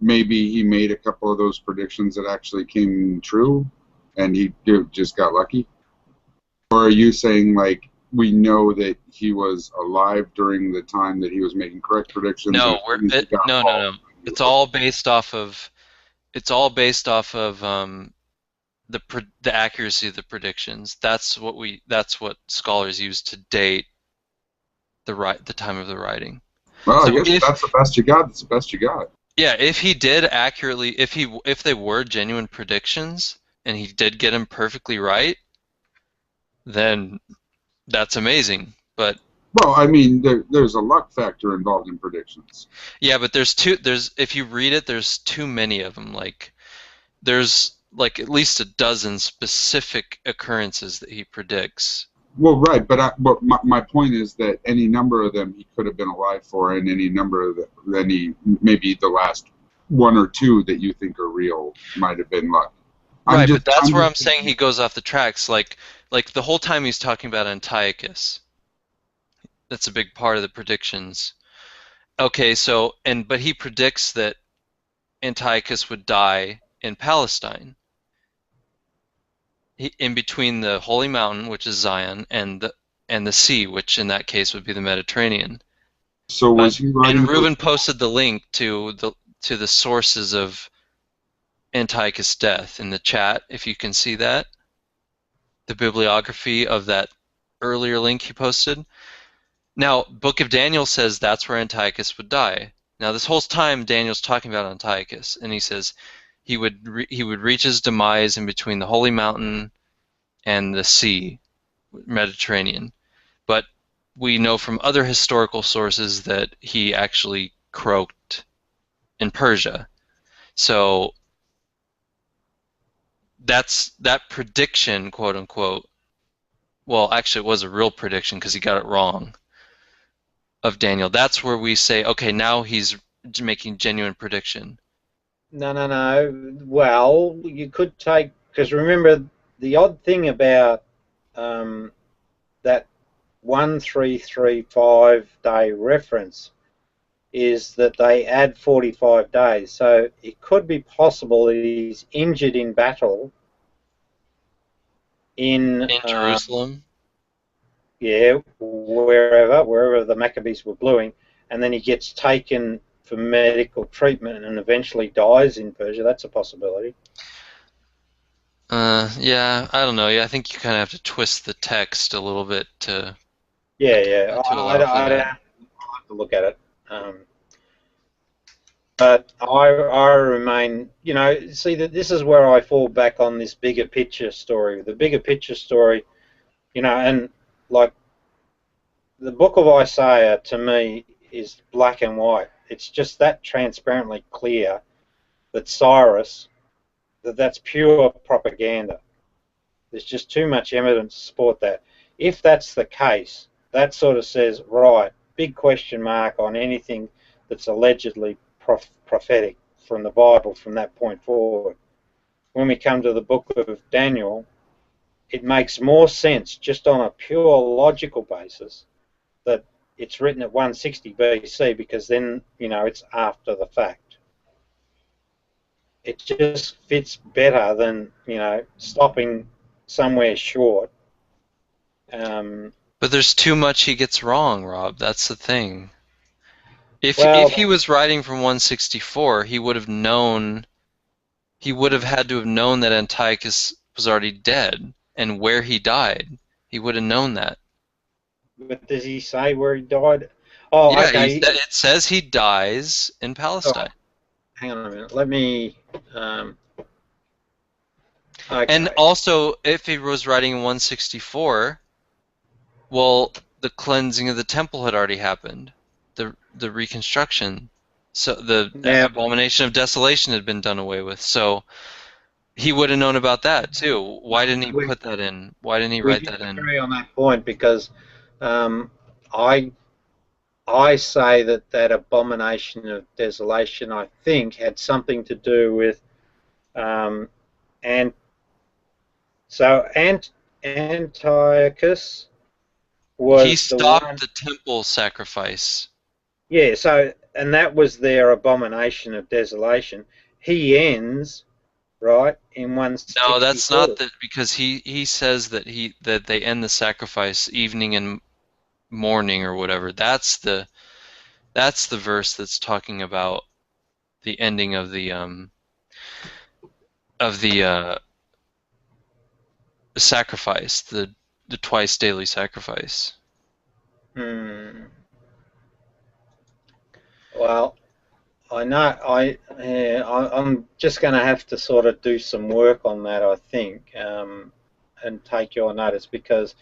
maybe he made a couple of those predictions that actually came true and he just got lucky? Or are you saying, like, we know that he was alive during the time that he was making correct predictions? No, no. It's all based off of the accuracy of the predictions. That's what scholars use to date the time of the writing. Well, so I guess that's the best you got. That's the best you got. Yeah, if he did accurately, if they were genuine predictions and he did get them perfectly right, then that's amazing. But well, I mean, there's a luck factor involved in predictions. Yeah, but if you read it, there's too many of them. Like, there's like at least a dozen specific occurrences that he predicts. Well, right, but my point is that any number of them he could have been alive for, and any number of them, maybe the last one or two that you think are real might have been luck. Right, but that's where I'm saying he goes off the tracks. Like the whole time he's talking about Antiochus. That's a big part of the predictions. Okay, so but he predicts that Antiochus would die in Palestine, in between the Holy Mountain, which is Zion, and the sea, which in that case would be the Mediterranean. So was he writing? And Reuven posted the link to the sources of Antiochus' death in the chat, if you can see that. The bibliography of that earlier link he posted. Now, Book of Daniel says that's where Antiochus would die. Now, this whole time Daniel's talking about Antiochus, and he says he would reach his demise in between the Holy Mountain and the sea, Mediterranean. But we know from other historical sources that he actually croaked in Persia. So that prediction, quote unquote, well, actually it was a real prediction because he got it wrong, of Daniel. That's where we say, okay, now he's making genuine prediction. No. Well, you could take, because remember the odd thing about that 1335 day reference is that they add 45 days. So it could be possible that he's injured in battle in Jerusalem. Yeah, wherever the Maccabees were bluing, and then he gets taken for medical treatment and eventually dies in Persia. That's a possibility. Yeah, I don't know. Yeah, I think you kind of have to twist the text a little bit to. Yeah. To allow for I'll that. have to look at it. But I remain, see that this is where I fall back on this bigger picture story. The bigger picture story, and like the book of Isaiah to me is black and white. It's just that transparently clear that Cyrus, that's pure propaganda. There's just too much evidence to support that. If that's the case, that sort of says, right, big question mark on anything that's allegedly prophetic from the Bible from that point forward. When we come to the book of Daniel, it makes more sense just on a pure logical basis that it's written at 160 BC because then, it's after the fact. It just fits better than, stopping somewhere short. But there's too much he gets wrong, Rob. That's the thing. If he was writing from 164, he would have known. He would have had to have known that Antiochus was already dead and where he died. He would have known that. But does he say where he died? Oh, yeah, okay. It says he dies in Palestine. Oh, hang on a minute. Let me. Okay. And also, if he was writing in 164, well, the cleansing of the temple had already happened, the reconstruction, so the abomination of desolation had been done away with. So he would have known about that too. Why didn't he put that in? Why didn't he write that in? I agree on that point because I say that abomination of desolation, I think, had something to do with Antiochus was he stopped the temple sacrifice. Yeah, and that was their abomination of desolation. He ends right in 164. No, that's not that, because he says that they end the sacrifice evening and morning or whatever. That's the verse that's talking about the ending of the sacrifice, the twice daily sacrifice. Well, I know I'm just going to have to sort of do some work on that, I think, and take your notice because,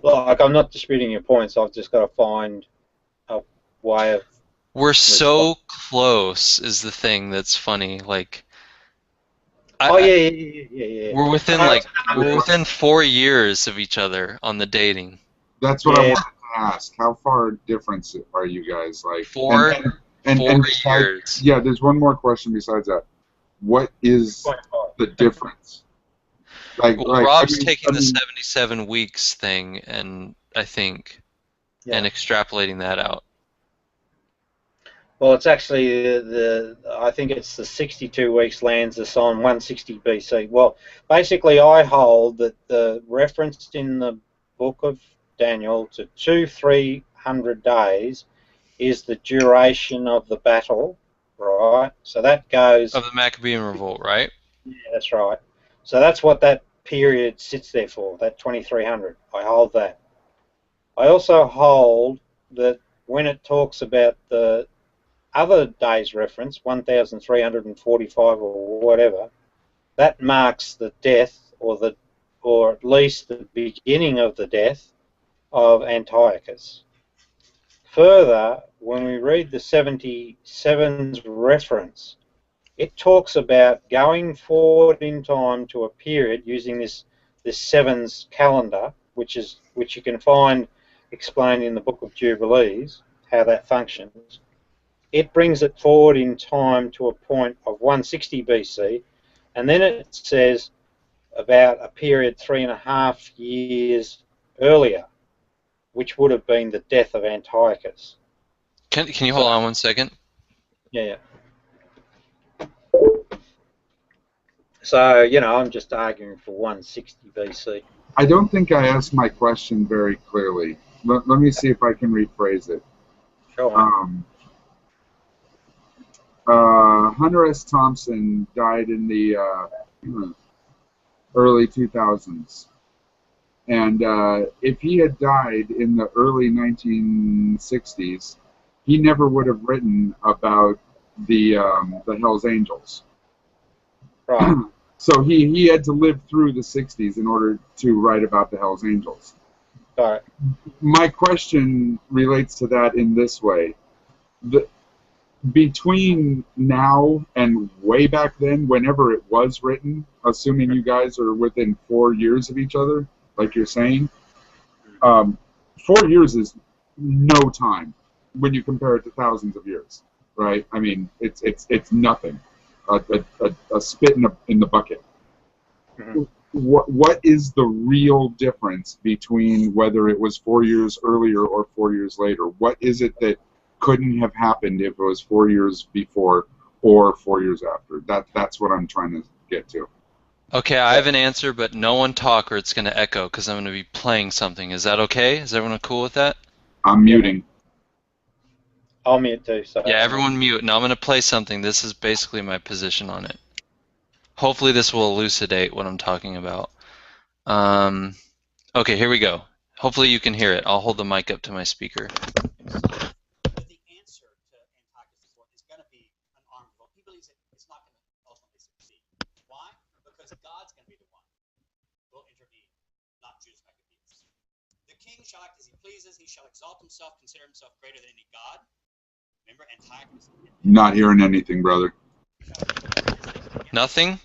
like, I'm not disputing your points. I've just got to find a way of. We're so close, is the thing that's funny. Like. Yeah. We're within 4 years of each other on the dating. That's what I wanted to ask. How far difference are you guys? Like 4 years. Yeah, there's one more question besides that. What is the difference? Rob's taking the 77 weeks thing, and I think. and extrapolating that out. Well, it's actually I think it's the 62 weeks lands us on 160 BC. Well, basically, I hold that the reference in the book of Daniel to 200-300 days is the duration of the battle, right? So that goes of the Maccabean revolt, right? Yeah, that's right. So that's what that period sits there for. That 2300. I hold that. I also hold that when it talks about the other day's reference, 1345 or whatever, that marks the death or at least the beginning of the death of Antiochus. Further, when we read the 77's reference, it talks about going forward in time to a period using this sevens calendar, which you can find explained in the Book of Jubilees, how that functions. It brings it forward in time to a point of 160 BC, and then it says about a period 3.5 years earlier, which would have been the death of Antiochus. Can you hold on 1 second? Yeah. So, I'm just arguing for 160 BC. I don't think I asked my question very clearly. Let me see if I can rephrase it. Sure. Hunter S. Thompson died in the early 2000s. And if he had died in the early 1960s, he never would have written about the Hells Angels. Right. So he had to live through the 60s in order to write about the Hells Angels. All right. My question relates to that in this way. Between now and way back then, whenever it was written, assuming you guys are within 4 years of each other, like you're saying, 4 years is no time when you compare it to thousands of years, right? I mean, it's nothing. A spit in the bucket. Mm-hmm. What is the real difference between whether it was 4 years earlier or 4 years later? What is it that couldn't have happened if it was 4 years before or 4 years after? That's what I'm trying to get to. Okay, I have an answer, but no one talk or it's going to echo because I'm going to be playing something. Is that okay? Is everyone cool with that? I'm muting. I'll mute too. So. Yeah, everyone mute. Now I'm going to play something. This is basically my position on it. Hopefully this will elucidate what I'm talking about. Okay, here we go. Hopefully you can hear it. I'll hold the mic up to my speaker. The answer to Antiochus' work is going to be an armed revolt. He believes it's not going to ultimately succeed. Why? Because God's going to be the one who will intervene, not Jews Maccabees. The king shall act as he pleases. He shall exalt himself, consider himself greater than any god. Remember Antiochus? Not hearing anything, brother. Nothing?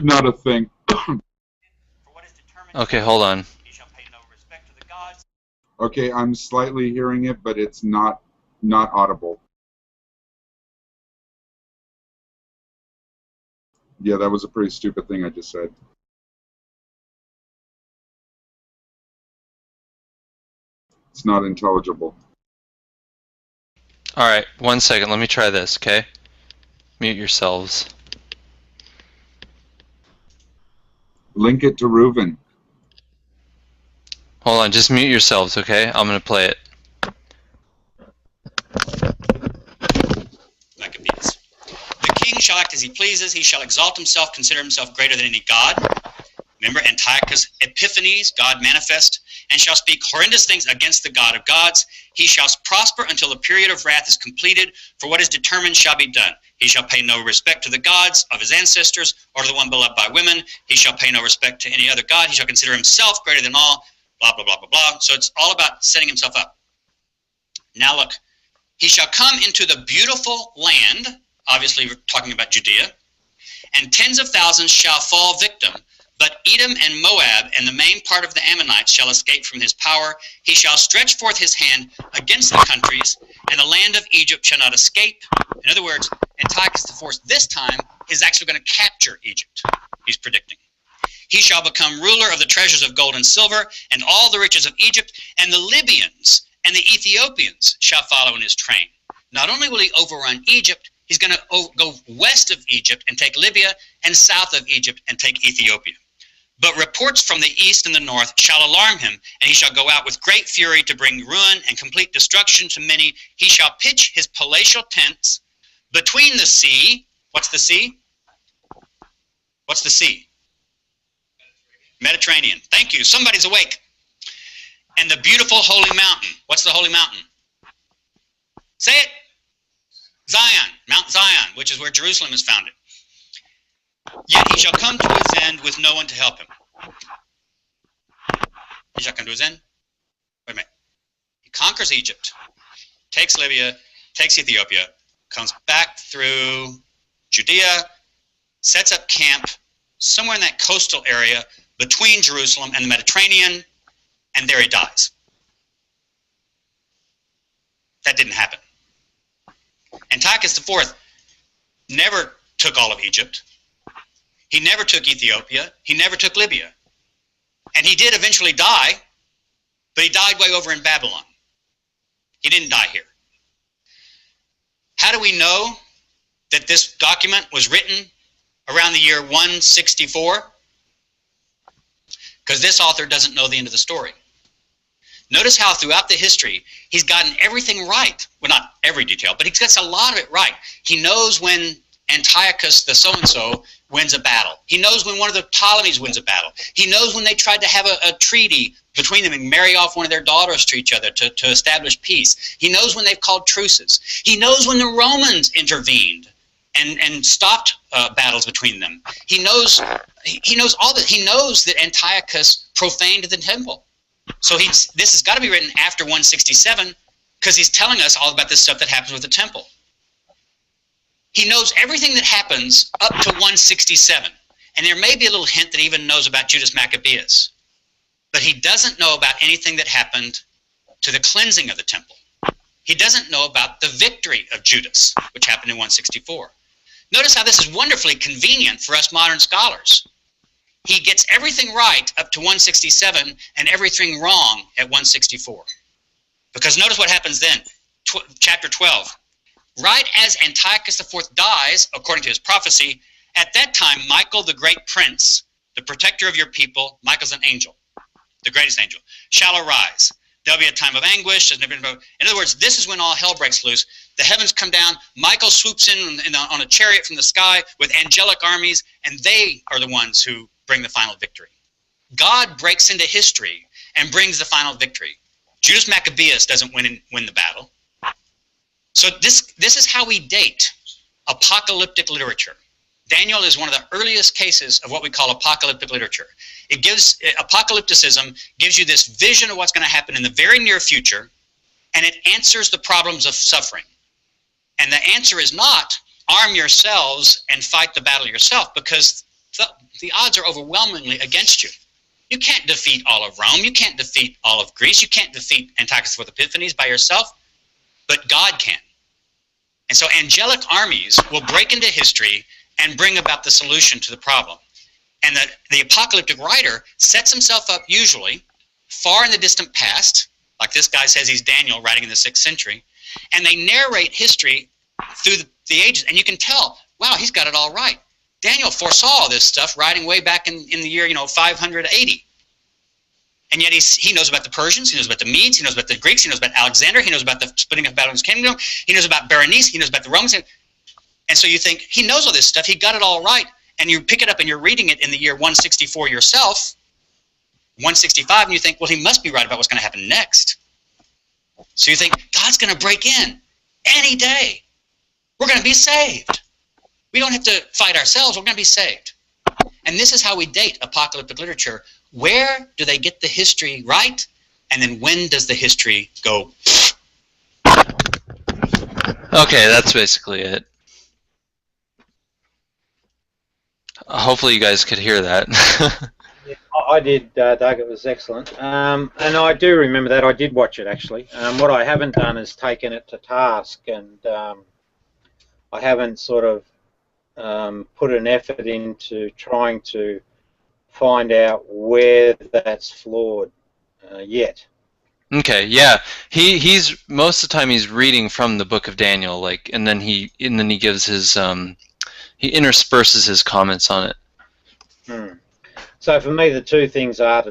Not a thing. Okay, hold on. Okay, I'm slightly hearing it, but it's not audible. Yeah, that was a pretty stupid thing I just said. It's not intelligible. All right, 1 second. Let me try this, okay? Mute yourselves. Link it to Reuven. Hold on, just mute yourselves, okay? I'm going to play it. Maccabees. The king shall act as he pleases. He shall exalt himself, consider himself greater than any god. Remember Antiochus Epiphanes, God manifest, and shall speak horrendous things against the God of gods. He shall prosper until the period of wrath is completed, for what is determined shall be done. He shall pay no respect to the gods of his ancestors, or to the one beloved by women. He shall pay no respect to any other god. He shall consider himself greater than all, blah, blah, blah, blah, blah. So it's all about setting himself up. Now look, he shall come into the beautiful land, obviously we're talking about Judea, and tens of thousands shall fall victim. But Edom and Moab and the main part of the Ammonites shall escape from his power. He shall stretch forth his hand against the countries, and the land of Egypt shall not escape. In other words, Antiochus IV this time is actually going to capture Egypt, he's predicting. He shall become ruler of the treasures of gold and silver, and all the riches of Egypt, and the Libyans and the Ethiopians shall follow in his train. Not only will he overrun Egypt, he's going to go west of Egypt and take Libya, and south of Egypt and take Ethiopia. But reports from the east and the north shall alarm him, and he shall go out with great fury to bring ruin and complete destruction to many. He shall pitch his palatial tents between the sea. What's the sea? What's the sea? Mediterranean. Thank you. Somebody's awake. And the beautiful holy mountain. What's the holy mountain? Say it. Zion. Mount Zion, which is where Jerusalem is founded. Yet he shall come to his end with no one to help him. He shall come to his end. Wait a minute. He conquers Egypt, takes Libya, takes Ethiopia, comes back through Judea, sets up camp somewhere in that coastal area between Jerusalem and the Mediterranean, and there he dies. That didn't happen. Antiochus IV never took all of Egypt. He never took Ethiopia. He never took Libya. And he did eventually die, but he died way over in Babylon. He didn't die here. How do we know that this document was written around the year 164? Because this author doesn't know the end of the story. Notice how throughout the history, he's gotten everything right. Well, not every detail, but he gets a lot of it right. He knows when Antiochus the so-and-so wins a battle. He knows when one of the Ptolemies wins a battle. He knows when they tried to have a treaty between them and marry off one of their daughters to each other to establish peace. He knows when they've called truces. He knows when the Romans intervened and stopped battles between them. He knows all that. He knows that Antiochus profaned the temple. So this has got to be written after 167 because he's telling us all about this stuff that happens with the temple. He knows everything that happens up to 167. And there may be a little hint that he even knows about Judas Maccabeus. But he doesn't know about anything that happened to the cleansing of the temple. He doesn't know about the victory of Judas, which happened in 164. Notice how this is wonderfully convenient for us modern scholars. He gets everything right up to 167 and everything wrong at 164. Because notice what happens then, chapter 12. Right as Antiochus IV dies, according to his prophecy, at that time Michael the great prince, the protector of your people, Michael's an angel, the greatest angel, shall arise. There'll be a time of anguish. In other words, this is when all hell breaks loose. The heavens come down. Michael swoops in on a chariot from the sky with angelic armies, and they are the ones who bring the final victory. God breaks into history and brings the final victory. Judas Maccabeus doesn't win the battle. So this is how we date apocalyptic literature. Daniel is one of the earliest cases of what we call apocalyptic literature. Apocalypticism gives you this vision of what's going to happen in the very near future, and it answers the problems of suffering. And the answer is not arm yourselves and fight the battle yourself, because the odds are overwhelmingly against you. You can't defeat all of Rome. You can't defeat all of Greece. You can't defeat Antiochus IV Epiphanes by yourself, but God can. And so angelic armies will break into history and bring about the solution to the problem. And the apocalyptic writer sets himself up usually far in the distant past, like this guy says he's Daniel writing in the 6th century, and they narrate history through the ages, and you can tell, wow, he's got it all right. Daniel foresaw all this stuff writing way back in the year 580. And yet he knows about the Persians, he knows about the Medes, he knows about the Greeks, he knows about Alexander, he knows about the splitting of Babylon's kingdom, he knows about Berenice, he knows about the Romans. And so you think, he knows all this stuff, he got it all right. And you pick it up and you're reading it in the year 164 yourself, 165, and you think, well, he must be right about what's going to happen next. So you think, God's going to break in any day. We're going to be saved. We don't have to fight ourselves, we're going to be saved. And this is how we date apocalyptic literature. Where do they get the history right? And then when does the history go? Okay, that's basically it. Hopefully you guys could hear that. Yeah, I did, Doug. It was excellent. And I do remember that. I did watch it, actually. What I haven't done is taken it to task, and I haven't sort of put an effort into trying to find out where that's flawed yet. Okay, yeah. He's most of the time he's reading from the book of Daniel, like, and then he gives his he intersperses his comments on it. So for me, the two things are to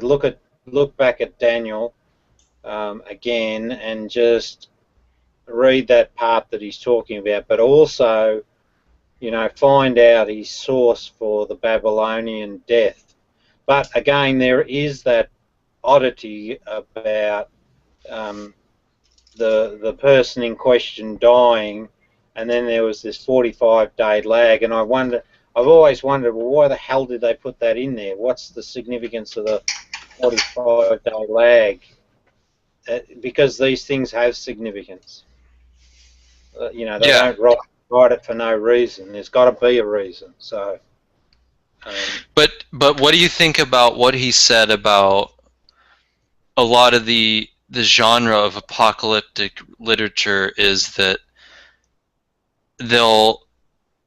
look back at Daniel again and just read that part that he's talking about, but also, you know, find out his source for the Babylonian death. But again, there is that oddity about the person in question dying, and then there was this 45-day lag, and I've always wondered, well, why the hell did they put that in there? What's the significance of the 45-day lag? Because these things have significance. You know, they don't write it for no reason. There's got to be a reason. So. But what do you think about what he said about a lot of the genre of apocalyptic literature is that they'll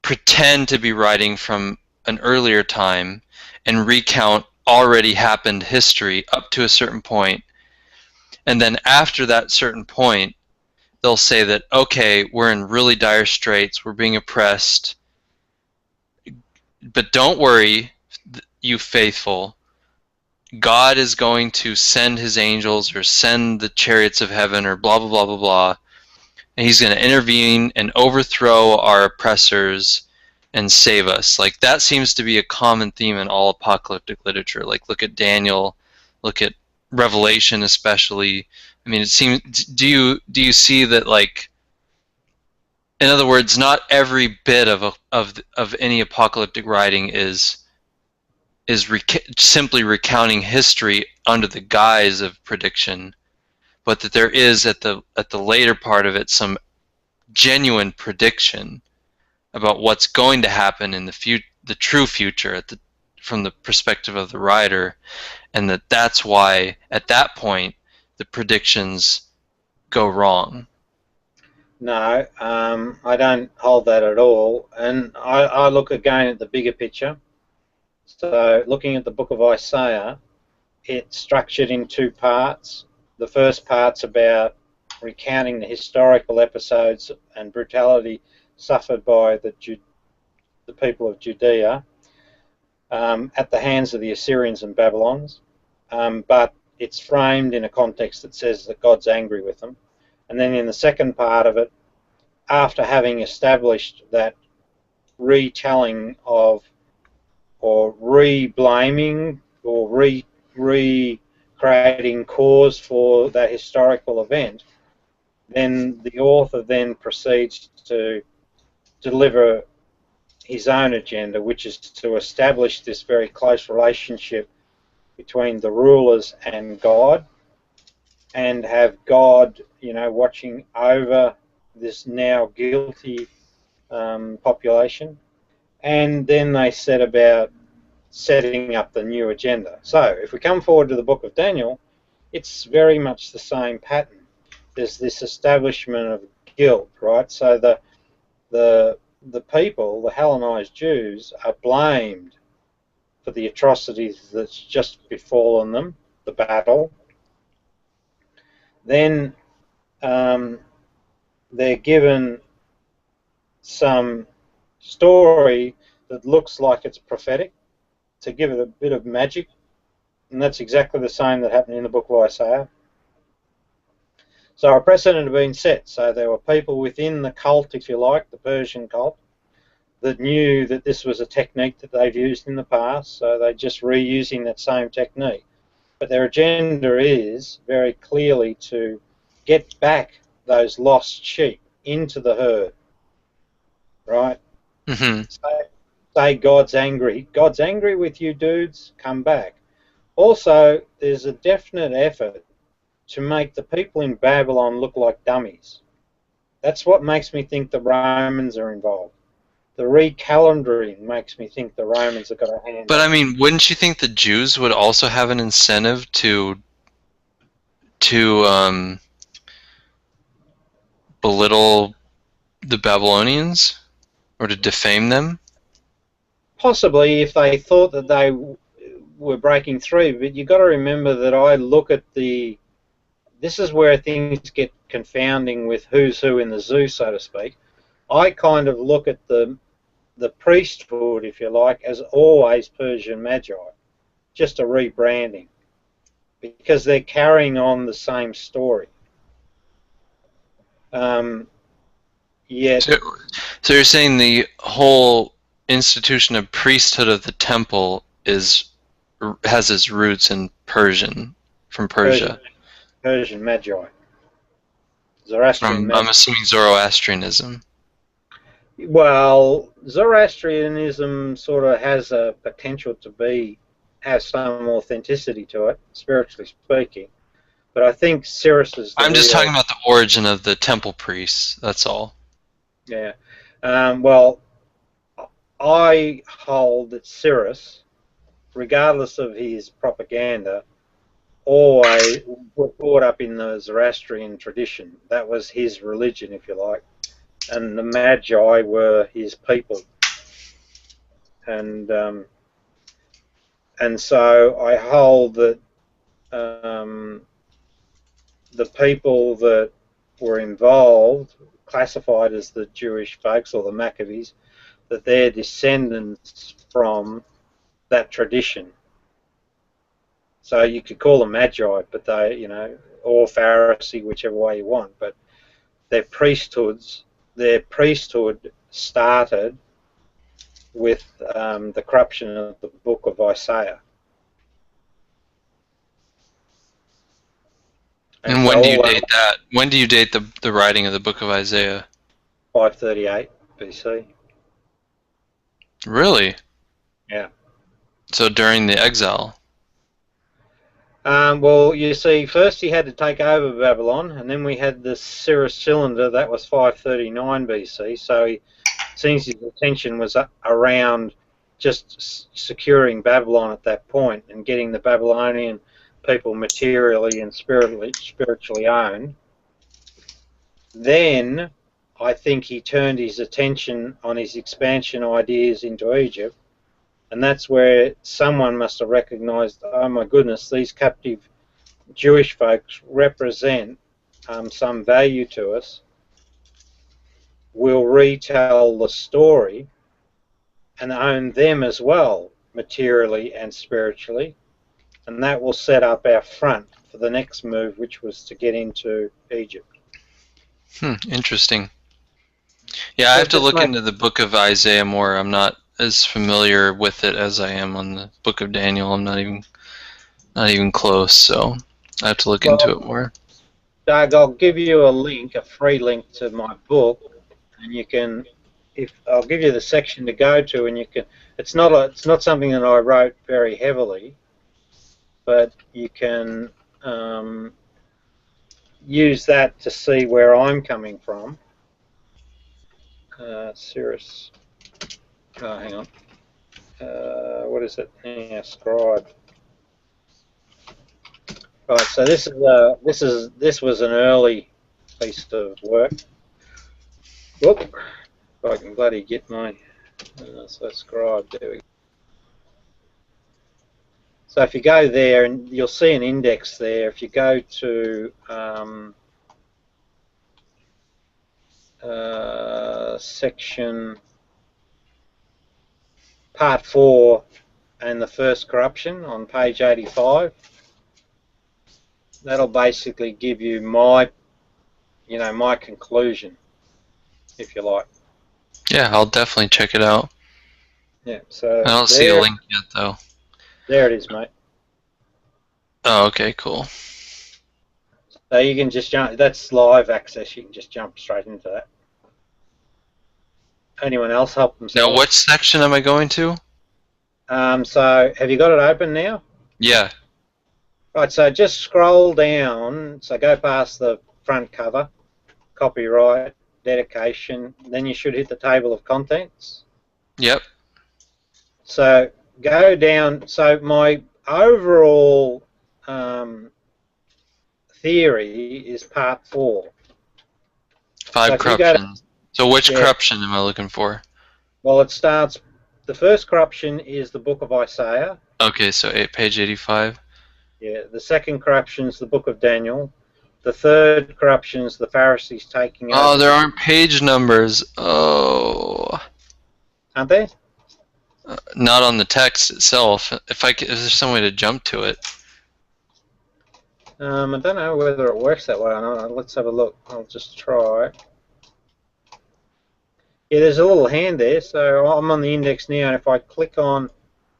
pretend to be writing from an earlier time and recount already happened history up to a certain point, and then after that certain point they'll say that, okay, we're in really dire straits, we're being oppressed, but don't worry, you faithful, God is going to send his angels or send the chariots of heaven or blah, blah, blah, blah, blah. And he's going to intervene and overthrow our oppressors and save us. Like, that seems to be a common theme in all apocalyptic literature. Like, look at Daniel, look at Revelation especially. I mean, it seems, do you see that, like, in other words, not every bit of any apocalyptic writing is simply recounting history under the guise of prediction, but that there is at the later part of it some genuine prediction about what's going to happen in the true future from the perspective of the writer, and that's why at that point the predictions go wrong. No, I don't hold that at all, and I look again at the bigger picture. So looking at the book of Isaiah, it's structured in two parts. The first part's about recounting the historical episodes and brutality suffered by the people of Judea at the hands of the Assyrians and Babylons, but it's framed in a context that says that God's angry with them. And then in the second part of it, after having established that retelling of, or re-blaming, or re-creating cause for that historical event, then the author then proceeds to deliver his own agenda, which is to establish this very close relationship between the rulers and God, and have God, you know, watching over this now guilty population. And then they set about setting up the new agenda. So if we come forward to the book of Daniel, it's very much the same pattern. There's this establishment of guilt, right? So the people, the Hellenized Jews, are blamed for the atrocities that's just befallen them, the battle. Then they're given some story that looks like it's prophetic, to give it a bit of magic, and that's exactly the same that happened in the book of Isaiah. So a precedent had been set. So there were people within the cult, if you like, the Persian cult, that knew that this was a technique that they've used in the past, so they're just reusing that same technique. But their agenda is very clearly to get back those lost sheep into the herd, right? Mm-hmm. Say God's angry. God's angry with you dudes, come back. Also, there's a definite effort to make the people in Babylon look like dummies. That's what makes me think the Romans are involved. The recalendering makes me think the Romans have got a hand. But I mean, wouldn't you think the Jews would also have an incentive to belittle the Babylonians or to defame them? Possibly, if they thought that they we're breaking through, but you've got to remember that I look at the... This is where things get confounding with who's who in the zoo, so to speak. I kind of look at the priesthood, if you like, as always Persian Magi, just a rebranding, because they're carrying on the same story. Yet, so you're saying the whole institution of priesthood of the temple has its roots in Persian, from Persia. Persian Magi. Zoroastrian Magi. I'm assuming Zoroastrianism. Well, Zoroastrianism sort of has a potential to has some authenticity to it, spiritually speaking. But I think Cyrus is... I'm just talking about the origin of the temple priests, that's all. Yeah. Well, I hold that Cyrus, regardless of his propaganda, always was brought up in the Zoroastrian tradition. That was his religion, if you like. And the Magi were his people. And so I hold that the people that were involved, classified as the Jewish folks or the Maccabees, that they're descendants from that tradition. So you could call them Magi, but they, you know, or Pharisee, whichever way you want. But their priesthood started with the corruption of the book of Isaiah. And when do you date that? When do you date the writing of the book of Isaiah? 538 BC. Really? Yeah. So during the exile? Well, you see, first he had to take over Babylon, and then we had the Cyrus cylinder, that was 539 BC, so it seems his attention was around just securing Babylon at that point and getting the Babylonian people materially and spiritually owned. Then I think he turned his attention on his expansion ideas into Egypt, and that's where someone must have recognized, oh my goodness, these captive Jewish folks represent some value to us. We'll retell the story and own them as well, materially and spiritually, and that will set up our front for the next move, which was to get into Egypt. Interesting. Yeah, I have to look into the book of Isaiah more. I'm not as familiar with it as I am on the book of Daniel. I'm not even close, so I have to look into it more. Doug, I'll give you a link, a free link to my book, and you can, I'll give you the section to go to, and you can. It's not something that I wrote very heavily, but you can use that to see where I'm coming from. Cyrus. Oh, hang on. What is it? Yeah, scribe. Right. So this was an early piece of work. Whoop! If I can bloody get my so scribe. There we go. So if you go there, and you'll see an index there. If you go to section part 4 and the first corruption on page 85, that'll basically give you my conclusion, if you like. Yeah, I'll definitely check it out. Yeah. So I don't see a link yet, though. There it is, mate. Oh, okay, cool. So you can just jump. That's live access. You can just jump straight into that. Anyone else help themselves? Now, what section am I going to? So have you got it open now? Yeah. Right. So just scroll down. So go past the front cover, copyright, dedication. Then you should hit the table of contents. Yep. So go down. So my overall theory is part 4. 5 corruptions. So which corruption am I looking for? Well, it starts. The first corruption is the book of Isaiah. Okay, so page 85. Yeah, the second corruption is the book of Daniel. The third corruption is the Pharisees taking over. Oh, there aren't page numbers. Oh. Aren't there? Not on the text itself. If there's some way to jump to it. I don't know whether it works that way or not. Let's have a look. I'll just try. Yeah, there's a little hand there, so I'm on the index now, and if I click on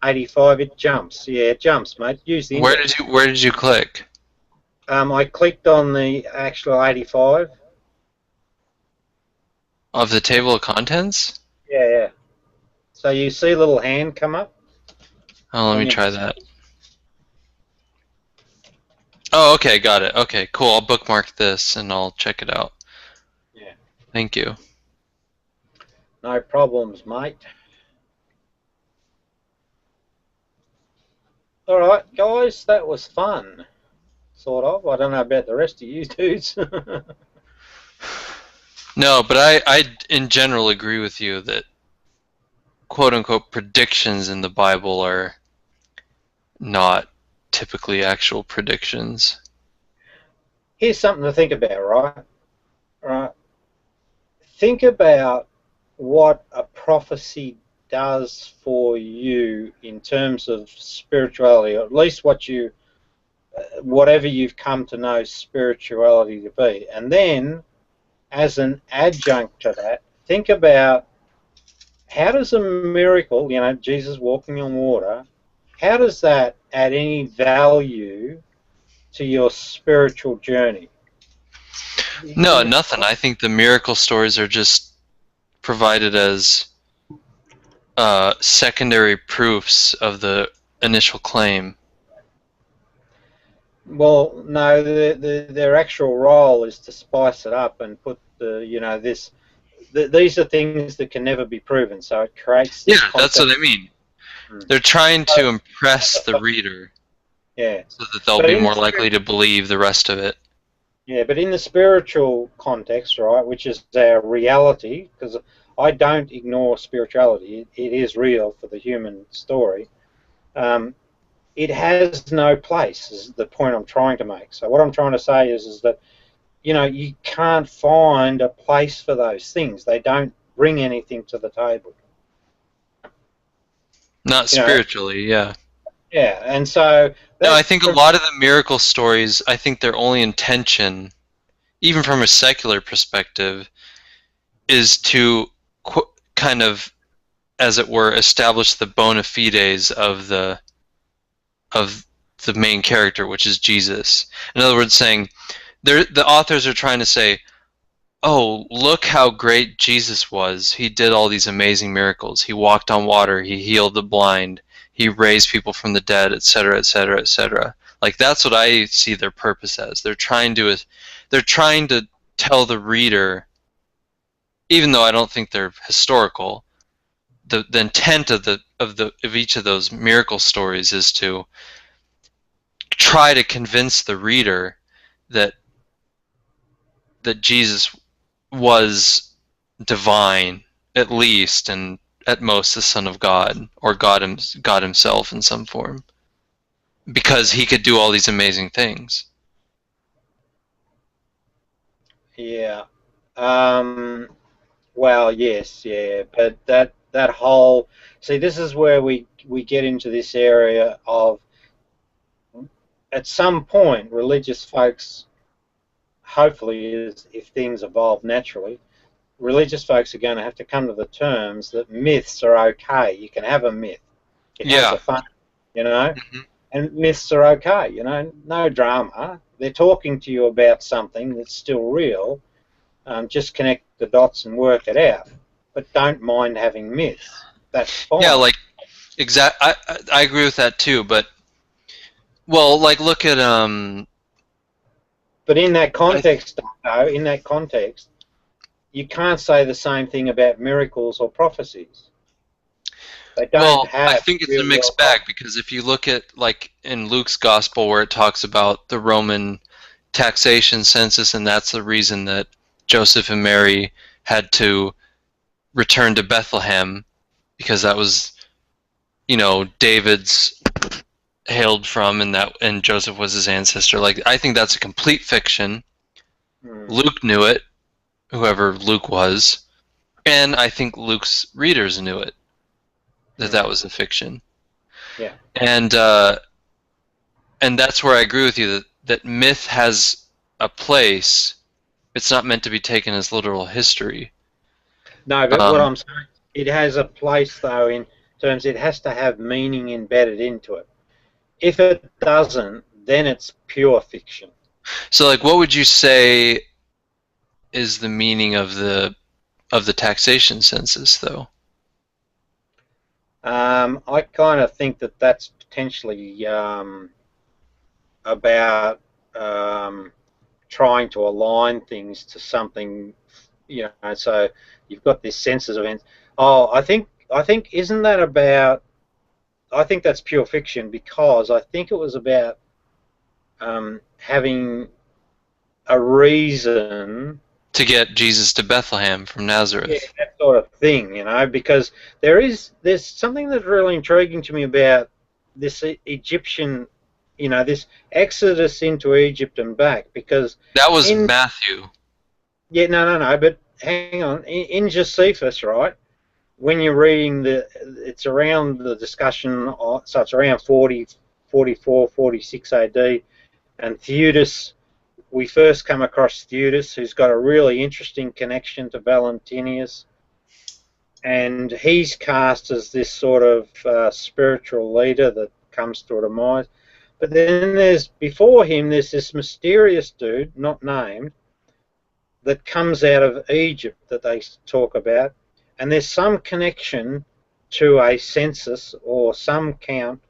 85, it jumps. Yeah, it jumps, mate. Use the index. Where did you click? I clicked on the actual 85. Of the table of contents? Yeah, yeah. So you see a little hand come up? Oh, let me try that. Oh, okay, got it. Okay, cool. I'll bookmark this and I'll check it out. Yeah. Thank you. No problems, mate. Alright, guys, that was fun. Sort of. I don't know about the rest of you dudes. No, but I in general agree with you that quote-unquote predictions in the Bible are not typically actual predictions. Here's something to think about, right? Right. Think about what a prophecy does for you in terms of spirituality, or at least whatever you've come to know spirituality to be. And then, as an adjunct to that, think about how does a miracle, Jesus walking on water, how does that add any value to your spiritual journey? No, nothing. I think the miracle stories are just provided as secondary proofs of the initial claim. Well, no, their actual role is to spice it up and put these are things that can never be proven, so it creates this concept. That's what I mean. They're trying to impress the reader, so that they'll be more likely to believe the rest of it. Yeah, but in the spiritual context, right, which is our reality, because I don't ignore spirituality, it is real for the human story. It has no place, is the point I'm trying to make. So what I'm trying to say is that, you can't find a place for those things. They don't bring anything to the table. Not spiritually, yeah. Yeah, and so... No, I think a lot of the miracle stories, I think their only intention, even from a secular perspective, is to kind of, as it were, establish the bona fides of the main character, which is Jesus. In other words, saying, the authors are trying to say, oh, look how great Jesus was. He did all these amazing miracles. He walked on water. He healed the blind. He raised people from the dead, etc., etc., etc. Like, that's what I see their purpose as. They're trying to tell the reader, even though I don't think they're historical, the intent of each of those miracle stories is to try to convince the reader that Jesus was divine, at least, and at most the Son of God, or God himself in some form, because he could do all these amazing things. Yeah. Well, yes, yeah, but that whole... See, this is where we get into this area of, at some point, religious folks, hopefully, if things evolve naturally, religious folks are going to have to come to the terms that myths are okay. You can have a myth. It has a fun, and myths are okay, no drama. They're talking to you about something that's still real. Just connect the dots and work it out. But don't mind having myths. That's fine. Yeah, like, I agree with that too, but, well, like, look at, But in that context, though, you can't say the same thing about miracles or prophecies. They don't have... I think it's a mixed bag, because if you look at, like, in Luke's Gospel, where it talks about the Roman taxation census, and that's the reason that Joseph and Mary had to return to Bethlehem, because that was, David's hailed from, and Joseph was his ancestor. Like, I think that's a complete fiction. Luke knew it, whoever Luke was, and I think Luke's readers knew it, that was a fiction. Yeah. And that's where I agree with you, that myth has a place. It's not meant to be taken as literal history. No, but what I'm saying, it has a place, though, in terms it has to have meaning embedded into it. If it doesn't, then it's pure fiction. So, like, what would you say is the meaning of the taxation census, though? I kind of think that that's potentially about trying to align things to something, you know. So you've got this census event. Oh, I think isn't that about? I think that's pure fiction, because I think it was about having a reason to get Jesus to Bethlehem from Nazareth. Yeah, that sort of thing, you know, because there's something that's really intriguing to me about this Egyptian, you know, this exodus into Egypt and back, because that was Matthew. Yeah, no, but hang on. In Josephus, right, when you're reading it's around the discussion, so it's around 40, 44, 46 AD, and Theudas, we first come across Theudas, who's got a really interesting connection to Valentinius, and he's cast as this sort of spiritual leader that comes to a demise. But then before him, there's this mysterious dude, not named, that comes out of Egypt that they talk about, and there's some connection to a census or some count,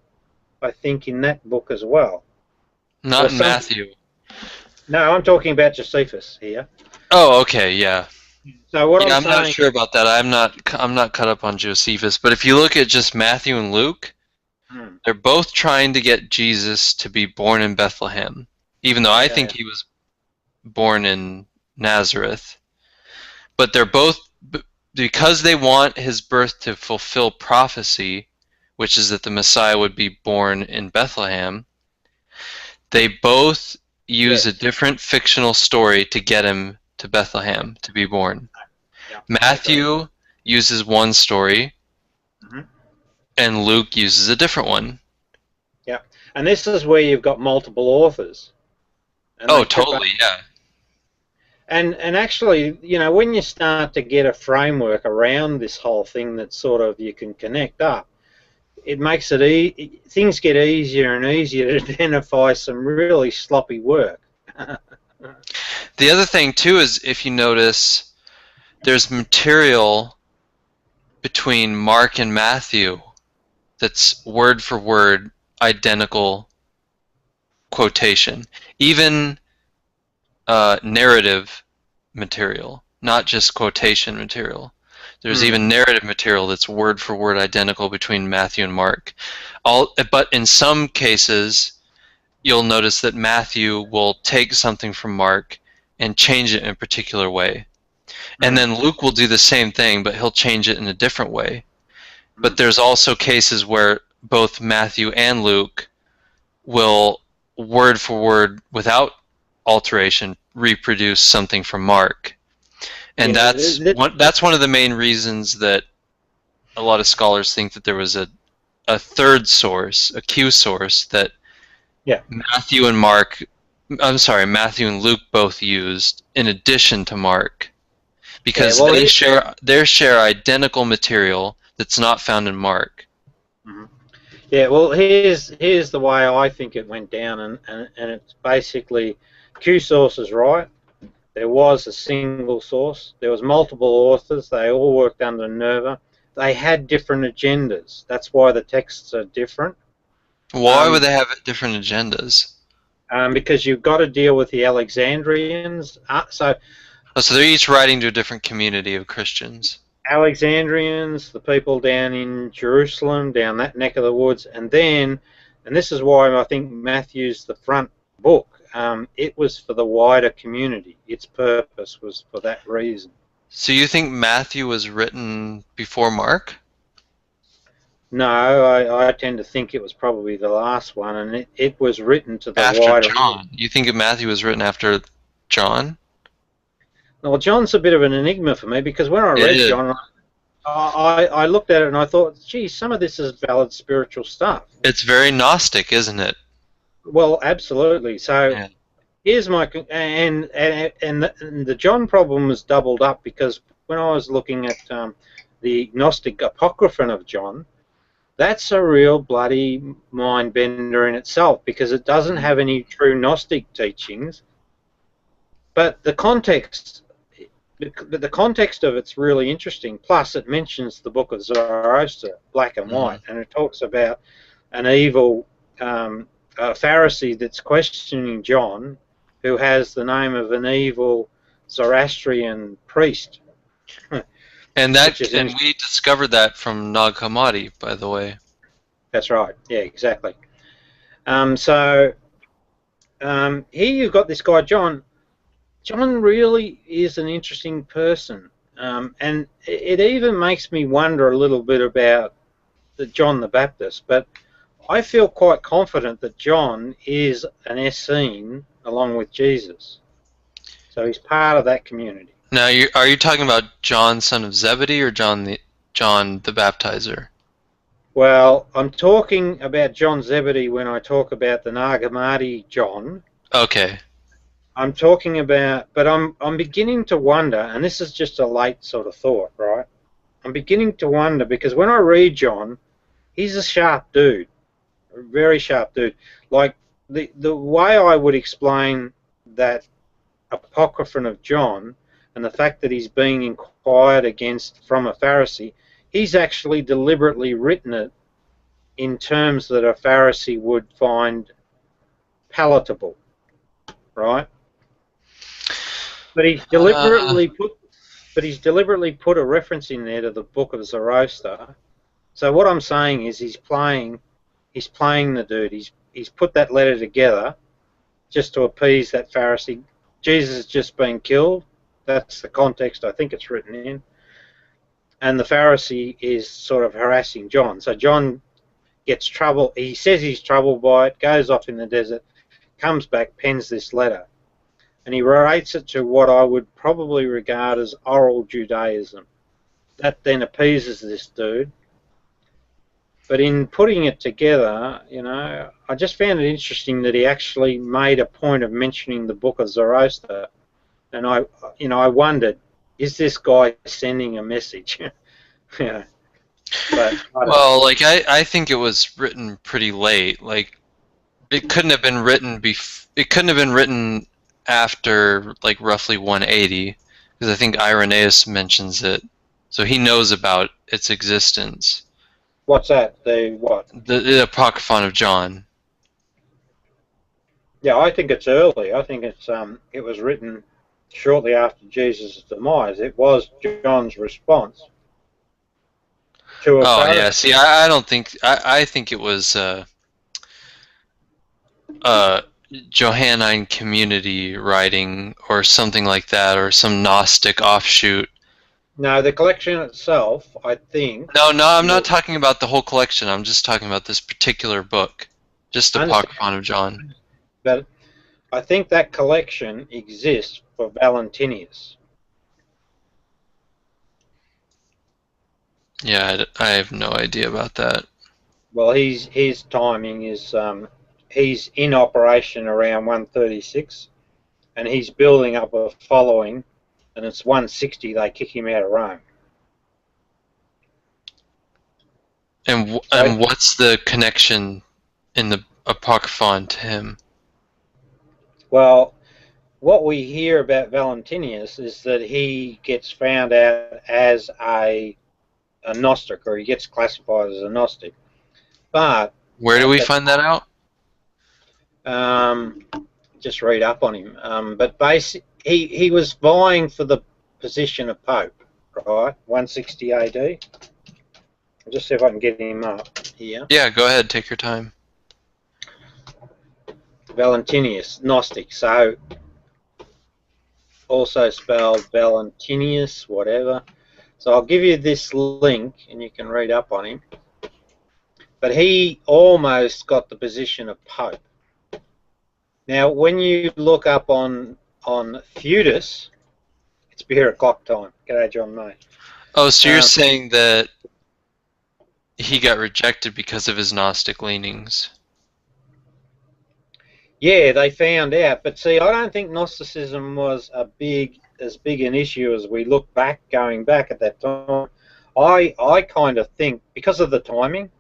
I think, in that book as well. Not Matthew. No, I'm talking about Josephus here. Oh, okay, yeah. So what I'm not sure about that. I'm not cut up on Josephus, but if you look at just Matthew and Luke, they're both trying to get Jesus to be born in Bethlehem, even though I think he was born in Nazareth. But they're both, because they want his birth to fulfill prophecy, which is that the Messiah would be born in Bethlehem, they both use a different fictional story to get him to Bethlehem to be born. Yeah. Matthew uses one story, and Luke uses a different one. Yeah, and this is where you've got multiple authors. Oh, totally, yeah. And actually, you know, when you start to get a framework around this whole thing that sort of you can connect up, it makes it things get easier and easier to identify some really sloppy work. The other thing too is, if you notice, there's material between Mark and Matthew that's word for word identical quotation, even narrative material, not just quotation material. There's even narrative material that's word for word identical between Matthew and Mark. But in some cases, you'll notice that Matthew will take something from Mark and change it in a particular way. And then Luke will do the same thing, but he'll change it in a different way. But there's also cases where both Matthew and Luke will, word for word, without alteration, reproduce something from Mark. And that's one of the main reasons that a lot of scholars think that there was a third source, a Q source, that Matthew and Luke both used in addition to Mark, because they share identical material that's not found in Mark. Yeah, well, here's the way I think it went down, and it's basically Q source is right. There was a single source. There was multiple authors. They all worked under Nerva. They had different agendas. That's why the texts are different. Why would they have different agendas? Because you've got to deal with the Alexandrians. So they're each writing to a different community of Christians. Alexandrians, the people down in Jerusalem, down that neck of the woods, and this is why I think Matthew's the front book. It was for the wider community. Its purpose was for that reason. So you think Matthew was written before Mark? No, I tend to think it was probably the last one, and it was written to the After wider. John. You think Matthew was written after John? Well, John's a bit of an enigma for me, because when I read Yeah. John, I looked at it and I thought, gee, some of this is valid spiritual stuff. It's very Gnostic, isn't it? Well, absolutely. So Yeah. here's my and the John problem was doubled up, because when I was looking at the Gnostic Apocryphon of John, that's a real bloody mind bender in itself, because it doesn't have any true Gnostic teachings, but the context of it's really interesting. Plus, it mentions the Book of Zoroaster, black and white, and it talks about an evil Pharisee that's questioning John, who has the name of an evil Zoroastrian priest. And we discovered that from Nag Hammadi, by the way. That's right. Yeah, exactly. So here you've got this guy John. John really is an interesting person, and it even makes me wonder a little bit about John the Baptist. But I feel quite confident that John is an Essene along with Jesus, so he's part of that community. Now, are you talking about John, son of Zebedee, or John the Baptizer? Well, I'm talking about John Zebedee when I talk about the Nag Hammadi John. Okay. I'm talking about, but I'm beginning to wonder, and this is just a late sort of thought, right? I'm beginning to wonder, because when I read John, he's a sharp dude, a very sharp dude. Like the way I would explain that Apocryphon of John, and the fact that he's being inquired against from a Pharisee, he's actually deliberately written it in terms that a Pharisee would find palatable, right? But he's deliberately put a reference in there to the Book of Zoroaster. So what I'm saying is he's playing the dude. He's put that letter together just to appease that Pharisee. Jesus has just been killed. That's the context I think it's written in. And the Pharisee is sort of harassing John. So John gets trouble. He says he's troubled by it, goes off in the desert, comes back, pens this letter. And he relates it to what I would probably regard as oral Judaism. That then appeases this dude. But in putting it together, you know, I just found it interesting that he actually made a point of mentioning the Book of Zoroaster. And I wondered, is this guy sending a message? Yeah. But well, like I think it was written pretty late. Like it couldn't have been written It couldn't have been written after like roughly 180, because I think Irenaeus mentions it, so he knows about its existence. What's that? The what? The Apocryphon of John. Yeah, I think it's early. I think it's it was written shortly after Jesus' demise. It was John's response to a Pharisee. Yeah. See, I don't think I think it was Johannine community writing or something like that, or some Gnostic offshoot. No, the collection itself, I think. No, I'm not talking about the whole collection. I'm just talking about this particular book, just the Apocryphon of John. But I think that collection exists for Valentinius. Yeah, I have no idea about that. Well, his timing is he's in operation around 136, and he's building up a following, and it's 160 they kick him out of Rome. And what's the connection in the Apocryphon to him? Well, what we hear about Valentinius is that he gets found out as a Gnostic, or he gets classified as a Gnostic. But where do we find that out? Just read up on him. But basically, he was vying for the position of Pope, right? 160 AD. I'll just see if I can get him up here. Yeah, go ahead. Take your time. Valentinius, Gnostic. So also spelled Valentinius, whatever. So I'll give you this link, and you can read up on him. but he almost got the position of Pope. Now, when you look up on Theudas, it's beer o'clock time. G'day, John May. Oh, so you're saying that he got rejected because of his Gnostic leanings? Yeah, they found out. But see, I don't think Gnosticism was as big an issue as we look back, going back at that time. I kind of think, because of the timing,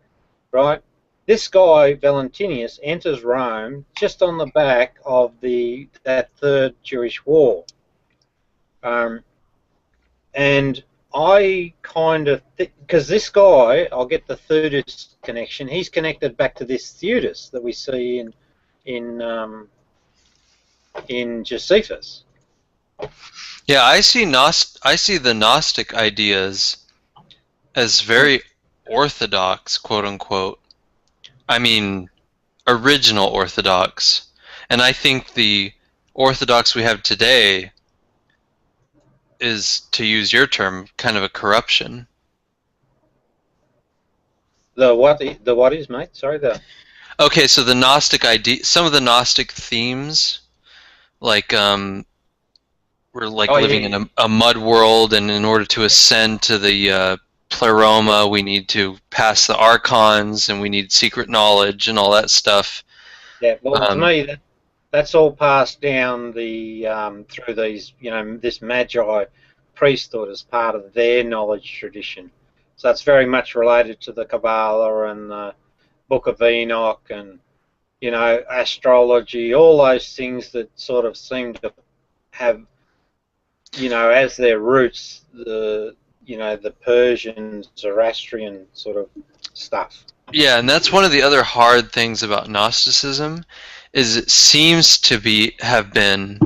right, this guy, Valentinius, enters Rome just on the back of that Third Jewish War. And I kind of think, because this guy, I'll get the Theudas connection, he's connected back to this Theudas that we see in Josephus. Yeah, I see the Gnostic ideas as very orthodox, quote unquote. I mean, original Orthodox. And I think the Orthodox we have today is, to use your term, kind of a corruption. The what is, mate? Sorry, Okay, so the Gnostic idea, some of the Gnostic themes, like we're like living in a mud world, and in order to ascend to the pleroma, we need to pass the archons, and we need secret knowledge and all that stuff. Yeah, well, to me, that's all passed down through these, this Magi priesthood as part of their knowledge tradition. So it's very much related to the Kabbalah and the Book of Enoch and, astrology, all those things that sort of seem to have, as their roots, the Persian, Zoroastrian sort of stuff. Yeah, and that's one of the other hard things about Gnosticism, is it seems to have been,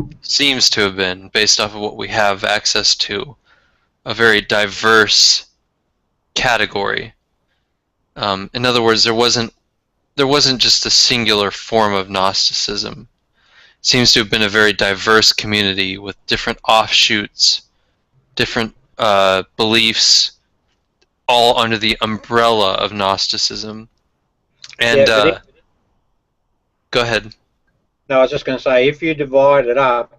based off of what we have access to, a very diverse category. In other words, there wasn't just a singular form of Gnosticism. It seems to have been a very diverse community with different offshoots, different beliefs, all under the umbrella of Gnosticism. And go ahead. No, I was just going to say, if you divide it up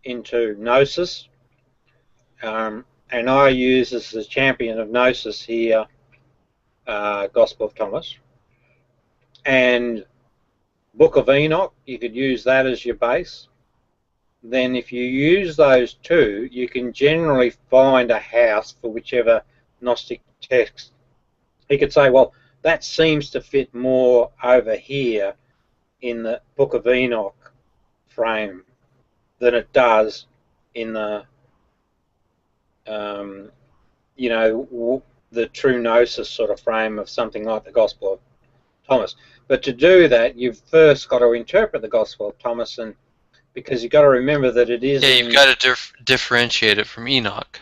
into Gnosis, and I use as the champion of Gnosis here, Gospel of Thomas, and Book of Enoch, you could use that as your base. Then if you use those two, you can generally find a house for whichever Gnostic text. You could say, well, that seems to fit more over here in the Book of Enoch frame than it does in the, the true Gnosis sort of frame of something like the Gospel of Thomas. But to do that, you've first got to interpret the Gospel of Thomas, and because you've got to remember that it is... Yeah, you've got to differentiate it from Enoch.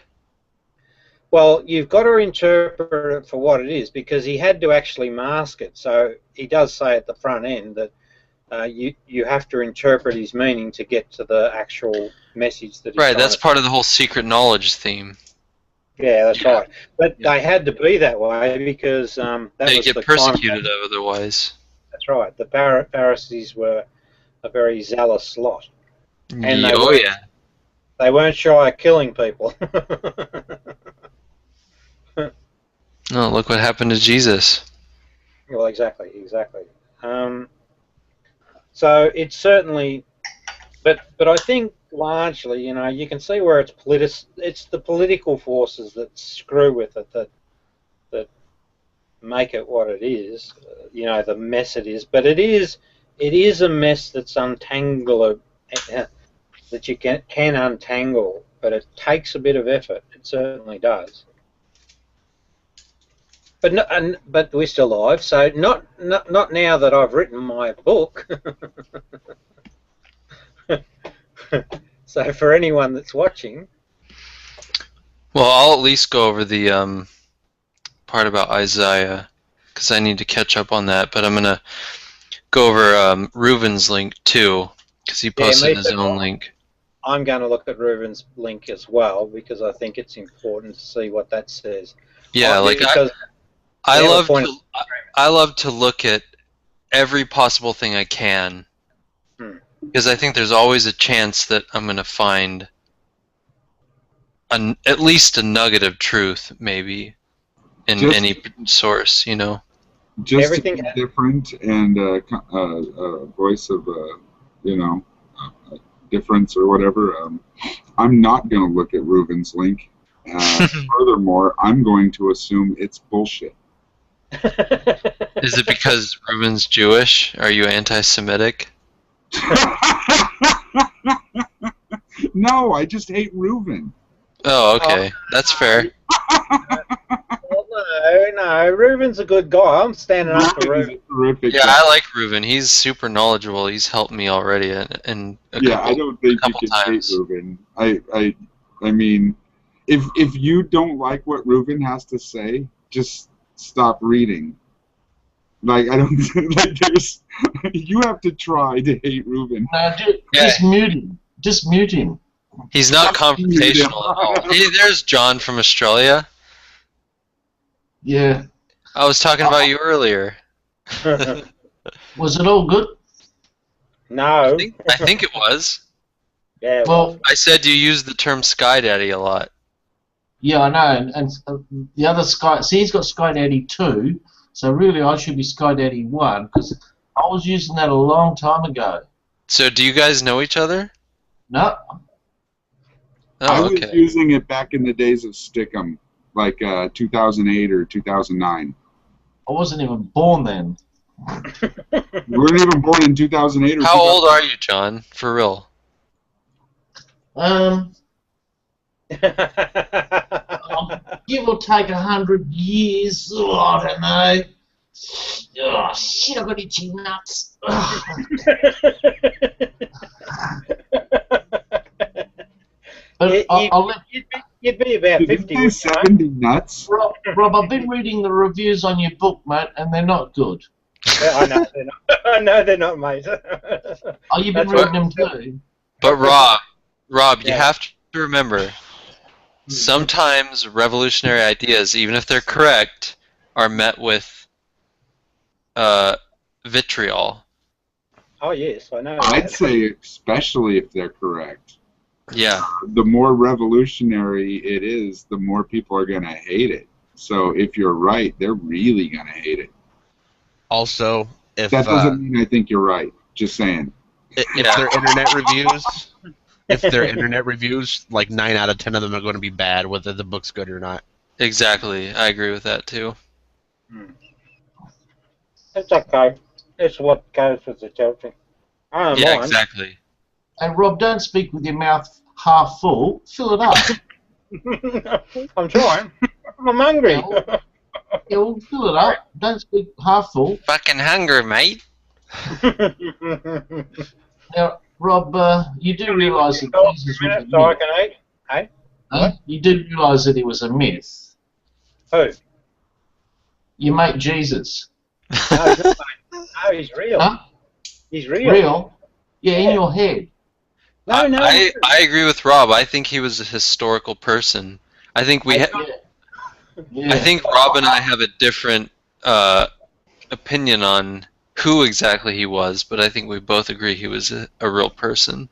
Well, you've got to interpret it for what it is, because he had to actually mask it. So he does say at the front end that you have to interpret his meaning to get to the actual message that he's right, that's part of the whole secret knowledge theme. Yeah, that's right. But they had to be that way because they get persecuted otherwise. That's right. The Pharisees were a very zealous lot. And they weren't shy of killing people. No, look what happened to Jesus. Well, exactly. So it's certainly, but I think largely, you can see where it's the political forces that screw with it, that make it what it is, the mess it is. But it is a mess that's untangled, that you can untangle, but it takes a bit of effort. It certainly does. But we're still alive, so not now that I've written my book. So for anyone that's watching, well, I'll at least go over the part about Isaiah, because I need to catch up on that. But I'm gonna go over Reuven's link too, because he posted his own link. I'm going to look at Reuven's link as well, because I think it's important to see what that says. Yeah, I love to look at every possible thing I can, because I think there's always a chance that I'm going to find at least a nugget of truth, maybe, in any source, you know. Just Everything to be different and a voice of, you know, difference or whatever. I'm not going to look at Reuven's link. Furthermore, I'm going to assume it's bullshit. Is it because Reuven's Jewish? Are you anti-Semitic? No, I just hate Reuven. Oh, okay. That's fair. No, Reuven's a good guy. I'm standing up for Reuven. Terrific Yeah, guy. I like Reuven. He's super knowledgeable. He's helped me already I don't think you can hate Reuven. I mean, if you don't like what Reuven has to say, just stop reading. Like, I don't like there's you have to try to hate Reuven. No, just mute him. Just mute him. He's not confrontational at all. Hey, there's John from Australia. Yeah. I was talking about you earlier. Was it all good? No. I think it was. Yeah. Well, I said you use the term Sky Daddy a lot. yeah, I know. And the other Sky, see, he's got Sky Daddy 2, so really I should be Sky Daddy 1, because I was using that a long time ago. So do you guys know each other? No. I Oh, was okay. using it back in the days of Stickam, like 2008 or 2009. I wasn't even born then. You weren't even born in 2008 or How old are you, John? For real? Give or take 100 years. Oh, I don't know. Oh, shit, I've got itchy nuts. But you'd be about 50. 70 nuts. Rob, I've been reading the reviews on your book, mate, and they're not good. Yeah, I know they're not. I know they're not, mate. Oh, you've been reading them too? But Rob, you have to remember, sometimes revolutionary ideas, even if they're correct, are met with vitriol. Oh yes, I know. I'd say especially if they're correct. Yeah. The more revolutionary it is, the more people are going to hate it. So if you're right, they're really going to hate it. Also, if that doesn't mean I think you're right. Just saying. If their internet reviews, like 9 out of 10 of them are going to be bad, whether the book's good or not. Exactly. I agree with that too. It's okay. It's what goes with the territory. I don't mind. Exactly. And Rob, don't speak with your mouth half full. Fill it up. I'm trying. I'm hungry. Yeah, well, fill it up. Don't speak half full. Fucking hunger, mate. Now, Rob, you do realise that Jesus was a myth. So I can eat? Hey? Huh? You do realise that he was a myth. Who? Your mate Jesus. No, he's not, mate. No, he's real. Huh? He's real. Real? Yeah, in your head. No, I agree with Rob. I think he was a historical person. I think I think Rob and I have a different opinion on who exactly he was, but I think we both agree he was a real person.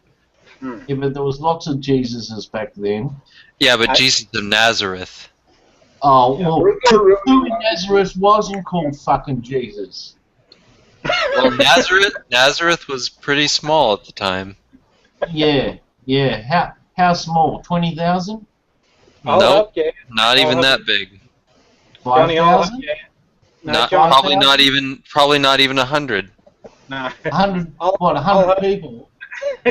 Yeah, but there was lots of Jesuses back then. Yeah, but Jesus of Nazareth. Oh, well, who in Nazareth wasn't called fucking Jesus? Well, Nazareth was pretty small at the time. Yeah. How small? 20,000? Nope, not even that big. 5,000? Probably not even 100. No. 100. What? 100 people?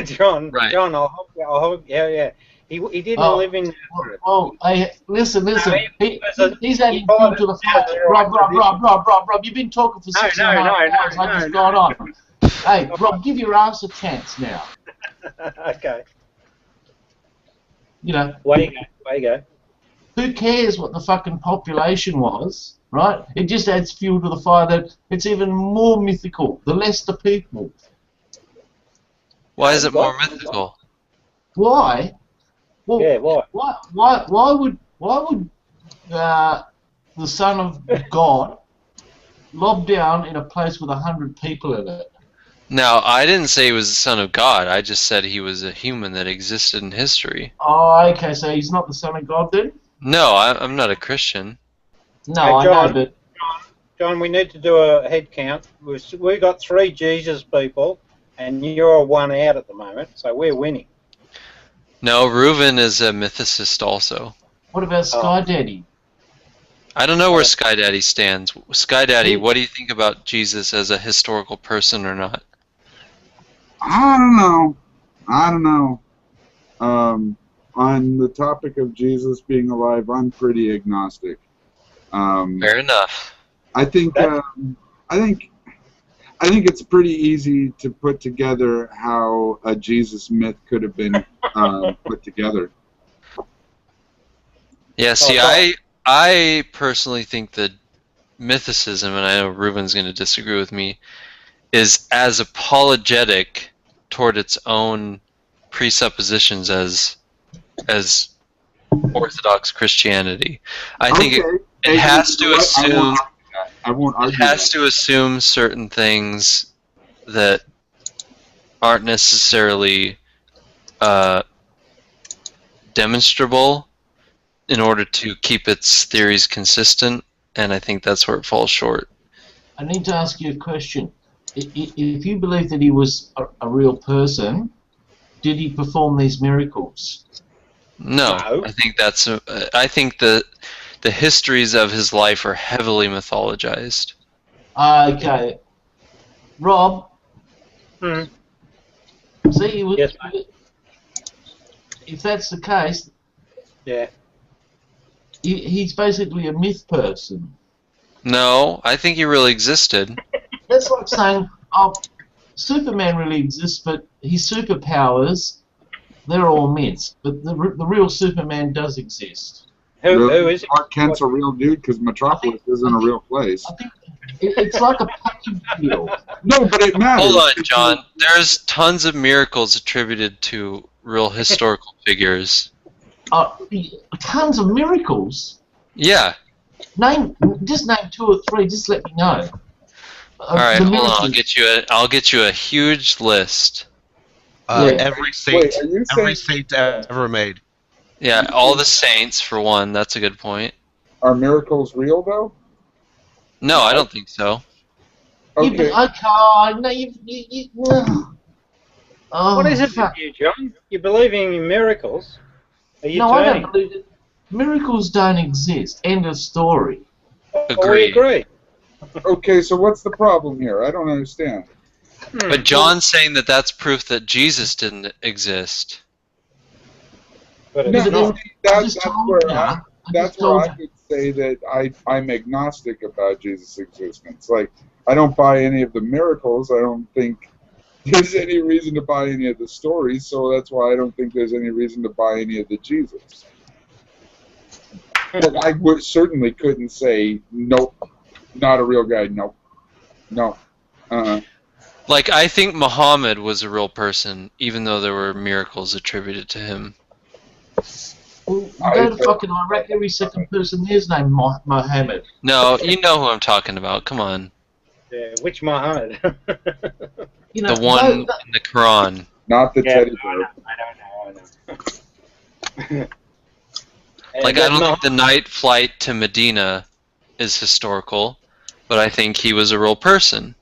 John. Right. John, I'll help you. Yeah. He didn't live in Nazareth. Well, hey, listen. No, He's adding fuel to the fire. Rob, you've been talking for 6 hours. I just got on. Hey, Rob, give your ass a chance now. Okay. You know. Way you go. Who cares what the fucking population was, right? It just adds fuel to the fire that it's even more mythical. The less the people. Why is it more mythical? Why? Well, yeah, why? Why would the Son of God lobbed down in a place with 100 people in it. Now, I didn't say he was the Son of God. I just said he was a human that existed in history. Oh, okay, so he's not the Son of God then? No, I'm not a Christian. No, Hey, I John, know, but... John, we need to do a head count. We've got 3 Jesus people, and you're 1 out at the moment, so we're winning. No, Reuven is a mythicist also. What about Sky Daddy? I don't know where Sky Daddy stands. Sky Daddy, what do you think about Jesus as a historical person or not? I don't know. I don't know. On the topic of Jesus being alive, I'm pretty agnostic. Fair enough. I think it's pretty easy to put together how a Jesus myth could have been put together. Yeah, see, I personally think that mythicism, and I know Reuven's going to disagree with me, is as apologetic toward its own presuppositions as Orthodox Christianity. I think it has to assume it has to assume certain things that aren't necessarily demonstrable in order to keep its theories consistent, and I think that's where it falls short. I need to ask you a question. If you believe that he was a real person, did he perform these miracles? No. I think that's I think the histories of his life are heavily mythologized. Okay. Rob? See, Yes, if that's the case, yeah, he's basically a myth person. No, I think he really existed. That's like saying, oh, Superman really exists, but his superpowers, they're all myths. But the real Superman does exist. Who is it? Clark Kent's a real dude because Metropolis isn't a real place. It's like a package deal. No, but it matters. Hold on, John. There's tons of miracles attributed to real historical figures. Tons of miracles? Yeah. Just name 2 or 3. Just let me know. All right, hold on. I'll get you a huge list. Every saint ever made. Yeah, all the saints for one. That's a good point. Are miracles real though? No, I don't think so. Okay. What is it with you, John? You believing in miracles? Are you No, I turning? don't believe it. Miracles don't exist. End of story. We agree. Okay, so what's the problem here? I don't understand. But John's saying that that's proof that Jesus didn't exist. But No, that's where I could say that I'm agnostic about Jesus' existence. Like, I don't buy any of the miracles. I don't think there's any reason to buy any of the stories, so that's why I don't think there's any reason to buy any of the Jesus. But I certainly couldn't say, nope, not a real guy, nope. No. Like, I think Muhammad was a real person, even though there were miracles attributed to him. Well, go to fucking Iraq, every second person there's named Mohammed. No, you know who I'm talking about. Come on. Yeah, which Muhammad? You know, The one in the Quran. Not the teddy bear. I know. Like, I don't think the night flight to Medina is historical, but I think he was a real person.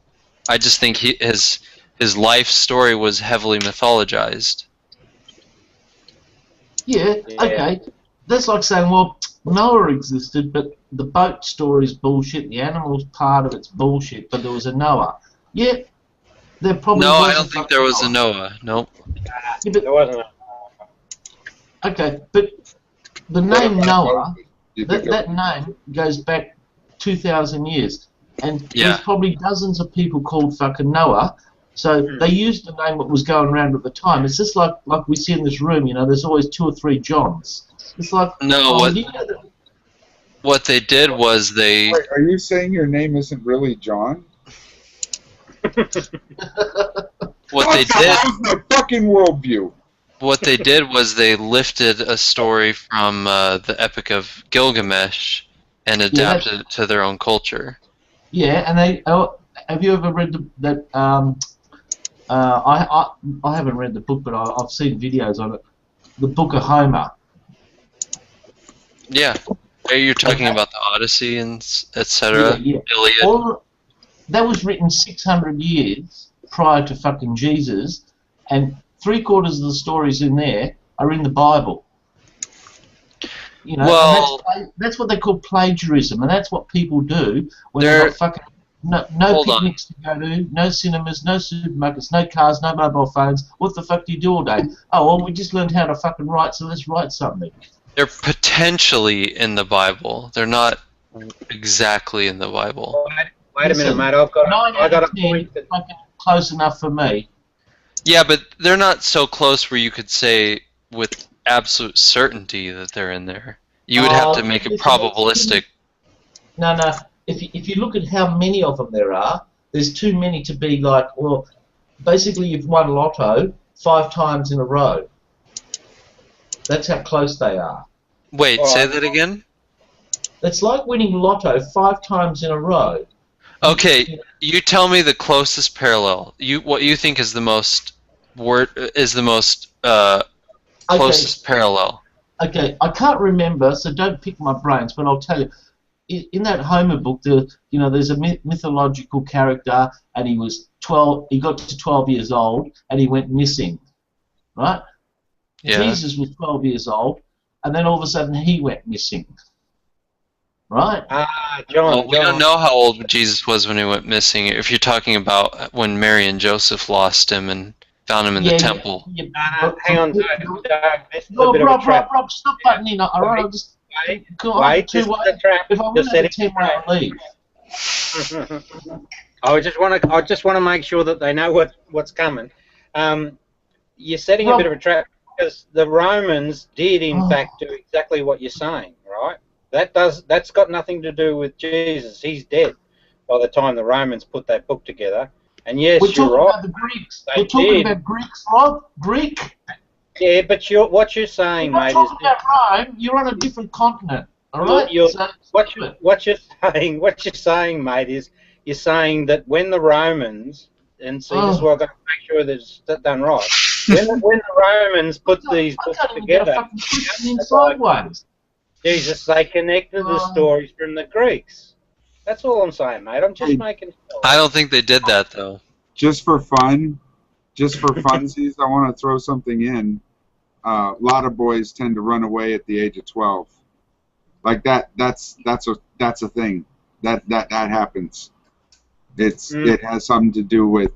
I just think his life story was heavily mythologized. Yeah, okay. That's like saying, well, Noah existed, but the boat story's bullshit, the animals part of it's bullshit, but there was a Noah. Yeah, there probably No, was I don't think there was a Noah. Nope. Yeah, but, There wasn't a... Okay, but the name Noah, that name goes back 2,000 years. And there's probably dozens of people called fucking Noah. So they used the name that was going around at the time. It's just like we see in this room, you know, there's always 2 or 3 Johns. It's like... No, what they did was they... Wait, are you saying your name isn't really John? What they did... the fucking worldview. What they did was they lifted a story from the Epic of Gilgamesh and adapted it to their own culture. Yeah, and they. Have you ever read that? I haven't read the book, but I've seen videos on it. The Book of Homer. Yeah. You're talking about the Odyssey and etc. Yeah. Iliad. That was written 600 years prior to fucking Jesus, and 3/4 of the stories in there are in the Bible. You know, well, and that's what they call plagiarism, and that's what people do when they've got fucking no picnics to go to, no cinemas, no supermarkets, no cars, no mobile phones. What the fuck do you do all day? Oh, well, we just learned how to fucking write, so let's write something. They're potentially in the Bible. They're not exactly in the Bible. Wait a minute, mate. I got a point. Fucking close enough for me. Yeah, but they're not so close where you could say with absolute certainty that they're in there. You would have to make it probabilistic. No. If you look at how many of them there are, there's too many to be like, well, basically you've won lotto 5 times in a row. That's how close they are. Wait, say that again? It's like winning lotto 5 times in a row. Okay, you tell me the closest parallel. What you think is the most closest parallel. Okay, I can't remember, so don't pick my brains, but I'll tell you. In that Homer book, there's a mythological character, and he was 12. He got to 12 years old, and he went missing, right? Yeah. Jesus was 12 years old, and then all of a sudden he went missing, right? John. Well, we don't know how old Jesus was when he went missing. If you're talking about when Mary and Joseph lost him and found him in the temple. Hang on, Rob, stop butting in. All right, I'll just. Wait, this is the trap. If I win the team, I'll leave. I just want to make sure that they know what's coming. You're setting a bit of a trap because the Romans did in fact do exactly what you're saying, right? That's got nothing to do with Jesus. He's dead by the time the Romans put that book together. And yes, you're right. About the Greeks. We're talking about Greeks, Rob. Greek. Yeah, but what you're saying, mate, is about Rome. You're on a different continent. All right. What you're saying, mate, is you're saying that when the Romans, and see, this is why I've got to make sure that it's done right. When the Romans put these books together, Jesus, they connected the stories from the Greeks. That's all I'm saying, mate. I'm just making sure. I don't think they did that though. Just for funsies, I want to throw something in. A lot of boys tend to run away at the age of 12. Like that's a thing. That happens. It has something to do with,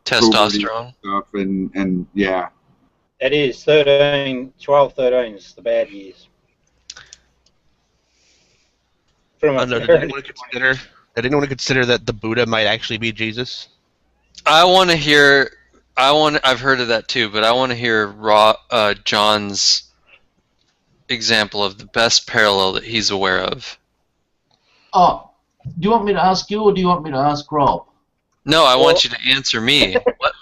testosterone stuff and yeah. It is 12, 13 is the bad years. Did anyone consider that the Buddha might actually be Jesus? I've heard of that too, but I want to hear John's example of the best parallel that he's aware of. Oh, do you want me to ask you, or do you want me to ask Rob? No, I want you to answer me.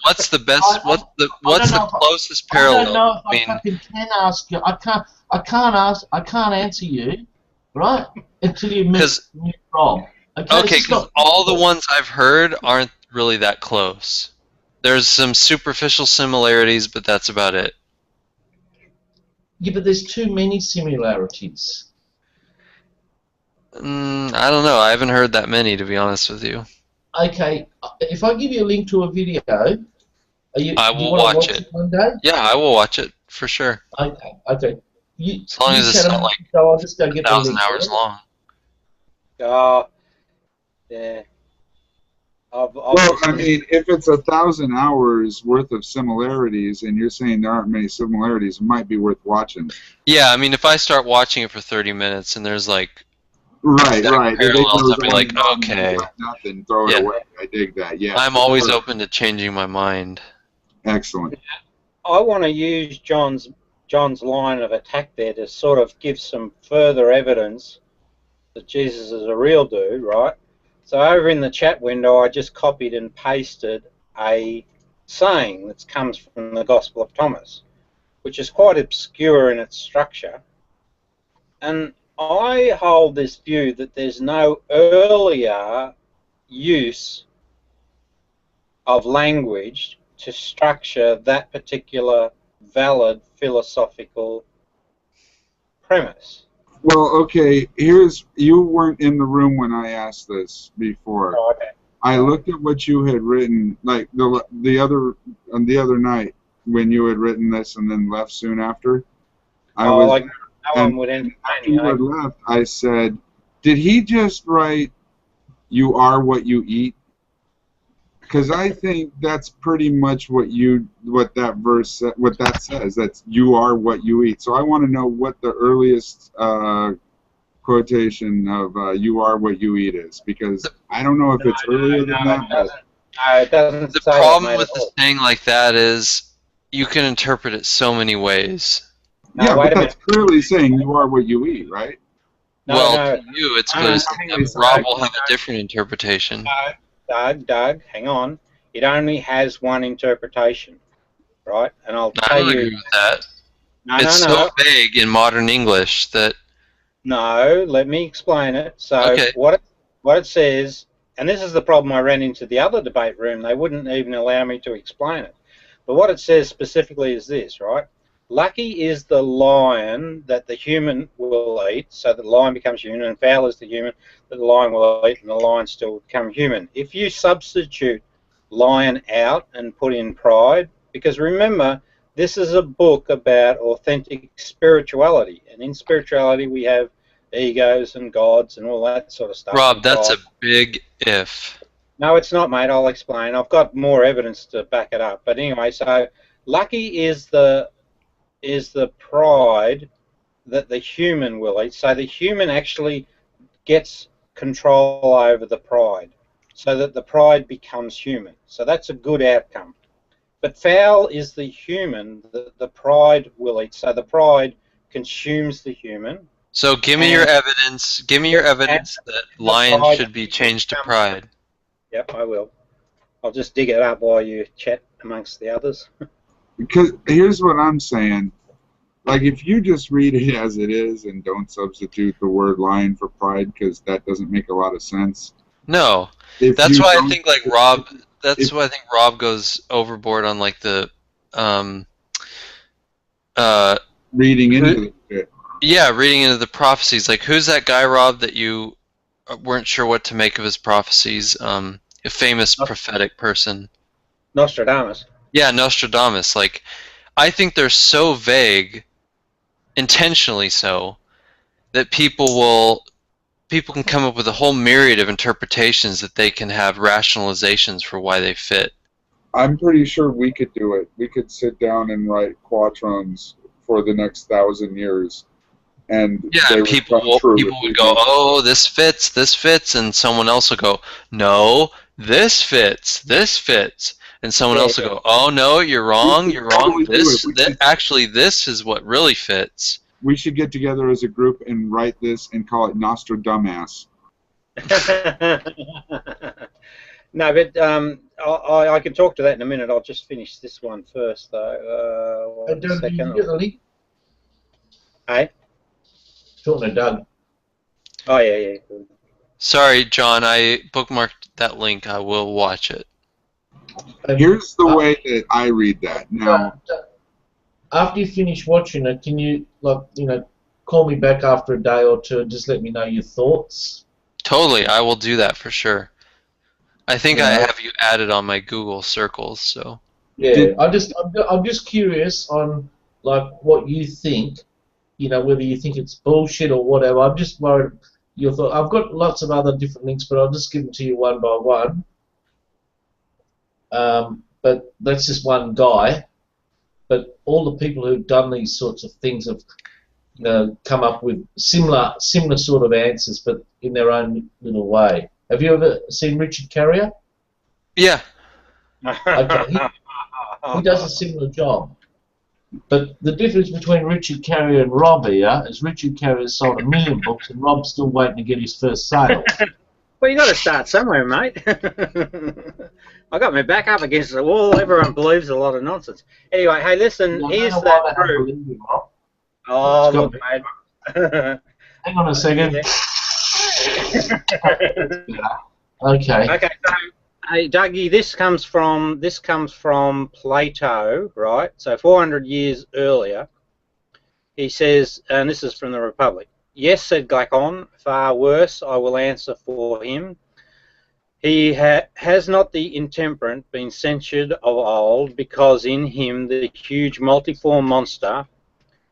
What's the best? What's the closest parallel? I don't know if I fucking can ask you. I can't answer you, right? Until you meet Rob. Okay, because all the ones I've heard aren't really that close. There's some superficial similarities, but that's about it. Yeah, but there's too many similarities. I don't know. I haven't heard that many, to be honest with you. Okay, if I give you a link to a video, I will watch it one day? Yeah, I will watch it for sure. Okay. As long as it's not like 1,000 hours long. Oh, yeah. Well, I mean, if it's 1,000 hours worth of similarities, and you're saying there aren't many similarities, it might be worth watching. Yeah, I mean, if I start watching it for 30 minutes and there's like right, parallels, I'll be like, okay, nothing, throw it away. I dig that. Yeah, I'm always open to changing my mind. Excellent. I want to use John's line of attack there to sort of give some further evidence that Jesus is a real dude, right? So over in the chat window, I just copied and pasted a saying that comes from the Gospel of Thomas, which is quite obscure in its structure. And I hold this view that there's no earlier use of language to structure that particular valid philosophical premise. Well, okay, you weren't in the room when I asked this before. Oh, okay. I looked at what you had written, like the other night when you had written this and then left soon after. Like no one would entertain after you had left, I said, "Did he just write, 'You are what you eat'?" Because I think that's pretty much what that says. That's "you are what you eat." So I want to know what the earliest quotation of "you are what you eat" is, because I don't know if it's earlier than that. It doesn't. The problem with the saying like that is you can interpret it so many ways. Yeah, but that's clearly saying "you are what you eat," right? To you, it's clear. Rob will have a different interpretation. Doug, hang on. It only has one interpretation, right? And I'll tell you. I don't agree with that. It's so vague in modern English that. No, let me explain it. So what it says, and this is the problem I ran into the other debate room. They wouldn't even allow me to explain it. But what it says specifically is this, right? Lucky is the lion that the human will eat, so that the lion becomes human, and foul is the human that the lion will eat, and the lion still become human. If you substitute lion out and put in pride, because remember, this is a book about authentic spirituality, and in spirituality we have egos and gods and all that sort of stuff. Rob, that's a big if. No, it's not, mate. I'll explain. I've got more evidence to back it up. But anyway, so lucky is the pride that the human will eat. So the human actually gets control over the pride, so that the pride becomes human. So that's a good outcome. But foul is the human that the pride will eat. So the pride consumes the human. So give me your evidence. Give me your evidence that lion should be changed to pride. Yep, I will. I'll just dig it up while you chat amongst the others. Because here's what I'm saying. Like, if you just read it as it is and don't substitute the word lion for pride, because that doesn't make a lot of sense. No. That's why I think, like, Rob... That's why I think Rob goes overboard on, like, the... reading into it. Yeah, reading into the prophecies. Like, who's that guy, Rob, that you weren't sure what to make of his prophecies? A famous prophetic person. Nostradamus. Yeah, Nostradamus. Like, I think they're so vague, intentionally so, that people can come up with a whole myriad of interpretations that they can have rationalizations for why they fit. I'm pretty sure we could do it. We could sit down and write quatrains for the next 1,000 years. And yeah, people would go, oh, this fits, and someone else will go, no, this fits, and someone else will go, oh, no, you're wrong, actually, this is what really fits. We should get together as a group and write this and call it Nostradamus. No, but I can talk to that in a minute. I'll just finish this one first, though. Hey? Talking to Doug. Oh, yeah. Sorry, John, I bookmarked that link. I will watch it. Here's the way that I read that. Now, after you finish watching it, can you, call me back after a day or two and just let me know your thoughts? Totally, I will do that for sure. I think I have you added on my Google circles, so. Yeah, I'm just curious on what you think. Whether you think it's bullshit or whatever. I'm just worried your thought. I've got lots of other different links, but I'll just give them to you one by one. But that's just one guy. But all the people who've done these sorts of things have come up with similar sort of answers, but in their own little way. Have you ever seen Richard Carrier? Yeah. Okay, he does a similar job. But the difference between Richard Carrier and Rob here is Richard Carrier sold 1 million books and Rob's still waiting to get his first sale. Well, you got to start somewhere, mate. I got my back up against the wall. Everyone believes a lot of nonsense. Anyway, hey, listen, here's that group. Oh, look, mate. Hang on a second. Okay. Okay. So, hey, Dougie, this comes from Plato, right? So 400 years earlier, he says, and this is from the Republic. Yes, said Glacon, far worse. I will answer for him. He has not the intemperate been censured of old, because in him the huge multiform monster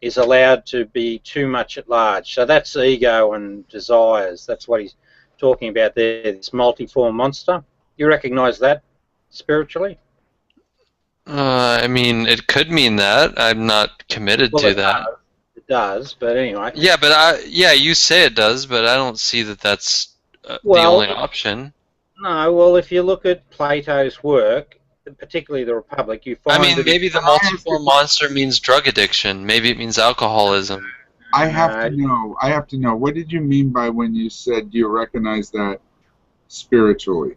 is allowed to be too much at large. So that's ego and desires. That's what he's talking about there, this multiform monster. You recognise that spiritually? I mean, it could mean that. I'm not committed to that. It does, but anyway. Yeah, but yeah, you say it does, but I don't see that that's the only option. No, well, if you look at Plato's work, particularly the Republic, you find. I mean, maybe the multiform monster means drug addiction. Maybe it means alcoholism. I have to know. What did you mean by when you said you recognize that spiritually?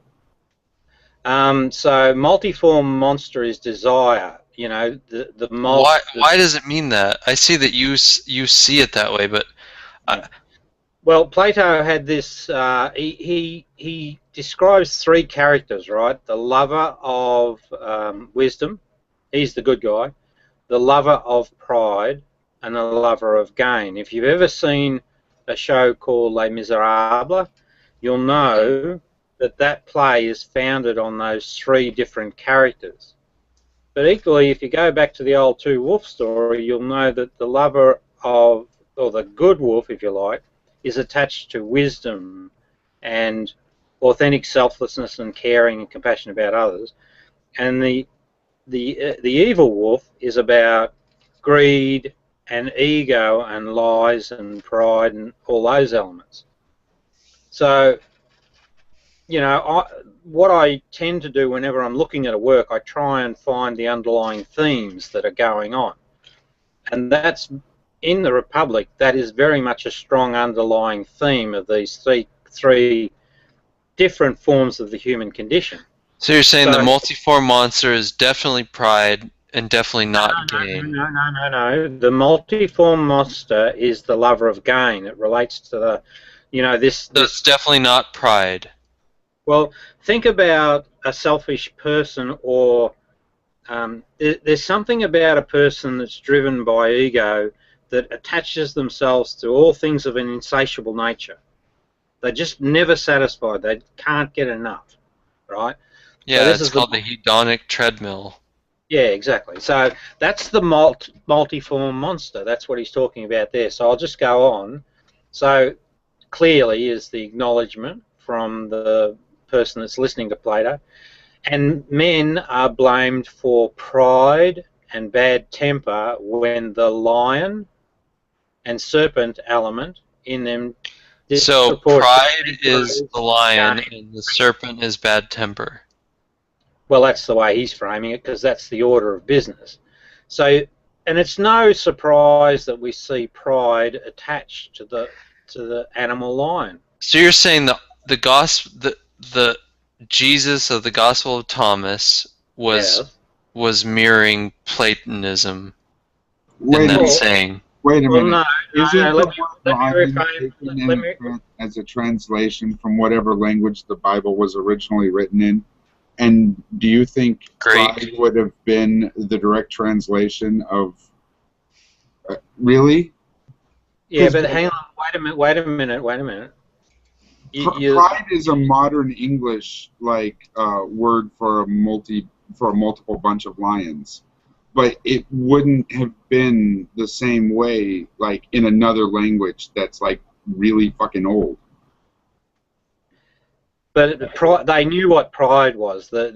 So multiform monster is desire. You know, the Why does it mean that? I see that you see it that way, but. Well, Plato had this. He describes three characters, right? The lover of wisdom, he's the good guy. The lover of pride, and the lover of gain. If you've ever seen a show called Les Miserables, you'll know that play is founded on those three different characters. But equally, if you go back to the old Two Wolf story, you'll know that the lover of, or the good wolf, if you like, is attached to wisdom and authentic selflessness and caring and compassion about others. And the evil wolf is about greed and ego and lies and pride and all those elements. So, you know, what I tend to do whenever I'm looking at a work, I try and find the underlying themes that are going on. And that's, in the Republic, that is very much a strong underlying theme of these three different forms of the human condition. So you're saying the multiform monster is definitely pride and definitely not gain. No. The multiform monster is the lover of gain. It relates to the, you know, this. That's definitely not pride. Well, think about a selfish person, or there's something about a person that's driven by ego that attaches themselves to all things of an insatiable nature. They're just never satisfied. They can't get enough, right? Yeah, it's called the hedonic treadmill. Yeah, exactly. So that's the multiform monster. That's what he's talking about there. So I'll just go on. So clearly is the acknowledgement from the person that's listening to Plato. And men are blamed for pride and bad temper when the lion and serpent element in them. So pride is the lion and the serpent is bad temper. Well, that's the way he's framing it, because that's the order of business. So, and it's no surprise that we see pride attached to the animal lion. So you're saying the Jesus of the Gospel of Thomas was mirroring Platonism in that saying. Wait a minute. No, let me as a translation from whatever language the Bible was originally written in? And do you think pride would have been the direct translation of really? Yeah, but hang on, wait a minute. Pride is a modern English word for a multiple bunch of lions, but it wouldn't have been the same way like in another language that's like really fucking old. But they knew what pride was. The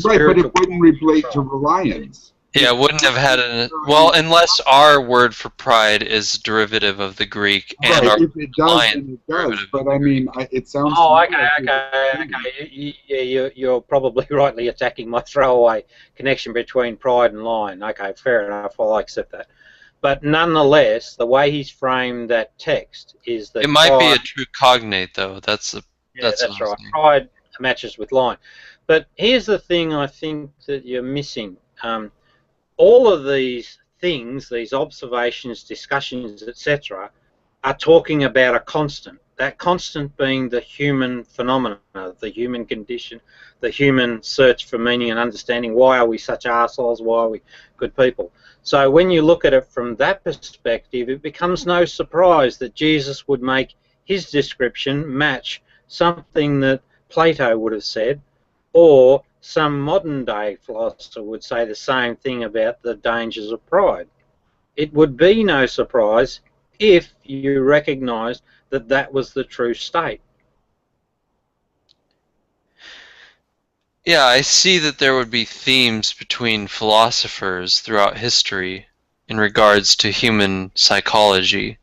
right, but it wouldn't relate to reliance. Yeah, it wouldn't have had well, unless our word for pride is derivative of the Greek, and our if it does, then it does. But I mean, it sounds. Oh, okay. Yeah, you're probably rightly attacking my throwaway connection between pride and lion. Okay, fair enough. I'll accept that. But nonetheless, the way he's framed that text is that it might be a true cognate, though. That's right. Pride matches with lion. But here's the thing I think that you're missing. All of these things, these observations, discussions, etc., are talking about a constant. That constant being the human phenomena, the human condition, the human search for meaning and understanding. Why are we such arseholes? Why are we good people? So when you look at it from that perspective, it becomes no surprise that Jesus would make his description match something that Plato would have said, or some modern day philosopher would say the same thing about the dangers of pride. It would be no surprise if you recognised that that was the true state. Yeah, I see that there would be themes between philosophers throughout history in regards to human psychology.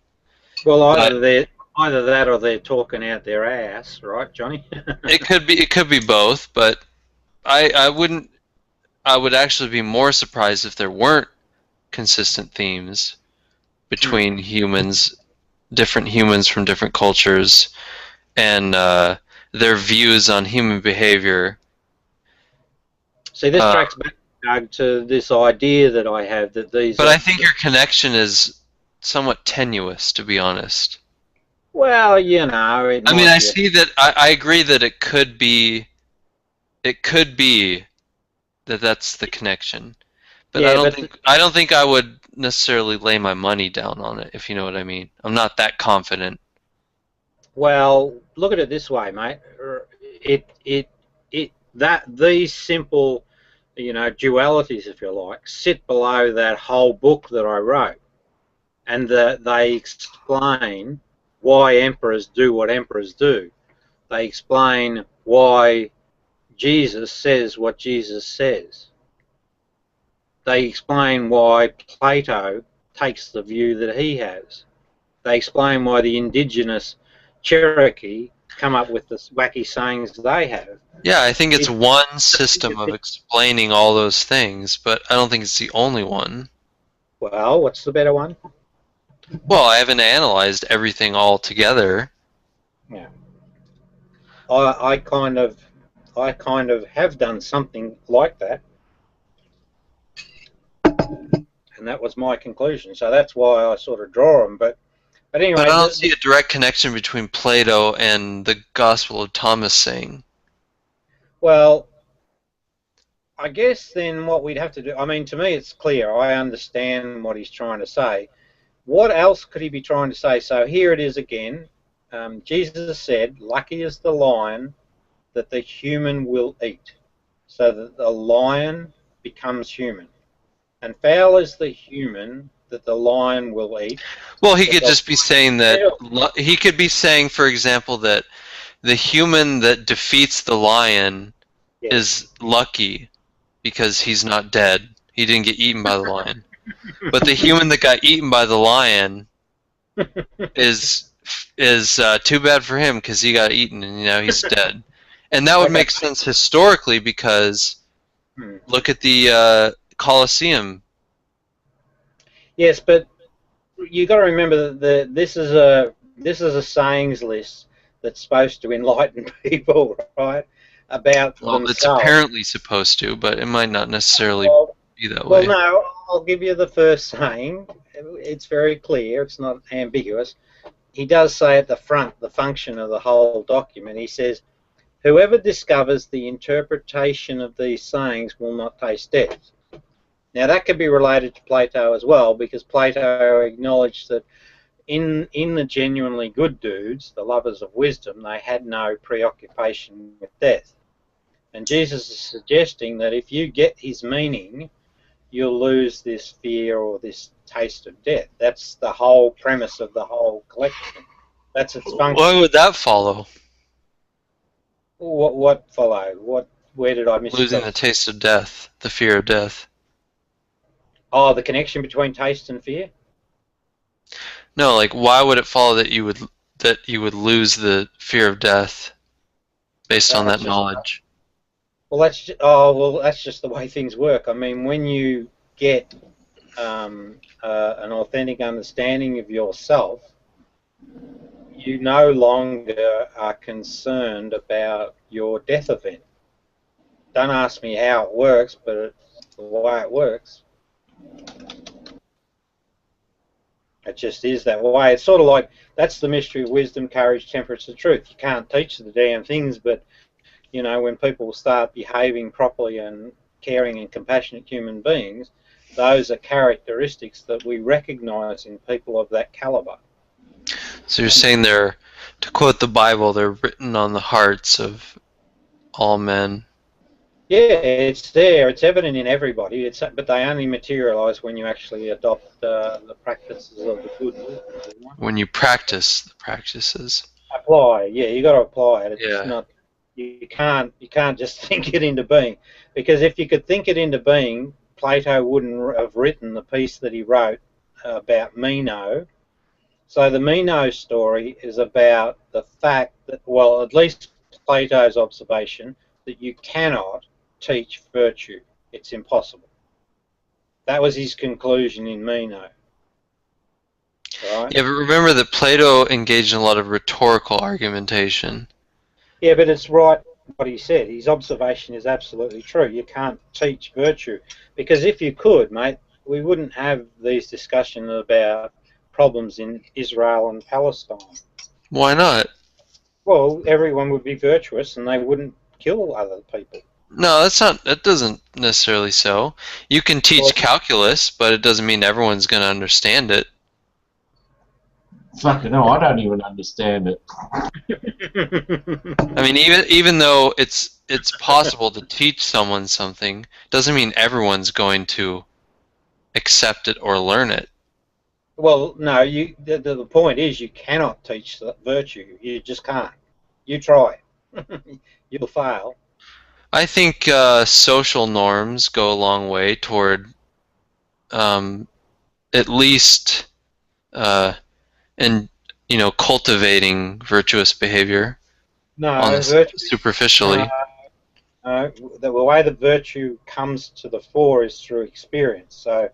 Well, either that or they're talking out their ass, right, Johnny? It could be both, but I would actually be more surprised if there weren't consistent themes between humans, different humans from different cultures, and their views on human behavior. See, this tracks back, Doug, to this idea that I have that these. But I think your connection is somewhat tenuous, to be honest. Well, you know. I mean, I see that. I agree that it could be. It could be that that's the connection, but yeah, I don't think I would necessarily lay my money down on it, if you know what I mean. I'm not that confident. Well, look at it this way, mate. These simple, you know, dualities, if you like, sit below that whole book that I wrote, and they explain why emperors do what emperors do. They explain why Jesus says what Jesus says. They explain why Plato takes the view that he has. They explain why the indigenous Cherokee come up with the wacky sayings they have. Yeah, I think it's one system of explaining all those things, but I don't think it's the only one. Well, what's the better one? Well, I haven't analyzed everything all together. Yeah. I kind of have done something like that, and that was my conclusion. So that's why I sort of draw them. But anyway, but I don't see a direct connection between Plato and the Gospel of Thomas saying. Well, I guess then what we'd have to do, I mean, to me it's clear. I understand what he's trying to say. What else could he be trying to say? So here it is again. Jesus said, lucky is the lion that the human will eat. So that the lion becomes human. And foul is the human that the lion will eat. Well, he could just be saying that, he could be saying, for example, that the human that defeats the lion is lucky because he's not dead. He didn't get eaten by the lion. But the human that got eaten by the lion is too bad for him because he got eaten and now he's dead. And that would make sense historically because look at the Colosseum. Yes, but you got to remember that this is a sayings list that's supposed to enlighten people, right? About themselves. It's apparently supposed to, but it might not necessarily be that way. Well, no, I'll give you the first saying. It's very clear. It's not ambiguous. He does say at the front the function of the whole document. He says, whoever discovers the interpretation of these sayings will not taste death. Now that could be related to Plato as well, because Plato acknowledged that in the genuinely good dudes, the lovers of wisdom, they had no preoccupation with death. And Jesus is suggesting that if you get his meaning, you'll lose this fear or this taste of death. That's the whole premise of the whole collection. That's its function. Why would that follow? What follow? Where did I miss? Losing the taste of death, the fear of death. Oh, the connection between taste and fear? No, like why would it follow that you would lose the fear of death based on that knowledge? Well, that's just the way things work. I mean, when you get an authentic understanding of yourself, you no longer are concerned about your death event. Don't ask me how it works, but it's the way it works. It just is that way. It's sort of like, that's the mystery of wisdom, courage, temperance, and truth. You can't teach the damn things, but, you know, when people start behaving properly and caring and compassionate human beings, those are characteristics that we recognise in people of that calibre. So you're saying they're, to quote the Bible, they're written on the hearts of all men. Yeah, it's there. It's evident in everybody. But they only materialise when you actually adopt the practices of the good. When you practice the practices. Apply. Yeah, you got to apply it. It's Yeah. not. You can't just think it into being, because if you could think it into being, Plato wouldn't have written the piece that he wrote about Meno. So the Meno story is about the fact that, well, at least Plato's observation, that you cannot teach virtue. It's impossible. That was his conclusion in Meno. Right? Yeah, but remember that Plato engaged in a lot of rhetorical argumentation. Yeah, but it's right what he said. His observation is absolutely true. You can't teach virtue, because if you could, mate, we wouldn't have these discussions about problems in Israel and Palestine. Why not? Well, everyone would be virtuous and they wouldn't kill other people. No, that's not. That doesn't necessarily so. You can teach calculus, but it doesn't mean everyone's going to understand it. Fucking no, I don't even understand it. I mean, even though it's possible to teach someone something, doesn't mean everyone's going to accept it or learn it. Well, no. The point is, you cannot teach virtue. You just can't. You try. You'll fail. I think social norms go a long way toward at least cultivating virtuous behavior. No, superficially. The way the virtue comes to the fore is through experience. So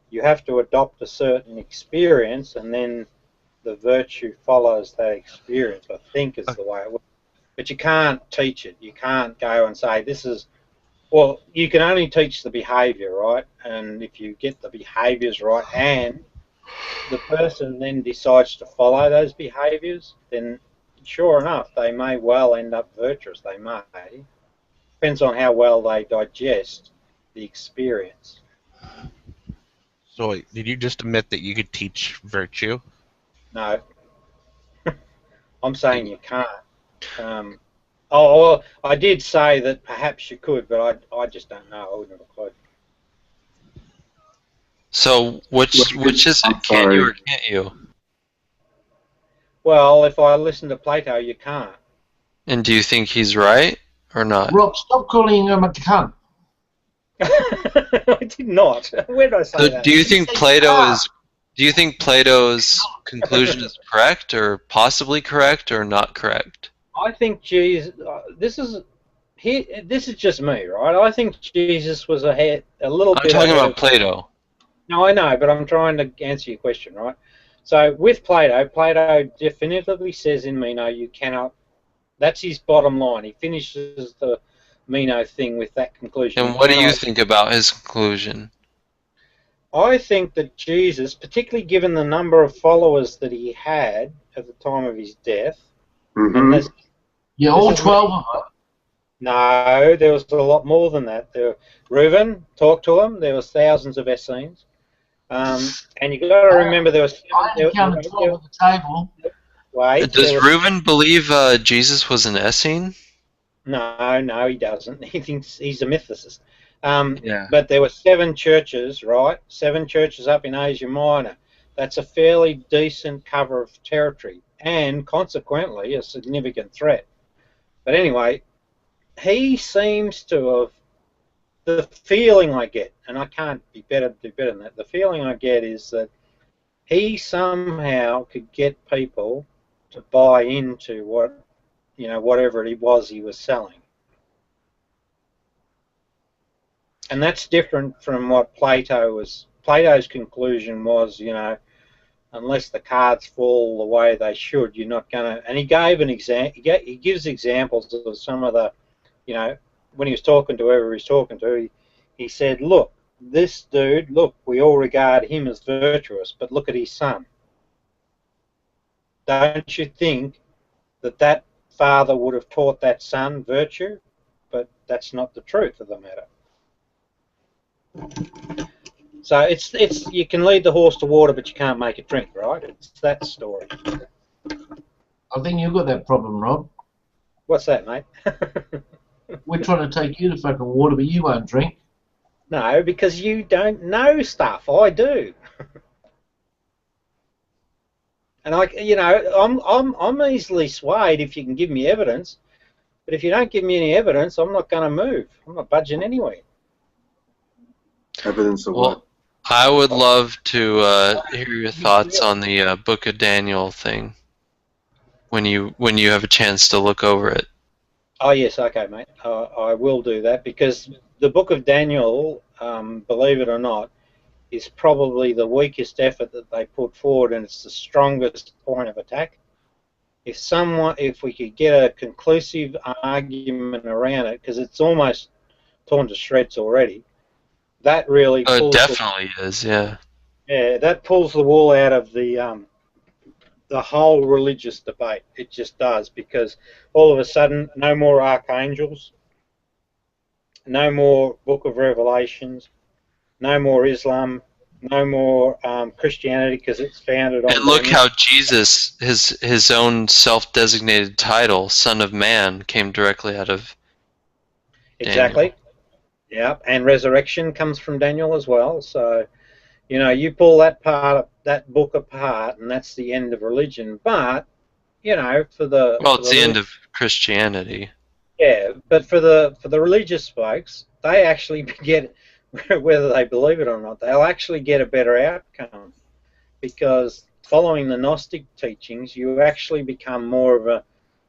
you have to adopt a certain experience, and then the virtue follows that experience. I think is the way it works. But you can't teach it. You can't go and say, this is... Well, you can only teach the behaviour, right? And if you get the behaviours right, and the person then decides to follow those behaviours, then sure enough, they may well end up virtuous. They may. Depends on how well they digest the experience. So, did you just admit that you could teach virtue? No. I'm saying you can't. Well, I did say that perhaps you could, but I just don't know. I wouldn't have a clue. So, which is it? Can you or can't you? Well, if I listen to Plato, you can't. And do you think he's right or not? Rob, stop calling him a cunt. I did not. Where did I say that? Do you think Plato's conclusion is correct, or possibly correct, or not correct? I think Jesus. This is just me, right? I think Jesus was a little bit. I'm talking about Plato. No, I know, but I'm trying to answer your question, right? So with Plato definitively says in Meno, you cannot. That's his bottom line. He finishes the Meno thing with that conclusion. And what do you think about his conclusion? I think that Jesus, particularly given the number of followers that he had at the time of his death, and yeah, all 12 of them. No, there was a lot more than that. Reuven, talk to him. There was thousands of Essenes. And you got to remember there was... I counted 12 at the table. Wait, does Reuven believe Jesus was an Essene? No, he doesn't. He thinks he's a mythicist. Yeah. But there were 7 churches, right? 7 churches up in Asia Minor. That's a fairly decent cover of territory, and consequently a significant threat. But anyway, he seems to have... The feeling I get, and I can't do better than that, the feeling I get is that he somehow could get people to buy into whatever it was he was selling. And that's different from what Plato's conclusion was, unless the cards fall the way they should, you're not going to... And he gave an example. He gives examples of some of the, when he was talking to whoever he was talking to, he said, look, this dude, we all regard him as virtuous, but look at his son. don't you think that that father would have taught that son virtue? But that's not the truth of the matter. So it's you can lead the horse to water, but you can't make it drink, right? It's that story. I think you've got that problem, Rob. What's that, mate? We're trying to take you to fucking water, but you won't drink. No, because you don't know stuff. I do. And I'm easily swayed if you can give me evidence. But if you don't give me any evidence, I'm not going to move. I'm not budging anyway. Evidence of what? I would love to hear your thoughts on the Book of Daniel thing when you have a chance to look over it. Oh yes, okay, mate. I will do that because the Book of Daniel, believe it or not, is probably the weakest effort that they put forward, and it's the strongest point of attack. If we could get a conclusive argument around it, because it's almost torn to shreds already, that really pulls It definitely is, yeah. Yeah, that pulls the wool out of the whole religious debate. It just does, because all of a sudden, no more archangels, no more Book of Revelations, no more Islam, no more Christianity, because it's founded on. And look how Jesus, his own self-designated title, Son of Man, came directly out of Exactly. Daniel. Yeah, and resurrection comes from Daniel as well. So, you pull that book apart, and that's the end of religion. But, for the It's the end of Christianity. Yeah, but for the religious folks, they actually get, whether they believe it or not, they'll actually get a better outcome, because following the Gnostic teachings, you actually become more of a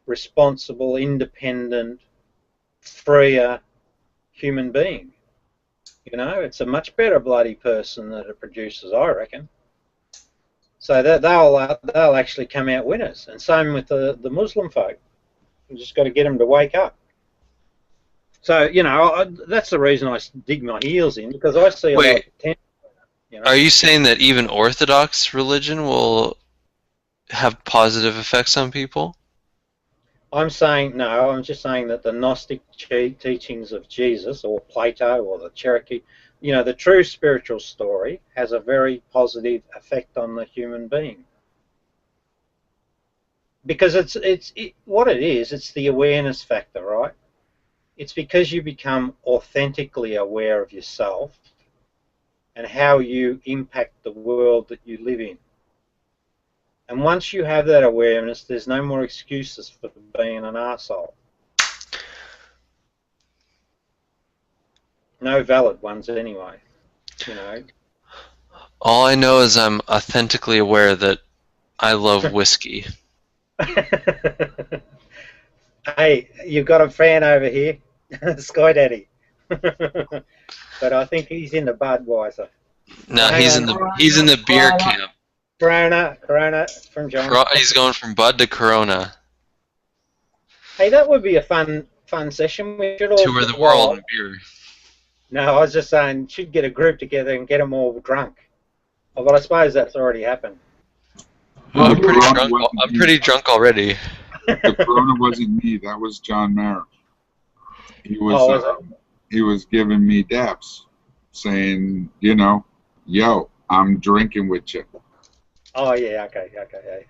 responsible, independent, freer human being. It's a much better bloody person that it produces, I reckon. So that they'll actually come out winners, and same with the Muslim folk. You just got to get them to wake up. So that's the reason I dig my heels in, because I see a lot of potential. Are you saying that even Orthodox religion will have positive effects on people? I'm just saying that the Gnostic teachings of Jesus, or Plato, or the Cherokee, the true spiritual story has a very positive effect on the human being. Because what it is, it's the awareness factor, right? It's because you become authentically aware of yourself and how you impact the world that you live in. And once you have that awareness, there's no more excuses for being an arsehole. No valid ones anyway, All I know is I'm authentically aware that I love whiskey. Hey, you've got a fan over here, Sky Daddy. But I think he's in the Budweiser. No, he's in the beer camp. Corona from John. He's going from Bud to Corona. Hey, that would be a fun session. We should all tour the world in beer. No, I was just saying, should get a group together and get them all drunk. Oh, but I suppose that's already happened. Well, I'm pretty drunk already. The Corona wasn't me. That was John Mayer. He was giving me daps, saying, yo, I'm drinking with you. Oh yeah, okay,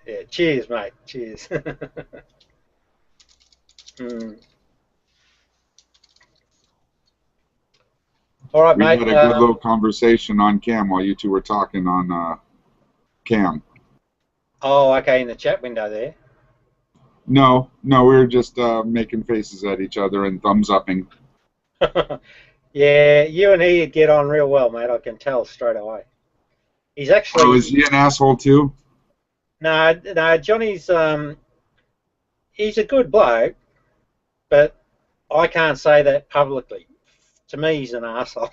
yeah. Cheers, mate. Cheers. All right, mate. We had a good little conversation on cam while you two were talking on cam. Oh, okay, in the chat window there. No, we were just making faces at each other and thumbs upping. Yeah, you and he get on real well, mate. I can tell straight away. He's actually. Oh, is he an asshole too? No, Johnny's he's a good bloke, but I can't say that publicly. To me, he's an asshole.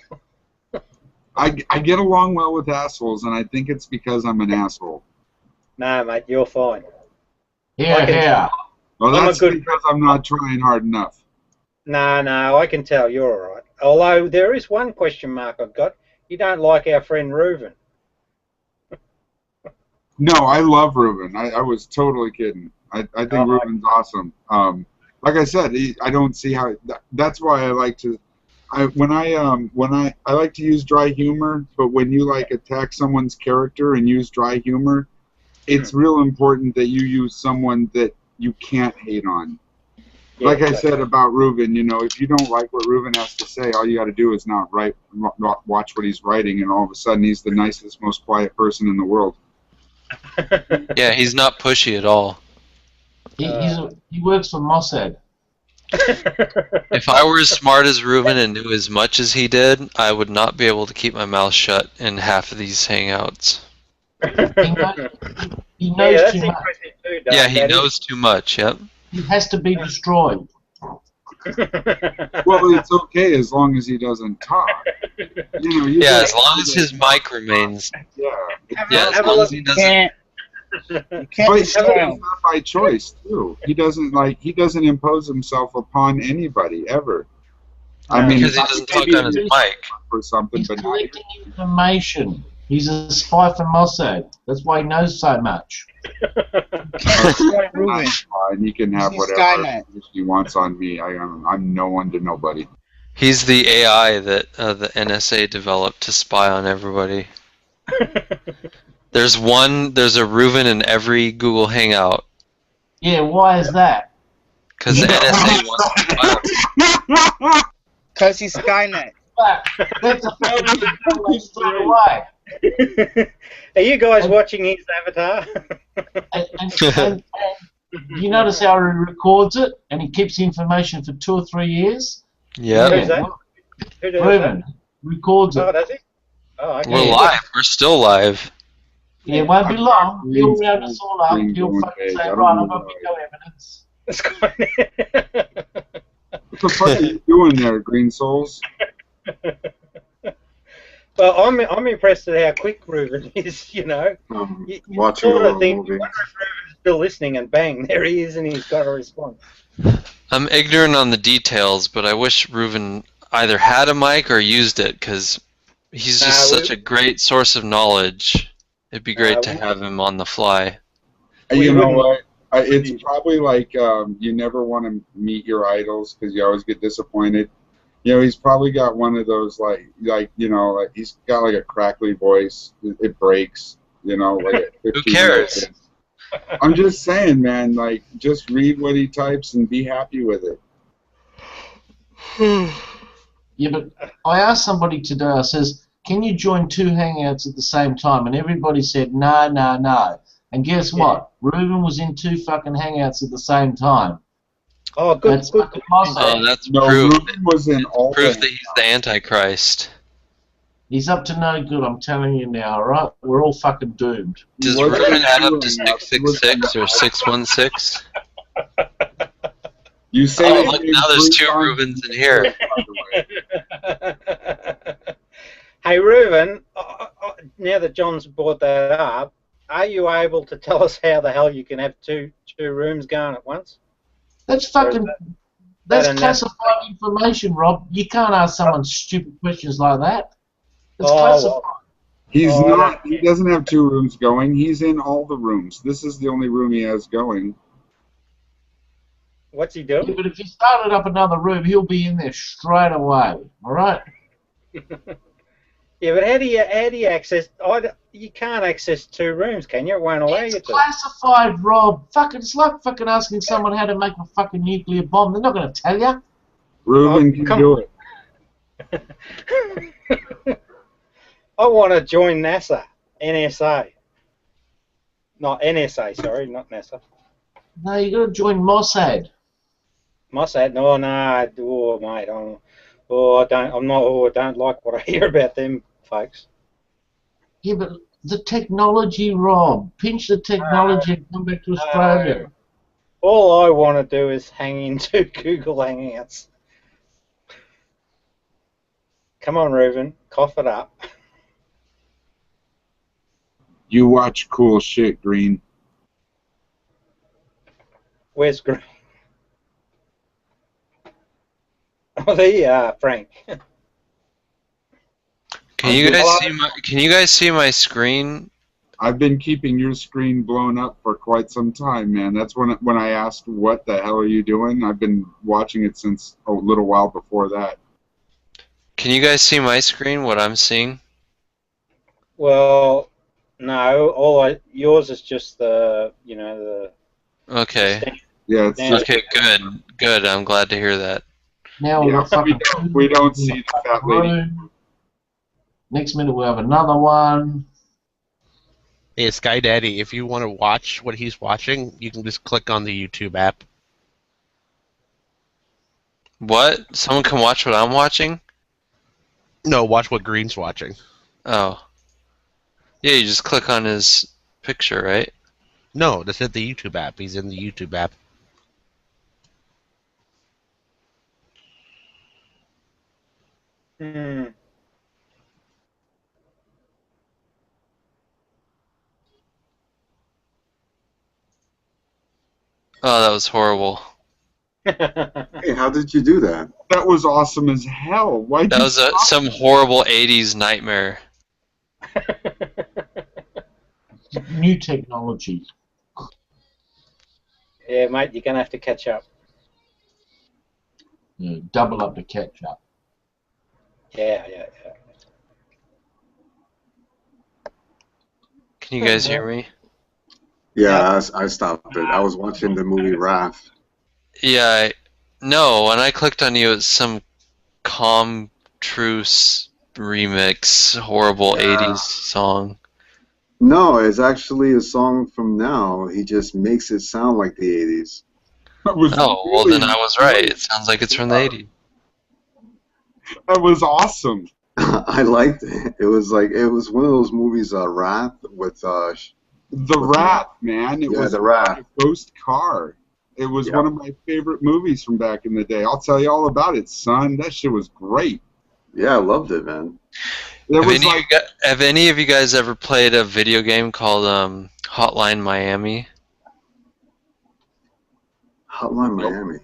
I get along well with assholes, and I think it's because I'm an asshole. No, mate, you're fine. Yeah. Well, that's because I'm not trying hard enough. No, I can tell you're all right. Although there is one question mark I've got. You don't like our friend Reuven. No, I love Reuven. I was totally kidding. I think Reuven's awesome. Like I said, I don't see how. That's why I like to. I like to use dry humor, but when you like attack someone's character and use dry humor, it's real important that you use someone that you can't hate on. Yeah, like I said about Reuven, you know, if you don't like what Reuven has to say, all you got to do is not watch what he's writing, and all of a sudden he's the nicest, most quiet person in the world. Yeah, he's not pushy at all. He works for Mossad. If I were as smart as Reuven and knew as much as he did, I would not be able to keep my mouth shut in half of these hangouts. He knows too much. Yeah, he knows too much, yep. He has to be destroyed. Well, it's okay as long as he doesn't talk. You know, yeah, as long as his mic remains. Yeah. As long as he doesn't. But he's not by choice too. He doesn't impose himself upon anybody ever. I mean, because he doesn't talk on his mic or something. He's but collecting information. He's a spy for Mossad. That's why he knows so much. Fine, he can have whatever he wants on me. I'm no one to nobody. He's the AI that the NSA developed to spy on everybody. There's a Reuven in every Google Hangout. Yeah, why is that? Because the NSA wants to spy on him. Because he's Skynet. That's a fair straight away. Are you guys watching his avatar? and you notice how he records it and he keeps the information for 2 or 3 years? Yeah. Who's that? Who does Reuven records it. Oh, does he? Oh, okay. We're live. We're still live. Yeah, it won't be long. He'll round us all up. He'll fucking say, right, I've got video evidence. What the fuck are you doing there, Green Souls? Well, I'm impressed at how quick Reuven is. You know, Watching a little movie. Reuven's still listening, and bang, there he is, and he's got a response. I'm ignorant on the details, but I wish Reuven either had a mic or used it, because he's just such a great source of knowledge. It'd be great to have him on the fly. You know what? It's probably like you never want to meet your idols because you always get disappointed. You know, he's probably got one of those like he's got like a crackly voice. It breaks. You know, like who cares? I'm just saying, man. Like, just read what he types and be happy with it. Yeah, but I asked somebody today. I says, "Can you join 2 hangouts at the same time?" And everybody said, "No, no, no." And guess what? Reuven was in 2 fucking hangouts at the same time. Oh, good. That's good. That's proof. Reuven was in all proof that he's the Antichrist. He's up to no good, I'm telling you now, alright? We're all fucking doomed. Does Reuven add up to 666 or 616? You say oh, look, now there's 2 Reuvens in here. Hey, Reuven, now that John's brought that up, are you able to tell us how the hell you can have two rooms going at once? That's fucking... That's classified information, Rob. You can't ask someone stupid questions like that. It's classified. Well, he doesn't have 2 rooms going. He's in all the rooms. This is the only room he has going. What's he doing? Yeah, but if he started up another room, he'll be in there straight away. All right? Yeah, but how do you access? You can't access 2 rooms, can you? It won't allow you to. It's classified, Rob. It's like fucking asking someone how to make a fucking nuclear bomb. They're not going to tell you. Reuven can do it. I want to join NASA, NSA. Not NSA, sorry, not NASA. No, you got to join Mossad. Mossad? No, mate. I don't like what I hear about them folks. Yeah, but the technology, Rob. Pinch the technology and come back to Australia. All I want to do is hang into Google Hangouts. Come on, Reuven, cough it up. You watch cool shit, Green. Where's Green? Oh, there you are, Frank. Can you guys see my screen? I've been keeping your screen blown up for quite some time, man. That's when I asked, what the hell are you doing? I've been watching it since a little while before that. Can you guys see my screen, what I'm seeing? Well, no, yours is just the, the... Okay. Yeah, it's just... Okay, good. I'm glad to hear that. Now we don't see the fat lady. Next minute we'll have another one. Hey, Sky Daddy, if you want to watch what he's watching, you can just click on the YouTube app. What? Someone can watch what I'm watching? No, watch what Green's watching. Oh. Yeah, you just click on his picture, right? No, that's at the YouTube app. He's in the YouTube app. Hmm. Oh, that was horrible. Hey, how did you do that? That was awesome as hell. Why? That was some horrible 80s nightmare. New technology. Yeah, mate, you're going to have to catch up. Yeah, double up the catch up. Yeah. Can you guys hear me? Yeah, I stopped it. I was watching the movie Wrath. Yeah, no, when I clicked on you, it's some Calm Truce remix, horrible 80s song. No, it's actually a song from now. He just makes it sound like the 80s. Oh, well then I was right. It sounds like it's from the 80s. That was awesome. I liked it. It was one of those movies, Wrath, with The Wrath, man. It was The Wrath. a ghost car. It was one of my favorite movies from back in the day. I'll tell you all about it, son. That shit was great. Yeah, I loved it, man. Have any of you guys ever played a video game called Hotline Miami? Hotline Miami.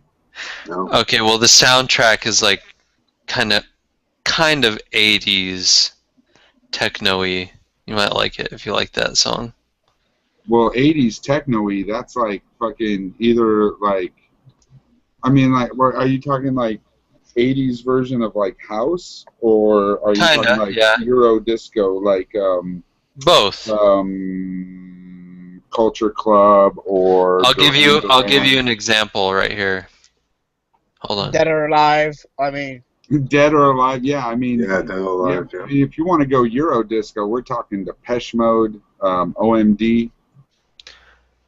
No. Okay, well the soundtrack is like kind of 80s techno-y. You might like it if you like that song. Well, 80s techno-y, that's like fucking either like, I mean, like, are you talking like 80s version of like house, or are you talking like Euro disco, like both, Culture Club, or I'll give you an example right here. Hold on. Dead or Alive. I mean. Dead or Alive, yeah. I mean, Dead or Alive. Yeah. I mean, if you want to go Euro disco, we're talking Depeche Mode, OMD.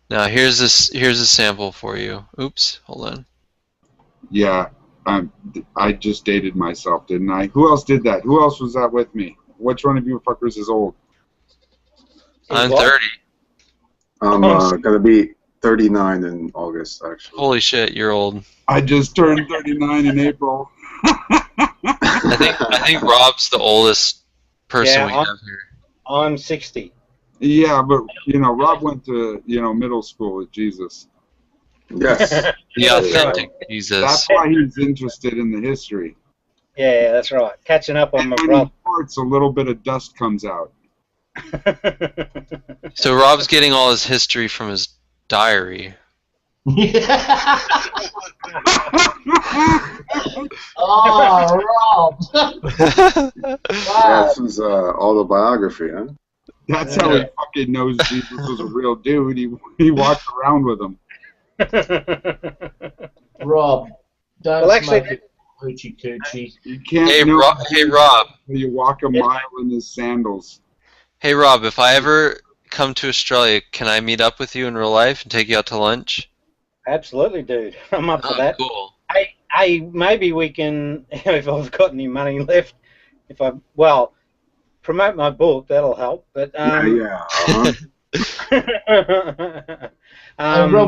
Now here's a sample for you. Oops, hold on. Yeah, I just dated myself, didn't I? Who else did that? Who else was that with me? Which one of you fuckers is old? I'm 30. I'm gonna be 39 in August, actually. Holy shit, you're old. I just turned 39 in April. I think Rob's the oldest person we have here. I'm 60. Yeah, but Rob went to middle school with Jesus. Yes. The authentic Jesus. That's why he's interested in the history. Yeah, that's right. Catching up on my brother. When he farts, a little bit of dust comes out. So Rob's getting all his history from his diary. Oh, Rob. Wow. This was autobiography, huh? That's how he fucking knows Jesus was a real dude. He walked around with him. Rob, don't smoke it, hoochie coochie. You can't. Hey, Rob. You walk a mile in his sandals. Hey, Rob. If I ever come to Australia, can I meet up with you in real life and take you out to lunch? Absolutely, dude. I'm up for that. Cool. Hey, maybe we can, if I've got any money left, promote my book. That'll help. But Rob,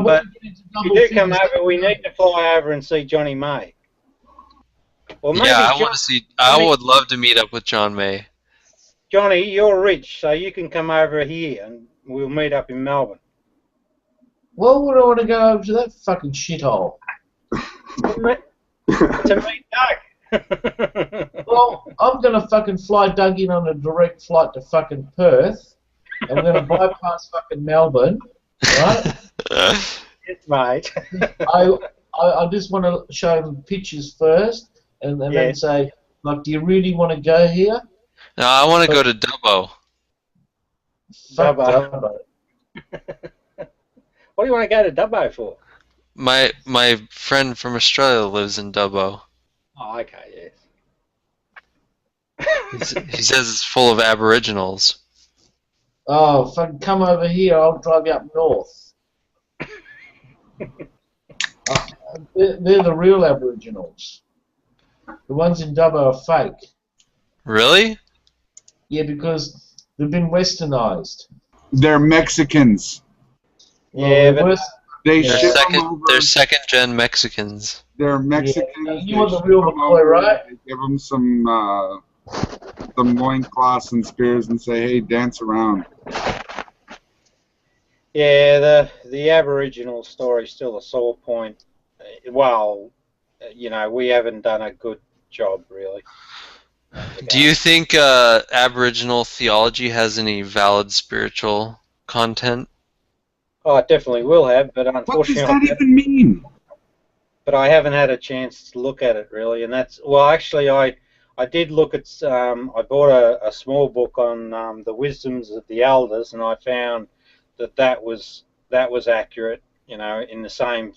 but if you do come over, we need to fly over and see Johnny May. Well, maybe I would love to meet up with John May. Johnny, you're rich, so you can come over here and we'll meet up in Melbourne. Well, would I want to go over to that fucking shithole? To meet Doug. Well, I'm going to fucking fly Doug in on a direct flight to fucking Perth. and we're going to bypass fucking Melbourne, right? Yes, mate. I just want to show them pictures first, and then say, like, do you really want to go here? No, I want to go to Dubbo. Fuck Dubbo. Dubbo. What do you want to go to Dubbo for? My friend from Australia lives in Dubbo. Oh, okay, He says it's full of Aboriginals. Oh, fucking come over here, I'll drive you up north. They're the real Aboriginals. The ones in Dubbo are fake. Really? Yeah, because they've been westernized. They're Mexicans. Yeah, but They They're ship them second. over. They're second-gen Mexicans. They're Mexicans. Yeah, you They want the ship real them McCoy, over, right? They give them some loincloths and spears and say, hey, dance around. yeah, the Aboriginal story's still a sore point. Well, you know, we haven't done a good job, really. Do you think Aboriginal theology has any valid spiritual content? Oh, it definitely will have, but What unfortunately, does that even mean? but I haven't had a chance to look at it really, and that's well, actually, I did look at. I bought a small book on the wisdoms of the elders, and I found that was accurate, you know, in the same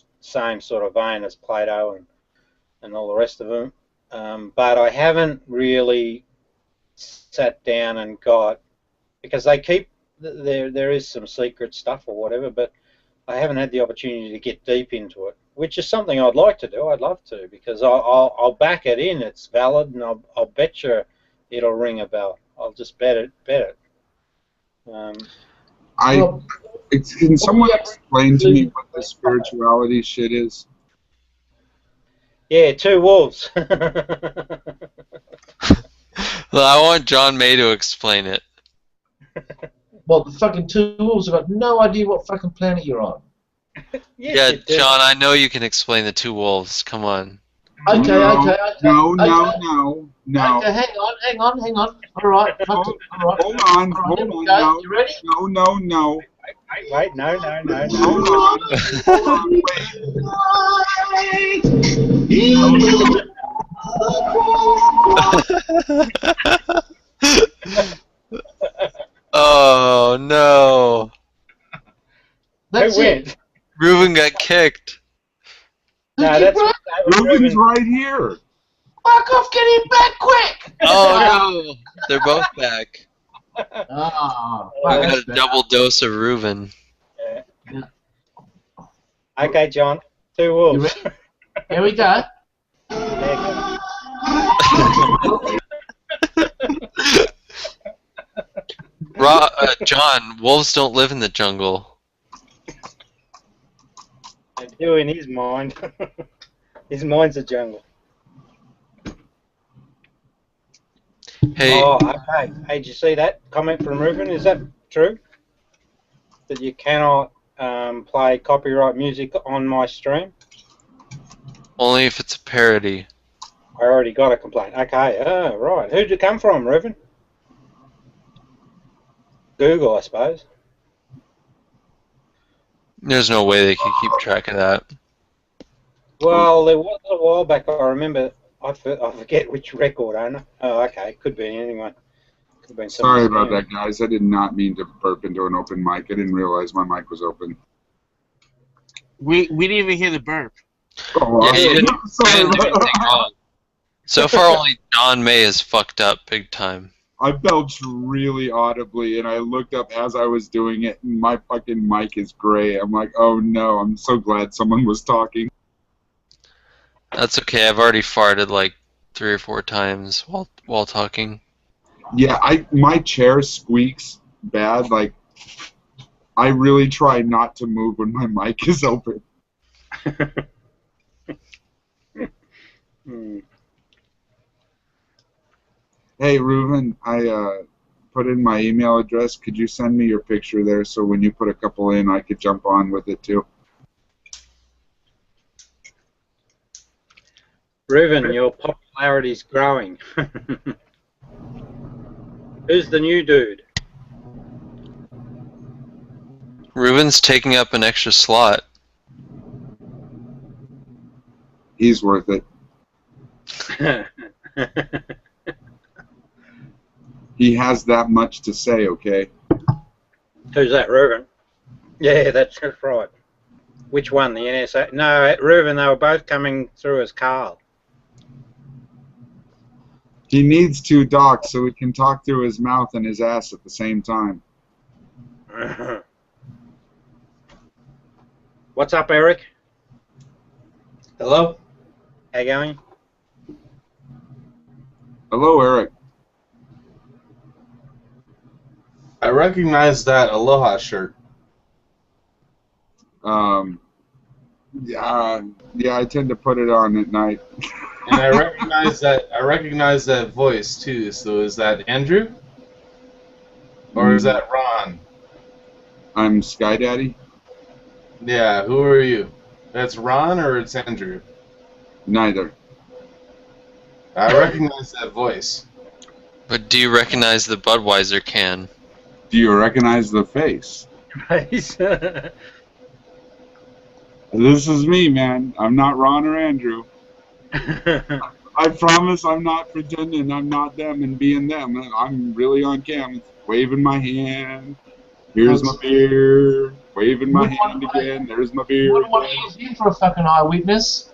sort of vein as Plato and all the rest of them. But I haven't really sat down and got, because they keep there is some secret stuff or whatever, but I haven't had the opportunity to get deep into it, which is something I'd like to do. I'd love to, because I'll back it in. It's valid, and I'll bet you it'll ring a bell. I'll just bet it. Can someone explain to me what the spirituality shit is? Yeah, two wolves. Well, I want John May to explain it. Well, the fucking two wolves have got no idea what fucking planet you're on. Yeah, John, I know you can explain the two wolves. Come on. Okay. No. Okay, hang on. All right, fuck it. All right. Hold on. Here we go. No. You ready? No. Wait, no. Hold on. Oh no! That's it. Reuven got kicked. No, that's Reuven's right here. Fuck off! Get him back quick! Oh no! They're both back. Oh, I got a double dose of Reuven. Yeah. Okay, John. Two wolves. Here we go. John, wolves don't live in the jungle. They do in his mind. His mind's a jungle. Hey. Oh, okay. Hey, did you see that comment from Reuven? Is that true? That you cannot play copyright music on my stream? Only if it's a parody. I already got a complaint. Okay, right. Who'd it come from, Reuven? Google, I suppose. There's no way they could keep track of that. Well, there was a while back, I remember, I forget which record owner. Oh, okay, could be anyway. Could have been Sorry about that, guys. I did not mean to burp into an open mic. I didn't realize my mic was open. We didn't even hear the burp. Oh, yeah, you didn't do anything wrong. So far, only John May is fucked up big time. I belched really audibly, and I looked up as I was doing it, and my fucking mic is gray. I'm like, oh no, I'm so glad someone was talking. That's okay, I've already farted like 3 or 4 times while talking. Yeah, my chair squeaks bad. Like, I really try not to move when my mic is open. Hey, Reuven, I put in my email address. Could you send me your picture there so when you put a couple in, I could jump on with it too? Reuven, your popularity's growing. Who's the new dude? Reuven's taking up an extra slot. He's worth it. He has that much to say, okay? Who's that, Reuven? Yeah, that's right. Which one, the NSA? No, Reuven, they were both coming through as Carl. He needs two docs so he can talk through his mouth and his ass at the same time. What's up, Eric? Hello? How you going? Hello, Eric. I recognize that Aloha shirt. Yeah, I tend to put it on at night. And I recognize that voice too. So is that Andrew? Or is that Ron? I'm Sky Daddy. Yeah, who are you? That's Ron or it's Andrew? Neither. I recognize that voice. But do you recognize the Budweiser can? Do you recognize the face? Face. This is me, man. I'm not Ron or Andrew. I promise I'm not pretending I'm not them and being them. I'm really on cam, waving my hand. Here's my beer. Waving my hand again. There's my beer. Wouldn't want to use him for a fucking eyewitness.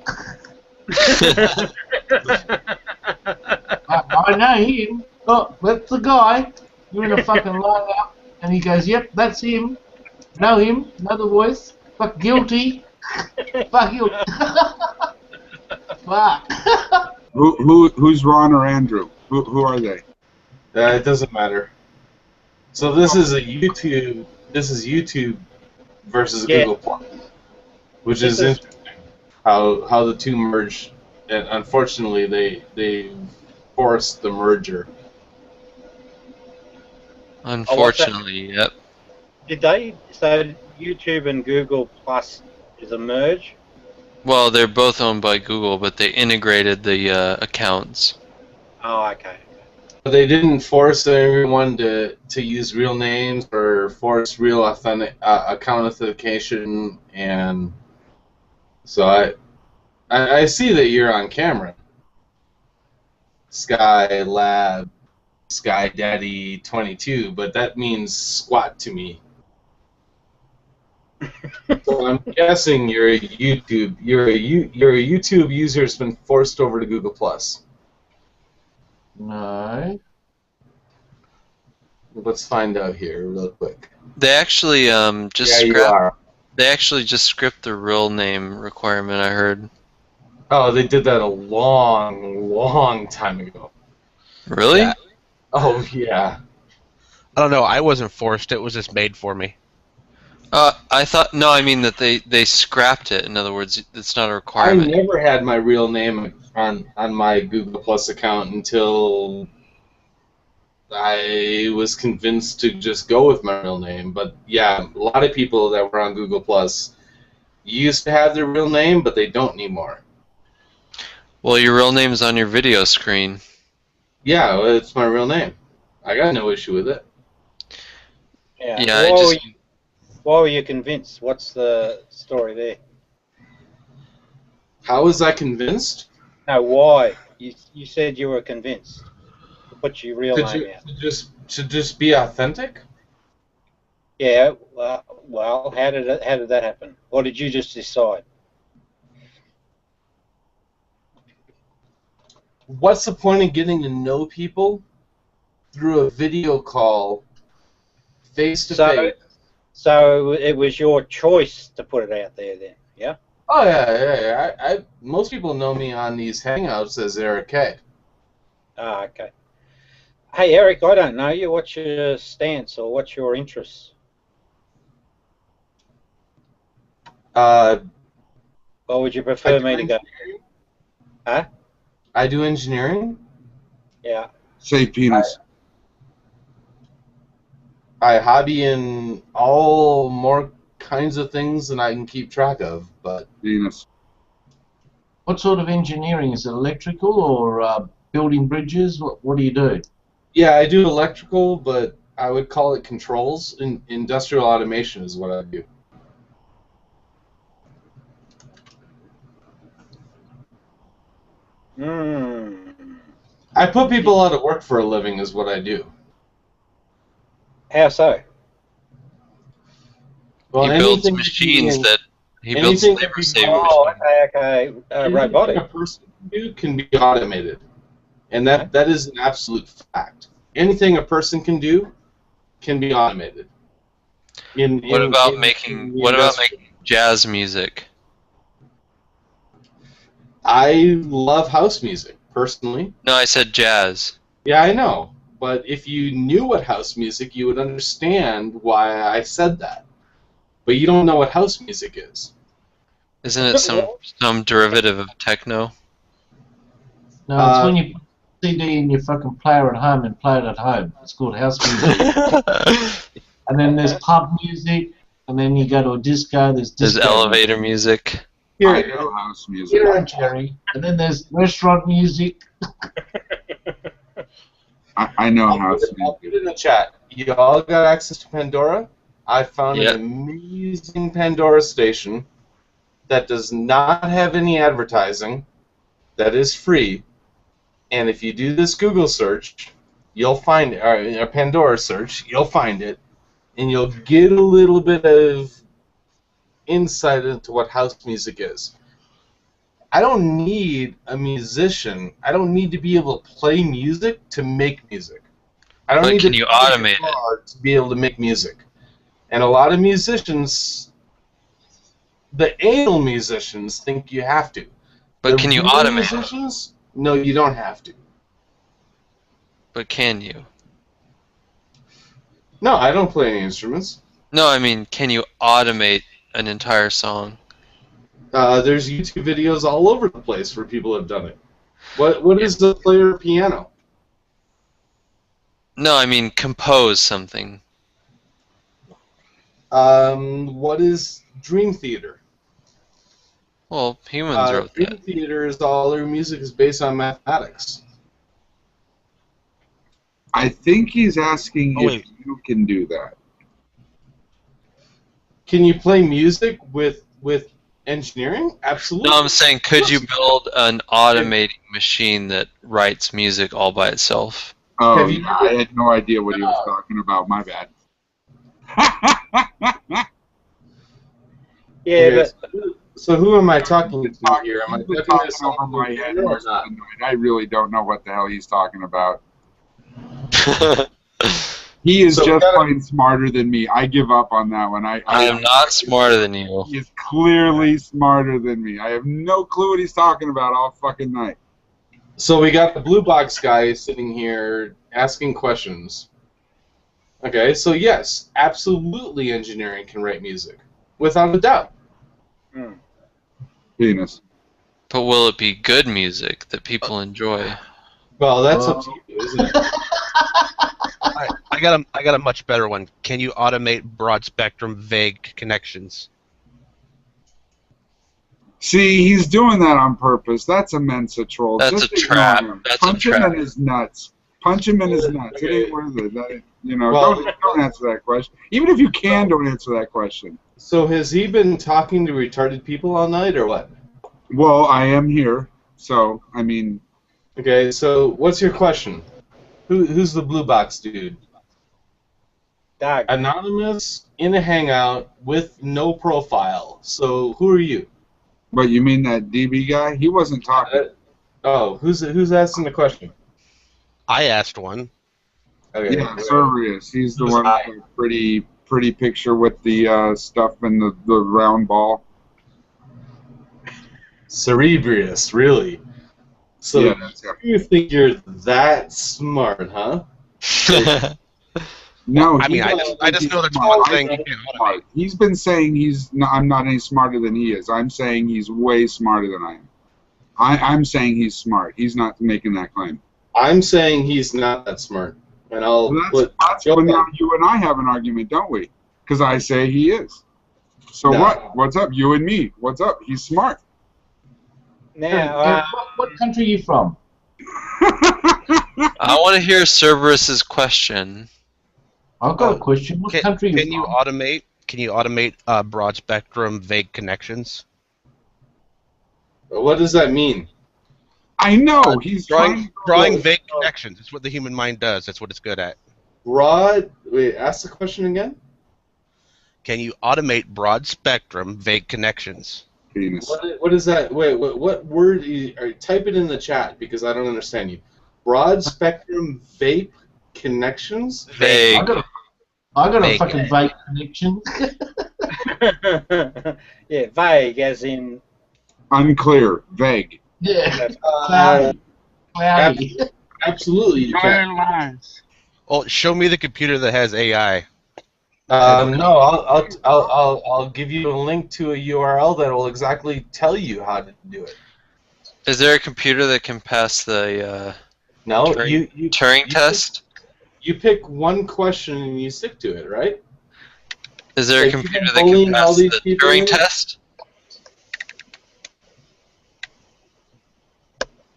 I know him. Oh, that's the guy. You're in a fucking lineup, and he goes, "Yep, that's him. Know him. Know the voice. Fuck guilty. Fuck you." Fuck. Who's Ron or Andrew? Who are they? It doesn't matter. So this is a YouTube. This is YouTube versus Google Plus, which is interesting. How the two merge, and unfortunately they forced the merger. Unfortunately, yep. Did they? So YouTube and Google Plus is a merge? Well, they're both owned by Google, but they integrated the accounts. Oh, okay. But they didn't force everyone to use real names or force real authentic account authentication, and so I see that you're on camera. Sky Lab, Sky Daddy 22, but that means squat to me. So I'm guessing you're a YouTube user who's been forced over to Google Plus. No. Let's find out here real quick. They actually just Yeah, you are. They actually just scrapped the real name requirement, I heard. Oh, they did that a long time ago. Really? Yeah. Oh yeah. I don't know. I wasn't forced. It was just made for me. I thought I mean that they scrapped it. In other words, it's not a I requirement. never had my real name on my Google Plus account until I was convinced to just go with my real name. But yeah, a lot of people that were on Google Plus used to have their real name, but they don't anymore. Well, your real name's on your video screen. Yeah, well, it's my real name. I got no issue with it. Yeah. Why were you convinced? What's the story there? How was I convinced? No, why? You said you were convinced to put your real name out. To just be authentic? Yeah. Well, how did that happen? Or did you just decide? What's the point of getting to know people through a video call, face to face? So it was your choice to put it out there then, yeah? Oh yeah. Most people know me on these Hangouts as Eric K. Ah, okay. Hey, Eric, I don't know you. What's your stance or what's your interests? Or would you prefer me to go? Huh? I do engineering. Yeah. Say penis. I hobby in all more kinds of things than I can keep track of, but penis. What sort of engineering? Is it electrical or building bridges? What do you do? Yeah, I do electrical, but I would call it controls. Industrial automation is what I do. I put people out of work for a living is what I do. How so? Well, he builds anything machines that he builds anything labor-saving Oh, machines. okay. anything Robotic. a person can do can be automated, and that is an absolute fact. Anything a person can do can be automated. What about making jazz music? I love house music personally. No, I said jazz. Yeah, I know. But if you knew what house music, you would understand why I said that. But you don't know what house music is. Isn't it some derivative of techno? No, it's when you put a CD in your fucking player at home and play it at home. It's called house music. And then there's pub music, and then you go to a disco. There's elevator music. I know house music. Here, Jerry. And then there's restaurant music. I know house music. I'll put it in the chat. You all got access to Pandora? I found an amazing Pandora station that does not have any advertising, that is free, and if you do this Google search, you'll find it, or a Pandora search, you'll find it, and you'll get a little bit of insight into what house music is. I don't need a musician. I don't need to be able to play music to make music. I don't need to automate it to be able to make music. And a lot of musicians, the anal musicians, think you have to. But can you automate musicians? No, you don't have to. But can you? No, I don't play any instruments. No, I mean, can you automate an entire song? There's YouTube videos all over the place where people have done it. What is the player piano? No, I mean compose something. What is Dream Theater? Well, humans wrote that. Dream Theater is all their music is based on mathematics. I think he's asking if you can do that. Can you play music with engineering? Absolutely. No, I'm saying, could you build an automating machine that writes music all by itself? Oh, I had no idea what he was talking about. My bad. Yeah, but so who am I talking to here? Am I talking to someone over my head or most of not? the night. I really don't know what the hell he's talking about. He is just plain smarter than me. I give up on that one. I am not smarter than you. He is clearly smarter than me. I have no clue what he's talking about all fucking night. So we got the blue box guy sitting here asking questions. Okay, so yes, absolutely engineering can write music. Without a doubt. Penis. But will it be good music that people enjoy? Well, that's up to you, isn't it? I got a much better one. Can you automate broad spectrum vague connections? See, he's doing that on purpose. That's a Mensa troll. That's Just a trap. ignore him. That's Punch a trap. him in his nuts. Punch him in his nuts. It ain't worth it. That, Well- don't answer that question. Even if you can, don't answer that question. So has he been talking to retarded people all night, or what? Well, I am here, so I mean. Okay, so what's your question? Who's the blue box dude? Doug. Anonymous in a hangout with no profile. So who are you? But you mean that DB guy? He wasn't talking. Who's asking the question? I asked one. Okay. Yeah, Cerberus. He's the one with the pretty picture with the stuff in the round ball. Cerebrius, really? So Yeah, that's it. you think you're that smart, huh? No, I mean, I just know that's one thing you can automate. He's been saying I'm not any smarter than he is. I'm saying he's way smarter than I am. I'm saying he's smart. He's not making that claim. I'm saying he's not that smart. And I'll Well, that's when now you and I have an argument, don't we? Because I say he is. So No. what? What's up, you and me? What's up? He's smart. Now, what country are you from? I want to hear Cerberus's question. I've got a question. What country can you automate broad spectrum vague connections? What does that mean? I know he's drawing vague connections. It's what the human mind does. That's what it's good at. Wait, ask the question again. Can you automate broad spectrum vague connections? What is that? Wait, what word? Type it in the chat because I don't understand you. Broad spectrum vape connections. Vague. I got a fucking vague connection. Yeah, vague as in unclear, vague. Yeah. Cloudy. Absolutely, you can. Lines. Well, show me the computer that has AI. No, I'll give you a link to a URL that will exactly tell you how to do it. Is there a computer that can pass the Turing test? You pick one question and you stick to it, right? Is there a computer that can pass the Turing test?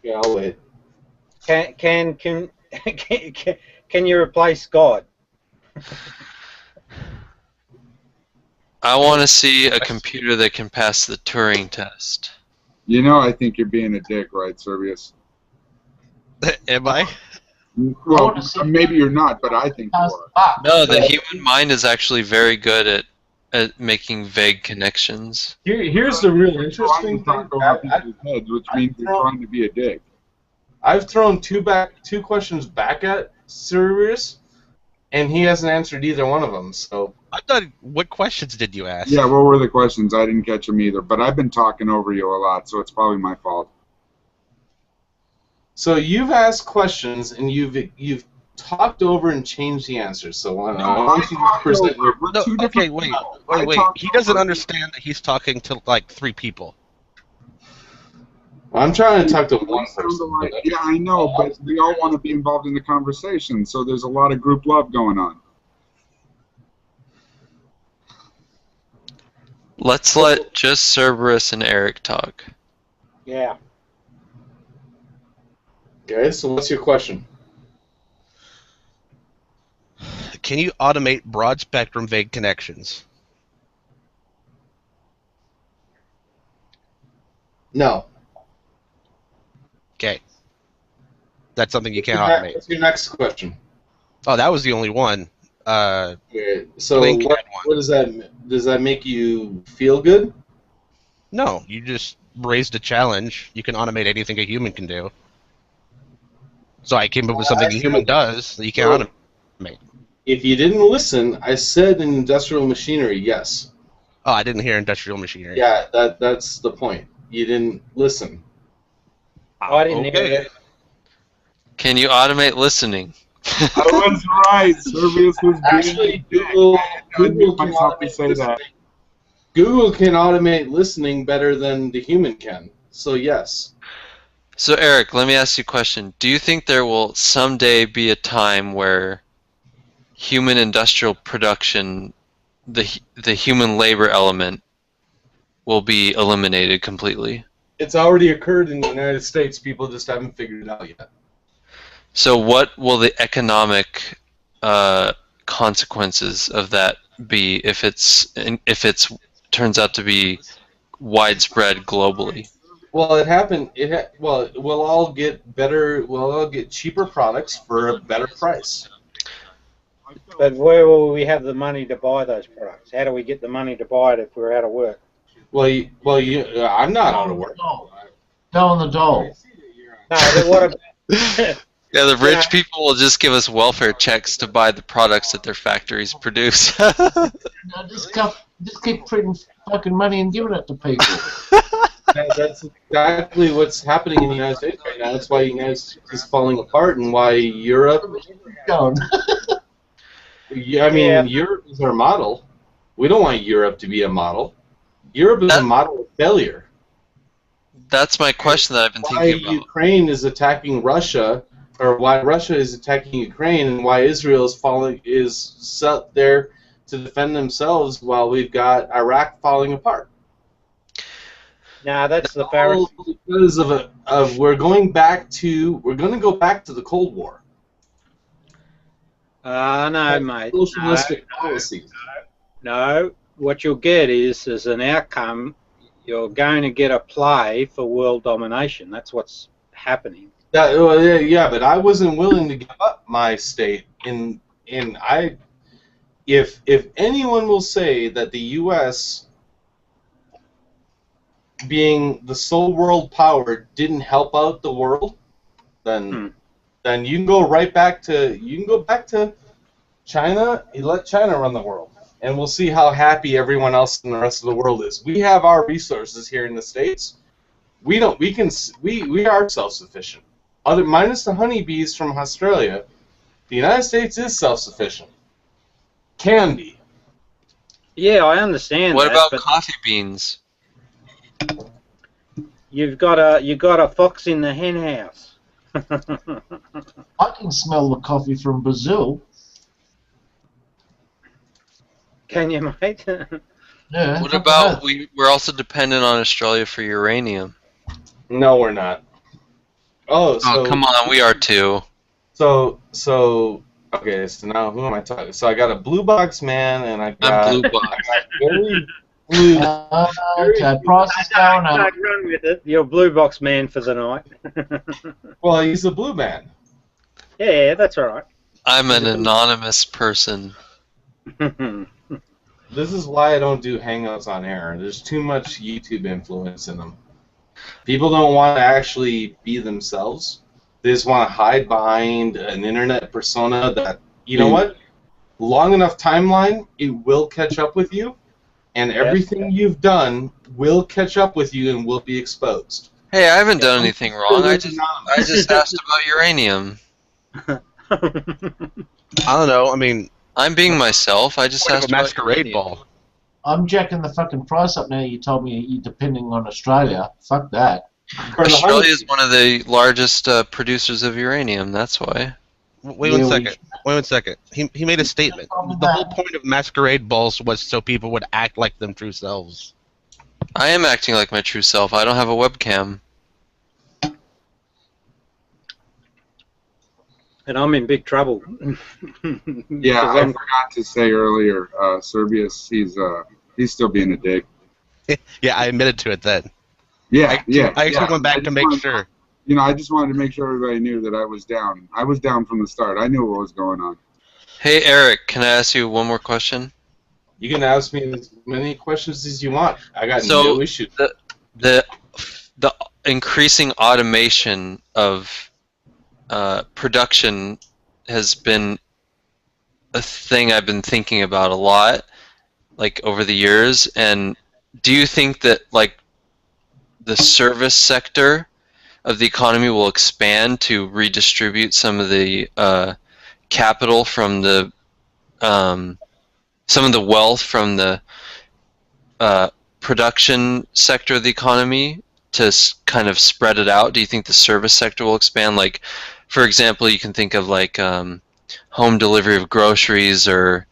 Yeah, I'll wait. Can you replace God? I want to see a computer that can pass the Turing test. You know, I think you're being a dick, right, Servius? Am I? Well, maybe you're not, but I think you are. No, the human mind is actually very good at making vague connections. Here's the real interesting thing. Which means you're trying to be a dick. I've thrown two questions back at Servius, and he hasn't answered either one of them. So I thought, what questions did you ask? Yeah, what were the questions? I didn't catch them either, but I've been talking over you a lot, so it's probably my fault. So you've asked questions, and you've talked over and changed the answers. So why don't you just present your okay, wait. He doesn't understand that he's talking to like 3 people. I'm trying to talk to one person. Yeah, I know, but they all want to be involved in the conversation, so there's a lot of group love going on. Let's let just Cerberus and Eric talk. Yeah. Okay, so what's your question? Can you automate broad spectrum vague connections? No. Okay. That's something you can't automate. What's your next question? Oh, that was the only one. Okay, so what does that make you feel good? No, you just raised a challenge. You can automate anything a human can do. So I came up with something a human does that you can't automate. If you didn't listen, I said in industrial machinery, yes. Oh, I didn't hear industrial machinery. Yeah, that's the point. You didn't listen. I didn't hear it. Can you automate listening? I was right. Servius was actually Google can automate Google can automate listening better than the human can. So yes. So Eric, let me ask you a question. Do you think there will someday be a time where human industrial production, the human labor element, will be eliminated completely? It's already occurred in the United States. People just haven't figured it out yet. So what will the economic consequences of that be if it's turns out to be widespread globally? Well, it happened. We'll all get better. We'll all get cheaper products for a better price. But where will we have the money to buy those products? How do we get the money to buy it if we're out of work? I'm not out of work. Go on the dole. No, but what about... Yeah, the rich people will just give us welfare checks to buy the products that their factories produce. No, just keep printing fucking money and giving it to people. That's exactly what's happening in the United States right now. That's why the United States is falling apart and why Europe... Europe is our model. We don't want Europe to be a model. Europe is a model of failure. That's my question that I've been thinking about. Why Ukraine is attacking Russia, or why Russia is attacking Ukraine, and why Israel is set there to defend themselves while we've got Iraq falling apart. Nah, that's the Pharisees. Because we're going to go back to the Cold War. No, mate. Socialistic policies. No, what you'll get is, as an outcome, you're going to get a play for world domination. That's what's happening. Yeah, but I wasn't willing to give up my state. If anyone will say that the U.S. being the sole world power didn't help out the world, then you can go back to China. You let China run the world, and we'll see how happy everyone else in the rest of the world is. We have our resources here in the States. We are self-sufficient. Minus the honeybees from Australia, the United States is self-sufficient. Can be. Yeah, I understand. What that, about but coffee beans? You've got a fox in the hen house. I can smell the coffee from Brazil. Can you, mate? Yeah. What about we're also dependent on Australia for uranium? No, we're not. Oh, come on, we are too. Okay, so now who am I talking? So I got a blue box man, and I got I'm blue box. very blue. Okay, price is going up. Run with it. You're blue box man for the night. Well, he's a blue man. Yeah, that's all right. I'm an anonymous person. This is why I don't do Hangouts on air. There's too much YouTube influence in them. People don't want to actually be themselves. They just want to hide behind an internet persona that, you know what? Long enough timeline, it will catch up with you, and everything you've done will catch up with you and will be exposed. Hey, I haven't done anything wrong. I just asked about uranium. I don't know. I mean, I'm being myself. I just asked a masquerade ball. I'm jacking the fucking price up now. You told me you're depending on Australia. Fuck that. Australia is one of the largest producers of uranium. That's why. Wait one second. He made a statement. The whole point of masquerade balls was so people would act like them true selves. I am acting like my true self. I don't have a webcam. And I'm in big trouble. Yeah, I forgot to say earlier, Serbius, he's still being a dick. Yeah, I admitted to it then. Yeah, I actually went back to make sure. You know, I just wanted to make sure everybody knew that I was down. I was down from the start. I knew what was going on. Hey, Eric, can I ask you one more question? You can ask me as many questions as you want. I got no issue. The increasing automation of production has been a thing I've been thinking about a lot, like over the years. And do you think that like the service sector of the economy will expand to redistribute some of the capital from the some of the wealth from the production sector of the economy to kind of spread it out? Do you think the service sector will expand? Like, for example, you can think of like home delivery of groceries, or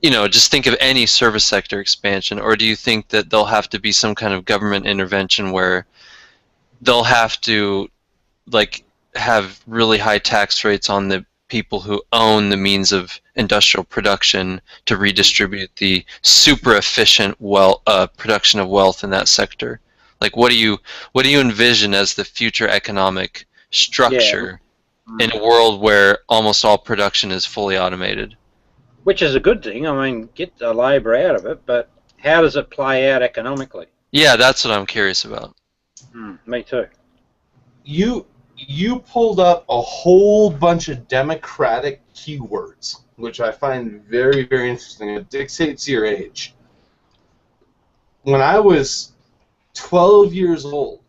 just think of any service sector expansion. Or do you think that there'll have to be some kind of government intervention where they'll have to like have really high tax rates on the people who own the means of industrial production to redistribute the super efficient production of wealth in that sector? Like, what do you envision as the future economic structure in a world where almost all production is fully automated? Which is a good thing. I mean, get the labour out of it, but how does it play out economically? Yeah, that's what I'm curious about. Me too. You pulled up a whole bunch of democratic keywords, which I find very, very interesting. It dictates your age. When I was 12 years old,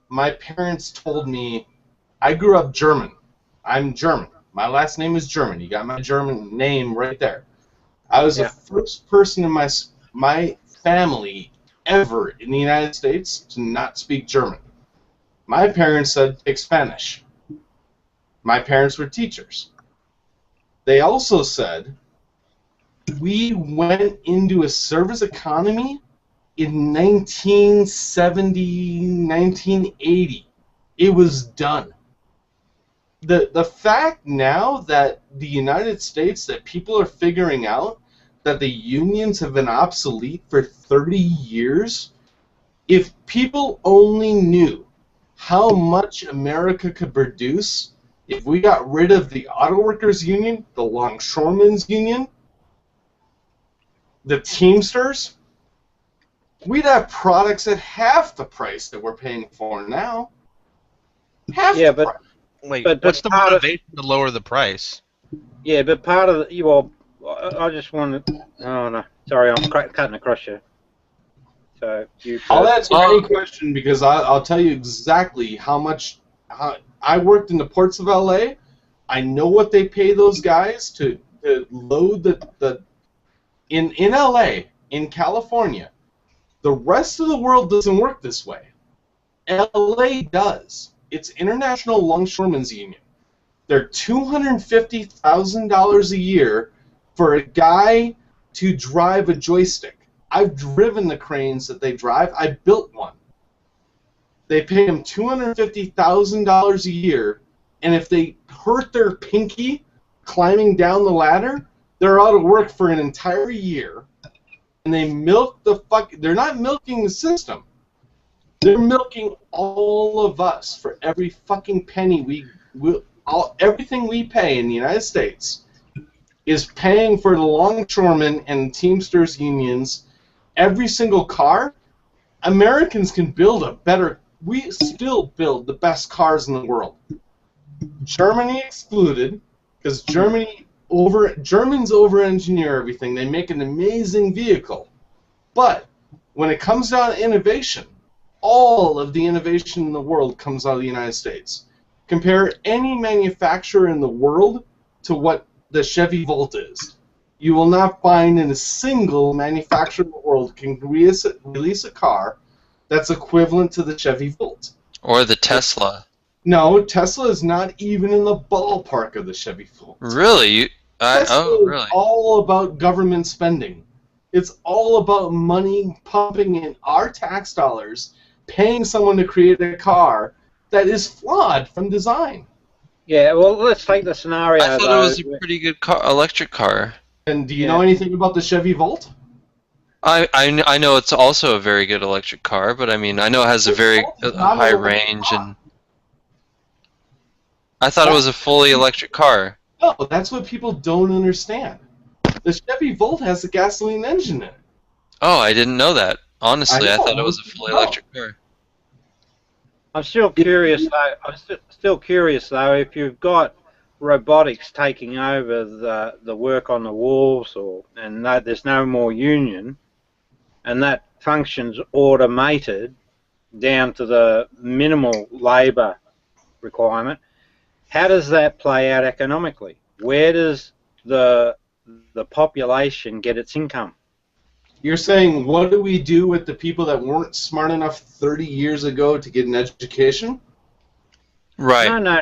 my parents told me, I grew up German. I'm German. My last name is German. You got my German name right there. I was the first person in my family ever in the United States to not speak German. My parents said, take Spanish. My parents were teachers. They also said, we went into a service economy in 1970, 1980. It was done. the fact now that the United States, that people are figuring out that the unions have been obsolete for 30 years, if people only knew how much America could produce if we got rid of the auto workers union, the longshoremen's union, the Teamsters, we'd have products at half the price that we're paying for now. Half the price. Wait, what's the motivation to lower the price? Yeah, but part of the, well, I just wanted. Oh no, sorry, I'm cutting across you. So you. I'll answer any question because I'll tell you exactly how much. I worked in the ports of LA. I know what they pay those guys to load the in LA, in California. The rest of the world doesn't work this way. LA does. It's International Longshoremen's Union. They're $250,000 a year for a guy to drive a joystick. I've driven the cranes that they drive. I built one. They pay him $250,000 a year, and if they hurt their pinky climbing down the ladder, they're out of work for an entire year. And they milk the fuck. They're not milking the system. They're milking all of us for every fucking penny everything we pay in the United States is paying for the longshoremen and Teamsters unions. Every single car, Americans can build a better. We still build the best cars in the world. Germany excluded, because Germans over-engineer everything. They make an amazing vehicle. But when it comes down to innovation, all of the innovation in the world comes out of the United States. Compare any manufacturer in the world to what the Chevy Volt is. You will not find in a single manufacturer in the world can release a car that's equivalent to the Chevy Volt. Or the Tesla. No, Tesla is not even in the ballpark of the Chevy Volt. Really? Tesla really? is all about government spending. It's all about money pumping in our tax dollars, paying someone to create a car that is flawed from design. Yeah, well, let's take the scenario. I thought it was a pretty good electric car. And do you know anything about the Chevy Volt? I know it's also a very good electric car, but I mean, I know it has a very high range, and I thought it was a fully electric car. No, that's what people don't understand. The Chevy Volt has a gasoline engine in it. Oh, I didn't know that. Honestly, I thought it was a fully electric car. I'm still curious though. If you've got robotics taking over the work on the wharves, and there's no more union, and that functions automated down to the minimal labour requirement, how does that play out economically? Where does the population get its income? You're saying, what do we do with the people that weren't smart enough 30 years ago to get an education? Right. No.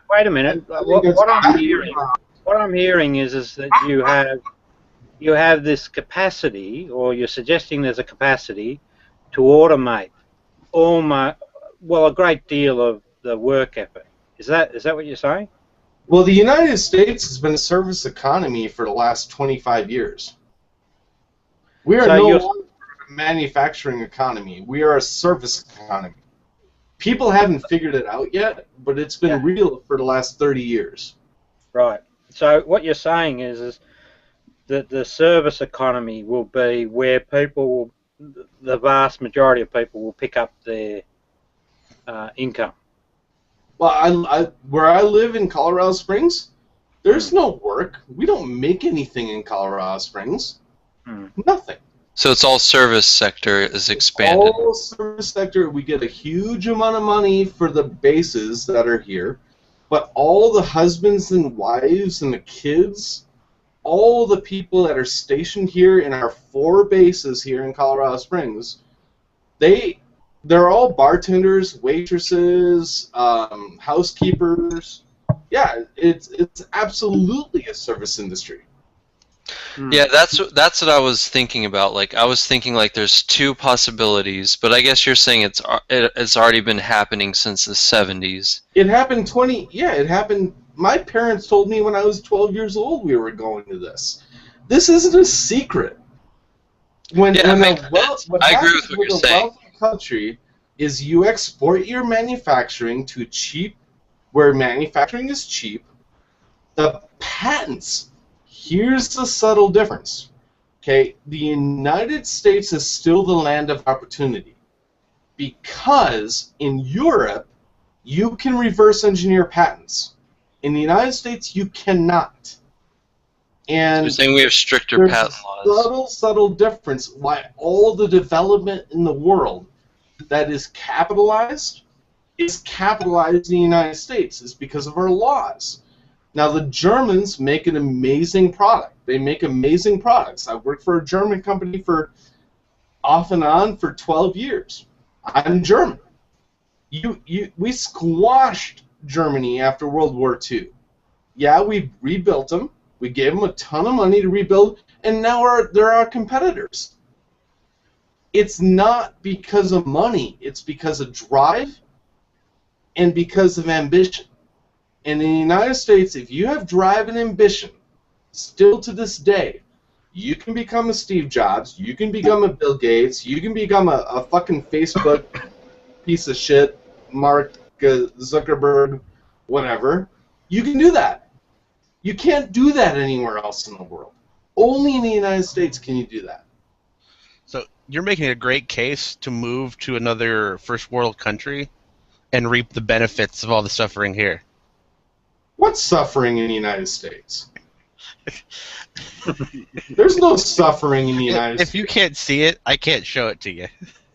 Wait a minute. What I'm hearing is that you have this capacity, or you're suggesting there's a capacity to automate a great deal of the work effort. Is that what you're saying? Well, the United States has been a service economy for the last 25 years. We are no longer a manufacturing economy. We are a service economy. People haven't figured it out yet, but it's been real for the last 30 years. Right. So what you're saying is that the service economy will be where the vast majority of people will pick up their income. Well, where I live in Colorado Springs, there's no work. We don't make anything in Colorado Springs. Nothing. So it's all service sector is expanded. All service sector. We get a huge amount of money for the bases that are here, but all the husbands and wives and the kids, all the people that are stationed here in our 4 bases here in Colorado Springs, they're all bartenders, waitresses, housekeepers. Yeah, it's absolutely a service industry. Yeah, that's what I was thinking about. Like, I was thinking like there's two possibilities, but I guess you're saying it's already been happening since the 70s. It happened it happened. My parents told me when I was 12 years old we were going to this. This isn't a secret. What I agree with what you're saying. A wealthy country is you export your manufacturing to where manufacturing is cheap. The patents, here's the subtle difference. Okay, the United States is still the land of opportunity because in Europe you can reverse engineer patents. In the United States you cannot. And you're saying we have stricter patent laws. Subtle difference why all the development in the world that is capitalized in the United States is because of our laws. Now the Germans make an amazing product. They make amazing products. I worked for a German company for off and on for 12 years. I'm German. We squashed Germany after World War II. Yeah, we rebuilt them. We gave them a ton of money to rebuild, and now they're our competitors. It's not because of money. It's because of drive and because of ambition. And in the United States, if you have drive and ambition, still to this day, you can become a Steve Jobs, you can become a Bill Gates, you can become a fucking Facebook piece of shit, Mark Zuckerberg, whatever. You can do that. You can't do that anywhere else in the world. Only in the United States can you do that. So you're making a great case to move to another first world country and reap the benefits of all the suffering here. What's suffering in the United States? There's no suffering in the United States. If you can't see it, I can't show it to you.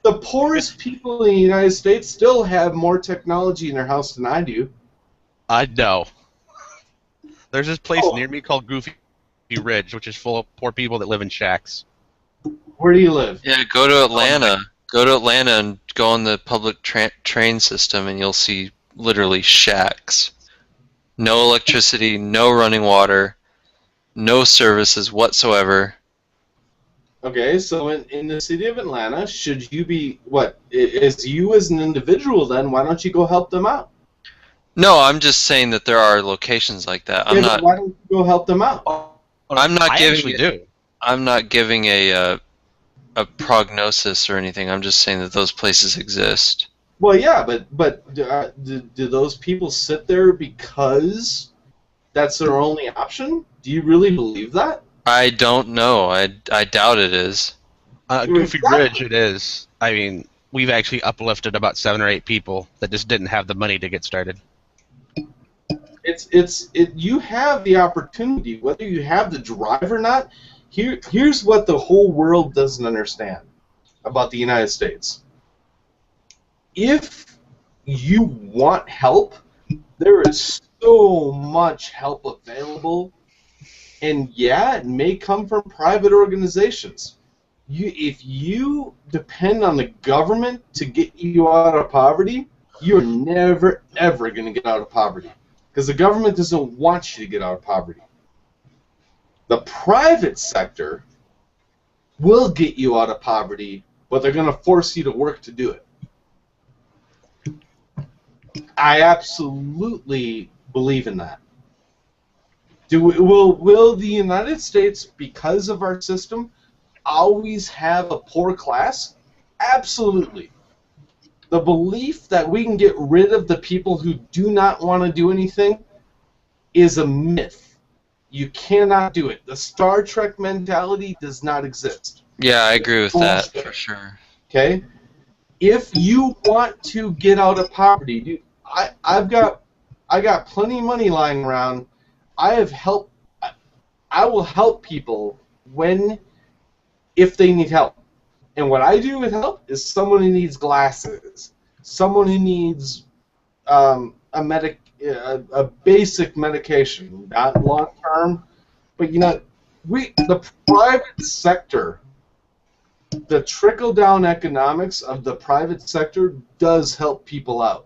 The poorest people in the United States still have more technology in their house than I do. I know. There's this place near me called Goofy Ridge, which is full of poor people that live in shacks. Where do you live? Yeah, go to Atlanta. Go to Atlanta and go on the public train system, and you'll see literally shacks. No electricity, no running water, no services whatsoever. Okay, so in the city of Atlanta, should you be, as you as an individual then, why don't you go help them out? No, I'm just saying that there are locations like that. I'm not. Why don't you go help them out? I'm not I giving. actually do. I'm not giving a prognosis or anything. I'm just saying that those places exist. Well, yeah, but do those people sit there because that's their only option? Do you really believe that? I don't know. I doubt it is. Goofy Ridge, it is. I mean, we've actually uplifted about 7 or 8 people that just didn't have the money to get started. You have the opportunity, whether you have the drive or not. Here's what the whole world doesn't understand about the United States. If you want help, there is so much help available, and yeah, it may come from private organizations. If you depend on the government to get you out of poverty, you're never, ever going to get out of poverty. Because the government doesn't want you to get out of poverty. The private sector will get you out of poverty, but they're going to force you to work to do it. I absolutely believe in that. Will the United States, because of our system, always have a poor class? Absolutely. The belief that we can get rid of the people who do not want to do anything is a myth. You cannot do it. The Star Trek mentality does not exist. Yeah, I agree with that for sure. Okay? If you want to get out of poverty, dude, I got plenty of money lying around. I will help people if they need help. And what I do with help is someone who needs glasses, someone who needs a basic medication, not long term, but the private sector, the trickle down economics of the private sector does help people out,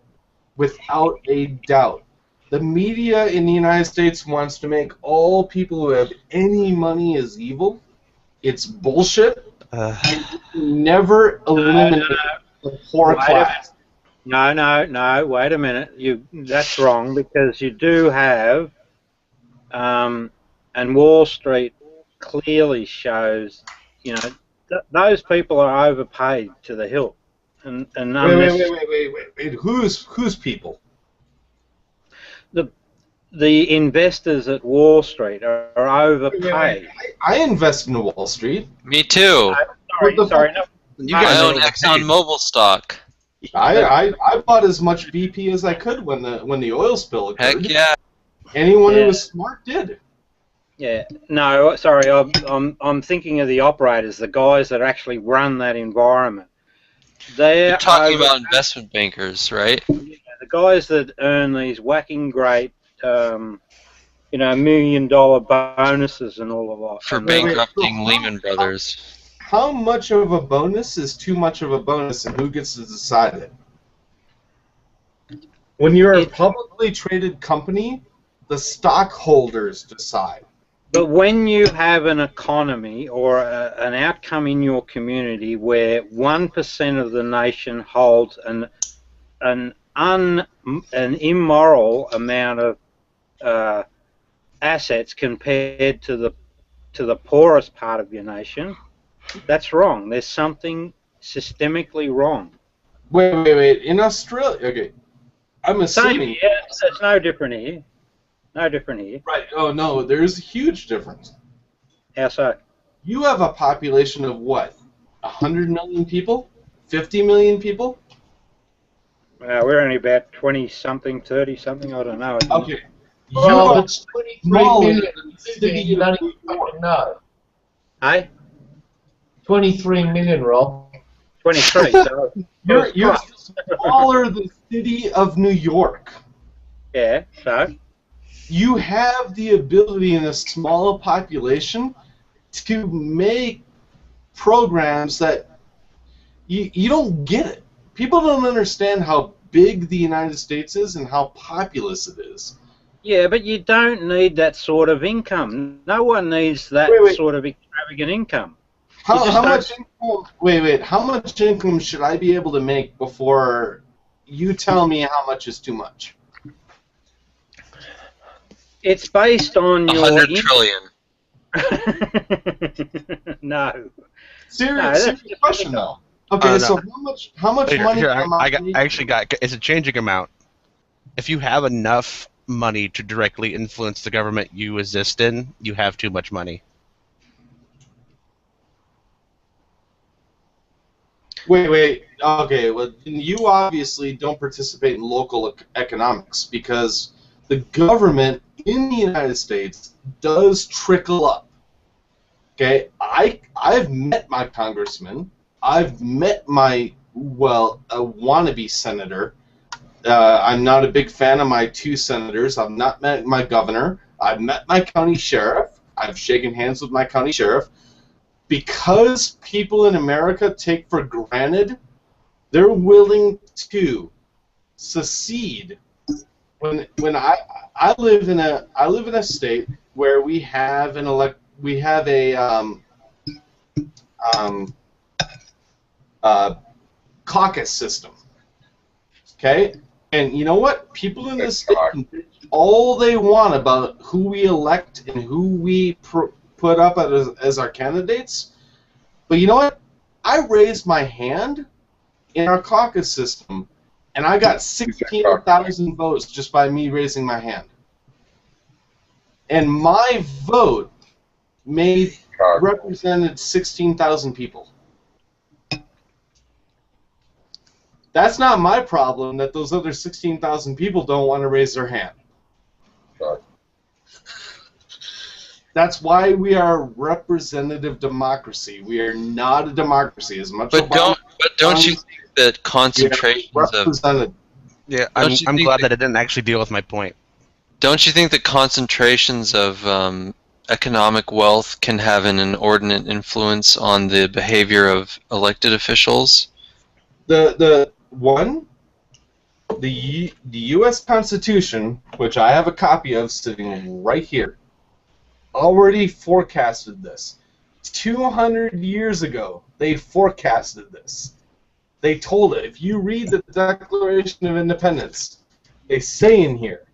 without a doubt. The media in the United States wants to make all people who have any money is evil. It's bullshit. And you never eliminate the poor class. No, wait a minute. That's wrong, because you do have, and Wall Street clearly shows, those people are overpaid to the hilt. And Wait. Who's people? The investors at Wall Street are overpaid. I invest in Wall Street. Me too. Sorry. No. I own ExxonMobil stock. I bought as much BP as I could when the oil spill occurred. Heck yeah. Anyone who was smart did. Yeah. No, sorry. I'm thinking of the operators, the guys that actually run that environment. You're talking about investment bankers, right? Yeah, the guys that earn these whacking great, $1 million bonuses and all of that. For bankrupting Lehman Brothers. How much of a bonus is too much of a bonus, and who gets to decide it? When you're a publicly traded company, the stockholders decide. But when you have an economy or an outcome in your community where 1% of the nation holds an immoral amount of assets compared to the poorest part of your nation, that's wrong. There's something systemically wrong. Wait. In Australia, okay, I'm assuming. It's no different here. No different here. Right. Oh no, there's a huge difference. How so? You have a population of what? 100 million people? 50 million people? We're only about 20-something, 30-something. I don't know. Okay. Well, it's 23 million. You don't even fucking know. Hey? 23 million, Rob. 23. So you're smaller than the city of New York. Yeah. So. You have the ability in a smaller population to make programs that you don't get it. People don't understand how big the United States is and how populous it is. Yeah, but you don't need that sort of income. No one needs that sort of extravagant income. How much income? Wait. How much income should I be able to make before you tell me how much is too much? It's based on your 100 trillion. No. Serious question though. Okay, so how much money? I actually got. It's a changing amount. If you have enough money to directly influence the government you exist in, you have too much money. Wait. Okay, well, you obviously don't participate in local economics because the government in the United States does trickle up. Okay, I've met my congressman. I've met my a wannabe senator. I'm not a big fan of my 2 senators. I've not met my governor. I've met my county sheriff. I've shaken hands with my county sheriff. Because people in America take for granted, they're willing to secede. When I live in a state where we have a caucus system. Okay? And you know what? People in this state can bitch all they want about who we elect and who we put up as our candidates. But you know what? I raised my hand in our caucus system, and I got 16,000 votes just by me raising my hand. And my vote represented 16,000 people. That's not my problem that those other 16,000 people don't want to raise their hand. That's why we are a representative democracy. We are not a democracy as much. But don't you think that concentrations of... Yeah, I'm glad that it didn't actually deal with my point. Don't you think that concentrations of economic wealth can have an inordinate influence on the behavior of elected officials? The one, The U.S. Constitution, which I have a copy of sitting right here, already forecasted this. 200 years ago, they forecasted this. They told it. If you read the Declaration of Independence, they say in here,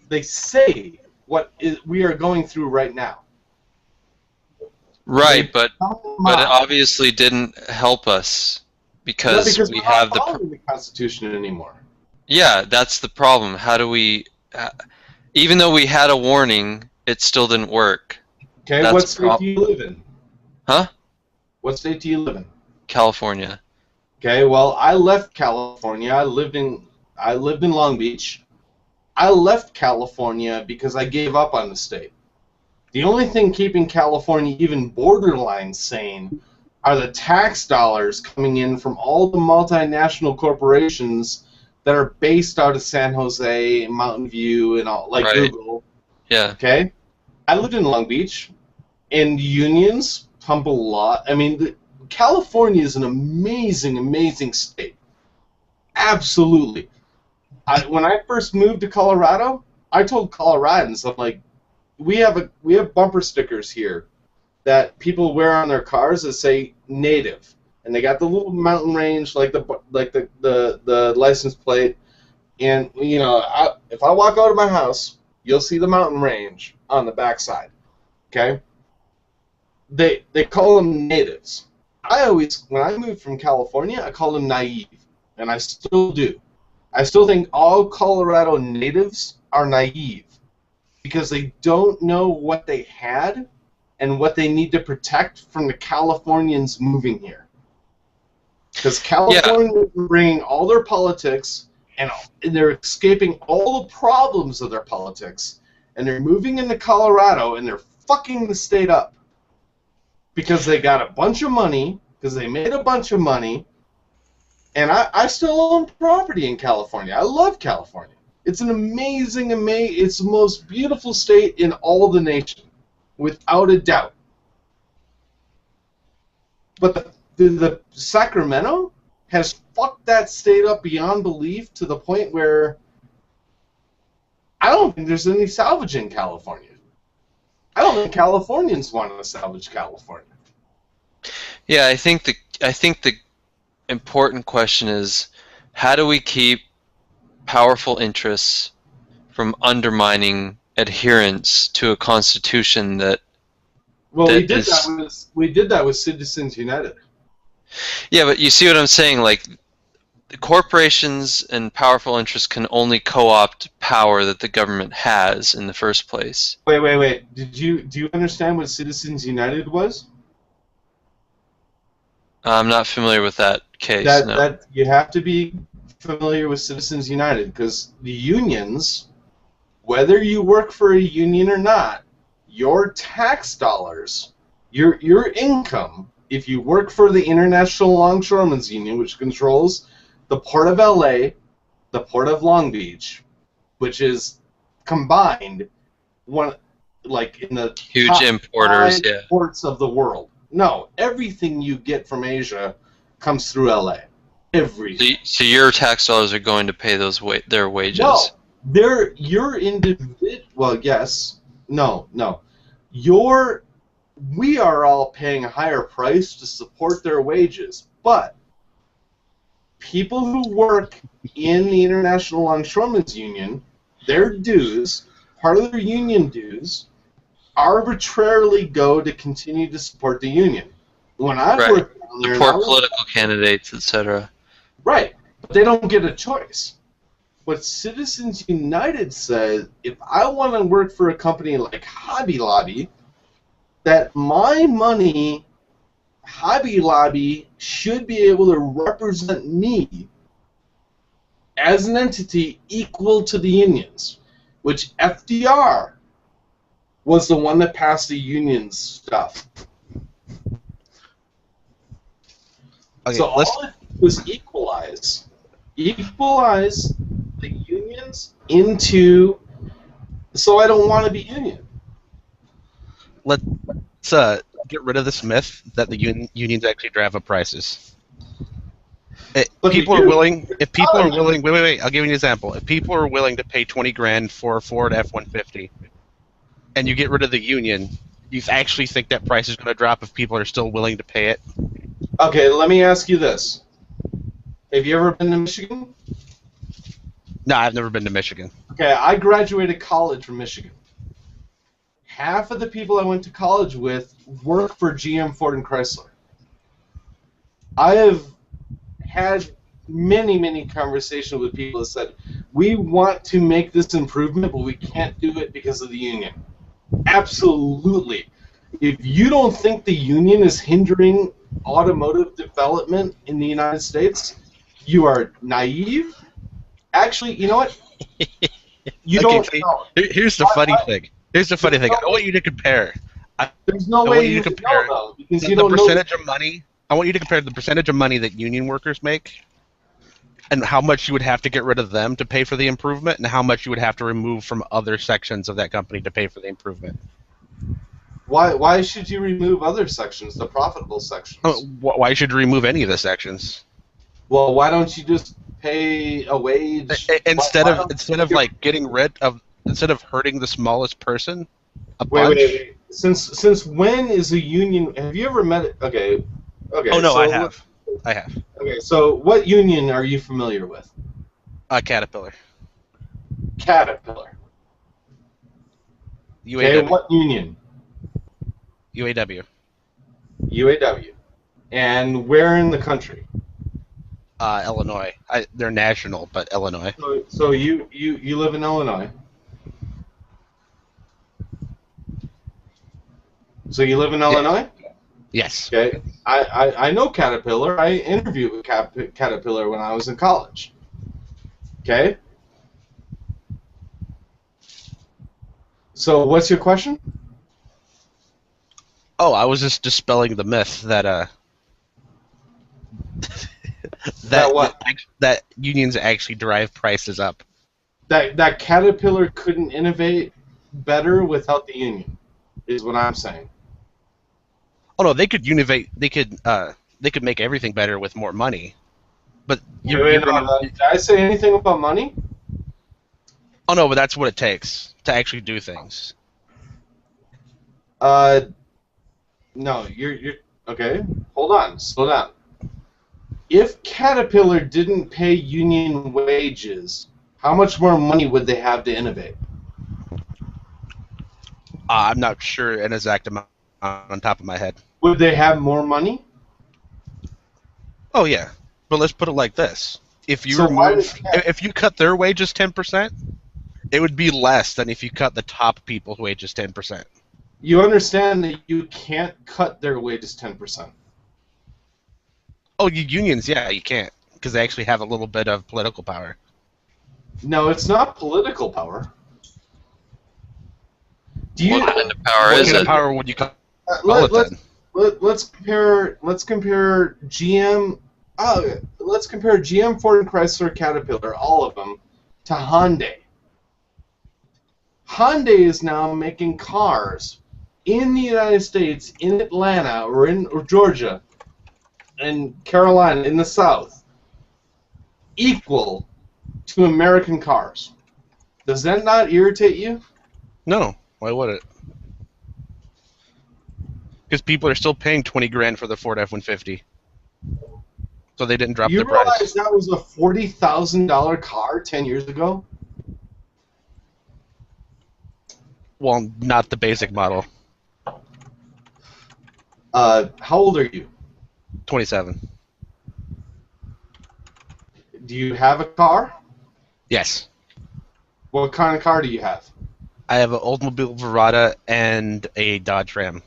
they say what we are going through right now. Right, but it obviously didn't help us because we have we're not following the Constitution anymore. Yeah, that's the problem. How do we? Even though we had a warning, it still didn't work. Okay, what state do you live in? Huh? What state do you live in? California. Okay, well, I left California. I lived in Long Beach. I left California because I gave up on the state. The only thing keeping California even borderline sane are the tax dollars coming in from all the multinational corporations that are based out of San Jose, Mountain View, and all, like Google. Yeah. Okay? I lived in Long Beach, and unions pump a lot. I mean, California is an amazing, amazing state. Absolutely. When I first moved to Colorado, I told Coloradans, I'm like, we have bumper stickers here that people wear on their cars that say native, and they got the little mountain range like the license plate, and you know, if I walk out of my house, you'll see the mountain range on the backside. Okay. They call them natives. When I moved from California, I called them naive, and I still do. I still think all Colorado natives are naive because they don't know what they had and what they need to protect from the Californians moving here. Because California is bringing all their politics, and they're escaping all the problems of their politics, and they're moving into Colorado, and they're fucking the state up. Because they got a bunch of money, because they made a bunch of money, and I still own property in California. I love California. It's an amazing, it's the most beautiful state in all the nation, without a doubt. But the Sacramento has fucked that state up beyond belief to the point where I don't think there's any salvage in California. I don't think Californians want to salvage California. Yeah, I think the important question is, how do we keep powerful interests from undermining adherence to a constitution that? Well, we did that with Citizens United. Yeah, but you see what I'm saying? Like, the corporations and powerful interests can only co-opt power that the government has in the first place. Wait. Do you understand what Citizens United was? I'm not familiar with that case. No. That you have to be familiar with Citizens United, because the unions, whether you work for a union or not, your tax dollars, your income, if you work for the International Longshoremen's Union, which controls the Port of LA, the Port of Long Beach, which is combined one, like in the huge top importers, 5 ports of the world. No, everything you get from Asia comes through LA. Everything. So your tax dollars are going to pay their wages? No, your individual. Well, yes, no. We are all paying a higher price to support their wages, but people who work in the International Longshoremen's Union, their dues, part of their union dues, arbitrarily go to continue to support the union. When I worked down there, support political candidates, etc. Right, but they don't get a choice. What Citizens United says, if I want to work for a company like Hobby Lobby, that my money, Hobby Lobby, should be able to represent me as an entity equal to the unions, which FDR was the one that passed the unions stuff. Okay, so all it was equalize the unions into, so I don't want to be union. Let's get rid of this myth that the unions actually drive up prices. People are willing. If people are willing, wait. I'll give you an example. If people are willing to pay $20,000 for a Ford F-150, and you get rid of the union, you actually think that price is going to drop if people are still willing to pay it? Okay, let me ask you this: have you ever been to Michigan? No, I've never been to Michigan. Okay, I graduated college from Michigan. Half of the people I went to college with work for GM, Ford, and Chrysler. I have had many conversations with people that said, we want to make this improvement, but we can't do it because of the union. Absolutely. If you don't think the union is hindering automotive development in the United States, you are naive. Actually, you know what? You don't know. Here's the funny thing. Here's the funny thing. I want you to compare. There's no way you can compare though, because you don't know the percentage of money. I want you to compare the percentage of money that union workers make, and how much you would have to get rid of them to pay for the improvement, and how much you would have to remove from other sections of that company to pay for the improvement. Why should you remove other sections, the profitable sections? Why should you remove any of the sections? Well, why don't you just pay a wage instead of like getting rid of, instead of hurting the smallest person a bunch? Wait. Since when is a union? Have you ever met it? Okay. Oh no, I have. Okay, so what union are you familiar with? Caterpillar. Caterpillar. UAW. Okay, what union? UAW. UAW. And where in the country? Illinois. They're national, but Illinois. So you live in Illinois. So you live in Illinois? Yes. Okay. I know Caterpillar. I interviewed with Caterpillar when I was in college. Okay. So what's your question? Oh, I was just dispelling the myth that that unions actually drive prices up. That Caterpillar couldn't innovate better without the union, is what I'm saying. Oh no, they could innovate. They could make everything better with more money. But did I say anything about money? Oh no, but that's what it takes to actually do things. No, you're okay. Hold on, slow down. If Caterpillar didn't pay union wages, how much more money would they have to innovate? I'm not sure an exact amount on top of my head. Would they have more money? Oh yeah, but let's put it like this: if you if you cut their wages 10%, it would be less than if you cut the top people's wages 10%. You understand that you can't cut their wages 10%. Oh, unions, yeah, you can't, because they actually have a little bit of political power. No, it's not political power. Do you? What kind of power is it? What kind of power would you call it then? Let's compare GM. Let's compare GM, Ford, and Chrysler, Caterpillar, all of them, to Hyundai. Hyundai is now making cars in the United States, in Atlanta, or Georgia, and Carolina, in the South, equal to American cars. Does that not irritate you? No. Why would it? Because people are still paying $20,000 for the Ford F-150, so they didn't drop their price. You realize that was a $40,000 car 10 years ago? Well, not the basic model. How old are you? 27. Do you have a car? Yes. What kind of car do you have? I have an Oldsmobile Verada and a Dodge Ram.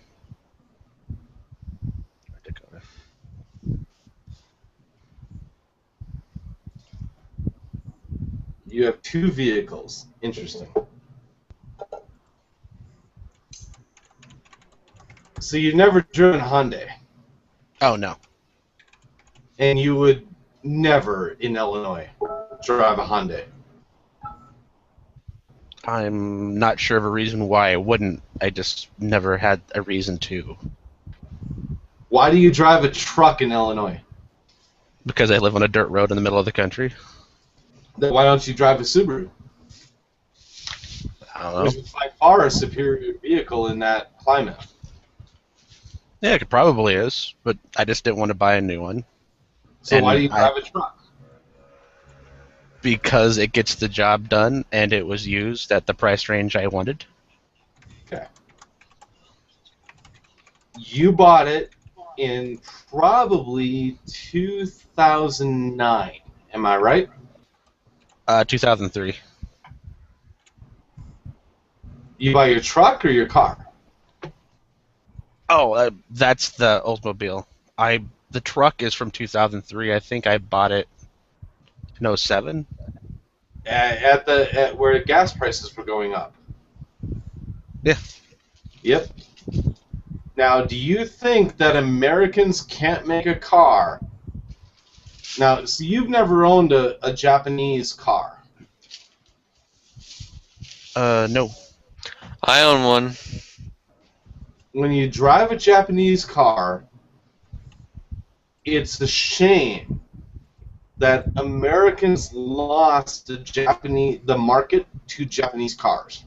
You have two vehicles. Interesting. So you've never driven a Hyundai? Oh, no. And you would never, in Illinois, drive a Hyundai? I'm not sure of a reason why I wouldn't. I just never had a reason to. Why do you drive a truck in Illinois? Because I live on a dirt road in the middle of the country. Then why don't you drive a Subaru? I don't know. Which is by far a superior vehicle in that climate. Yeah, it probably is, but I just didn't want to buy a new one. So why do you drive a truck? Because it gets the job done, and it was used at the price range I wanted. Okay. You bought it in probably 2009. Am I right? 2003. You buy your truck or your car? Oh, that's the Oldsmobile. The truck is from 2003. I think I bought it in 07. At where the gas prices were going up. Yeah. Yep. Now, do you think that Americans can't make a car? Now, so you've never owned a Japanese car. No. I own one. When you drive a Japanese car, it's a shame that Americans lost the market to Japanese cars.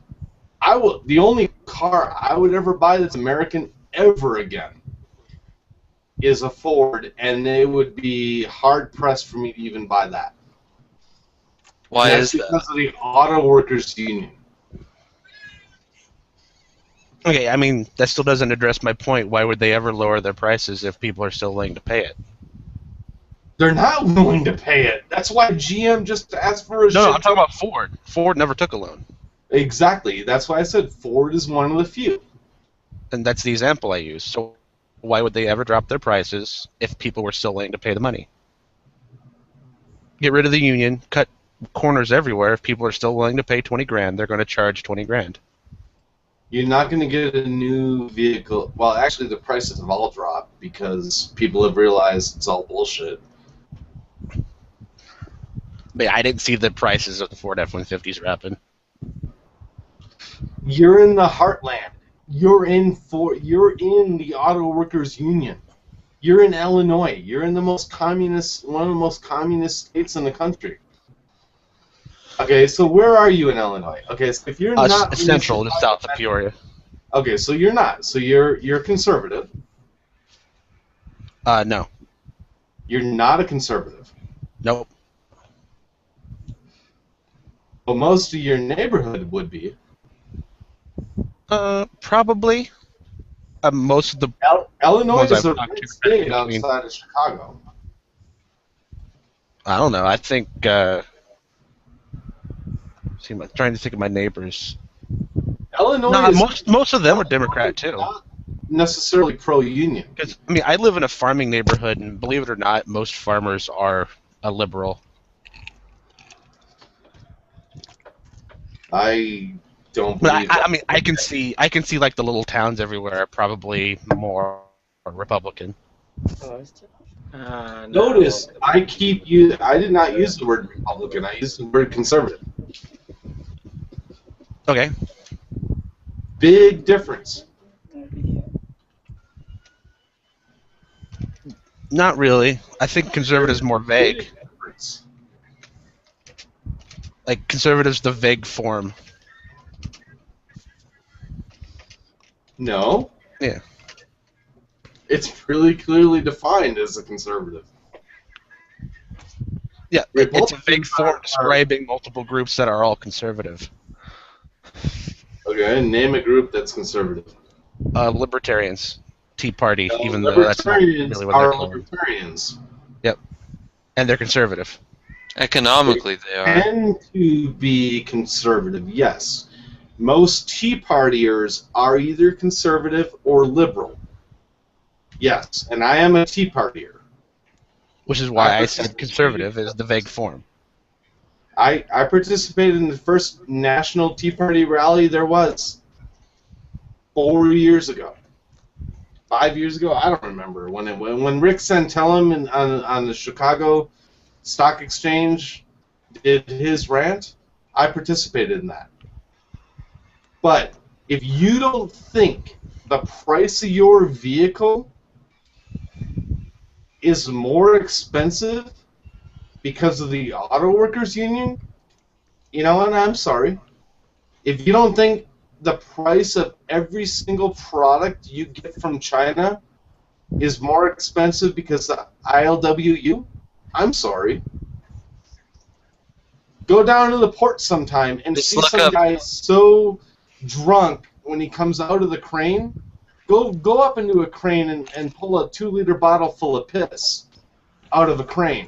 The only car I would ever buy that's American ever again is a Ford, and it would be hard pressed for me to even buy that. Why is that? Because of the Auto Workers Union. Okay, I mean, that still doesn't address my point. Why would they ever lower their prices if people are still willing to pay it? They're not willing to pay it. That's why GM just asked for a No, I'm talking about Ford. Ford never took a loan. Exactly. That's why I said Ford is one of the few. And that's the example I use. So why would they ever drop their prices if people were still willing to pay the money? Get rid of the union, cut corners everywhere. If people are still willing to pay 20 grand, they're going to charge 20 grand. You're not going to get a new vehicle. Well, actually, the prices have all dropped because people have realized it's all bullshit. But I didn't see the prices of the Ford F-150s dropping. You're in the heartland. You're in the Auto Workers Union. You're in Illinois. You're in one of the most communist states in the country. Okay, so where are you in Illinois? Okay, so if you're not central, just south of Peoria. Okay, so you're not. So you're conservative. No. You're not a conservative. Nope. But most of your neighborhood would be. Probably. Most of the Illinois is a red red state outside of Chicago. I don't know. I think. I'm trying to think of my neighbors. Illinois. Most of them are Democrat too. Not necessarily pro-union. Because I mean, I live in a farming neighborhood, and believe it or not, most farmers are a liberal. I don't believe I mean, I can see like the little towns everywhere are probably more Republican. No. Notice I did not use the word Republican. I used the word conservative. Okay. Big difference. Not really. I think conservatives more vague. Like conservatives, the vague form. No. Yeah. It's really clearly defined as a conservative. Yeah, it's a vague form describing multiple groups that are all conservative. Okay, name a group that's conservative. Libertarians. Tea Party, even though that's not really what they're called. Libertarians. Yep. And they're conservative. Economically, they are. Tend to be conservative, yes. Most Tea Partiers are either conservative or liberal. Yes, and I am a Tea Partier. Which is why I said conservative is the vague form. I participated in the first national Tea Party rally there was 4 years ago. 5 years ago? I don't remember. When Rick Santorum on the Chicago Stock Exchange did his rant, I participated in that. But if you don't think the price of your vehicle is more expensive because of the auto workers union, you know what? I'm sorry. If you don't think the price of every single product you get from China is more expensive because of ILWU, I'm sorry. Go down to the port sometime and Just see look some up- guy so drunk when he comes out of the crane. Go up into a crane and pull a 2-liter bottle full of piss out of a crane.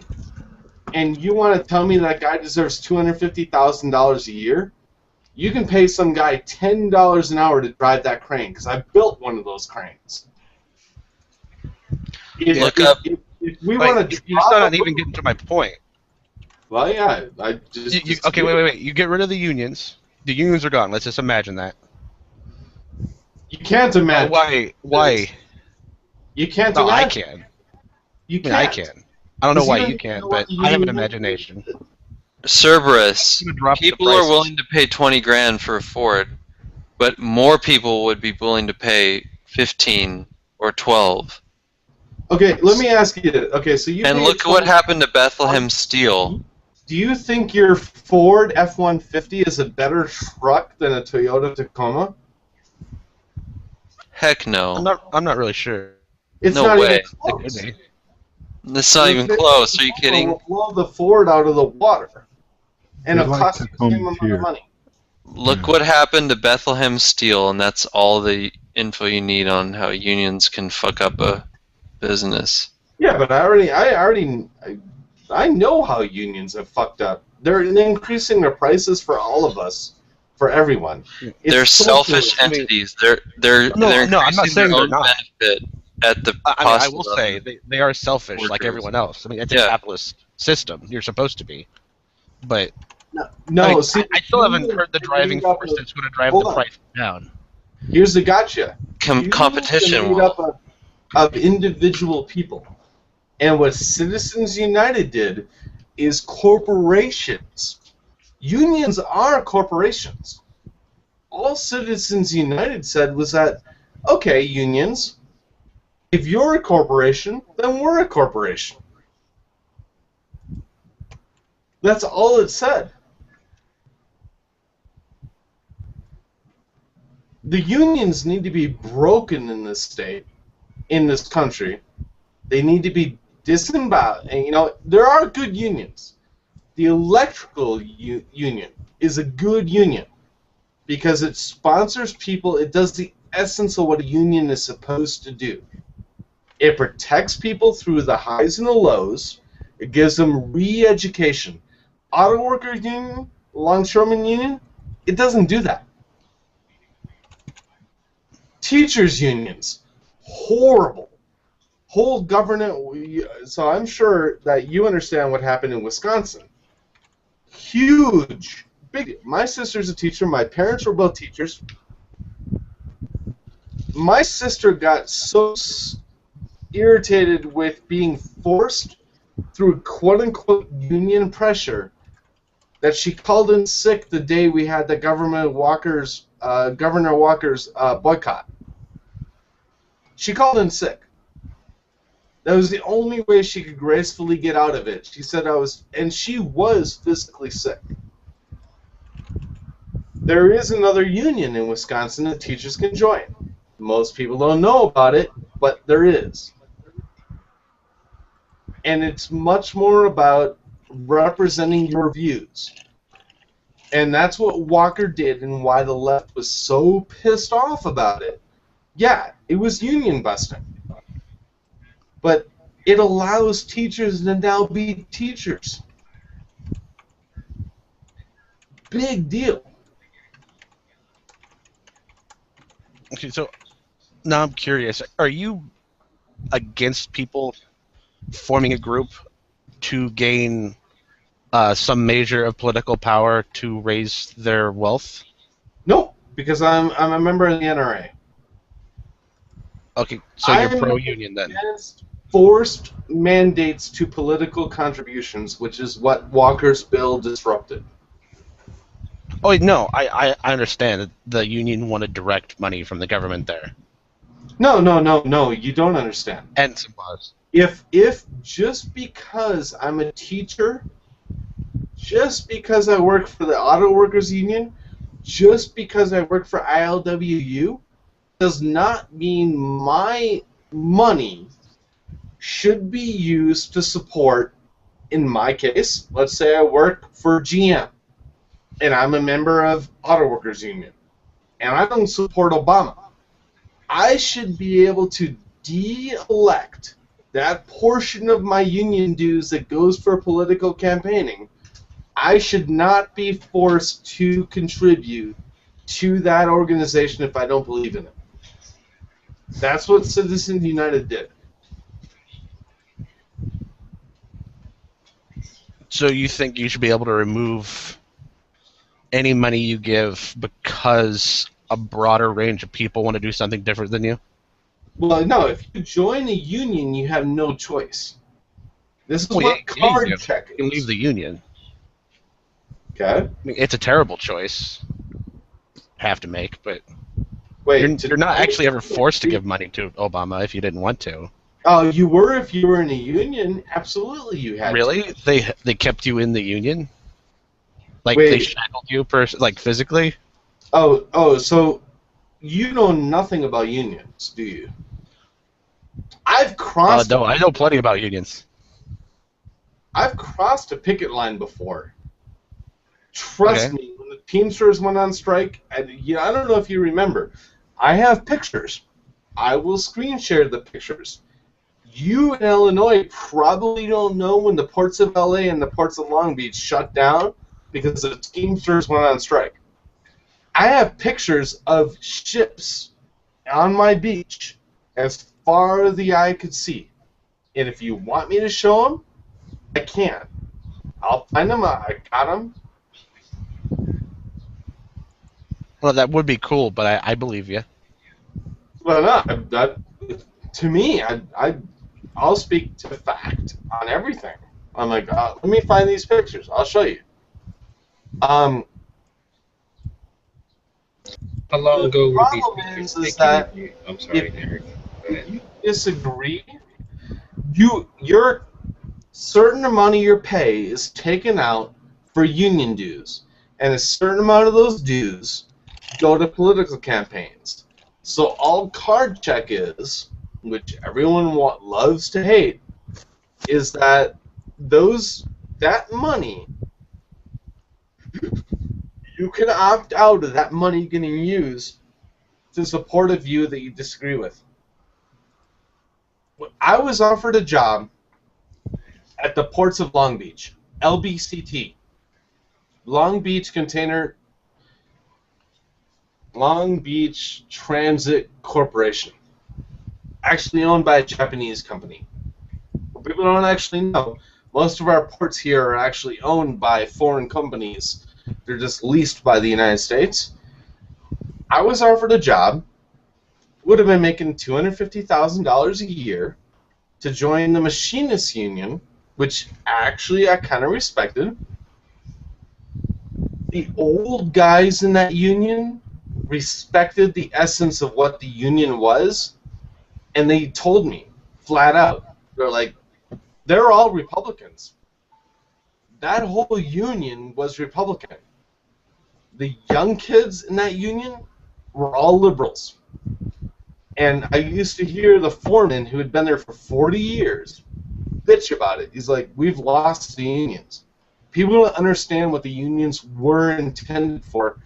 And you want to tell me that guy deserves $250,000 a year? You can pay some guy $10 an hour to drive that crane, because I built one of those cranes. If we want to, you're still not even getting to my point. Well, yeah, I just. Okay, wait. You get rid of the unions. The unions are gone. Let's just imagine that. You can't imagine. Why? You can't no, imagine. I can. You Yeah, I can't. can. I don't know why you can't, but I have an imagination. Cerberus, people are prices. willing to pay 20 grand for a Ford, but more people would be willing to pay 15 or 12. Okay, let me ask you. Okay, so you. And look what happened to Bethlehem Steel. Do you think your Ford F-150 is a better truck than a Toyota Tacoma? Heck no. I'm not really sure. It's no not way. even close. It's not even close. Are you kidding? Will blow the Ford out of the water, and They it'll like cost you the same Tacomas amount of money. Look what happened to Bethlehem Steel, and that's all the info you need on how unions can fuck up a business. Yeah, but I know how unions have fucked up. They're increasing their prices for all of us, for everyone. They're selfish entities. They're No, I'm not increasing saying their they're own not. benefit at the I cost will of say they are selfish like workers. everyone else. I mean, it's a Yeah. capitalist system. You're supposed to be. But No, I mean, see, I still haven't heard the driving force that's going to drive the price down. Here's the gotcha. Competition Unions are made up of individual people. And what Citizens United did is corporations. Unions are corporations. All Citizens United said was that, okay, unions, if you're a corporation, then we're a corporation. That's all it said. The unions need to be broken in this state, in this country. They need to be disemboweled. And, you know, there are good unions. The electrical union is a good union because it sponsors people. It does the essence of what a union is supposed to do. It protects people through the highs and the lows. It gives them re-education. Auto worker union, longshoreman union, it doesn't do that. Teachers unions, horrible. Whole government. So I'm sure that you understand what happened in Wisconsin. Huge, big. My sister's a teacher. My parents were both teachers. My sister got so irritated with being forced through quote-unquote union pressure that she called in sick the day we had the Governor Walker's boycott. She called in sick. That was the only way she could gracefully get out of it. She said and she was physically sick. There is another union in Wisconsin that teachers can join. Most people don't know about it, but there is. And it's much more about representing your views. And that's what Walker did and why the left was so pissed off about it. Yeah, it was union busting. But it allows teachers to now be teachers. Big deal. Okay, so now I'm curious. Are you against people forming a group to gain some measure of political power to raise their wealth? No, because I'm a member of the NRA. Okay, so you're pro-union then. Against forced mandates to political contributions, which is what Walker's bill disrupted. Oh no, I understand that the union wanted direct money from the government there. No, you don't understand. And some laws. If just because I'm a teacher, just because I work for the Auto Workers Union, just because I work for ILWU, does not mean my money should be used to support, in my case, let's say I work for GM, and I'm a member of Auto Workers Union, and I don't support Obama. I should be able to de-elect that portion of my union dues that goes for political campaigning. I should not be forced to contribute to that organization if I don't believe in it. That's what Citizens United did. So you think you should be able to remove any money you give because a broader range of people want to do something different than you? Well, no. If you join a union, you have no choice. This is what card check is. You can leave the union. Okay. I mean, it's a terrible choice. Have to make, but wait, you're not actually ever forced to give money to Obama if you didn't want to. Oh, you were if you were in a union. Absolutely, you had. Really? To. They kept you in the union? Like they shackled you, like physically? Oh, so you know nothing about unions, do you? I've crossed. No, I know plenty about unions. I've crossed a picket line before. Trust me, when the Teamsters went on strike, I don't know if you remember, I have pictures. I will screen share the pictures. You in Illinois probably don't know when the ports of LA and the ports of Long Beach shut down because the Teamsters went on strike. I have pictures of ships on my beach as far as the eye could see. And if you want me to show them, I can. I'll find them. I got them. Well, that would be cool, but I believe you. Well, no, to me, I'll speak to fact on everything. I'm like, let me find these pictures. I'll show you. How long ago were these pictures taken? I'm sorry, Eric. If you disagree, your certain amount of your pay is taken out for union dues, and a certain amount of those dues go to political campaigns. So all card check is, which everyone loves to hate, is that that money, you can opt out of that money getting used to support a view that you disagree with. I was offered a job at the ports of Long Beach, LBCT, Long Beach Transit Corporation, actually owned by a Japanese company. People don't actually know. Most of our ports here are actually owned by foreign companies. They're just leased by the United States. I was offered a job, would have been making $250,000 a year, to join the Machinists Union, which actually I kind of respected. The old guys in that union respected the essence of what the union was, and they told me flat out, they're all Republicans. That whole union was Republican. The young kids in that union were all liberals. And I used to hear the foreman, who had been there for 40 years, bitch about it. He's like, we've lost the unions. People don't understand what the unions were intended for.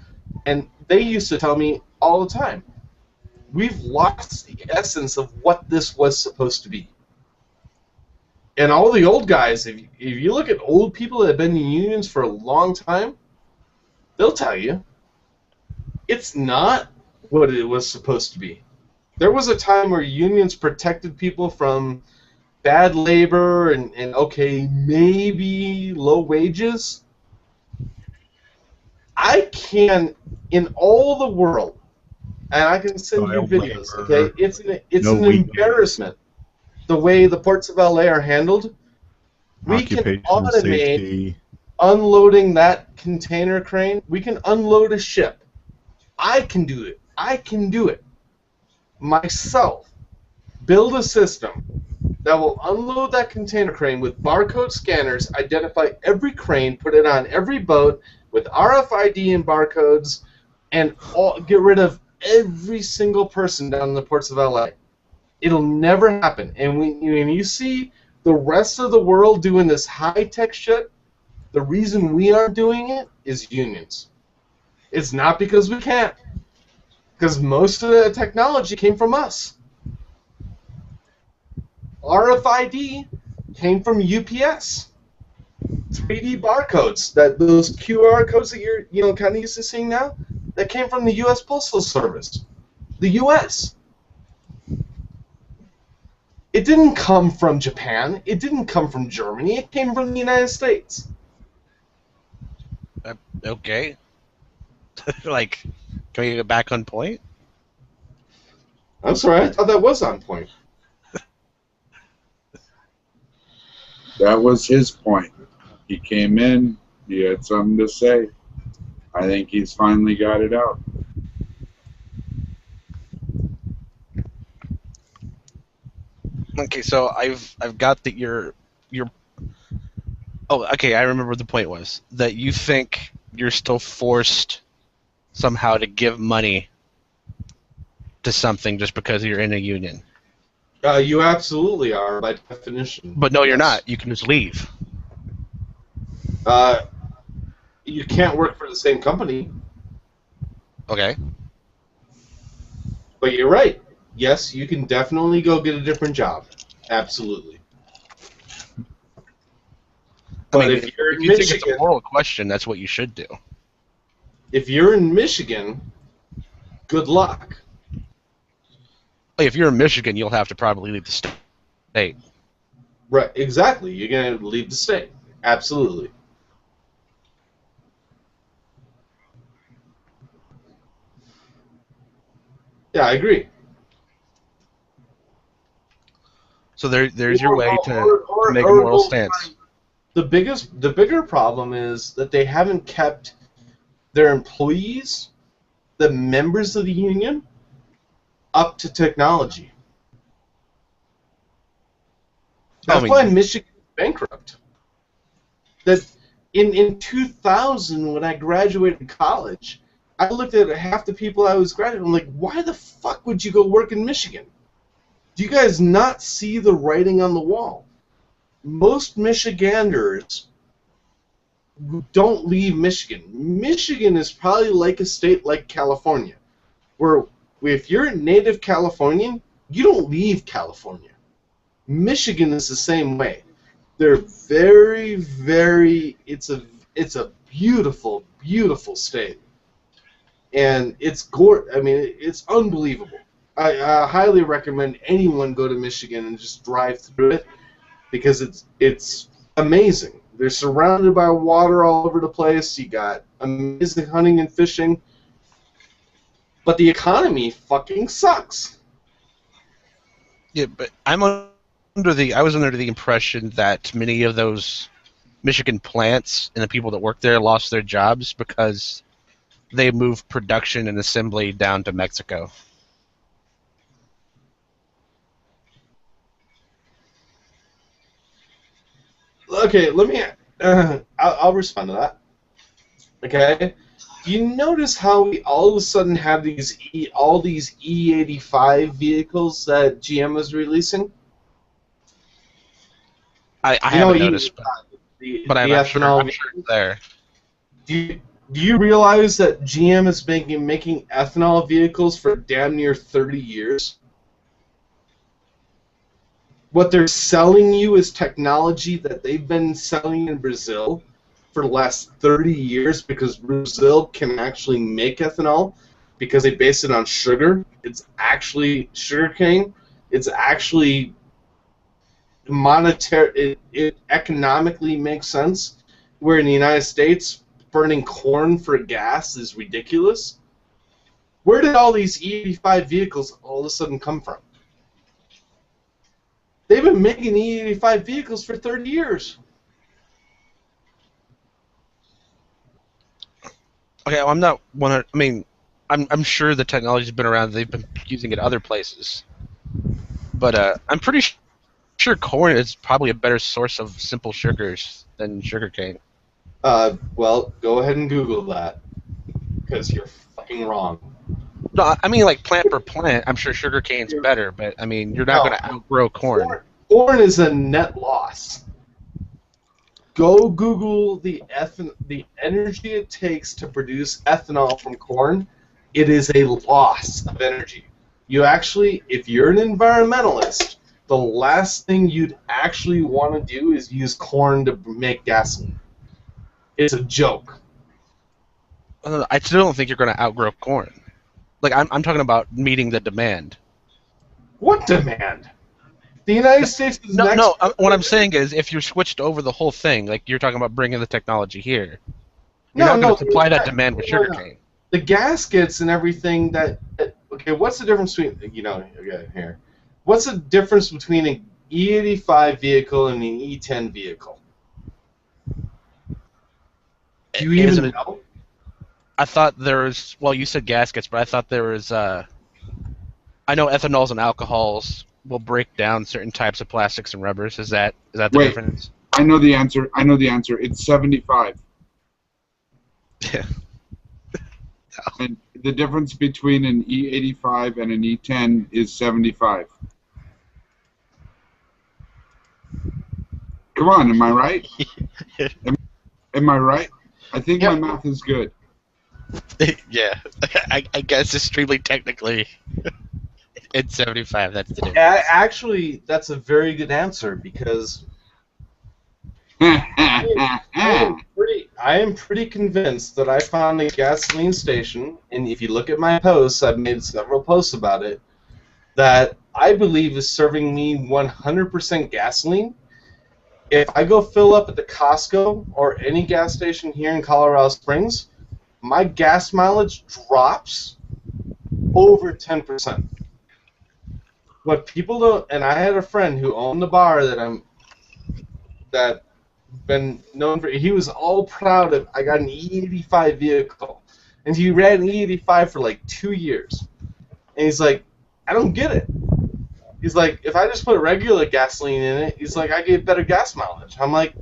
And they used to tell me all the time, we've lost the essence of what this was supposed to be. And all the old guys, if you look at old people that have been in unions for a long time, they'll tell you it's not what it was supposed to be. There was a time where unions protected people from bad labor and okay, maybe low wages. I can, in all the world, and I can send you videos, okay? It's an embarrassment the way the ports of LA are handled. We can automate unloading that container crane. We can unload a ship. I can do it. I can do it myself. Build a system that will unload that container crane with barcode scanners, identify every crane, put it on every boat with RFID and barcodes, and get rid of every single person down in the ports of LA. It'll never happen. And when you see the rest of the world doing this high-tech shit, the reason we aren't doing it is unions. It's not because we can't. Because most of the technology came from us. RFID came from UPS. 3D barcodes, those QR codes that you're kind of used to seeing now, that came from the U.S. Postal Service. The U.S. It didn't come from Japan. It didn't come from Germany. It came from the United States. Okay. Like, can we get back on point? I'm sorry, I thought that was on point. That was his point. He came in, he had something to say. I think he's finally got it out. Okay, so I've got that you're oh, okay, I remember what the point was. That you think you're still forced somehow to give money to something just because you're in a union. You absolutely are, by definition. But no, you're not. You can just leave. You can't work for the same company. Okay. But you're right. Yes, you can definitely go get a different job. Absolutely. But if you're in you think Michigan, it's a moral question, that's what you should do. if you're in Michigan, good luck. If you're in Michigan, you'll have to probably leave the state. Right, exactly. You're going to leave the state. Absolutely. Yeah, I agree. So there's your way to make a moral stance. The bigger problem is that they haven't kept their employees, the members of the union, up to technology. That's why Michigan is bankrupt. That in 2000, when I graduated college, I looked at half the people I was graduating. I'm like, why the fuck would you go work in Michigan? Do you guys not see the writing on the wall? Most Michiganders don't leave Michigan. Michigan is probably like a state like California, where if you're a native Californian, you don't leave California. Michigan is the same way. They're very, very. It's a beautiful, beautiful state, and it's I mean, it's unbelievable. I highly recommend anyone go to Michigan and just drive through it, because it's amazing. They're surrounded by water all over the place. You got amazing hunting and fishing, but the economy fucking sucks. Yeah, but I was under the impression that many of those Michigan plants and the people that work there lost their jobs because they moved production and assembly down to Mexico. Okay, let me. I'll respond to that. Okay, do you notice how we all of a sudden have all these E85 vehicles that GM is releasing? I haven't noticed, but I'm sure it's there. Do you realize that GM is making ethanol vehicles for damn near 30 years? What they're selling you is technology that they've been selling in Brazil for the last 30 years, because Brazil can actually make ethanol because they base it on sugar. It's actually sugarcane. It's actually monetary. It economically makes sense. Where in the United States, burning corn for gas is ridiculous. Where did all these E85 vehicles all of a sudden come from? They've been making E85 vehicles for 30 years. Okay, well, I'm not one. I mean, I'm sure the technology's been around. They've been using it other places, but I'm pretty sure corn is probably a better source of simple sugars than sugarcane. Well, go ahead and Google that, because you're fucking wrong. No, I mean like plant per plant. I'm sure sugarcane's better, but I mean you're not going to outgrow corn. Corn is a net loss. Go Google the energy it takes to produce ethanol from corn. It is a loss of energy. You actually, if you're an environmentalist, the last thing you'd actually want to do is use corn to make gasoline. It's a joke. I still don't think you're going to outgrow corn. Like I'm talking about meeting the demand. What demand? The United States is No. What I'm saying is, if you switched over the whole thing, like you're talking about bringing the technology here, you're not going to supply that demand with sugarcane. The gaskets and everything that. Okay, what's the difference between here? What's the difference between an E85 vehicle and an E10 vehicle? Do you even know? I thought there was. Well, you said gaskets, but I thought there was. I know ethanols and alcohols will break down certain types of plastics and rubbers. Is that the difference? I know the answer. It's 75. Yeah. And the difference between an E85 and an E10 is 75. Come on, am I right? Am I right? I think my math is good. Yeah, I guess extremely technically, it's 75. That's the difference. Actually, that's a very good answer because I am pretty convinced that I found a gasoline station, and if you look at my posts, I've made several posts about it, that I believe is serving me 100% gasoline. If I go fill up at the Costco or any gas station here in Colorado Springs, my gas mileage drops over 10%. What people don't, and I had a friend who owned the bar that been known for, he was all proud of, I got an E85 vehicle, and he ran an E85 for like 2 years, and he's like, I don't get it. He's like, if I just put regular gasoline in it, he's like, I get better gas mileage. I'm like,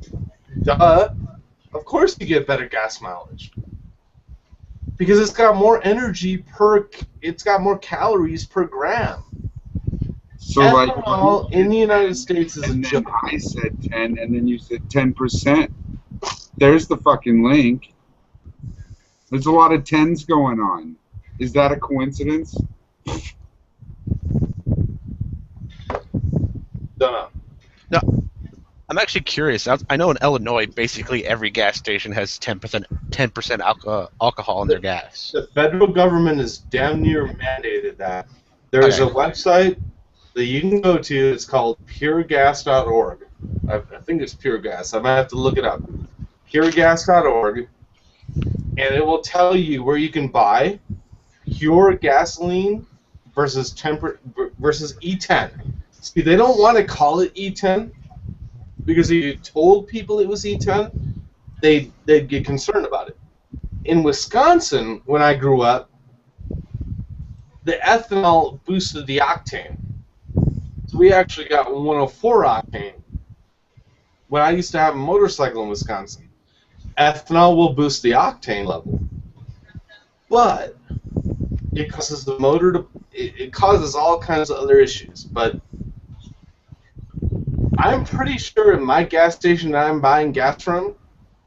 duh, of course you get better gas mileage. Because it's got more energy it's got more calories per gram. So ethanol in the United States is a joke. I said 10, and then you said 10%. There's the fucking link. There's a lot of 10s going on. Is that a coincidence? Don't know. No, I'm actually curious. I know in Illinois, basically every gas station has 10% alcohol in their gas. The federal government has damn near mandated that. There's a website that you can go to. It's called puregas.org. I think it's Pure Gas. I might have to look it up. Puregas.org, and it will tell you where you can buy pure gasoline versus E10. See, they don't want to call it E10 because if you told people it was E10, they'd get concerned about it. In Wisconsin, when I grew up, the ethanol boosted the octane. So we actually got 104 octane. When I used to have a motorcycle in Wisconsin, ethanol will boost the octane level, but it causes the motor to. It causes all kinds of other issues. But I'm pretty sure my gas station that I'm buying gas from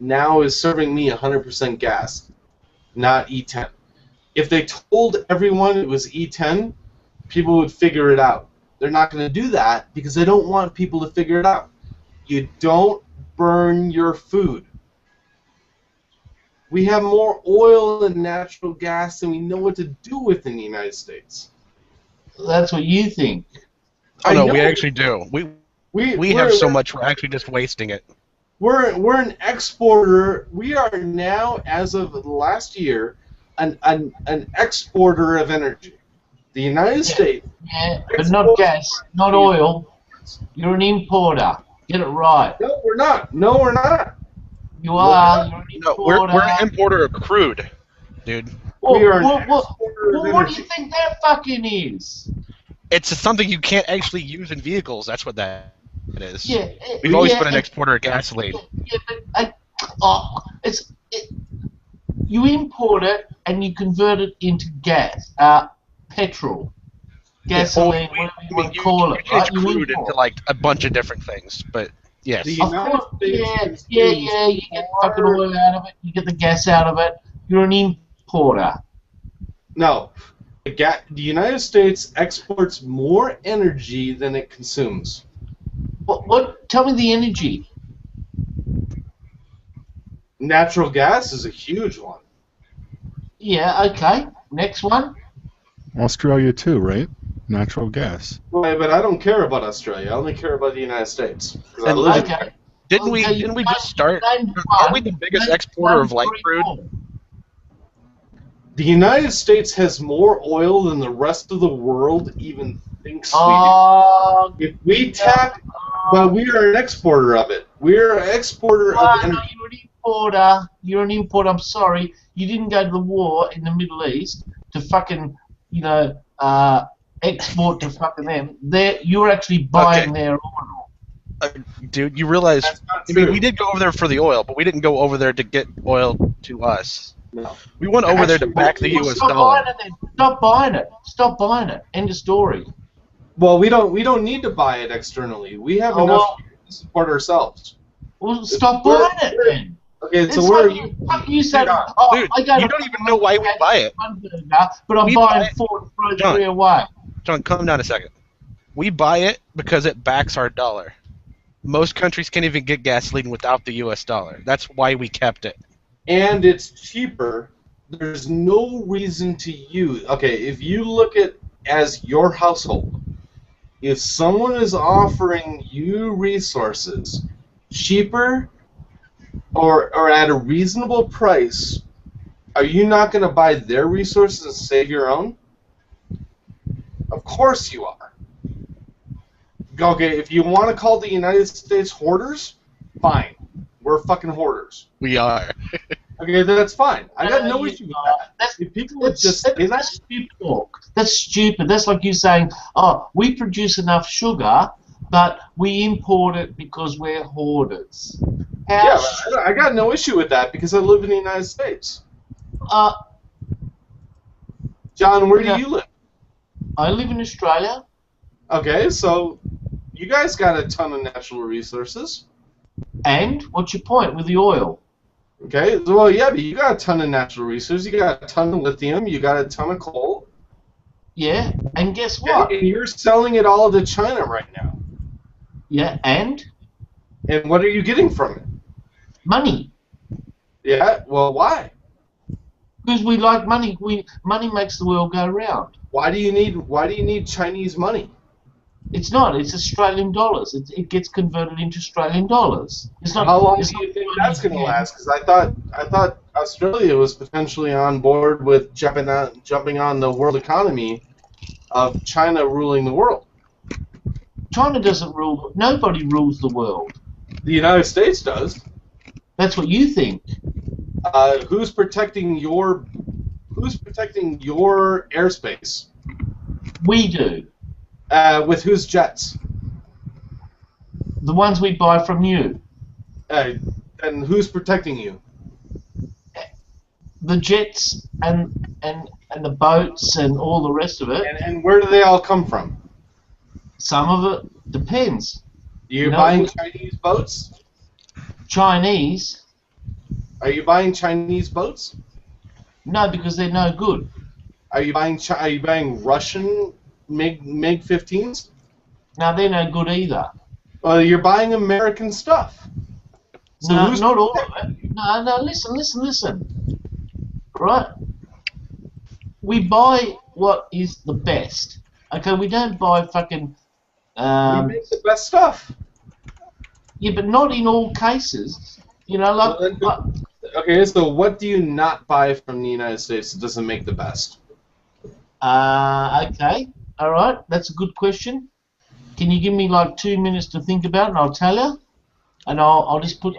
now is serving me 100% gas, not E10. If they told everyone it was E10, people would figure it out. They're not going to do that because they don't want people to figure it out. You don't burn your food. We have more oil and natural gas than we know what to do with in the United States. That's what you think. Oh no, we actually do. We have so much, we're actually just wasting it. We're an exporter. We are now, as of last year, an exporter of energy. The United States. Yeah, but not gas, not oil. You're an importer. Get it right. No, we're not. No, we're not. You are. You're an importer. We're an importer of crude, dude. Well, we are an exporter of what do you think that fucking is? It's something you can't actually use in vehicles. That's what that. It is. Yeah, We've always yeah, been an exporter of gasoline. Yeah, but you import it and you convert it into gas, petrol, gasoline, whatever you want to call it, You right? change crude into like a bunch of different things, but yes. Of course, yeah, you get fucking oil out of it, you get the gas out of it, you're an importer. No. The United States exports more energy than it consumes. What? Tell me the energy. Natural gas is a huge one. Yeah, okay. Next one. Australia too, right? Natural gas. Right, but I don't care about Australia. I only care about the United States. 'Cause I live in Didn't we just start? Aren't we the biggest exporter of light crude? The United States has more oil than the rest of the world even thinks we do. If we tap, but we are an exporter of it. We're an exporter of energy. You're an importer. You're an importer. I'm sorry. You didn't go to the war in the Middle East to fucking, export to fucking them. You're actually buying their oil. Dude, you realize? I mean, we did go over there for the oil, but we didn't go over there to get oil to us. No. We went over there to back the U.S. Stop dollar. buying it then. Stop buying it. Stop buying it. End of story. Well, we don't need to buy it externally. We have enough to support ourselves. Well, stop buying it then. Okay, so where are you? You said, Dude, I go you don't even know why we buy it. But I'm buying 4 John, away. John, calm down a second. We buy it because it backs our dollar. Most countries can't even get gasoline without the U.S. dollar. That's why we kept it. And it's cheaper. There's no reason to use. Okay, if you look at as your household, if someone is offering you resources cheaper or at a reasonable price, are you not going to buy their resources and save your own? Of course you are. Okay, if you want to call the United States hoarders, fine. We're fucking hoarders. We are. Okay, that's fine. I got no issue with that. If people would just say that, stupid talk. That's stupid. That's like you saying, oh, we produce enough sugar, but we import it because we're hoarders. Yeah, I got no issue with that because I live in the United States. John, where do you live? I live in Australia. Okay, so you guys got a ton of natural resources. And what's your point with the oil? Okay, well, yeah, but you got a ton of natural resources. You got a ton of lithium. You got a ton of coal. Yeah, and guess what? And you're selling it all to China right now. Yeah, and? And what are you getting from it? Money. Yeah, well, why? Because we like money. Money makes the world go round. Why do you need Chinese money? It's not. It's Australian dollars. It gets converted into Australian dollars. It's not. How long do you think that's going to last? Because I thought Australia was potentially on board with jumping on the world economy of China ruling the world. China doesn't rule. Nobody rules the world. The United States does. That's what you think. Who's protecting your airspace? We do. With whose jets? The ones we buy from you. And who's protecting you? The jets and the boats and all the rest of it. And where do they all come from? Some of it depends. You're buying Chinese boats? Chinese? Are you buying Chinese boats? No, because they're no good. Are you buying Russian MiG-15s? No, they're no good either. Well, you're buying American stuff. So No, not all of it. No, listen. Right? We buy what is the best. Okay, we don't buy fucking... we make the best stuff. Yeah, but not in all cases. You know, like... Okay, so what do you not buy from the United States that doesn't make the best? Okay. All right, that's a good question. Can you give me like 2 minutes to think about it, and I'll tell you? And I'll just put...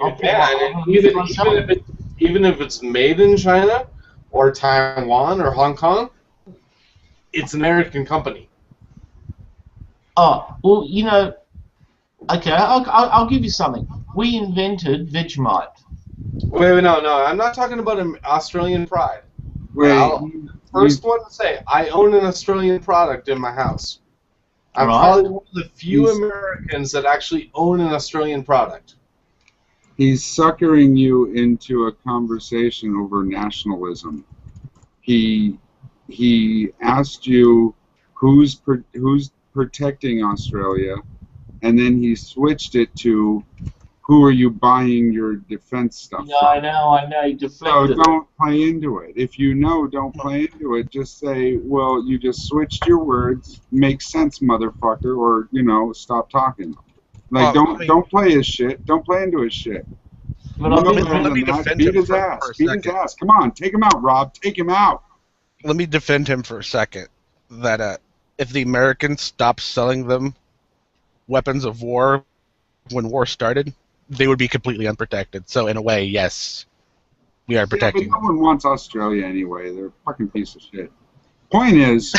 Even if it's made in China, or Taiwan, or Hong Kong, it's an American company. Oh, well, you know... Okay, I'll give you something. We invented Vegemite. Wait, no, I'm not talking about an Australian pride. Wait, First one to say, I own an Australian product in my house. I'm Right. probably one of the few Americans that actually own an Australian product. he's suckering you into a conversation over nationalism. He asked you who's protecting Australia, and then he switched it to who are you buying your defense stuff No, from. I know. You So deflected. don't play into it. If you know, don't play into it. Just say, well, you just switched your words. Makes sense, motherfucker, or, stop talking. Like, don't play his shit. Don't play into his shit. But let me defend Beat him his for ass. a Beat his second. ass. Come on, take him out, Rob. Take him out. Let me defend him for a second. That if the Americans stopped selling them weapons of war when war started, they would be completely unprotected. So in a way, yes, we are protecting but no one wants Australia anyway. They're a fucking piece of shit. Point is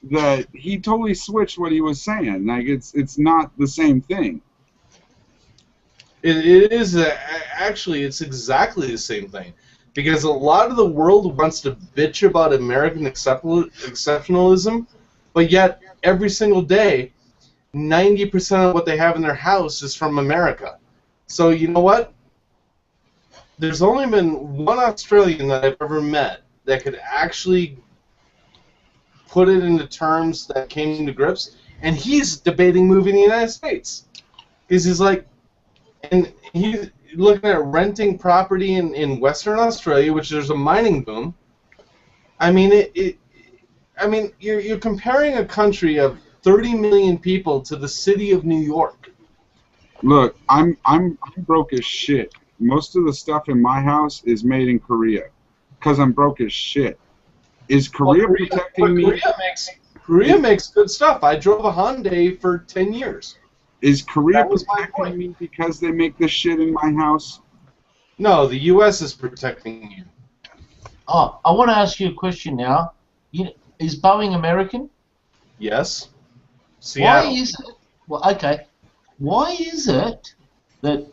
that he totally switched what he was saying. Like, it's not the same thing. It is actually, it's exactly the same thing, because a lot of the world wants to bitch about American exceptionalism, but yet every single day, 90% of what they have in their house is from America. So you know what? There's only been one Australian that I've ever met that could actually put it into terms that came into grips, and he's debating moving to the United States. Because he's like, and he's looking at renting property in Western Australia, which there's a mining boom. I mean, you're comparing a country of 30 million people to the city of New York. Look, I'm broke as shit. Most of the stuff in my house is made in Korea, because I'm broke as shit. Is Korea protecting me? Korea makes good stuff. I drove a Hyundai for 10 years. Is Korea protecting me because they make this shit in my house? No, the U.S. is protecting you. Oh, I want to ask you a question now. Is Boeing American? Yes. Seattle. Why is it? Well, okay. Why is it that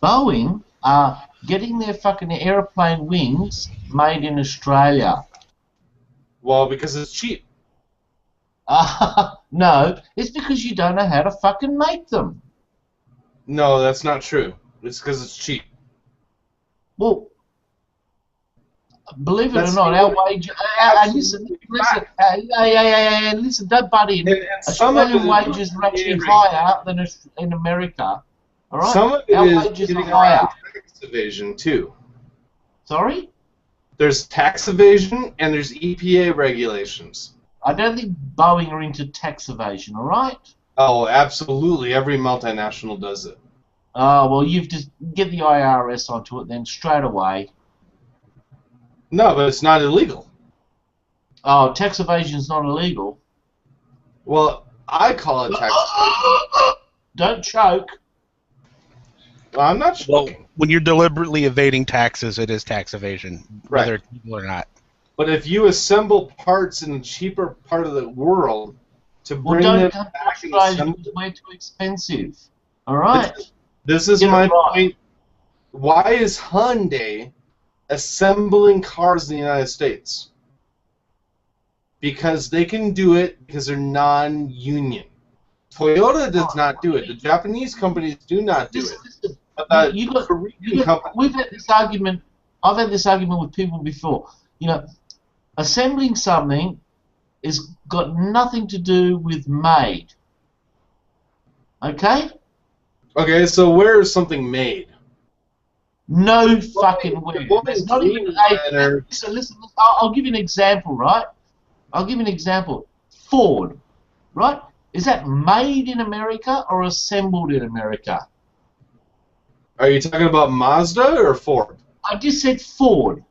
Boeing are getting their fucking airplane wings made in Australia? Well, because it's cheap. No, it's because you don't know how to fucking make them. No, that's not true. It's because it's cheap. Well, believe it or not, our wage. Listen, don't butt in. Australian wages are actually higher than in America. All right. Some of it our is wages getting are higher. around tax evasion too. Sorry? There's tax evasion and there's EPA regulations. I don't think Boeing are into tax evasion, all right? Oh, absolutely. Every multinational does it. Oh, well, you've just get the IRS onto it then straight away. No, but it's not illegal. Oh, tax evasion is not illegal. Well, I call it tax evasion. Don't choke. Well, I'm not Well, when you're deliberately evading taxes, it is tax evasion, whether it's legal or not. But if you assemble parts in a cheaper part of the world to bring them back and assemble, it's way too expensive. All right. This is my point. Why is Hyundai assembling cars in the United States? Because they can do it because they're non-union. Toyota does not do it. The Japanese companies do not do it. We've had this argument. I've had this argument with people before. Assembling something has got nothing to do with made. Okay? Okay, so where is something made? No fucking where. There's not even listen, I'll give you an example, right? I'll give you an example. Ford, right? Is that made in America or assembled in America? Are you talking about Mazda or Ford? I just said Ford.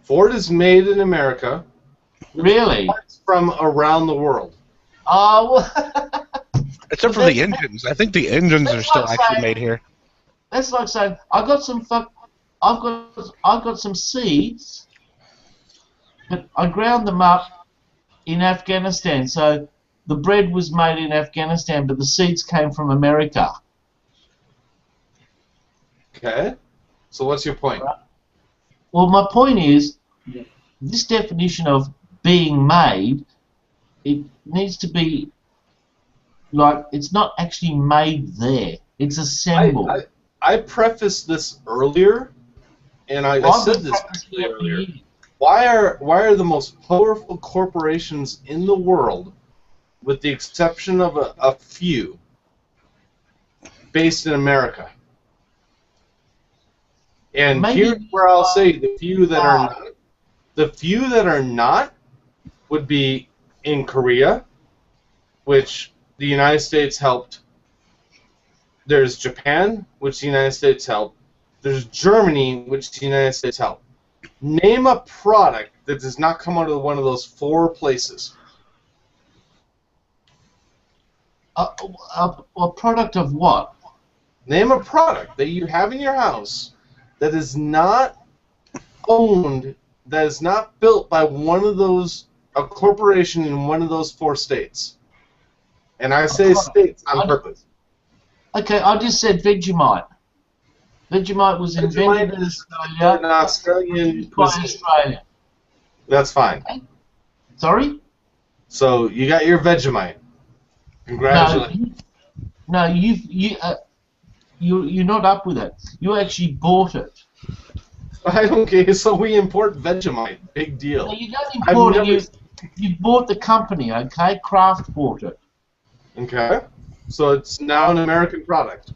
Ford is made in America. Really? Parts from around the world. Oh, Except for the engines. I think the engines are still actually made here. That's like saying I've got some seeds, but I ground them up in Afghanistan. So the bread was made in Afghanistan, but the seeds came from America. Okay. So what's your point? Well, my point is, this definition of being made, it needs to be like it's not actually made there. It's assembled. I prefaced this earlier, and I said this actually earlier. Why are the most powerful corporations in the world, with the exception of a few, based in America? And here's where I'll say the few that are not. The few that are not would be in Korea, which the United States helped. There's Japan, which the United States helped. There's Germany, which the United States helped. Name a product that does not come out of one of those 4 places. A product of what? Name a product that you have in your house that is not owned, that is not built by one of those, a corporation in one of those 4 states. And I say states on purpose. Okay, I just said Vegemite. Vegemite was invented in Australia. An Australian by cuisine. Australia. That's fine. Sorry? So you got your Vegemite. Congratulations. No, you're not up with it. You actually bought it. I don't care. So we import Vegemite. Big deal. No, you don't import it. You bought the company, okay? Kraft bought it. Okay. So it's now an American product.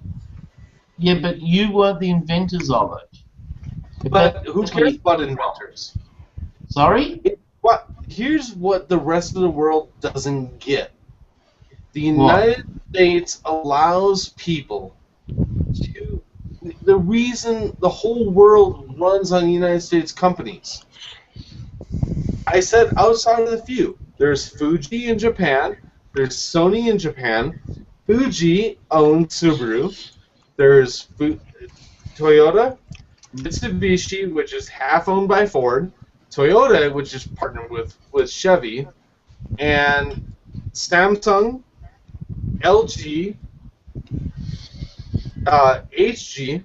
Yeah, but you weren't the inventors of it. But who cares about inventors? Sorry? Here's what the rest of the world doesn't get. The United States allows people to... The reason the whole world runs on United States companies. I said outside of the few. There's Fuji in Japan. There's Sony in Japan. Fuji owns Subaru. There's Toyota, Mitsubishi, which is half owned by Ford, Toyota, which is partnered with Chevy, and Samsung, LG, HG.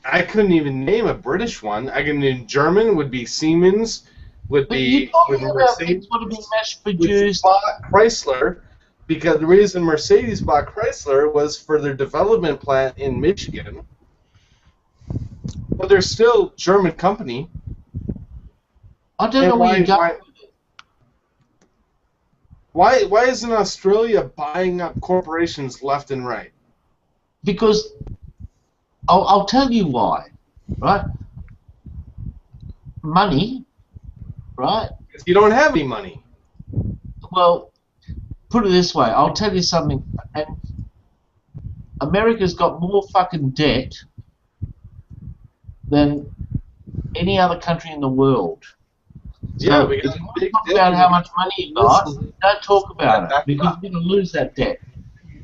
I couldn't even name a British one. I can name German would be Siemens, would be with Mercedes, which bought Chrysler, because the reason Mercedes bought Chrysler was for their development plant in Michigan. But they're still a German company. I don't know where you got. Why isn't Australia buying up corporations left and right? Because I'll tell you why, right? Money, right? You don't have any money. Well, put it this way. I'll tell you something. And America's got more fucking debt than any other country in the world. Yeah, so we if got you want to talk about how much money you got, don't talk about it because you're going to lose that debt.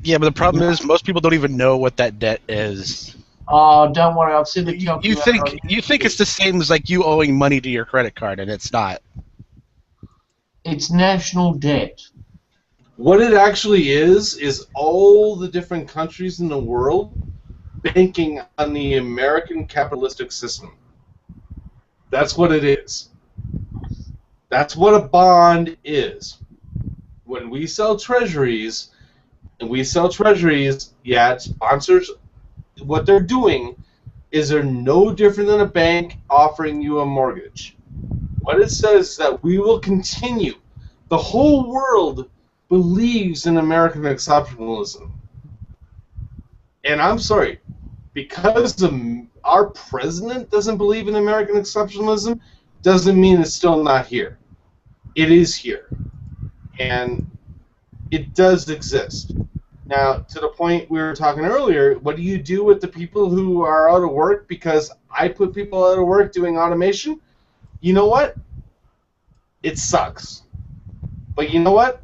Yeah, but the problem is most people don't even know what that debt is. Oh, don't worry. I've seen the calculator. You think it's the same as like you owing money to your credit card, and it's not. It's national debt. What it actually is all the different countries in the world banking on the American capitalistic system. That's what it is. That's what a bond is. When we sell treasuries, yeah, it sponsors. What they're doing is they're no different than a bank offering you a mortgage. What it says is that we will continue. The whole world believes in American exceptionalism. And I'm sorry, because our president doesn't believe in American exceptionalism, doesn't mean it's still not here. It is here. And it does exist. Now, to the point we were talking earlier, what do you do with the people who are out of work because I put people out of work doing automation? You know what? It sucks. But you know what?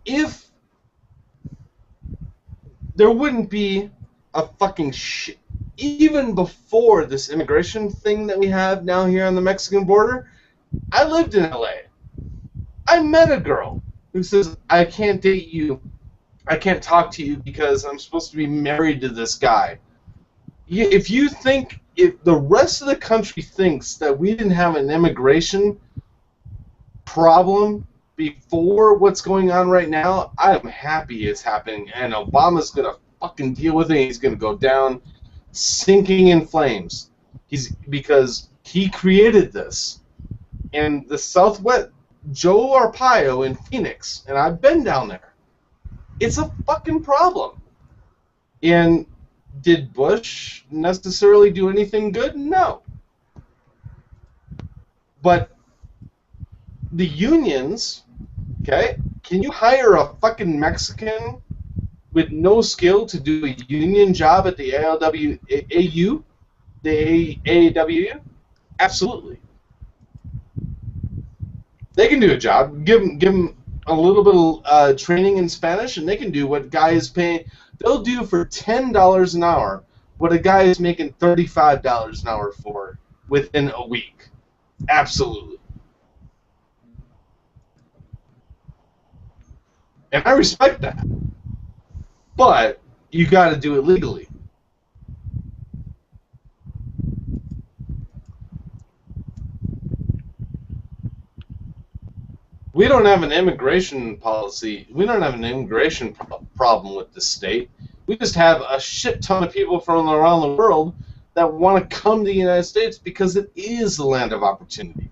If there wouldn't be a fucking shit, even before this immigration thing that we have now here on the Mexican border, I lived in LA. I met a girl who says, I can't date you, I can't talk to you because I'm supposed to be married to this guy. If the rest of the country thinks that we didn't have an immigration problem before what's going on right now, I'm happy it's happening, and Obama's going to fucking deal with it. He's going to go down sinking in flames. Because he created this. And the Southwest, Joe Arpaio in Phoenix, and I've been down there, it's a fucking problem. And did Bush necessarily do anything good? No. But the unions, okay, can you hire a fucking Mexican with no skill to do a union job at the AAW? The AAW? Absolutely. They can do a job. Give them a little bit of training in Spanish, and they can do what guy is paying. They'll do for $10 an hour what a guy is making $35 an hour for within a week. Absolutely. And I respect that. But you got to do it legally. We don't have an immigration policy. We don't have an immigration problem with this state. We just have a shit ton of people from around the world that want to come to the United States because it is the land of opportunity.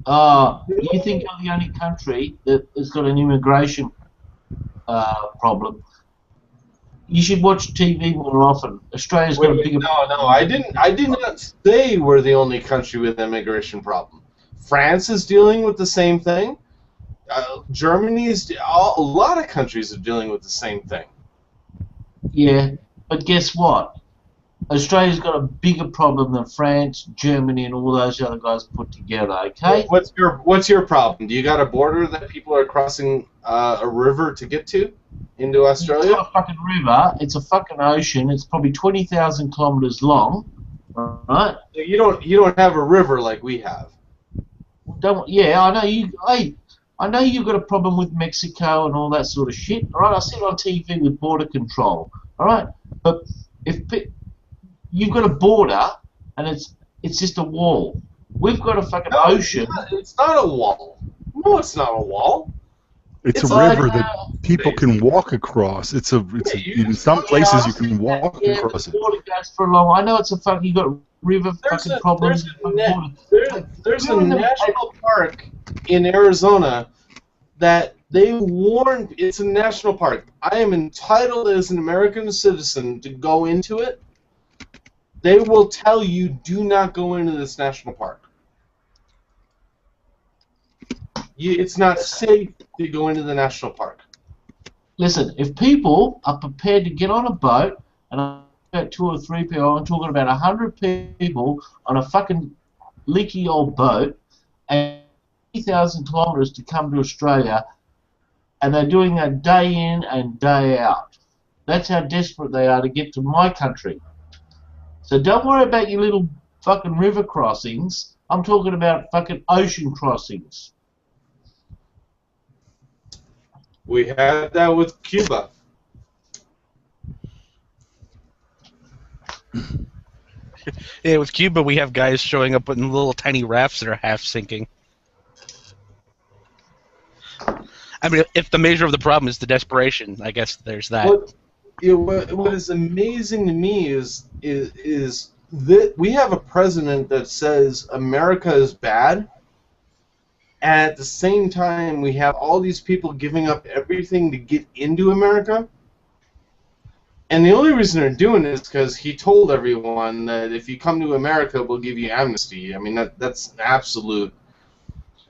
You think you're the only country that has got an immigration problem? You should watch TV more often. Australia's got a bigger. No, I did not say we're the only country with an immigration problem. France is dealing with the same thing. Germany is. A lot of countries are dealing with the same thing. Yeah, but guess what? Australia's got a bigger problem than France, Germany, and all those other guys put together. Okay. What's your problem? Do you got a border that people are crossing a river to get to into Australia? It's not a fucking river. It's a fucking ocean. It's probably 20,000 kilometers long. Right. You don't have a river like we have. Yeah, I know you. I know you've got a problem with Mexico and all that sort of shit. All right, I see it on TV with border control. All right, but if you've got a border and it's just a wall, we've got a fucking ocean. It's not a wall. No, it's not a wall. It's a river that people can walk across. In some places you can walk across it. The border goes for a long. I know it's a fucking. You got river fucking problems. There's a national park in Arizona that they warn. It's a national park. I am entitled as an American citizen to go into it. They will tell you, do not go into this national park. It's not safe to go into the national park. Listen, if people are prepared to get on a boat, and I'm about 2 or 3 people, I'm talking about 100 people on a fucking leaky old boat, and 3,000 kilometres to come to Australia, and they're doing that day in and day out. That's how desperate they are to get to my country. So don't worry about your little fucking river crossings. I'm talking about fucking ocean crossings. We had that with Cuba. Yeah, with Cuba, we have guys showing up in little tiny rafts that are half sinking. I mean, if the measure of the problem is the desperation, I guess there's that. What is amazing to me is that we have a president that says America is bad, and at the same time we have all these people giving up everything to get into America. And the only reason they're doing it is because he told everyone that if you come to America, we'll give you amnesty. I mean, that's an absolute.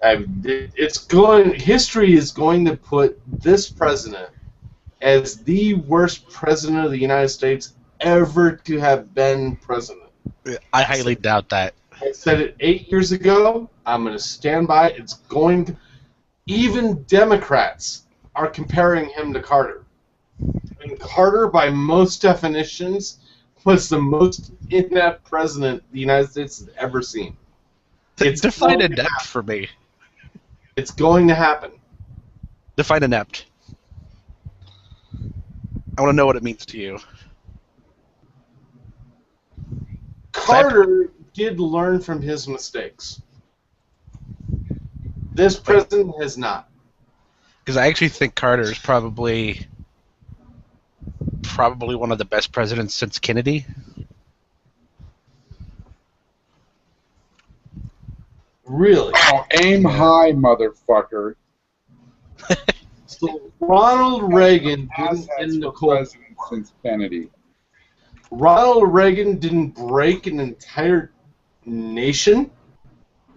History is going to put this president as the worst president of the United States ever to have been president. I highly doubt that. I said it 8 years ago. I'm going to stand by it. It's going to. Even Democrats are comparing him to Carter. And Carter, by most definitions, was the most inept president the United States has ever seen. Define inept for me. It's going to happen. Define inept. I want to know what it means to you. Carter did learn from his mistakes. This president has not. Because I actually think Carter is probably one of the best presidents since Kennedy. Really? Oh, aim high, motherfucker. So Ronald Reagan didn't end the president since Kennedy. Ronald Reagan didn't break an entire nation?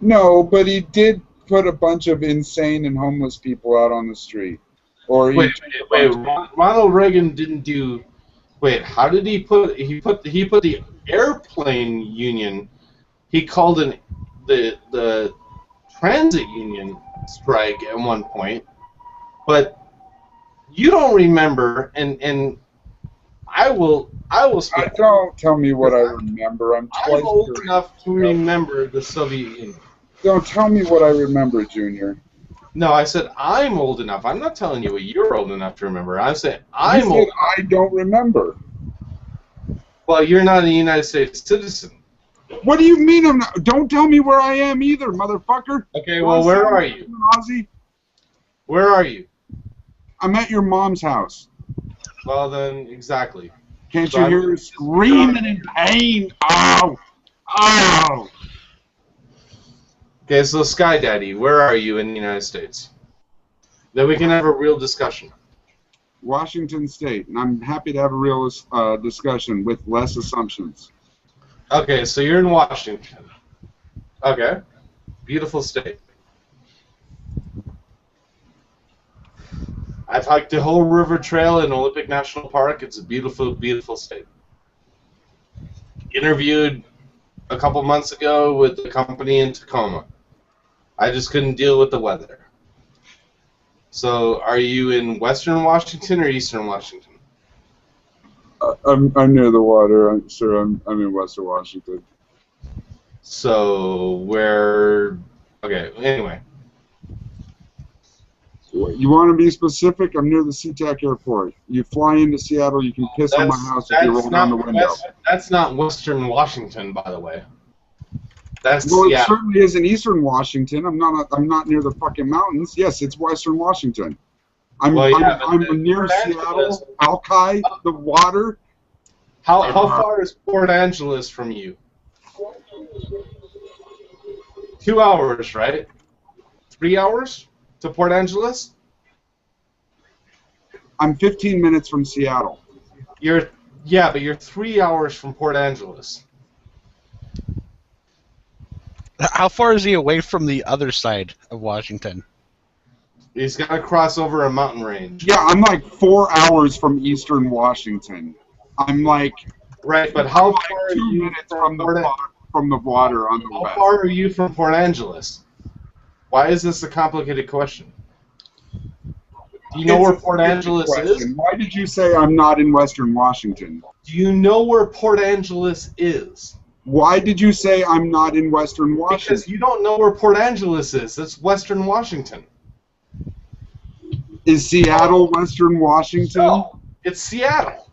No, but he did put a bunch of insane and homeless people out on the street. Or wait, Ronald Reagan didn't do. Wait, how did he put? He put the airplane union. He called the transit union strike at one point, but you don't remember, and I will speak. Don't tell me what I remember. I'm old enough to remember the Soviet Union. Don't tell me what I remember, Junior. No, I said I'm old enough. I'm not telling you what you're old enough to remember. I said I don't remember. Well, you're not a United States citizen. What do you mean I'm not? Don't tell me where I am either, motherfucker. Okay, well, where are you? Ozzy? Where are you? I'm at your mom's house. Well, then, exactly. Can't you hear her screaming in pain? Ow! Ow! Okay, so Sky Daddy, where are you in the United States? Then we can have a real discussion. Washington State, and I'm happy to have a real discussion with less assumptions. Okay, so you're in Washington. Okay. Beautiful state. I've hiked the whole river trail in Olympic National Park. It's a beautiful, beautiful state. Interviewed a couple months ago with the company in Tacoma. I just couldn't deal with the weather. So, are you in Western Washington or Eastern Washington? I'm near the water. I'm in Western Washington. So, where... Okay, anyway. You want to be specific? I'm near the SeaTac Airport. You fly into Seattle, you can piss on my house if you roll down the window. That's not Western Washington, by the way. That's well, Seattle. It certainly is in Eastern Washington. I'm not near the fucking mountains. Yes, it's Western Washington. I'm near Seattle, Alki, the water. How far is Port Angeles from you? 2 hours, right? 3 hours to Port Angeles? I'm 15 minutes from Seattle. But you're 3 hours from Port Angeles. How far is he away from the other side of Washington? He's got to cross over a mountain range. Yeah, I'm like 4 hours from Eastern Washington. I'm like... Right, but how far are 2 you minutes from the water on the west. How far are you from Port Angeles? Why is this a complicated question? Do you know where Port Angeles is? Why did you say I'm not in Western Washington? Do you know where Port Angeles is? Why did you say I'm not in Western Washington? Because you don't know where Port Angeles is. That's Western Washington. Is Seattle Western Washington? No, it's Seattle.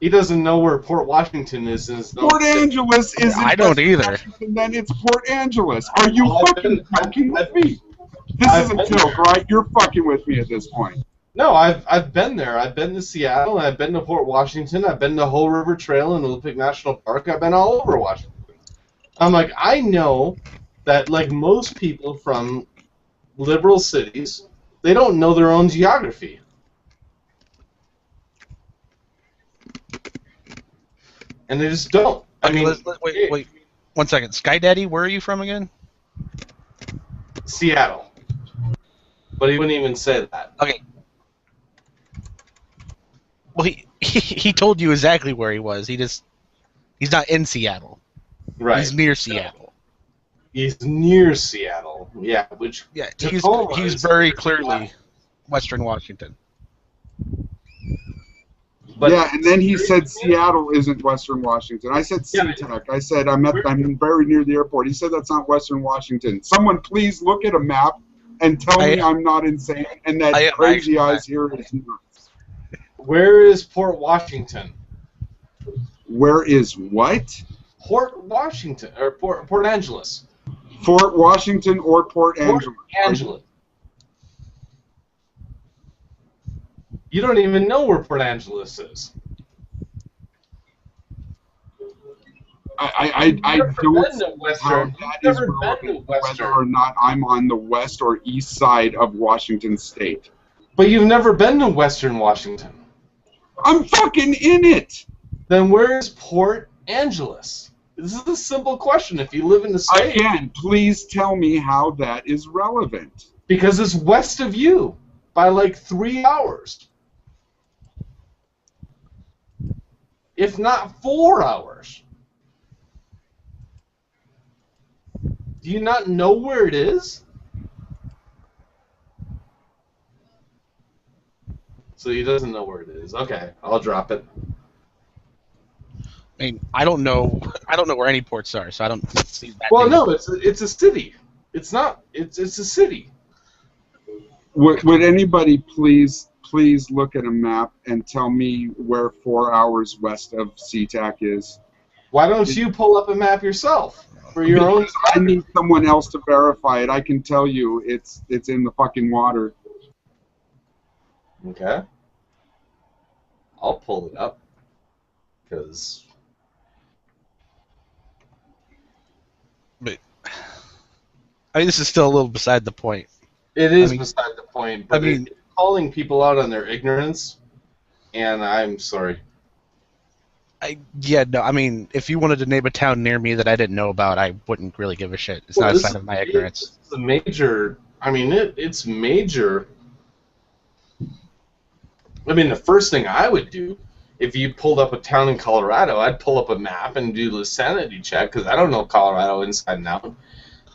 He doesn't know where Port Washington is. Port Angeles is. I don't either. Then it's Port Angeles. Are you fucking with me? This is a joke, right? You're fucking with me at this point. No, I've been there. I've been to Seattle, and I've been to Port Washington. I've been to Whole River Trail and Olympic National Park. I've been all over Washington. I'm like, I know that, like most people from liberal cities, they don't know their own geography. And they just don't. I mean, wait. 1 second. Sky Daddy, where are you from again? Seattle. But he wouldn't even say that. Okay. Well, he told you exactly where he was. He's not in Seattle. Right. He's near Seattle. He's near Seattle. Yeah, which he's very clearly Western Washington. But yeah, and then he said Seattle isn't Western Washington. I said SeaTac. I said I'm very near the airport. He said that's not Western Washington. Someone please look at a map and tell me I'm not insane and that Crazy Eyes here is nuts. Where is Port Washington? Where is what? Port Washington or Port Angeles. Fort Washington or Port Angeles? Port Angeles. You don't even know where Port Angeles is. I don't know how that is relevant, whether or not I'm on the west or east side of Washington State. But you've never been to Western Washington. I'm fucking in it! Then where is Port Angeles? This is a simple question. If you live in the state... Again, please tell me how that is relevant. Because it's west of you by like 3 hours. If not 4 hours. Do you not know where it is? So he doesn't know where it is. Okay, I'll drop it. I mean, I don't know where any ports are, so I don't see that. Well, no, it's a city. It's not. It's a city. Would anybody please look at a map and tell me where 4 hours west of SeaTac is? Why don't you pull up a map yourself for your own? I need someone else to verify it. I can tell you it's in the fucking water. Okay. I'll pull it up because. But I mean, this is still a little beside the point. It is beside the point. But I mean, it's calling people out on their ignorance, and I'm sorry. Yeah, no, I mean, if you wanted to name a town near me that I didn't know about, I wouldn't really give a shit. It's not a sign of my ignorance. It's a major. I mean, it's major. I mean, the first thing I would do, if you pulled up a town in Colorado, I'd pull up a map and do the sanity check, because I don't know Colorado inside and out.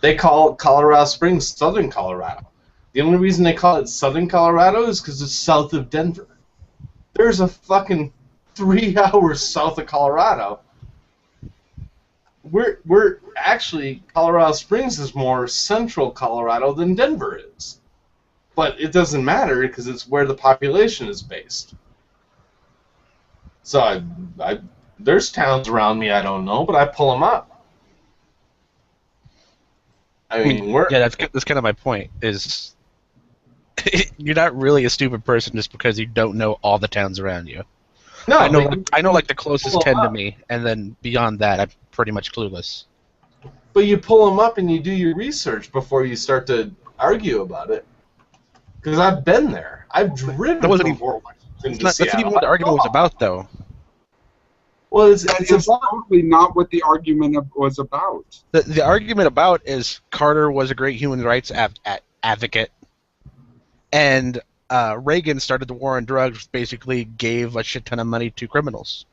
They call Colorado Springs Southern Colorado. The only reason they call it Southern Colorado is because it's south of Denver. There's a fucking 3 hours south of Colorado. We're actually, Colorado Springs is more central Colorado than Denver is. But it doesn't matter because it's where the population is based. So there's towns around me I don't know, but I pull them up. I mean, yeah, that's kind of my point. Is you're not really a stupid person just because you don't know all the towns around you. No, I know like the closest 10 to me, and then beyond that, I'm pretty much clueless. But you pull them up and you do your research before you start to argue about it. Because I've been there. I've driven. That wasn't even. That's not even what the argument was about, though. Well, it's probably not what the argument was about. The argument about is Carter was a great human rights advocate, and Reagan started the war on drugs, which basically gave a shit ton of money to criminals.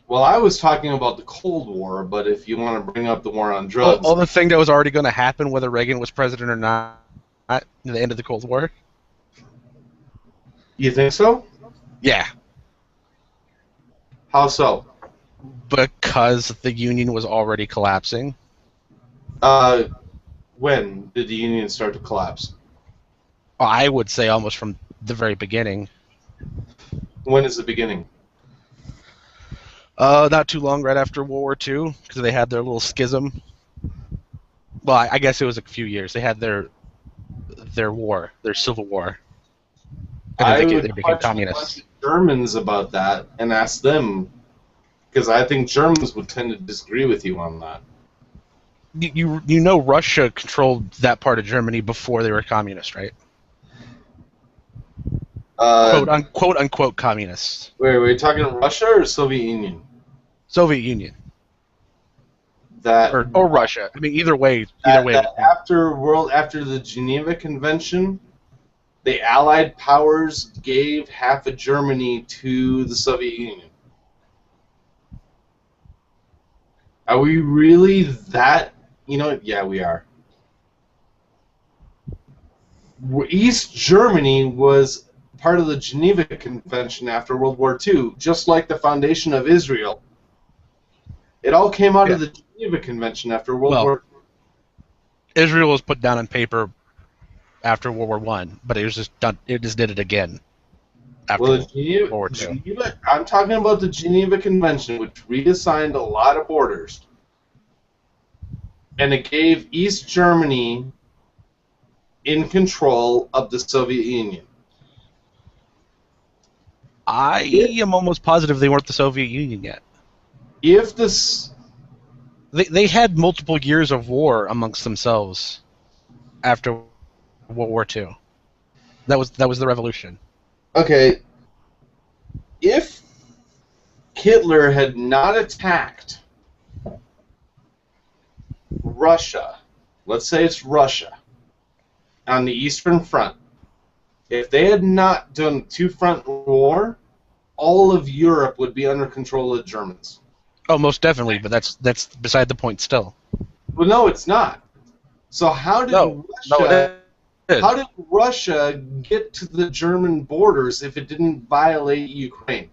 Well, I was talking about the Cold War, but if you want to bring up the war on drugs... Oh, the thing that was already going to happen, whether Reagan was president or not, at the end of the Cold War? You think so? Yeah. How so? Because the Union was already collapsing. When did the Union start to collapse? I would say almost from the very beginning. When is the beginning? Not too long right after World War II, because they had their little schism. Well, I guess it was a few years. They had their war, their civil war. And then they became communists. Germans about that and ask them, because I think Germans would tend to disagree with you on that. You know Russia controlled that part of Germany before they were communist, right? Quote unquote communists. Wait, are you talking Russia or Soviet Union? Soviet Union. That or Russia. I mean, either way. After the Geneva Convention, the Allied powers gave half of Germany to the Soviet Union. Are we really that? You know, yeah, we are. East Germany was part of the Geneva Convention after World War II, just like the foundation of Israel. It all came out of the Geneva Convention after World War II. Israel was put down on paper after World War One, but it was just done. It just did it again after World War II. Geneva, I'm talking about the Geneva Convention, which reassigned a lot of borders, and it gave East Germany in control of the Soviet Union. I am almost positive they weren't the Soviet Union yet. If this, they had multiple years of war amongst themselves after World War II. That was the revolution. Okay, if Hitler had not attacked Russia, let's say it's Russia, on the Eastern Front, if they had not done a two-front war, all of Europe would be under control of the Germans. Oh, most definitely, but that's beside the point still. Well, no, it's not. So how did how did Russia get to the German borders if it didn't violate Ukraine?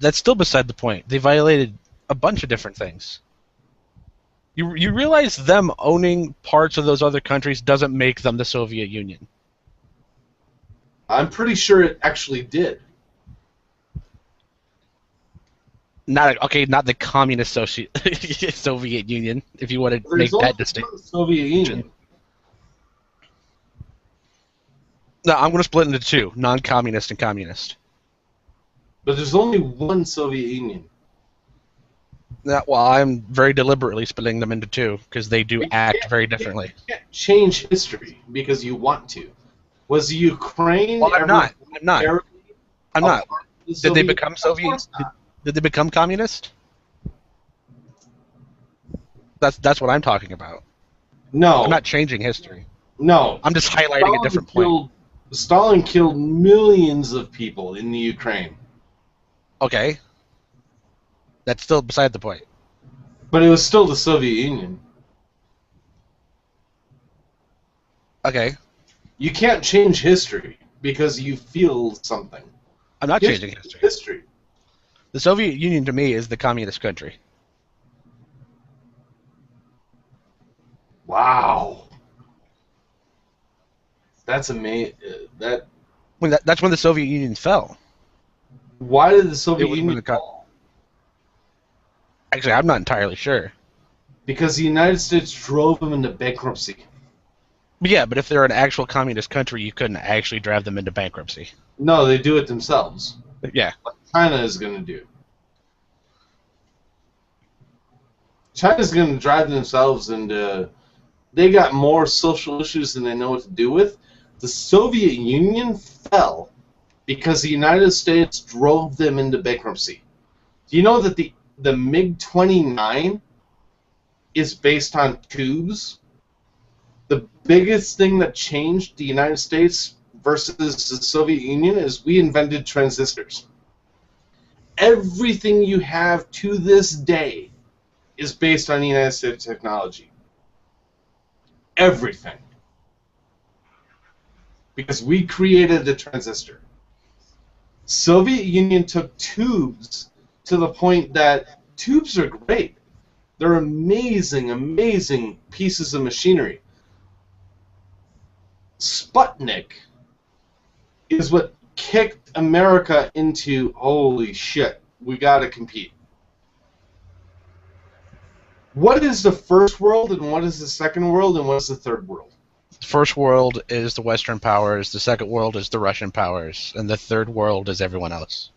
That's still beside the point. They violated a bunch of different things. You realize them owning parts of those other countries doesn't make them the Soviet Union. I'm pretty sure it actually did. Not the communist Soviet Union, if you want to make that distinction. Soviet Union. No, I'm going to split into two: non-communist and communist. But there's only one Soviet Union. Well, I'm very deliberately splitting them into two because they do act very differently. You can't change history because you want to. Was Ukraine? Well, I'm not. Did they become Soviet? Did they become communist? That's what I'm talking about. No. I'm not changing history. No. I'm just highlighting a different point. Stalin killed millions of people in the Ukraine. Okay. That's still beside the point. But it was still the Soviet Union. Okay. You can't change history because you feel something. I'm not changing history. The Soviet Union to me is the communist country. Wow. That's amazing. That's when the Soviet Union fell. Why did the Soviet Union fall? Actually, I'm not entirely sure. Because the United States drove them into bankruptcy. Yeah, but if they're an actual communist country, you couldn't actually drive them into bankruptcy. No, they do it themselves. Yeah. Like China is going to do. China's going to drive themselves into... They got more social issues than they know what to do with. The Soviet Union fell because the United States drove them into bankruptcy. Do you know that the MiG-29 is based on tubes? The biggest thing that changed the United States versus the Soviet Union is we invented transistors. Everything you have to this day is based on United States technology. Everything. Because we created the transistor. Soviet Union took tubes to the point that tubes are great. They're amazing, amazing pieces of machinery. Sputnik is what kicked America into, holy shit, we gotta compete. What is the first world, and what is the second world, and what is the third world? The first world is the Western powers, the second world is the Russian powers, and the third world is everyone else.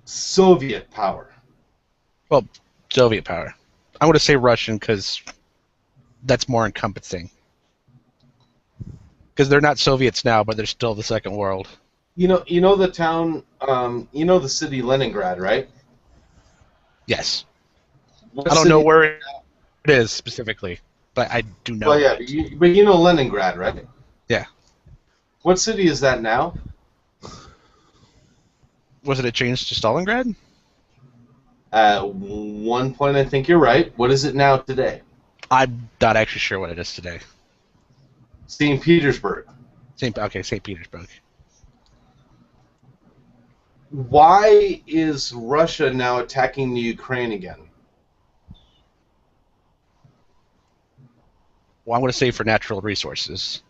Soviet power. Well, Soviet power. I'm going to say Russian because that's more encompassing. Because they're not Soviets now, but they're still the second world. You know the town, you know the city Leningrad, right? Yes. I don't know where it is specifically, but I do know. Well, yeah, but you know Leningrad, right? Yeah. What city is that now? Was it changed to Stalingrad? At one point, I think you're right. What is it now today? I'm not actually sure what it is today. St. Petersburg. St. Petersburg. Why is Russia now attacking the Ukraine again? Well, I'm going to say for natural resources.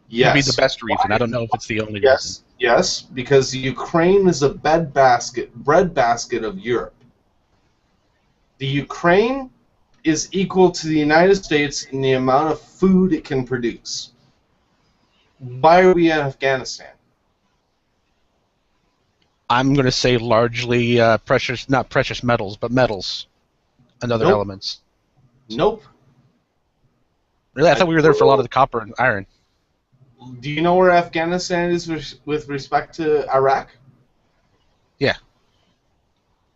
Yes. Would be the best reason. I don't know if it's the only reason. Yes, because Ukraine is a bread basket of Europe. The Ukraine is equal to the United States in the amount of food it can produce. Why are we in Afghanistan? I'm going to say largely not precious metals, but metals and other elements. Nope. Really, I thought we were there for a lot of the copper and iron. Do you know where Afghanistan is with respect to Iraq? Yeah.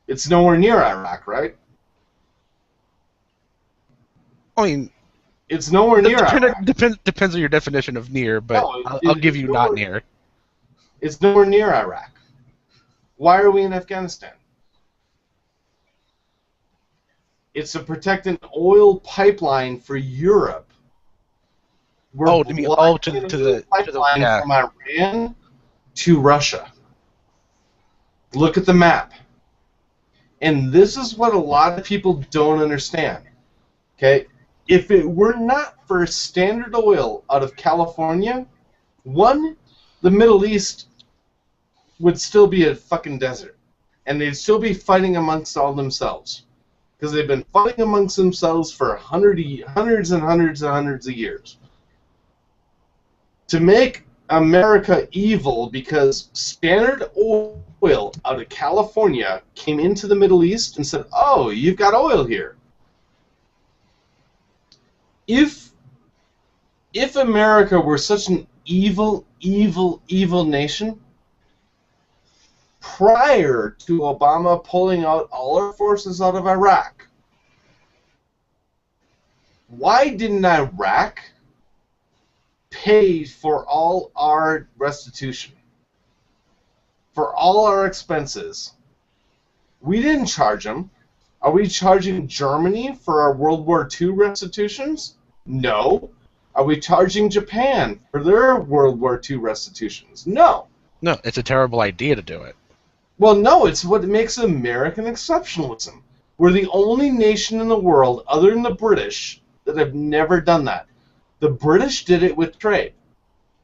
It's nowhere near Iraq, right? I mean, it's nowhere near Iraq. Depends on your definition of near, but no, I'll give you not near. It's nowhere near Iraq. Why are we in Afghanistan? It's to protect an oil pipeline for Europe. To the pipeline from Iran to Russia. Look at the map. And this is what a lot of people don't understand. Okay? If it were not for Standard Oil out of California, the Middle East would still be a fucking desert. And they'd still be fighting amongst all themselves. Because they've been fighting amongst themselves for hundreds and hundreds of years. To make America evil because Standard Oil out of California came into the Middle East and said, oh, you've got oil here. If America were such an evil nation, prior to Obama pulling out all our forces out of Iraq, why didn't Iraq pay for all our restitution? For all our expenses? We didn't charge them. Are we charging Germany for our World War II restitutions? No. Are we charging Japan for their World War II restitutions? No. No, it's a terrible idea to do it. Well, no, it's what makes American exceptionalism. We're the only nation in the world, other than the British, that have never done that. The British did it with trade.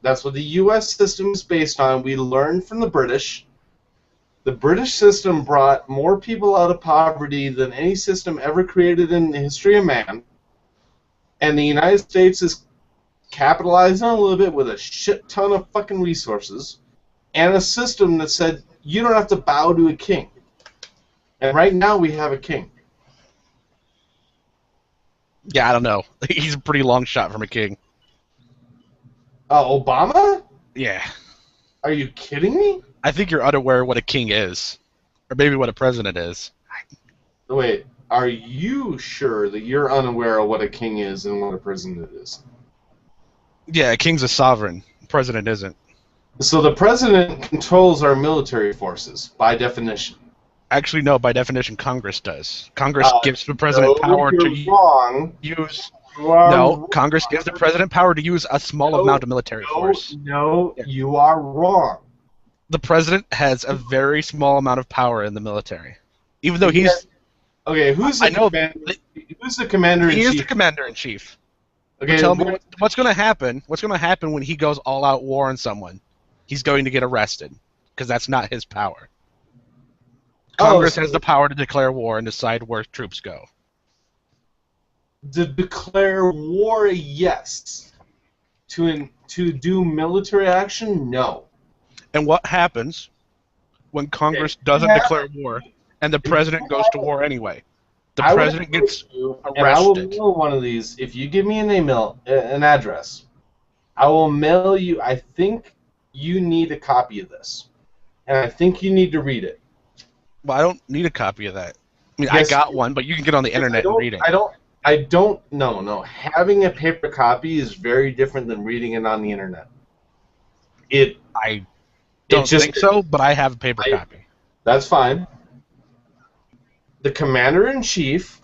That's what the U.S. system is based on. We learned from the British. The British system brought more people out of poverty than any system ever created in the history of man. And the United States is capitalizing a little bit with a shit ton of fucking resources and a system that said you don't have to bow to a king. And right now we have a king. Yeah, I don't know. He's a pretty long shot from a king. Obama? Yeah. Are you kidding me? I think you're unaware what a king is. Or maybe what a president is. Wait, are you sure that you're unaware of what a king is and what a president is? Yeah, a king's a sovereign. A president isn't. So the president controls our military forces, by definition. Actually, no. By definition, Congress does. Congress gives the president power to use. No, Congress gives the president power to use a small amount of military force. No, you are wrong. The president has a very small amount of power in the military, even though he's. Okay, who's the commander-in-chief? He is the commander-in-chief. Okay, tell me what's going to happen. What's going to happen when he goes all-out war on someone? He's going to get arrested because that's not his power. Congress has the power to declare war and decide where troops go. To declare war, yes. To do military action, no. And what happens when Congress doesn't declare war and the president goes to war anyway? The president gets arrested. And I will mail one of these. If you give me an address, I will mail you. I think you need a copy of this, and I think you need to read it. Well, I don't need a copy of that. I mean, yes, I got one, but you can get on the internet and read it. I don't. No. Having a paper copy is very different than reading it on the internet. I don't think so, but I have a paper copy. That's fine. The commander-in-chief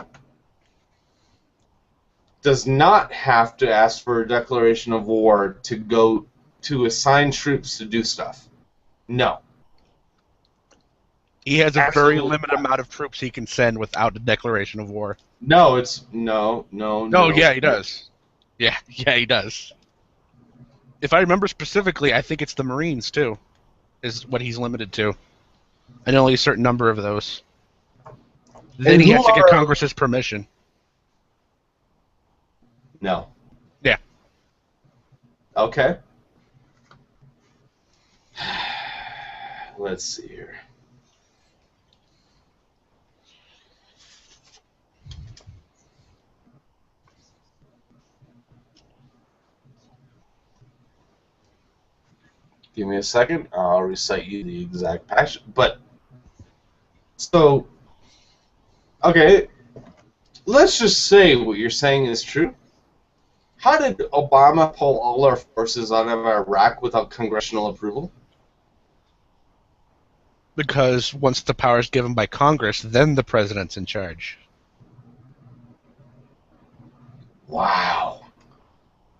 does not have to ask for a declaration of war to go to assign troops to do stuff. No. He has a Absolutely very limited amount of troops he can send without a declaration of war. No, it's no. Yeah, he does. Yeah, he does. If I remember specifically, I think it's the Marines too, is what he's limited to, and only a certain number of those. Then he has to get Congress's permission. No. Yeah. Okay. Let's see here. Give me a second. I'll recite you the exact passage. But, so, okay, let's just say what you're saying is true. How did Obama pull all our forces out of Iraq without congressional approval? Because once the power is given by Congress, then the president's in charge. Wow.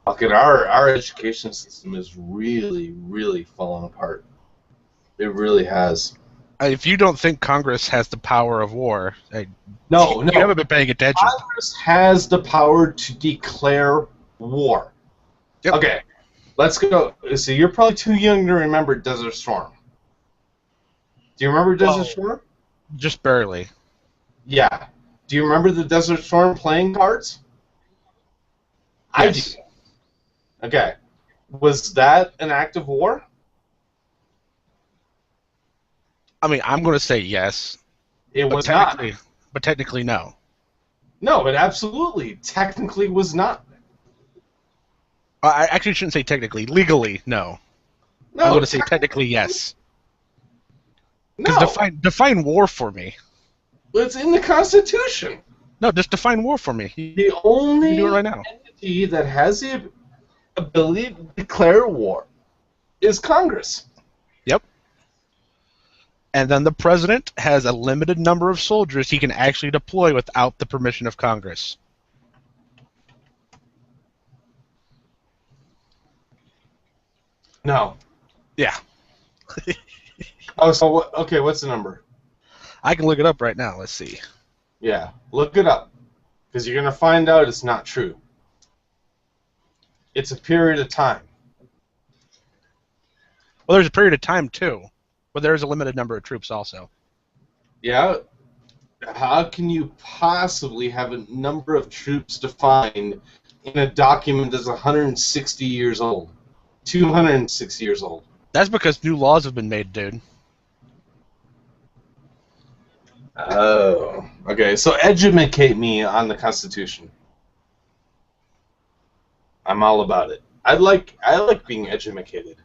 Fucking our education system is really, really falling apart. It really has. If you don't think Congress has the power of war, No. you haven't been paying attention. Congress has the power to declare war. Yep. Okay, let's go. So you're probably too young to remember Desert Storm. Do you remember Desert Storm? Just barely. Yeah. Do you remember the Desert Storm playing cards? I do. Okay. Was that an act of war? I mean, I'm going to say yes. It was not. But technically, no. No, it absolutely, technically was not. I actually shouldn't say technically. Legally, no. No, I'm going to say technically yes. Because define war for me. It's in the Constitution. No, just define war for me. The only you do it right now. entity that has the ability to declare war is Congress. Yep. And then the president has a limited number of soldiers he can actually deploy without the permission of Congress. No. Yeah. Okay, what's the number? I can look it up right now. Let's see. Yeah, look it up. Because you're going to find out it's not true. It's a period of time. Well, there's a period of time, too. But there's a limited number of troops also. Yeah? How can you possibly have a number of troops defined in a document that's 160 years old? 260 years old. That's because new laws have been made, dude. Oh. Okay, so educate me on the Constitution. I'm all about it. I like being educated.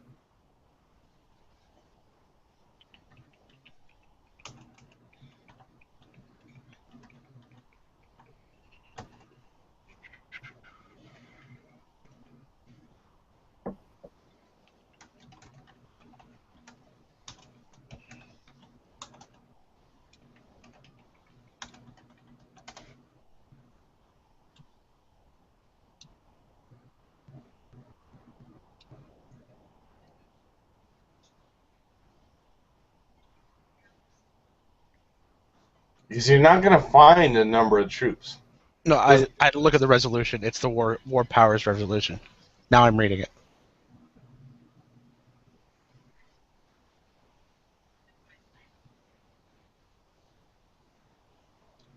Because you're not going to find a number of troops. No, I look at the resolution. It's the War Powers Resolution. Now I'm reading it.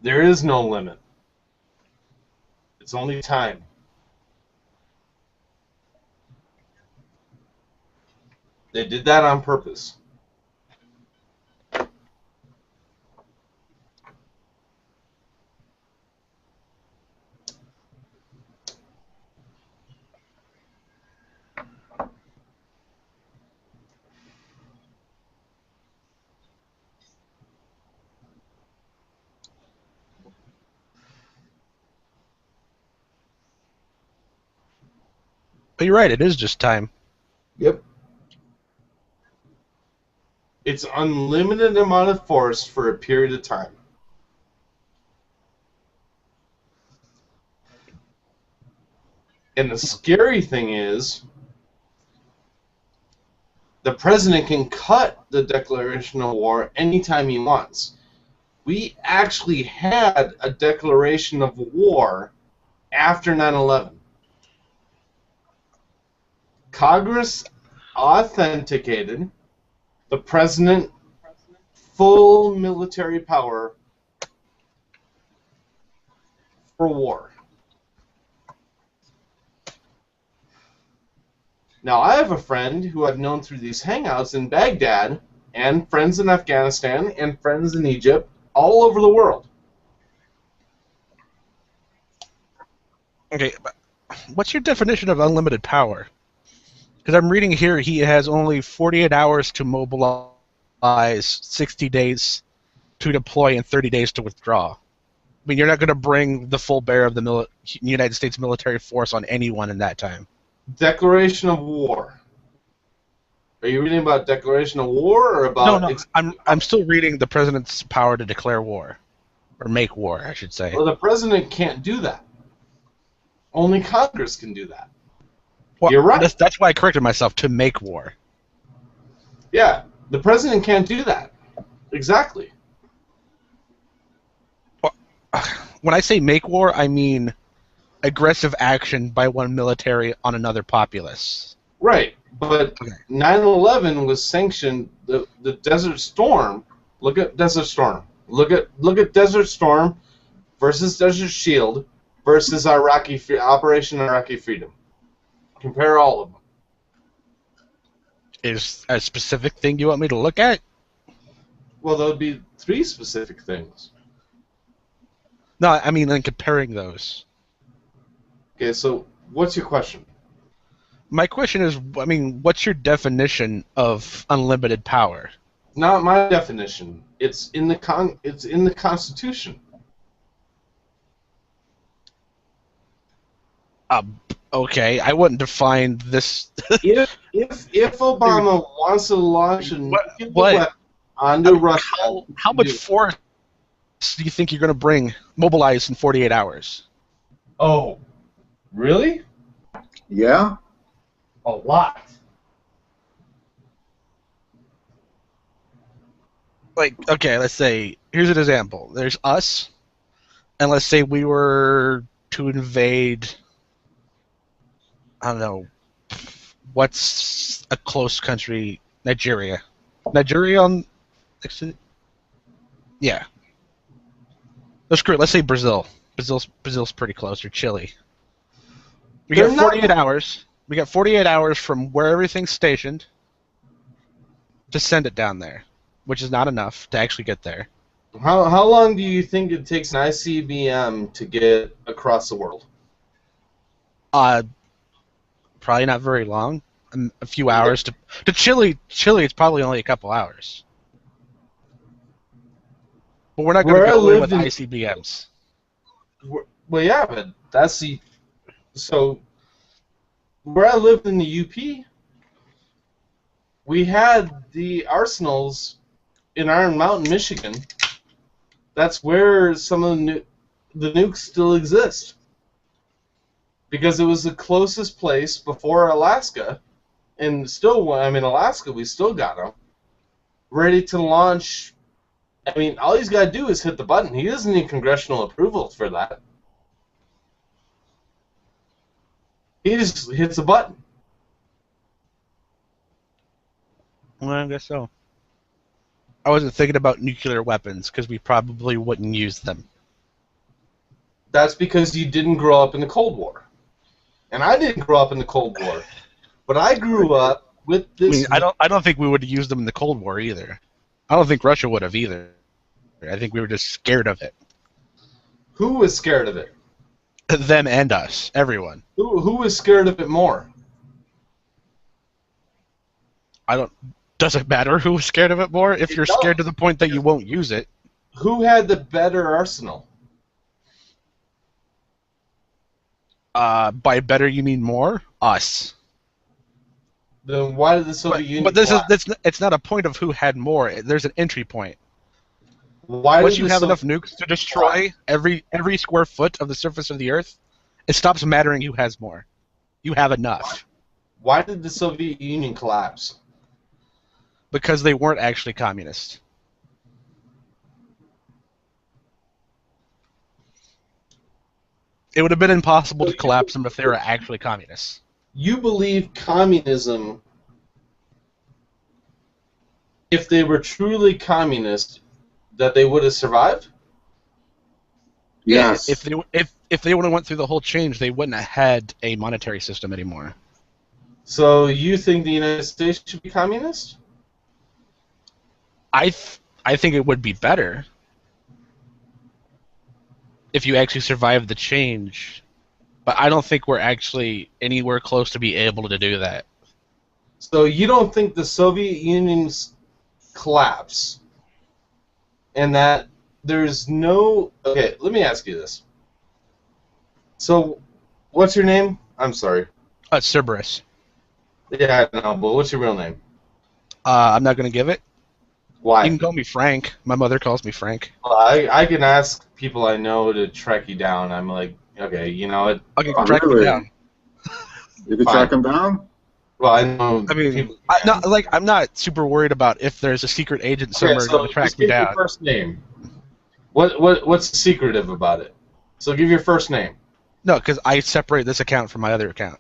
There is no limit. It's only time. They did that on purpose. But you're right, it is just time. Yep. It's unlimited amount of force for a period of time. And the scary thing is, the president can cut the declaration of war anytime he wants. We actually had a declaration of war after 9/11. Congress authenticated the president full military power for war. Now, I have a friend who I've known through these hangouts in Baghdad, and friends in Afghanistan, and friends in Egypt, all over the world. Okay, but what's your definition of unlimited power? Because I'm reading here he has only 48 hours to mobilize, 60 days to deploy, and 30 days to withdraw. I mean, you're not going to bring the full bear of the United States military force on anyone in that time. Declaration of war. Are you reading about declaration of war or about? No. I'm still reading the president's power to declare war, or make war, I should say. Well, the president can't do that. Only Congress can do that. Well, you're right. That's why I corrected myself, to make war. Yeah, the president can't do that. Exactly. When I say make war, I mean aggressive action by one military on another populace. Right, but 9/11 was sanctioned. The Desert Storm. Look at Desert Storm. Look at Desert Storm versus Desert Shield versus Operation Iraqi Freedom. Compare all of them. Is a specific thing you want me to look at? Well, there would be 3 specific things. No, I mean, in comparing those. Okay, so what's your question? My question is, I mean, what's your definition of unlimited power? Not my definition. It's in the Constitution. Okay, I wouldn't define this. if Obama wants to launch a nuclear weapon onto Russia, how much force do you think you're going to bring mobilized in 48 hours? Oh, really? Yeah. A lot. Like, okay, let's say, here's an example. There's us, and let's say we were to invade, I don't know, what's a close country? Nigeria. Nigeria on... Yeah. Let's say Brazil. Brazil's pretty close, or Chile. We got 48 hours. We got 48 hours from where everything's stationed to send it down there, which is not enough to actually get there. How long do you think it takes an ICBM to get across the world? Probably not very long. A few hours to Chile. Chile, it's probably only a couple hours. But we're not going to go in with ICBMs. Well, yeah, but that's the... So, where I lived in the UP, we had the arsenals in Iron Mountain, Michigan. That's where some of the nukes still exist. Because it was the closest place before Alaska, and still, I mean, Alaska, we still got them, ready to launch. I mean, all he's got to do is hit the button. He doesn't need congressional approval for that. He just hits a button. Well, I guess so. I wasn't thinking about nuclear weapons, because we probably wouldn't use them. That's because you didn't grow up in the Cold War. And I didn't grow up in the Cold War. But I grew up with this... I mean, I don't think we would have used them in the Cold War either. I don't think Russia would have either. I think we were just scared of it. Who was scared of it? Them and us. Everyone. Who was scared of it more? Does it matter who was scared of it more? If you're scared to the point that you won't use it. Who had the better arsenal? By better you mean more? Us. Then why did the Soviet Union... But it's not a point of who had more. There's an entry point. Why Once you have enough nukes to destroy every square foot of the surface of the Earth, it stops mattering who has more. You have enough. Why did the Soviet Union collapse? Because they weren't actually communist. It would have been impossible to collapse them if they were actually communists. You believe communism, if they were truly communist, that they would have survived? Yes. If they would have went through the whole change, they wouldn't have had a monetary system anymore. So you think the United States should be communist? I think it would be better if you actually survived the change, but I don't think we're actually anywhere close to be able to do that. So you don't think the Soviet Union's collapse and that there's no... Okay, let me ask you this. So, what's your name? I'm sorry. Cerberus. Yeah, I know, but what's your real name? I'm not going to give it. Why? You can call me Frank. My mother calls me Frank. Well, I can ask people I know to track you down. I'm like, okay, you know what? Okay, track me down. You can track him down? Well, I know. I mean, I'm not super worried about if there's a secret agent somewhere going to track me down. Your first name. What's secretive about it? So give your first name. No, because I separate this account from my other account.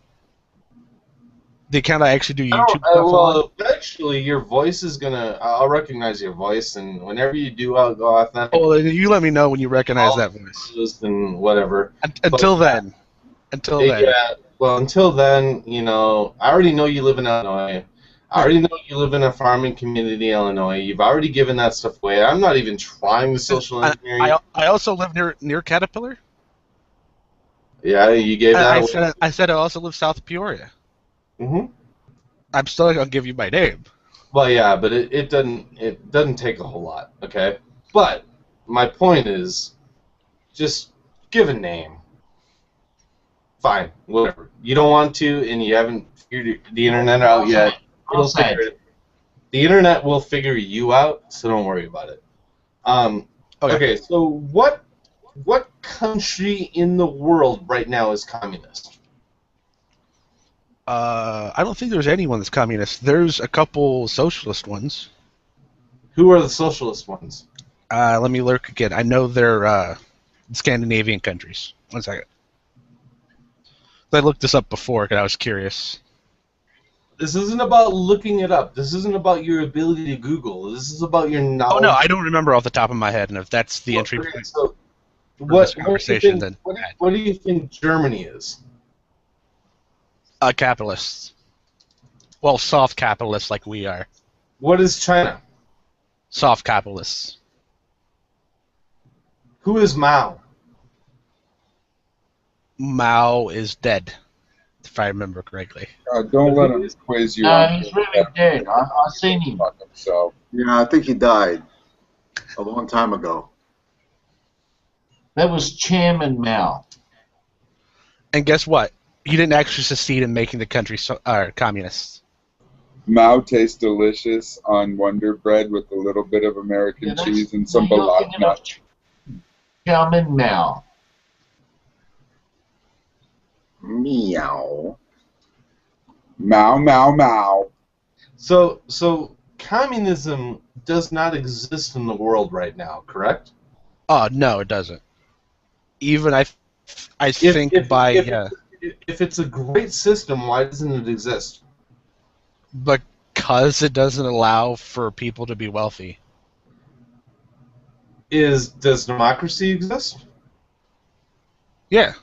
The account I actually do YouTube stuff on. Well, eventually your voice is gonna. I'll recognize your voice, and whenever you do, I'll go authentic. Oh, you let me know when you recognize that voice. And whatever. Until then. Yeah. Well, until then, you know, I already know you live in Illinois. I already know you live in a farming community, Illinois. You've already given that stuff away. I'm not even trying the social engineering. I also live near Caterpillar. Yeah, you gave that away. I said I also live south of Peoria. Mm-hmm. I'm still not gonna give you my name. Well, yeah, but it doesn't take a whole lot, okay? But my point is, just give a name. Fine, whatever. You don't want to, and you haven't figured the internet out yet. The internet will figure you out, so don't worry about it. Okay, so what country in the world right now is communist? I don't think there's anyone that's communist. There's a couple socialist ones. Who are the socialist ones? Let me look again. I know they're Scandinavian countries. 1 second. I looked this up before because I was curious. This isn't about looking it up. This isn't about your ability to Google. This is about your knowledge. Oh no, I don't remember off the top of my head, and if that's the entry point for this conversation, then what do you think Germany is? Capitalists. Well, soft capitalists like we are. What is China? Soft capitalists. Who is Mao? Mao is dead, if I remember correctly. Don't let him quiz you. No, he's really dead. I've seen him. So yeah, I think he died a long time ago. That was Chairman Mao. And guess what? He didn't actually succeed in making the country communist. Mao tastes delicious on Wonder Bread with a little bit of American cheese and some bologna. Chairman Mao. Meow. Mao, Mao, Mao. So communism does not exist in the world right now, correct? Oh no, it doesn't. Even I think if it's a great system, why doesn't it exist? Because it doesn't allow for people to be wealthy. Does democracy exist? Yeah,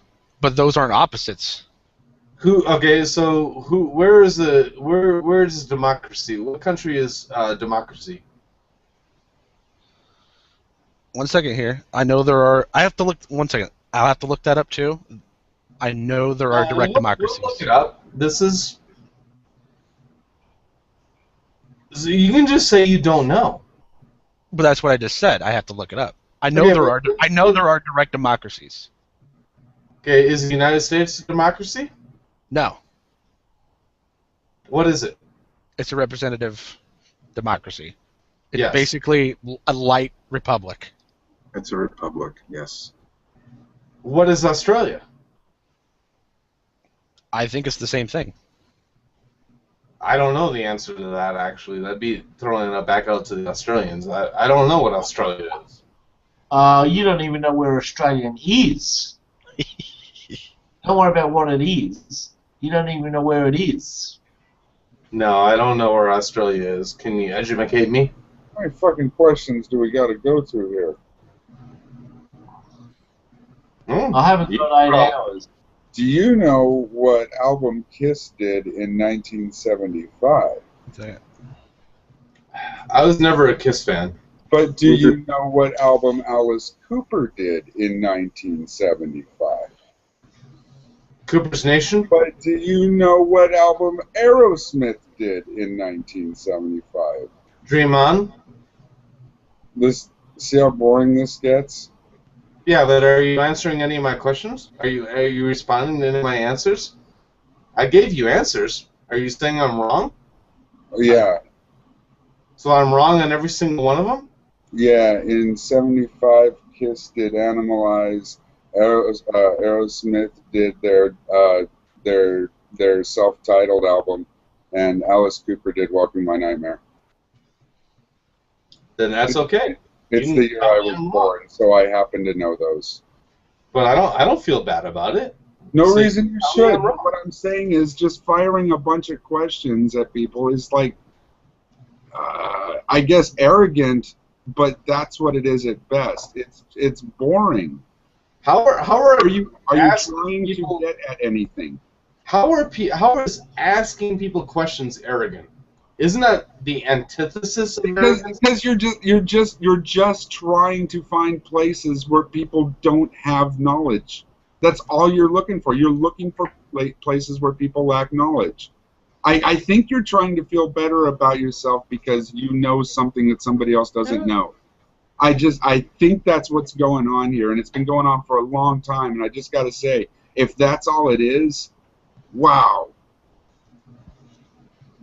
but those aren't opposites. Where is democracy? What country is democracy? 1 second here. I know there are. I have to look. 1 second. I'll have to look that up too. I know there are direct democracies. Look it up. This is. So you can just say you don't know. But that's what I just said. I have to look it up. I know there are. I know there are direct democracies. Okay, is the United States a democracy? No. What is it? It's a representative democracy. It's Yes. basically a light republic. It's a republic, yes. What is Australia? I think it's the same thing. I don't know the answer to that, actually. That'd be throwing it back out to the Australians. I don't know what Australia is. You don't even know where Australian is. Don't worry about what it is. You don't even know where it is. No, I don't know where Australia is. Can you educate me? How many fucking questions do we got to go through here? I haven't got 8 hours. Do you know what album Kiss did in 1975? I was never a Kiss fan. But do you know what album Alice Cooper did in 1975? Cooper's Nation? But do you know what album Aerosmith did in 1975? Dream On? See how boring this gets? Yeah, but are you answering any of my questions? Are you responding to any of my answers? I gave you answers. Are you saying I'm wrong? Yeah. So I'm wrong on every single one of them? Yeah, in 75, Kiss did Animalize. Aerosmith did their self-titled album, and Alice Cooper did Walking My Nightmare. Then that's okay. It's the year I was born, so I happen to know those. But I don't feel bad about it. No reason you should. What I'm saying is just firing a bunch of questions at people is like, I guess, arrogant, but that's what it is at best. It's boring. How are you trying to get at anything? How is asking people questions arrogant? Isn't that the antithesis of arrogance? Because you're just trying to find places where people don't have knowledge. That's all you're looking for. You're looking for places where people lack knowledge. I think you're trying to feel better about yourself because you know something that somebody else doesn't know. I think that's what's going on here, and it's been going on for a long time, and I just got to say, if that's all it is, wow.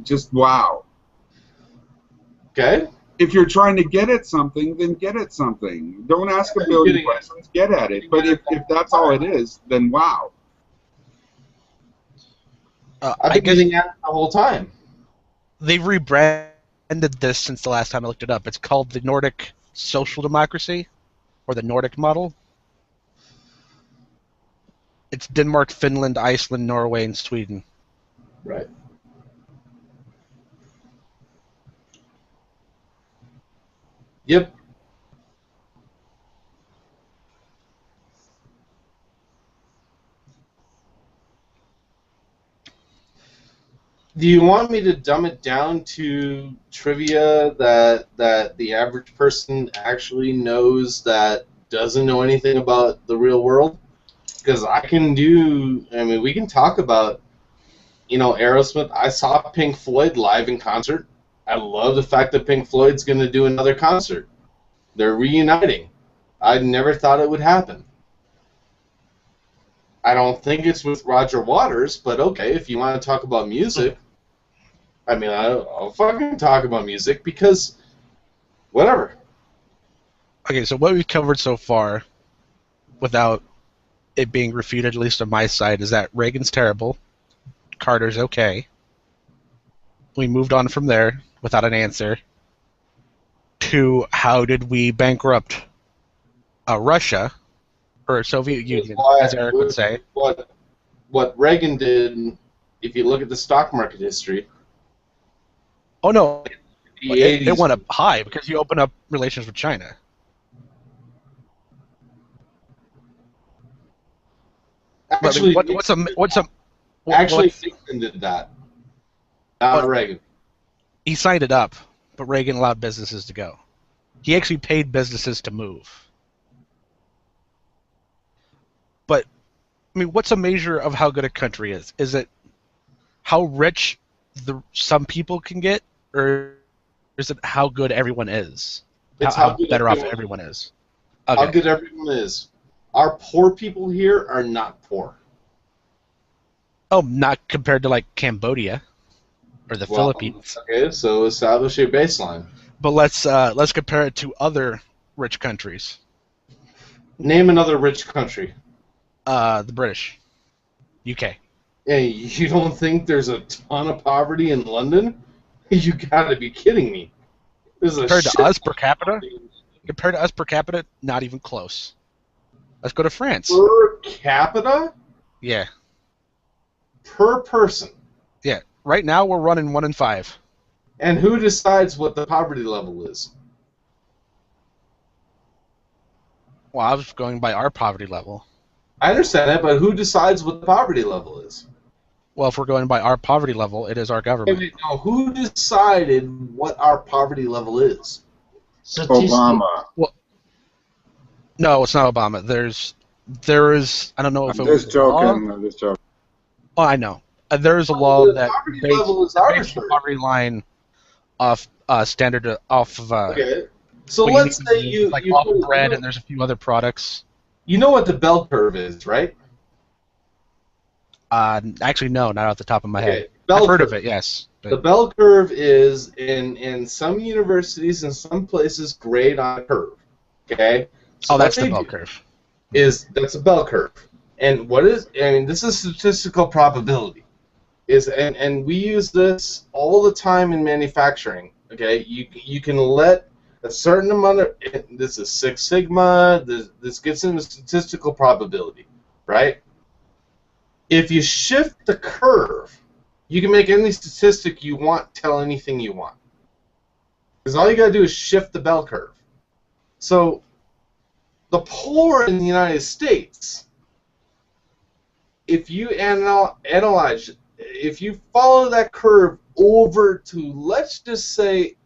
Just wow. Okay. If you're trying to get at something, then get at something. Don't ask a billion questions, get at it. But if that's all it is, then wow. I've been getting at it the whole time. They've rebranded this since the last time I looked it up. It's called the Nordic Social Democracy, or the Nordic Model. It's Denmark, Finland, Iceland, Norway, and Sweden. Right. Yep. Do you want me to dumb it down to trivia that the average person actually knows that doesn't know anything about the real world? Because we can talk about, Aerosmith. I saw Pink Floyd live in concert. I love the fact that Pink Floyd's going to do another concert. They're reuniting. I never thought it would happen. I don't think it's with Roger Waters, but okay, if you want to talk about music, I'll fucking talk about music because whatever. Okay, so what we've covered so far, without it being refuted, at least on my side, is that Reagan's terrible, Carter's okay. We moved on from there without an answer to how did we bankrupt Russia, or Soviet Union, as Eric would say. What Reagan did, if you look at the stock market history. Oh no, it went up high because you opened up relations with China. Actually, Nixon did that. Not Reagan. He signed it up, but Reagan allowed businesses to go. He actually paid businesses to move. But what's a measure of how good a country is? Is it how rich some people can get, or is it how good everyone is? It's how better off everyone is. Okay. How good everyone is. Our poor people here are not poor. Oh, not compared to like Cambodia or the Philippines. Okay, so establish your baseline. But let's compare it to other rich countries. Name another rich country. The British, UK. Hey, you don't think there's a ton of poverty in London? You gotta be kidding me. There's a Compared to shit us per capita, not even close. Let's go to France. per capita Yeah. per person. Yeah. Right now we're running 1 in 5. And who decides what the poverty level is? Well, I was going by our poverty level. I understand that, but who decides what the poverty level is? Well, if we're going by our poverty level, it is our government. Wait, no, who decided what our poverty level is? Obama. Well, no, it's not Obama. There is. I don't know if I'm it was just a law. joking. I'm just joking. Oh, I know. There is a law that poverty based level is the arbitrary. poverty line off standard off of. Okay. So what let's need say is, you like you off put- bread, and there's a few other products. You know what the bell curve is, right? Actually, no, not off the top of my head. Bell I've heard curve. of it, yes. But The bell curve is in some universities and some places grade on a curve. Okay. So oh, that's what the they bell do curve. that's a bell curve. And what is? I mean, this is statistical probability. And we use this all the time in manufacturing. Okay. You can let a certain amount of this is Six Sigma. This gets into statistical probability, right? If you shift the curve, you can make any statistic you want tell anything you want. Because all you got to do is shift the bell curve. So the poor in the United States, if you analyze, if you follow that curve over to, let's just say,